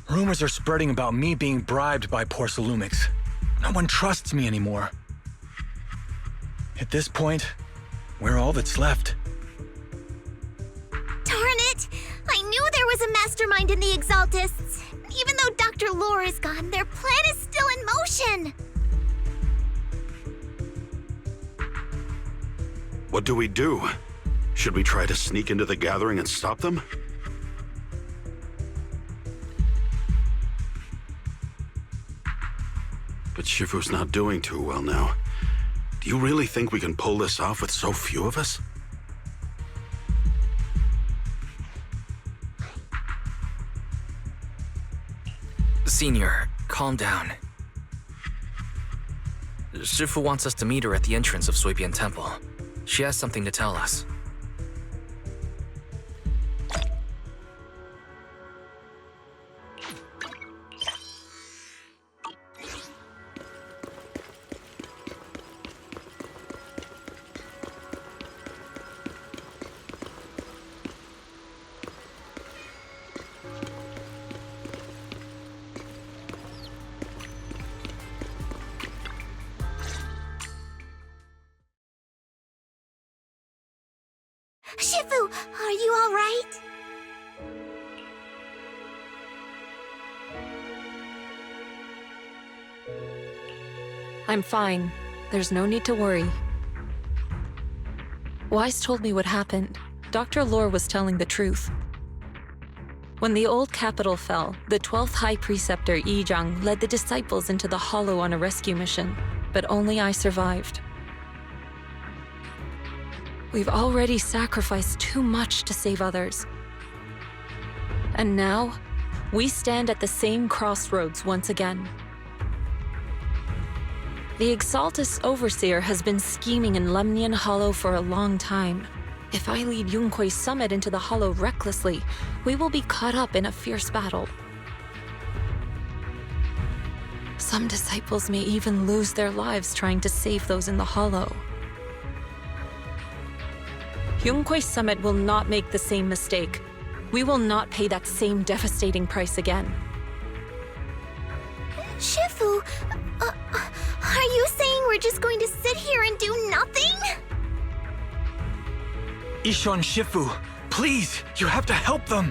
Rumors are spreading about me being bribed by Porcelumix. No one trusts me anymore. At this point, we're all that's left. Darn it! I knew there was a mastermind in the Exaltists. Even though Dr. Lore is gone, their plan is still in motion. What do we do? Should we try to sneak into the gathering and stop them? But Shifu's not doing too well now. Do you really think we can pull this off with so few of us? Senior, calm down. Shifu wants us to meet her at the entrance of Suibian Temple. She has something to tell us. Shifu, are you all right? I'm fine. There's no need to worry. Wise told me what happened. Dr. Lore was telling the truth. When the old capital fell, the 12th High Preceptor Yi Zhang led the disciples into the Hollow on a rescue mission, but only I survived. We've already sacrificed too much to save others. And now, we stand at the same crossroads once again. The Exaltus Overseer has been scheming in Lemnian Hollow for a long time. If I lead Yunkui Summit into the Hollow recklessly, we will be caught up in a fierce battle. Some disciples may even lose their lives trying to save those in the Hollow. Yunkui Summit will not make the same mistake. We will not pay that same devastating price again. Shifu, are you saying we're just going to sit here and do nothing? Yixuan Shifu, please, you have to help them.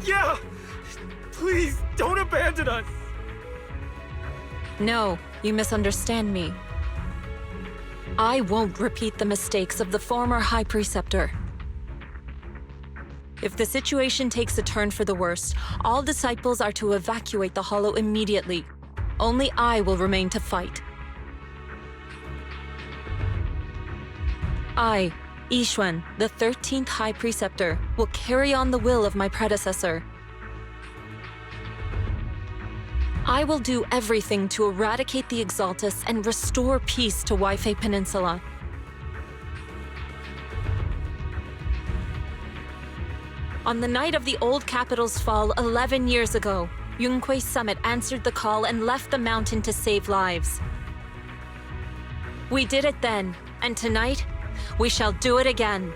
Yeah! Please, don't abandon us! No, you misunderstand me. I won't repeat the mistakes of the former High Preceptor. If the situation takes a turn for the worst, all disciples are to evacuate the Hollow immediately. Only I will remain to fight. I, Yixuan, the 13th High Preceptor, will carry on the will of my predecessor. I will do everything to eradicate the Exaltus and restore peace to Waifei Peninsula. On the night of the old capital's fall 11 years ago, Yunkui Summit answered the call and left the mountain to save lives. We did it then, and tonight, we shall do it again.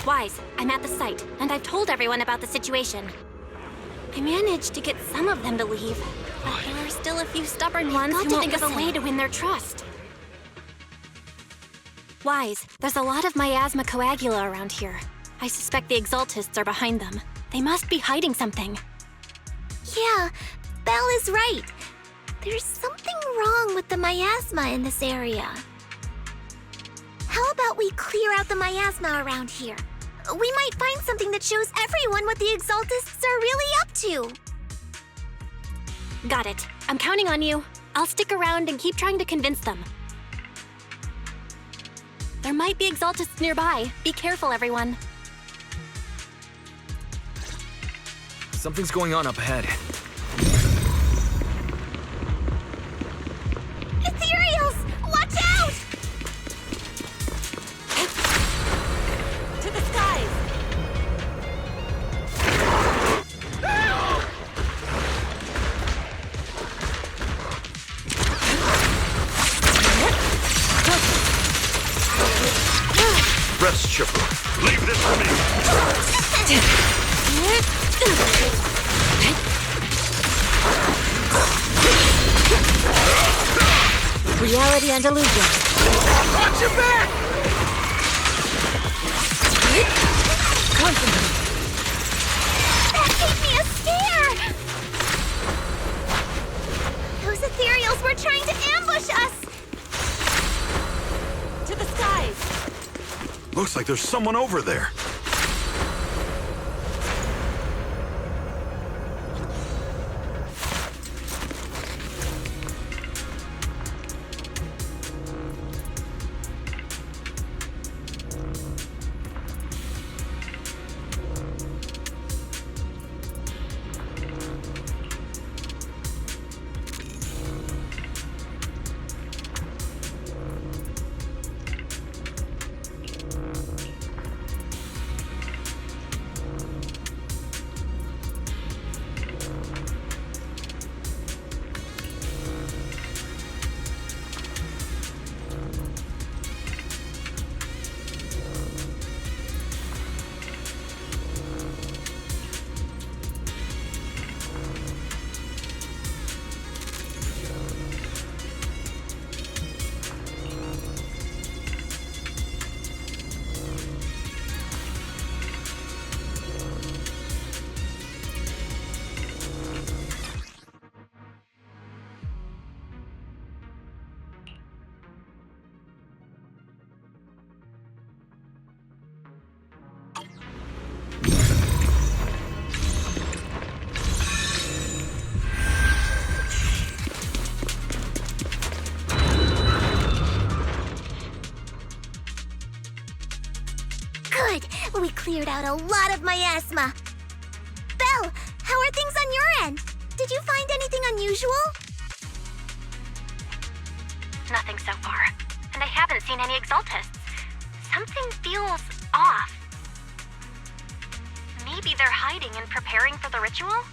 Wise, I'm at the site, and I've told everyone about the situation. I managed to get some of them to leave, but there are still a few stubborn ones who won't think of a way to win their trust. Wise, there's a lot of miasma coagula around here. I suspect the Exaltists are behind them. They must be hiding something. Yeah, Belle is right. There's something wrong with the miasma in this area. How about we clear out the miasma around here? We might find something that shows everyone what the Exaltists are really up to. Got it. I'm counting on you. I'll stick around and keep trying to convince them. There might be Exaltists nearby. Be careful, everyone. Something's going on up ahead. Ethereals! Watch out! To the skies! Rest, Shipper. Leave this for me. Reality and illusion. Watch your back! Concentrate. That gave me a scare! Those ethereals were trying to ambush us! To the skies! Looks like there's someone over there. We cleared out a lot of miasma. Belle, how are things on your end? Did you find anything unusual? Nothing so far. And I haven't seen any Exaltists. Something feels off. Maybe they're hiding and preparing for the ritual?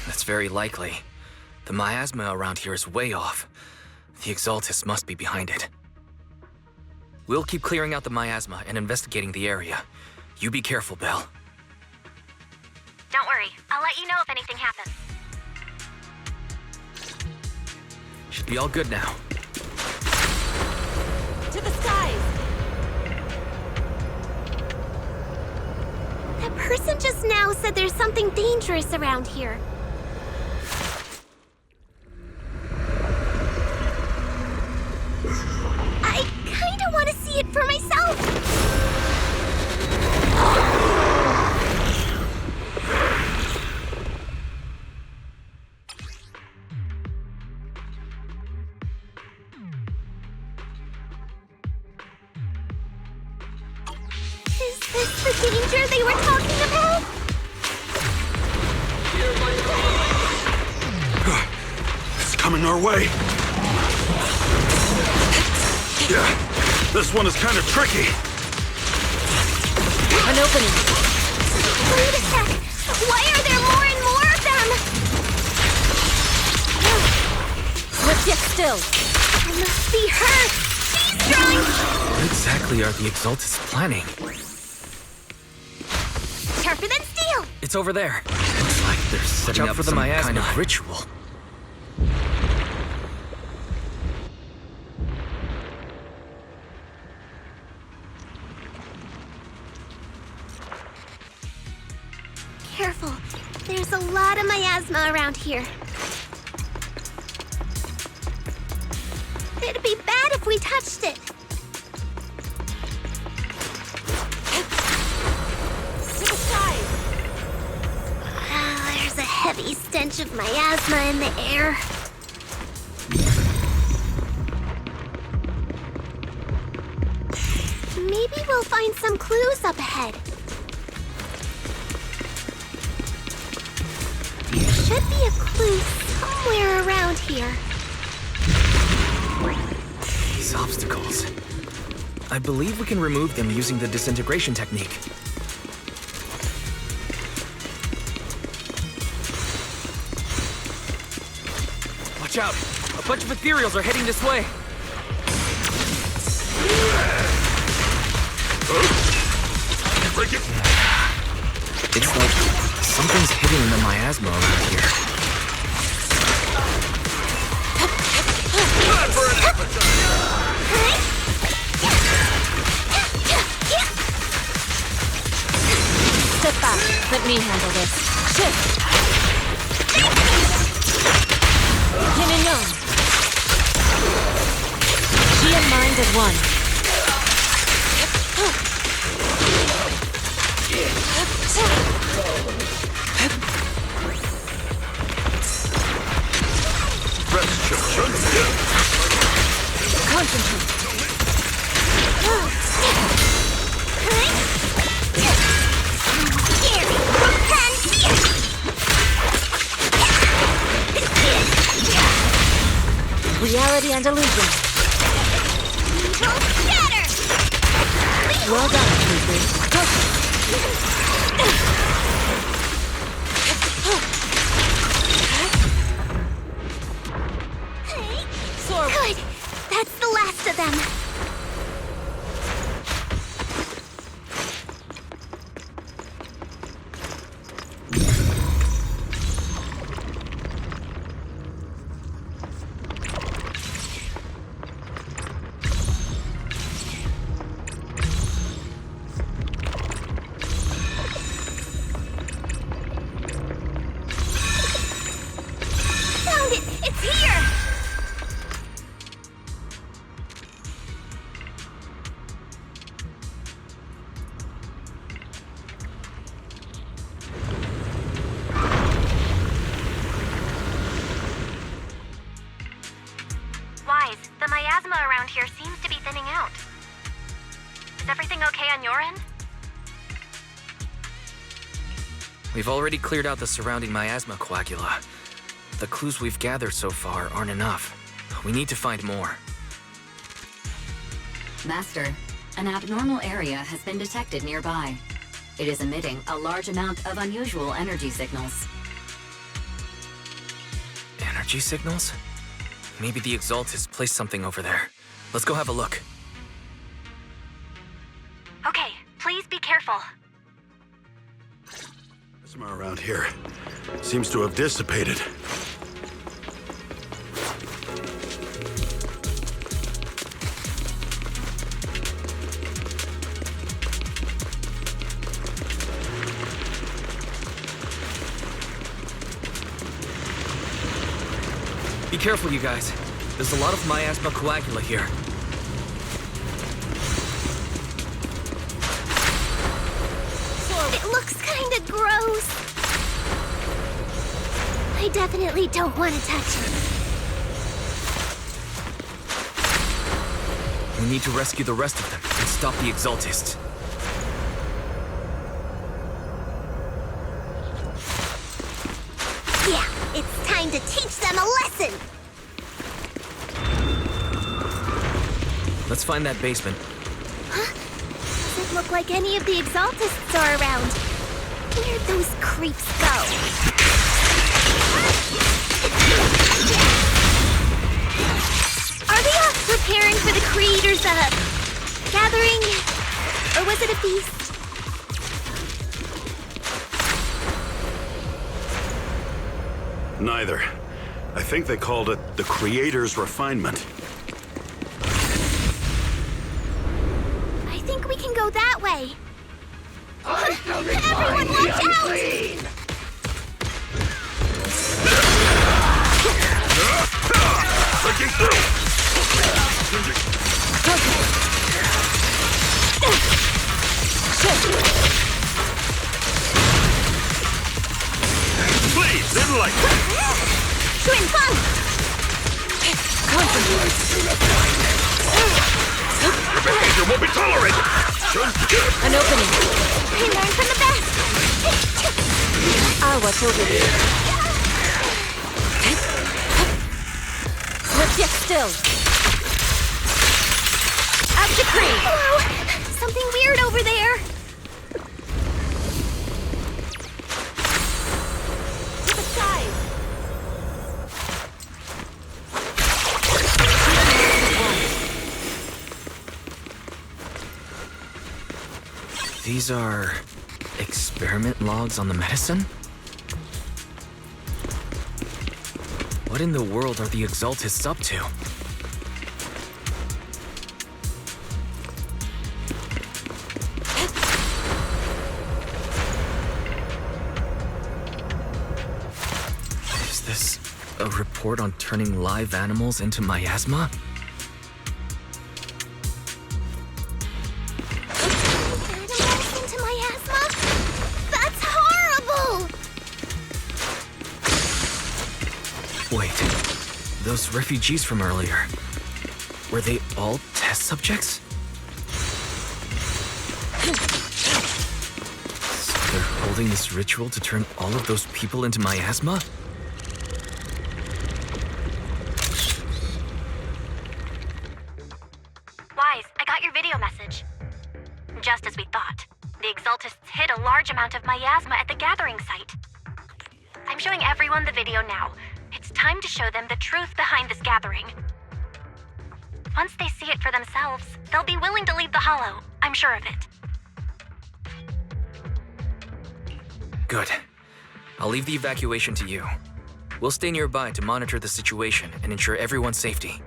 That's very likely. The miasma around here is way off. The Exaltus must be behind it. We'll keep clearing out the miasma and investigating the area. You be careful, Belle. Don't worry, I'll let you know if anything happens. Should be all good now. To the skies! That person just now said there's something dangerous around here. I kinda want to see it for myself. Is this the danger they were talking about? It's coming our way. Yeah, this one is kind of tricky. An opening. Wait a sec. Why are there more and more of them? Let's get still. It must be her. She's drawing. What exactly are the Exaltus planning? Sharper than steel. It's over there. It's like they're setting up for the miasma kind of ritual. Careful. There's a lot of miasma around here. It'd be bad if we touched it. To the skies! There's a heavy stench of miasma in the air. Maybe we'll find some clues up ahead. There should be a clue somewhere around here. These obstacles. I believe we can remove them using the disintegration technique. Watch out! A bunch of ethereals are heading this way! It's like something's hidden in the miasma around here. Step back. Let me handle this. Shift! Yin and yang. She and mind as one. Concentrate. Reality and illusion. Well done, Yunkui. Good. That's the last of them. Found it! It's here! Wise, the miasma around here seems to be thinning out. Is everything okay on your end? We've already cleared out the surrounding miasma coagula. The clues we've gathered so far aren't enough. We need to find more. Master, an abnormal area has been detected nearby. It is emitting a large amount of unusual energy signals. refugee signals? Maybe the Exaltists placed something over there. Let's go have a look. Okay, please be careful. Miasma around here seems to have dissipated. Be careful, you guys. There's a lot of miasma coagula here. It looks kinda gross. I definitely don't want to touch it. We need to rescue the rest of them and stop the Exaltists. Yeah, it's time to teach them a lesson. Let's find that basement. Doesn't look like any of the Exaltists are around. Where'd those creeps go? Are they off preparing for the Creator's, gathering? Or was it a feast? Neither. I think they called it the Creator's Refinement. I think we can go that way. Everyone watch out! Breaking through! Please, in light! Twin Funk! Your behavior won't be tolerated! An opening. I learned from the best! I'll watch over you. Let's get still. Up the creek. Whoa! Something weird over there! To the side. These are experiment logs on the medicine? What in the world are the Exaltists up to? Is this a report on turning live animals into miasma? Into miasma? That's horrible! Wait, those refugees from earlier, were they all test subjects? So they're holding this ritual to turn all of those people into miasma? Wise, I got your video message. Just as we thought. The Exaltists hid a large amount of miasma at the gathering site. I'm showing everyone the video now. It's time to show them the truth behind this gathering. Once they see it for themselves, they'll be willing to leave the Hollow. I'm sure of it. Good. I'll leave the evacuation to you. We'll stay nearby to monitor the situation and ensure everyone's safety.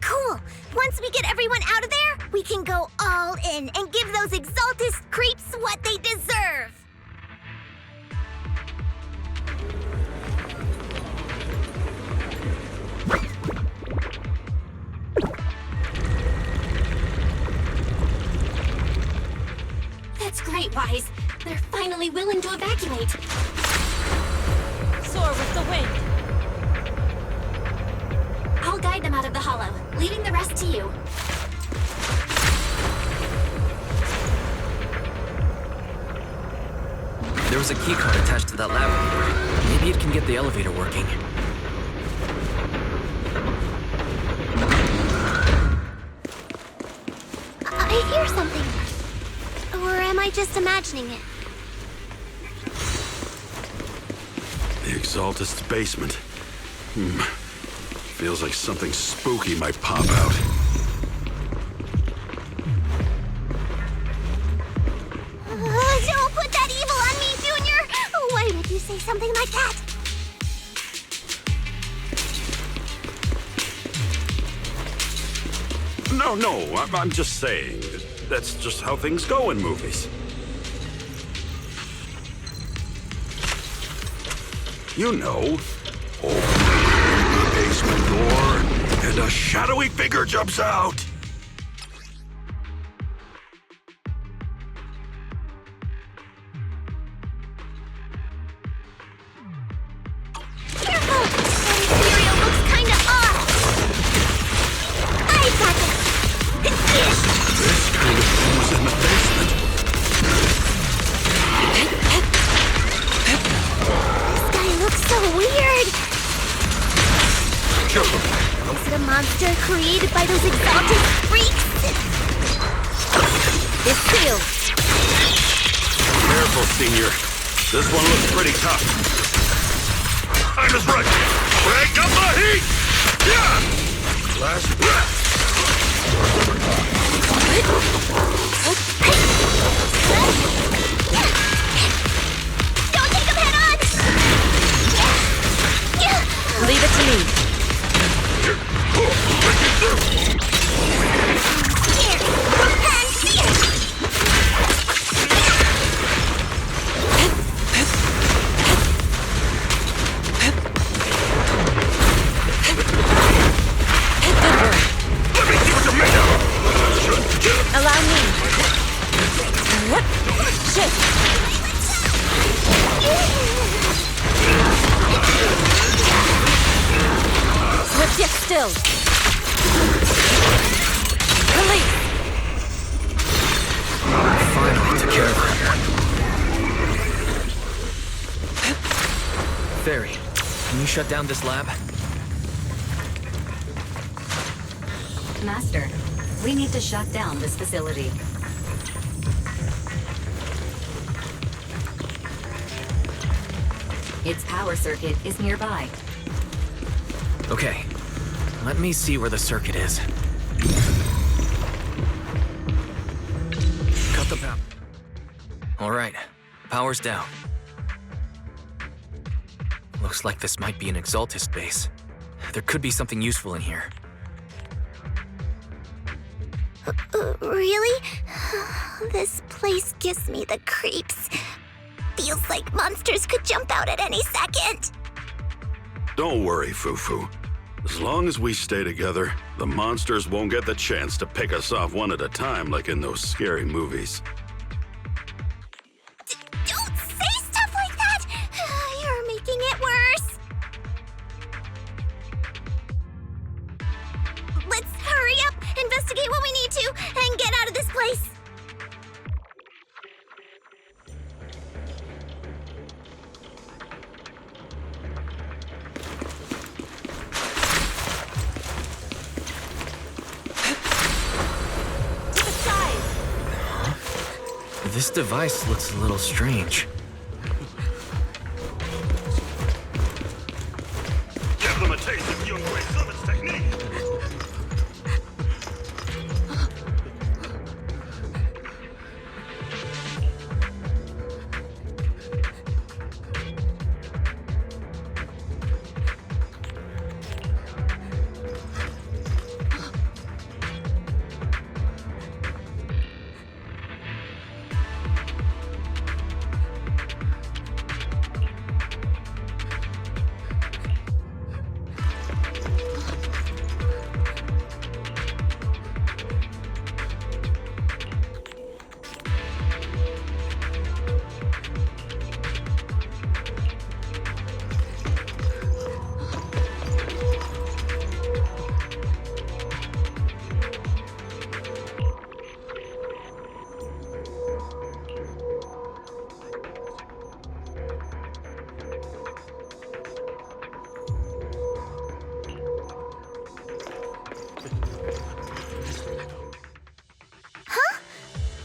Cool! Once we get everyone out of there, we can go all in and give those Exaltist creeps what they deserve! That's great, Wise. They're finally willing to evacuate. Soar with the wind. I'll guide them out of the Hollow, leaving the rest to you. There was a keycard attached to that lab. Maybe it can get the elevator working. I hear something. Or am I just imagining it? The Exaltist's basement. Feels like something spooky might pop out. Don't put that evil on me, Junior! Why would you say something like that? No, I'm just saying. That's just how things go in movies. You know, open the basement door, and a shadowy figure jumps out. Careful! That material looks kinda off! I got it! This kind of thing was in the basement. This guy looks so weird! Careful. Is it a monster created by those exalted freaks? It's sealed. Careful, Senior. This one looks pretty tough. I was right. Break up the heat! Yeah! Last breath. Don't take him head on! Leave it to me. Allow me. Shit. Sit still. Release. Finally took care of her. Fairy, can you shut down this lab? Master, we need to shut down this facility. Its power circuit is nearby. Okay, let me see where the circuit is. Cut the power. All right, power's down. Looks like this might be an Exaltist base. There could be something useful in here. Really? This place gives me the creeps. Feels like monsters could jump out at any second. Don't worry, Fufu. As long as we stay together, the monsters won't get the chance to pick us off one at a time like in those scary movies. Don't say stuff like that! You're making it worse. Let's hurry up, investigate what we need to, and get out of this place. This device looks a little strange. Give them a taste of Yunkui Summit's technique!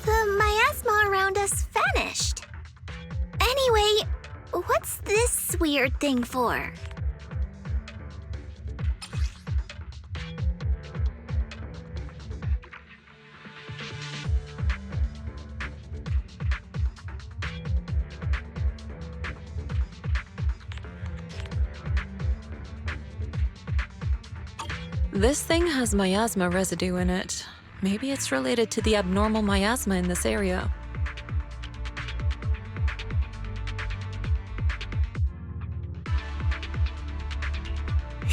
The miasma around us vanished. Anyway, what's this this weird thing for? This thing has miasma residue in it. Maybe it's related to the abnormal miasma in this area.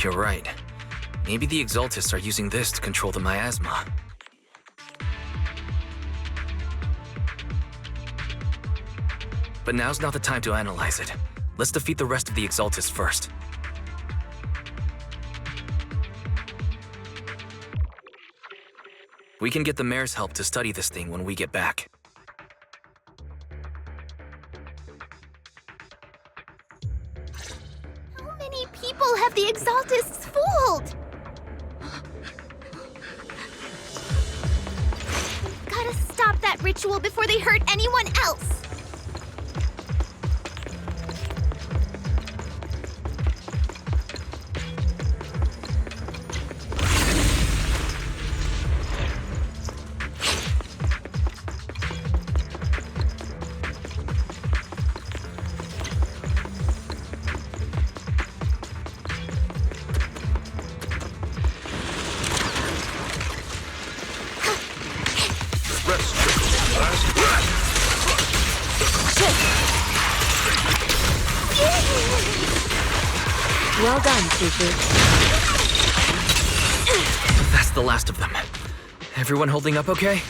You're right. Maybe the Exaltists are using this to control the miasma. But now's not the time to analyze it. Let's defeat the rest of the Exaltists first. We can get the mayor's help to study this thing when we get back. How many people have the Exaltists fooled? Gotta stop that ritual before they hurt anyone else. Well done, Suibian. That's the last of them. Everyone holding up okay?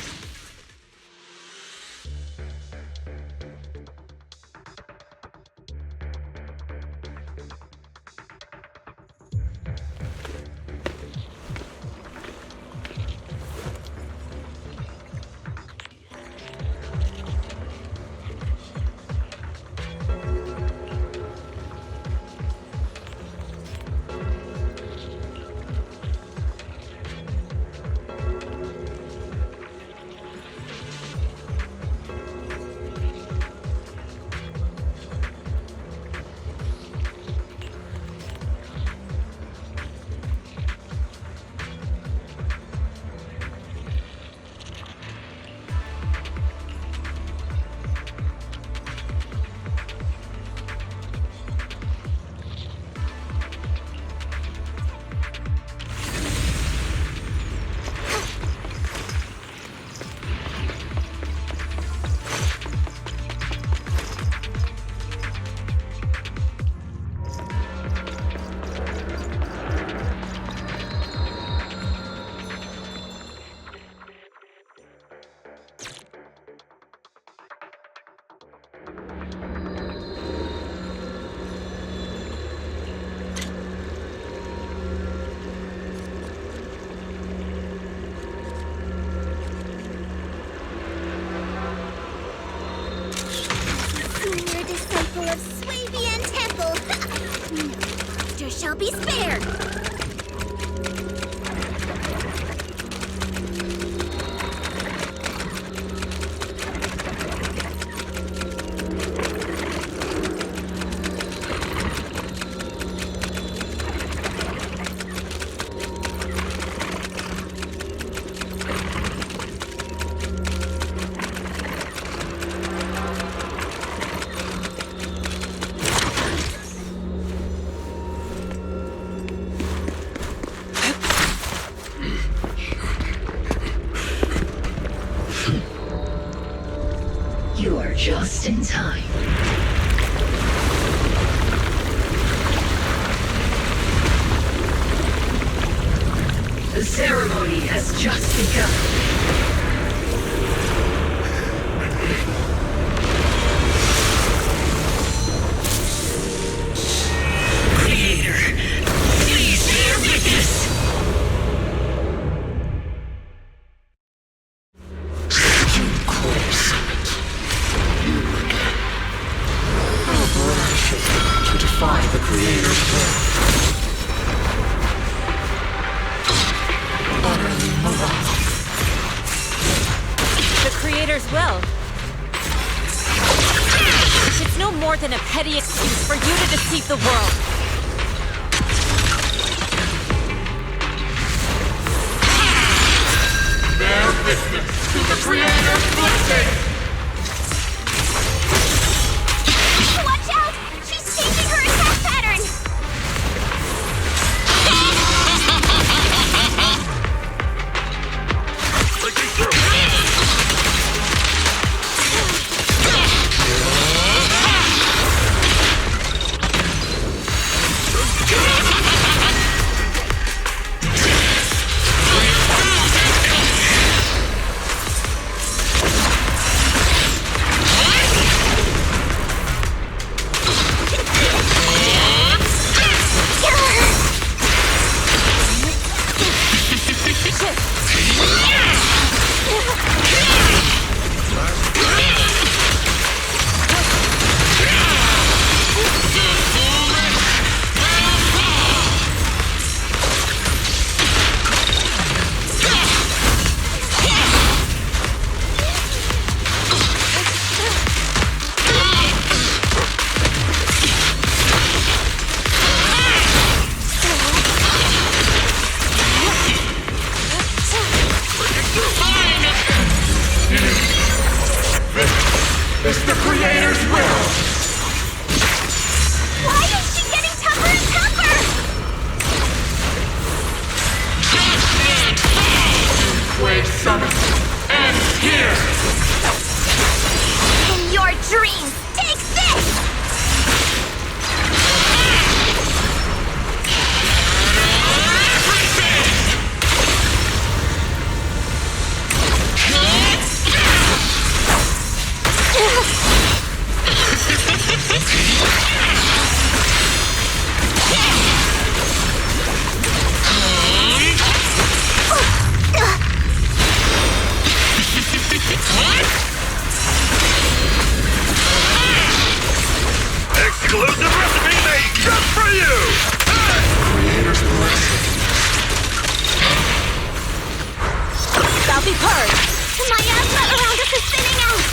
Of Suibian Temple. No monster shall be spared. You are just in time. The ceremony has just begun. Will. It's is no more than a petty excuse for you to deceive the world. Bear witness to the Creator's blessing! Watch out! She's changing her attack pattern! Breaking through! It's the Creator's will! Why is she getting tougher and tougher? Yunkui Summit ends here! In your dreams, take this! Exclusive recipe made just for you! Creator's blessing. Thou be purged! The miasma around us is thinning out!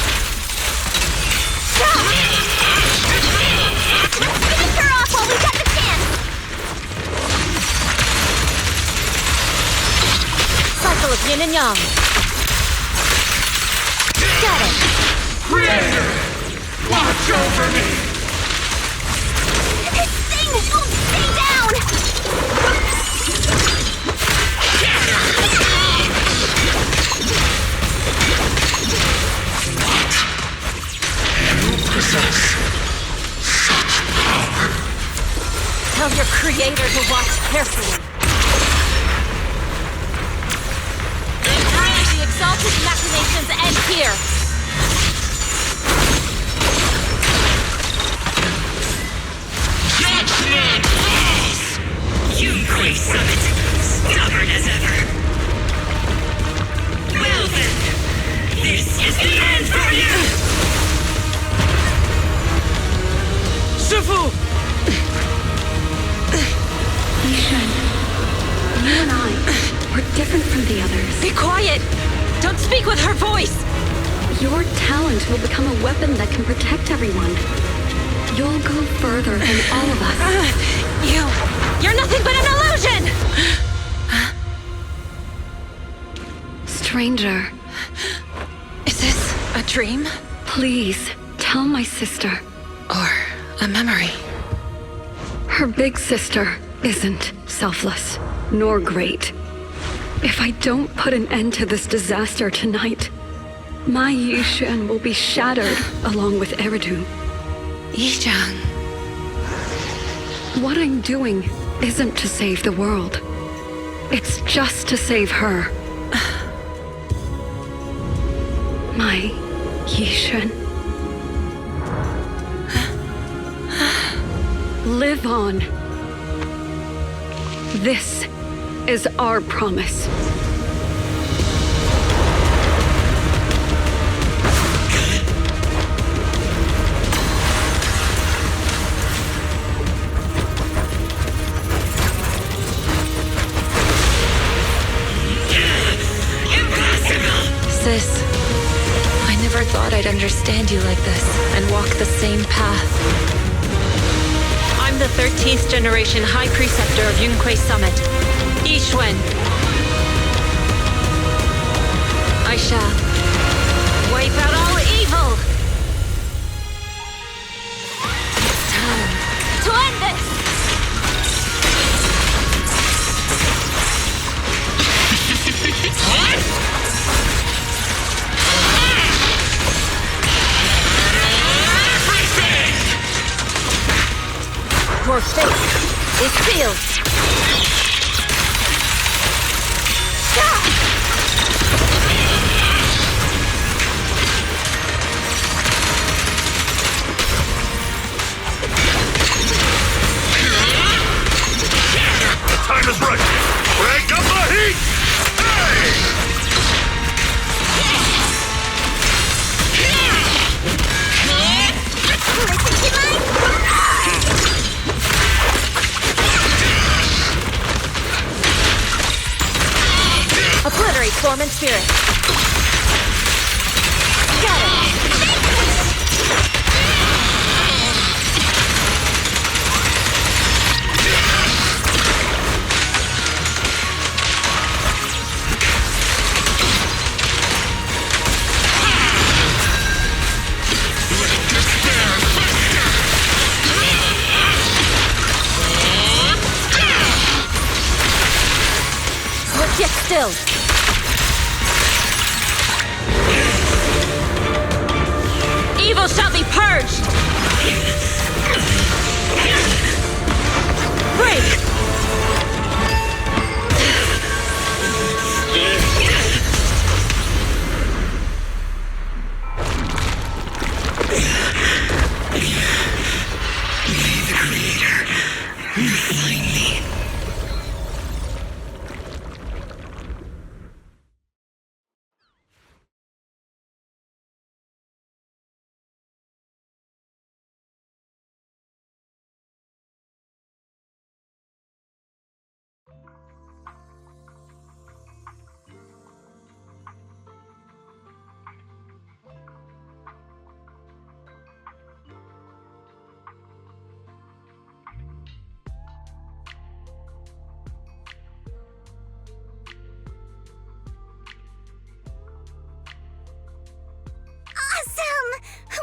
Finish her off while we got the chance! Cycle of yin and yang. Got it! Creator! Watch over me! This thing won't stay down! You possess such power. Tell your creator to watch carefully. The exalted machinations end here. Judgment falls! Yunkui Summit, stubborn as ever. Well then, this is the end for you! Shifu! Yixuan, you and I, we're different from the others. Be quiet! Don't speak with her voice! Your talent will become a weapon that can protect everyone. You'll go further than all of us. You're nothing but an illusion! Stranger. Is this a dream? Please, tell my sister. Or a memory? Her big sister isn't selfless, nor great. If I don't put an end to this disaster tonight, my Yixuan will be shattered along with Eridu. Yixuan. What I'm doing isn't to save the world. It's just to save her. My Yixuan. Live on. This is our promise. Sis, I never thought I'd understand you like this and walk the same path. I'm the 13th generation High Preceptor of Yunkui Summit, Yixuan. I shall wipe out all evil! It's time to end this! Your fate is sealed! The time is right! Crank up the heat! Hey! Obliterate form and spirit. Got it! Get still! Evil shall be purged! Break! May the Creator refine me.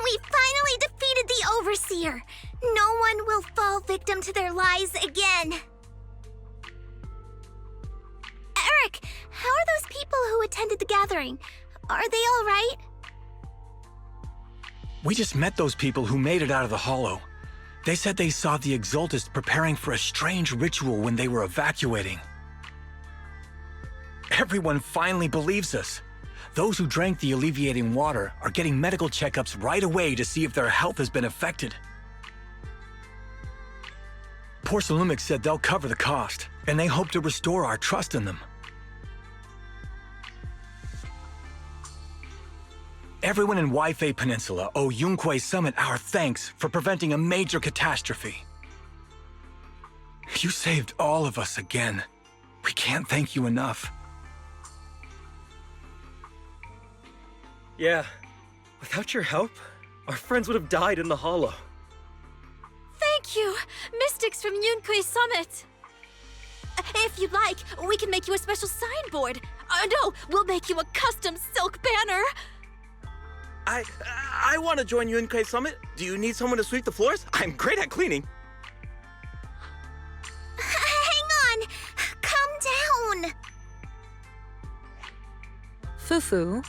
We finally defeated the Overseer! No one will fall victim to their lies again! Eric, how are those people who attended the gathering? Are they all right? We just met those people who made it out of the Hollow. They said they saw the Exaltists preparing for a strange ritual when they were evacuating. Everyone finally believes us. Those who drank the alleviating water are getting medical checkups right away to see if their health has been affected. Porcelumic said they'll cover the cost, and they hope to restore our trust in them. Everyone in Waifei Peninsula owe Yunkui Summit our thanks for preventing a major catastrophe. You saved all of us again. We can't thank you enough. Yeah, without your help, our friends would have died in the Hollow. Thank you, mystics from Yunkui Summit. If you'd like, we can make you a special signboard. No, we'll make you a custom silk banner. I want to join Yunkui Summit. Do you need someone to sweep the floors? I'm great at cleaning. Hang on! Calm down! Fufu,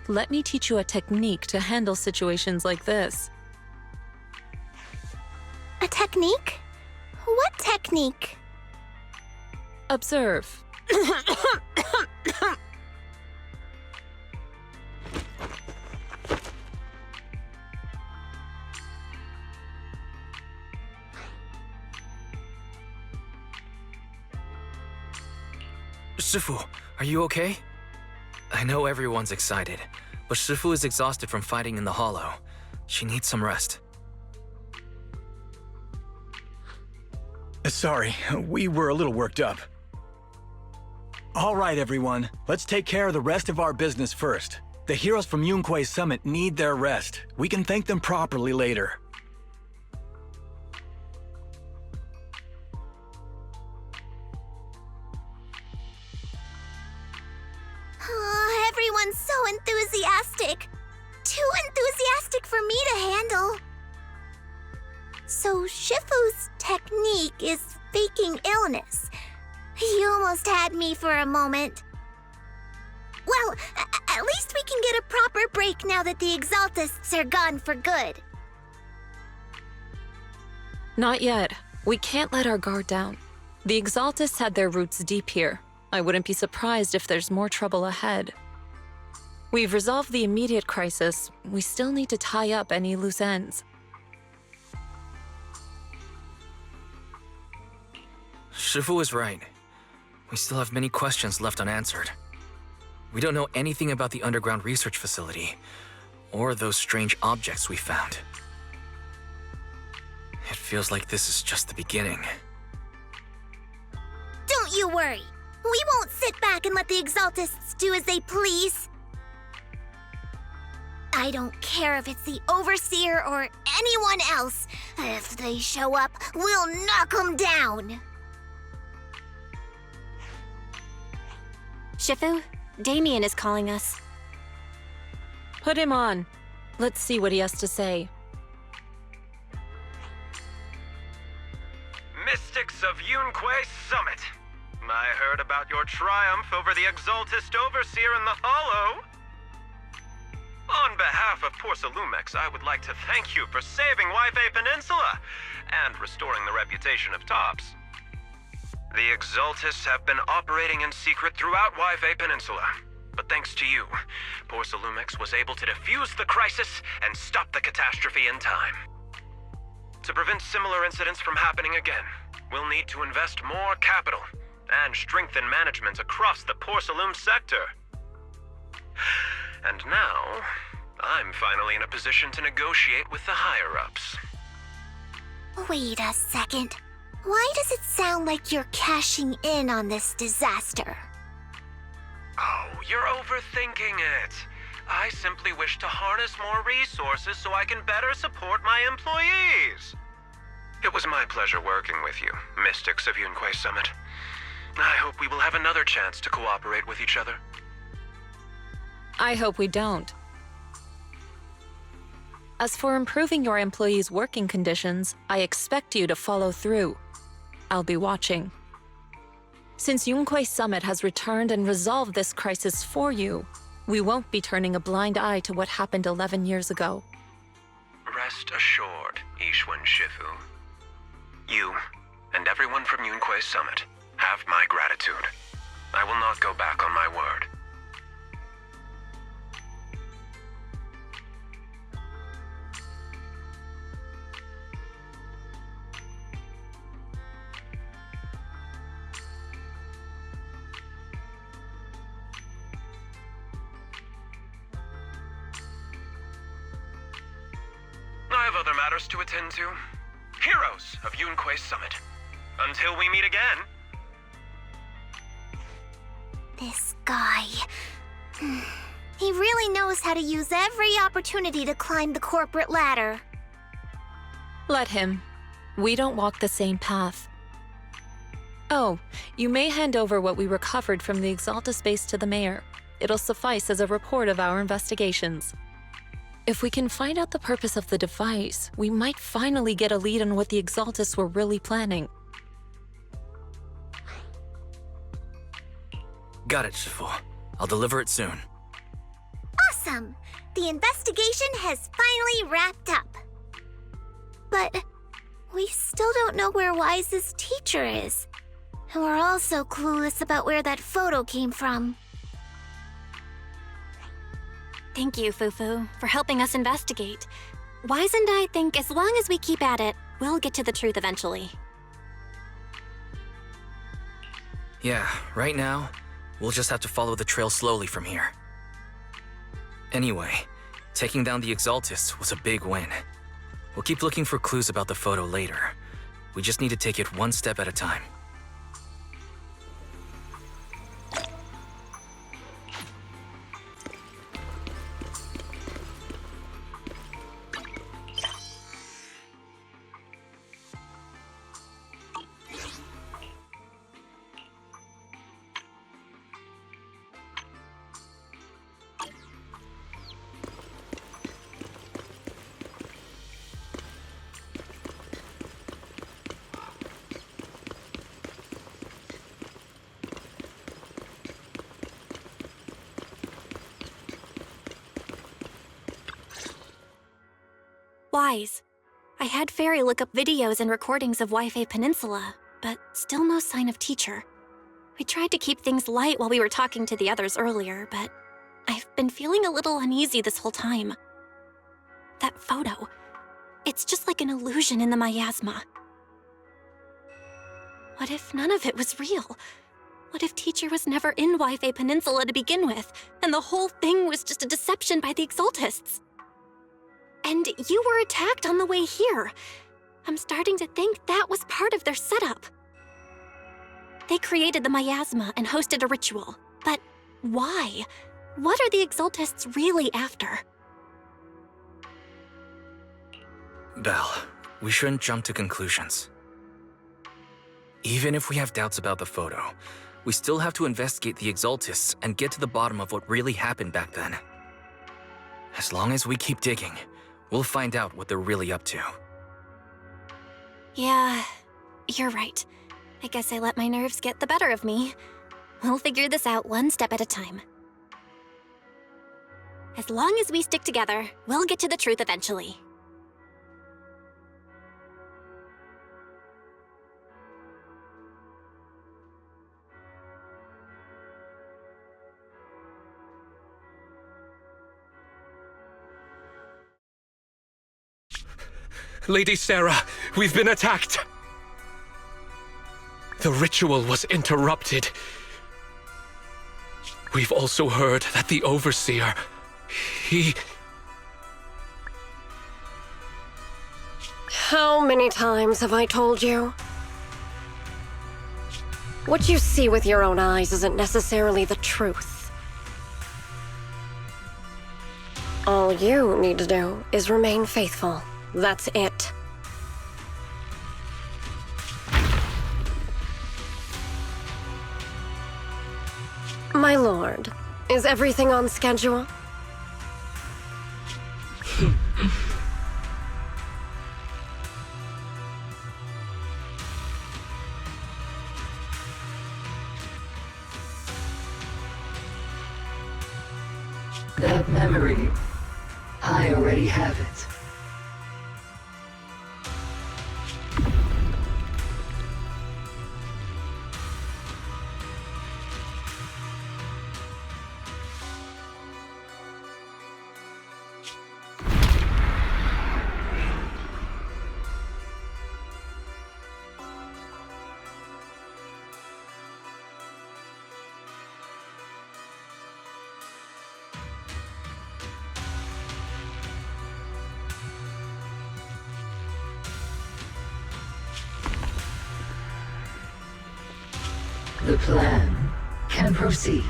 let me teach you a technique to handle situations like this. A technique? What technique? Observe. Shifu, are you okay? I know everyone's excited, but Shifu is exhausted from fighting in the Hollow. She needs some rest. Sorry, we were a little worked up. All right, everyone. Let's take care of the rest of our business first. The heroes from Yunkui Summit need their rest. We can thank them properly later. Oh, everyone's so enthusiastic. Too enthusiastic for me to handle. So Shifu's technique is faking illness. You almost had me for a moment. Well, at least we can get a proper break now that the Exaltists are gone for good. Not yet. We can't let our guard down. The Exaltists had their roots deep here. I wouldn't be surprised if there's more trouble ahead. We've resolved the immediate crisis. We still need to tie up any loose ends. Shifu was right. We still have many questions left unanswered. We don't know anything about the underground research facility, or those strange objects we found. It feels like this is just the beginning. Don't you worry. We won't sit back and let the Exaltists do as they please. I don't care if it's the Overseer or anyone else. If they show up, we'll knock them down. Shifu, Damien is calling us. Put him on. Let's see what he has to say. Mystics of Yunkui Summit. I heard about your triumph over the Exaltist Overseer in the Hollow. On behalf of Porcelumex, I would like to thank you for saving Waifei Peninsula and restoring the reputation of Tops. The Exaltists have been operating in secret throughout Waifei Peninsula, but thanks to you, Porcelumex was able to defuse the crisis and stop the catastrophe in time. To prevent similar incidents from happening again, we'll need to invest more capital and strengthen management across the Porcelume sector. And now, I'm finally in a position to negotiate with the higher-ups. Wait a second. Why does it sound like you're cashing in on this disaster? Oh, you're overthinking it. I simply wish to harness more resources so I can better support my employees. It was my pleasure working with you, Mystics of Yunkui Summit. I hope we will have another chance to cooperate with each other. I hope we don't. As for improving your employees' working conditions, I expect you to follow through. I'll be watching. Since Yunkui Summit has returned and resolved this crisis for you, we won't be turning a blind eye to what happened 11 years ago. Rest assured, Yixuan Shifu. You, and everyone from Yunkui Summit, have my gratitude. I will not go back on my word. I have other matters to attend to. Heroes of Yunkui Summit. Until we meet again. This guy. He really knows how to use every opportunity to climb the corporate ladder. Let him. We don't walk the same path. Oh, you may hand over what we recovered from the Exaltus base to the mayor. It'll suffice as a report of our investigations. If we can find out the purpose of the device, we might finally get a lead on what the Exaltus were really planning. Got it, Shifu. I'll deliver it soon. Awesome! The investigation has finally wrapped up. But we still don't know where Wise's teacher is. And we're also clueless about where that photo came from. Thank you, Fufu, for helping us investigate. Wise and I think as long as we keep at it, we'll get to the truth eventually. Yeah, right now, we'll just have to follow the trail slowly from here. Anyway, taking down the Exaltists was a big win. We'll keep looking for clues about the photo later. We just need to take it one step at a time. Wise. I had Fairy look up videos and recordings of Waifei Peninsula, but still no sign of Teacher. We tried to keep things light while we were talking to the others earlier, but I've been feeling a little uneasy this whole time. That photo, it's just like an illusion in the miasma. What if none of it was real? What if Teacher was never in Waifei Peninsula to begin with, and the whole thing was just a deception by the Exaltists? And you were attacked on the way here. I'm starting to think that was part of their setup. They created the miasma and hosted a ritual. But why? What are the Exaltists really after? Belle, we shouldn't jump to conclusions. Even if we have doubts about the photo, we still have to investigate the Exaltists and get to the bottom of what really happened back then. As long as we keep digging, we'll find out what they're really up to. Yeah, you're right. I guess I let my nerves get the better of me. We'll figure this out one step at a time. As long as we stick together, we'll get to the truth eventually. Lady Sarah, we've been attacked. The ritual was interrupted. We've also heard that the Overseer, he... How many times have I told you? What you see with your own eyes isn't necessarily the truth. All you need to do is remain faithful. That's it. My lord, is everything on schedule? That memory, I already have it. The plan can proceed.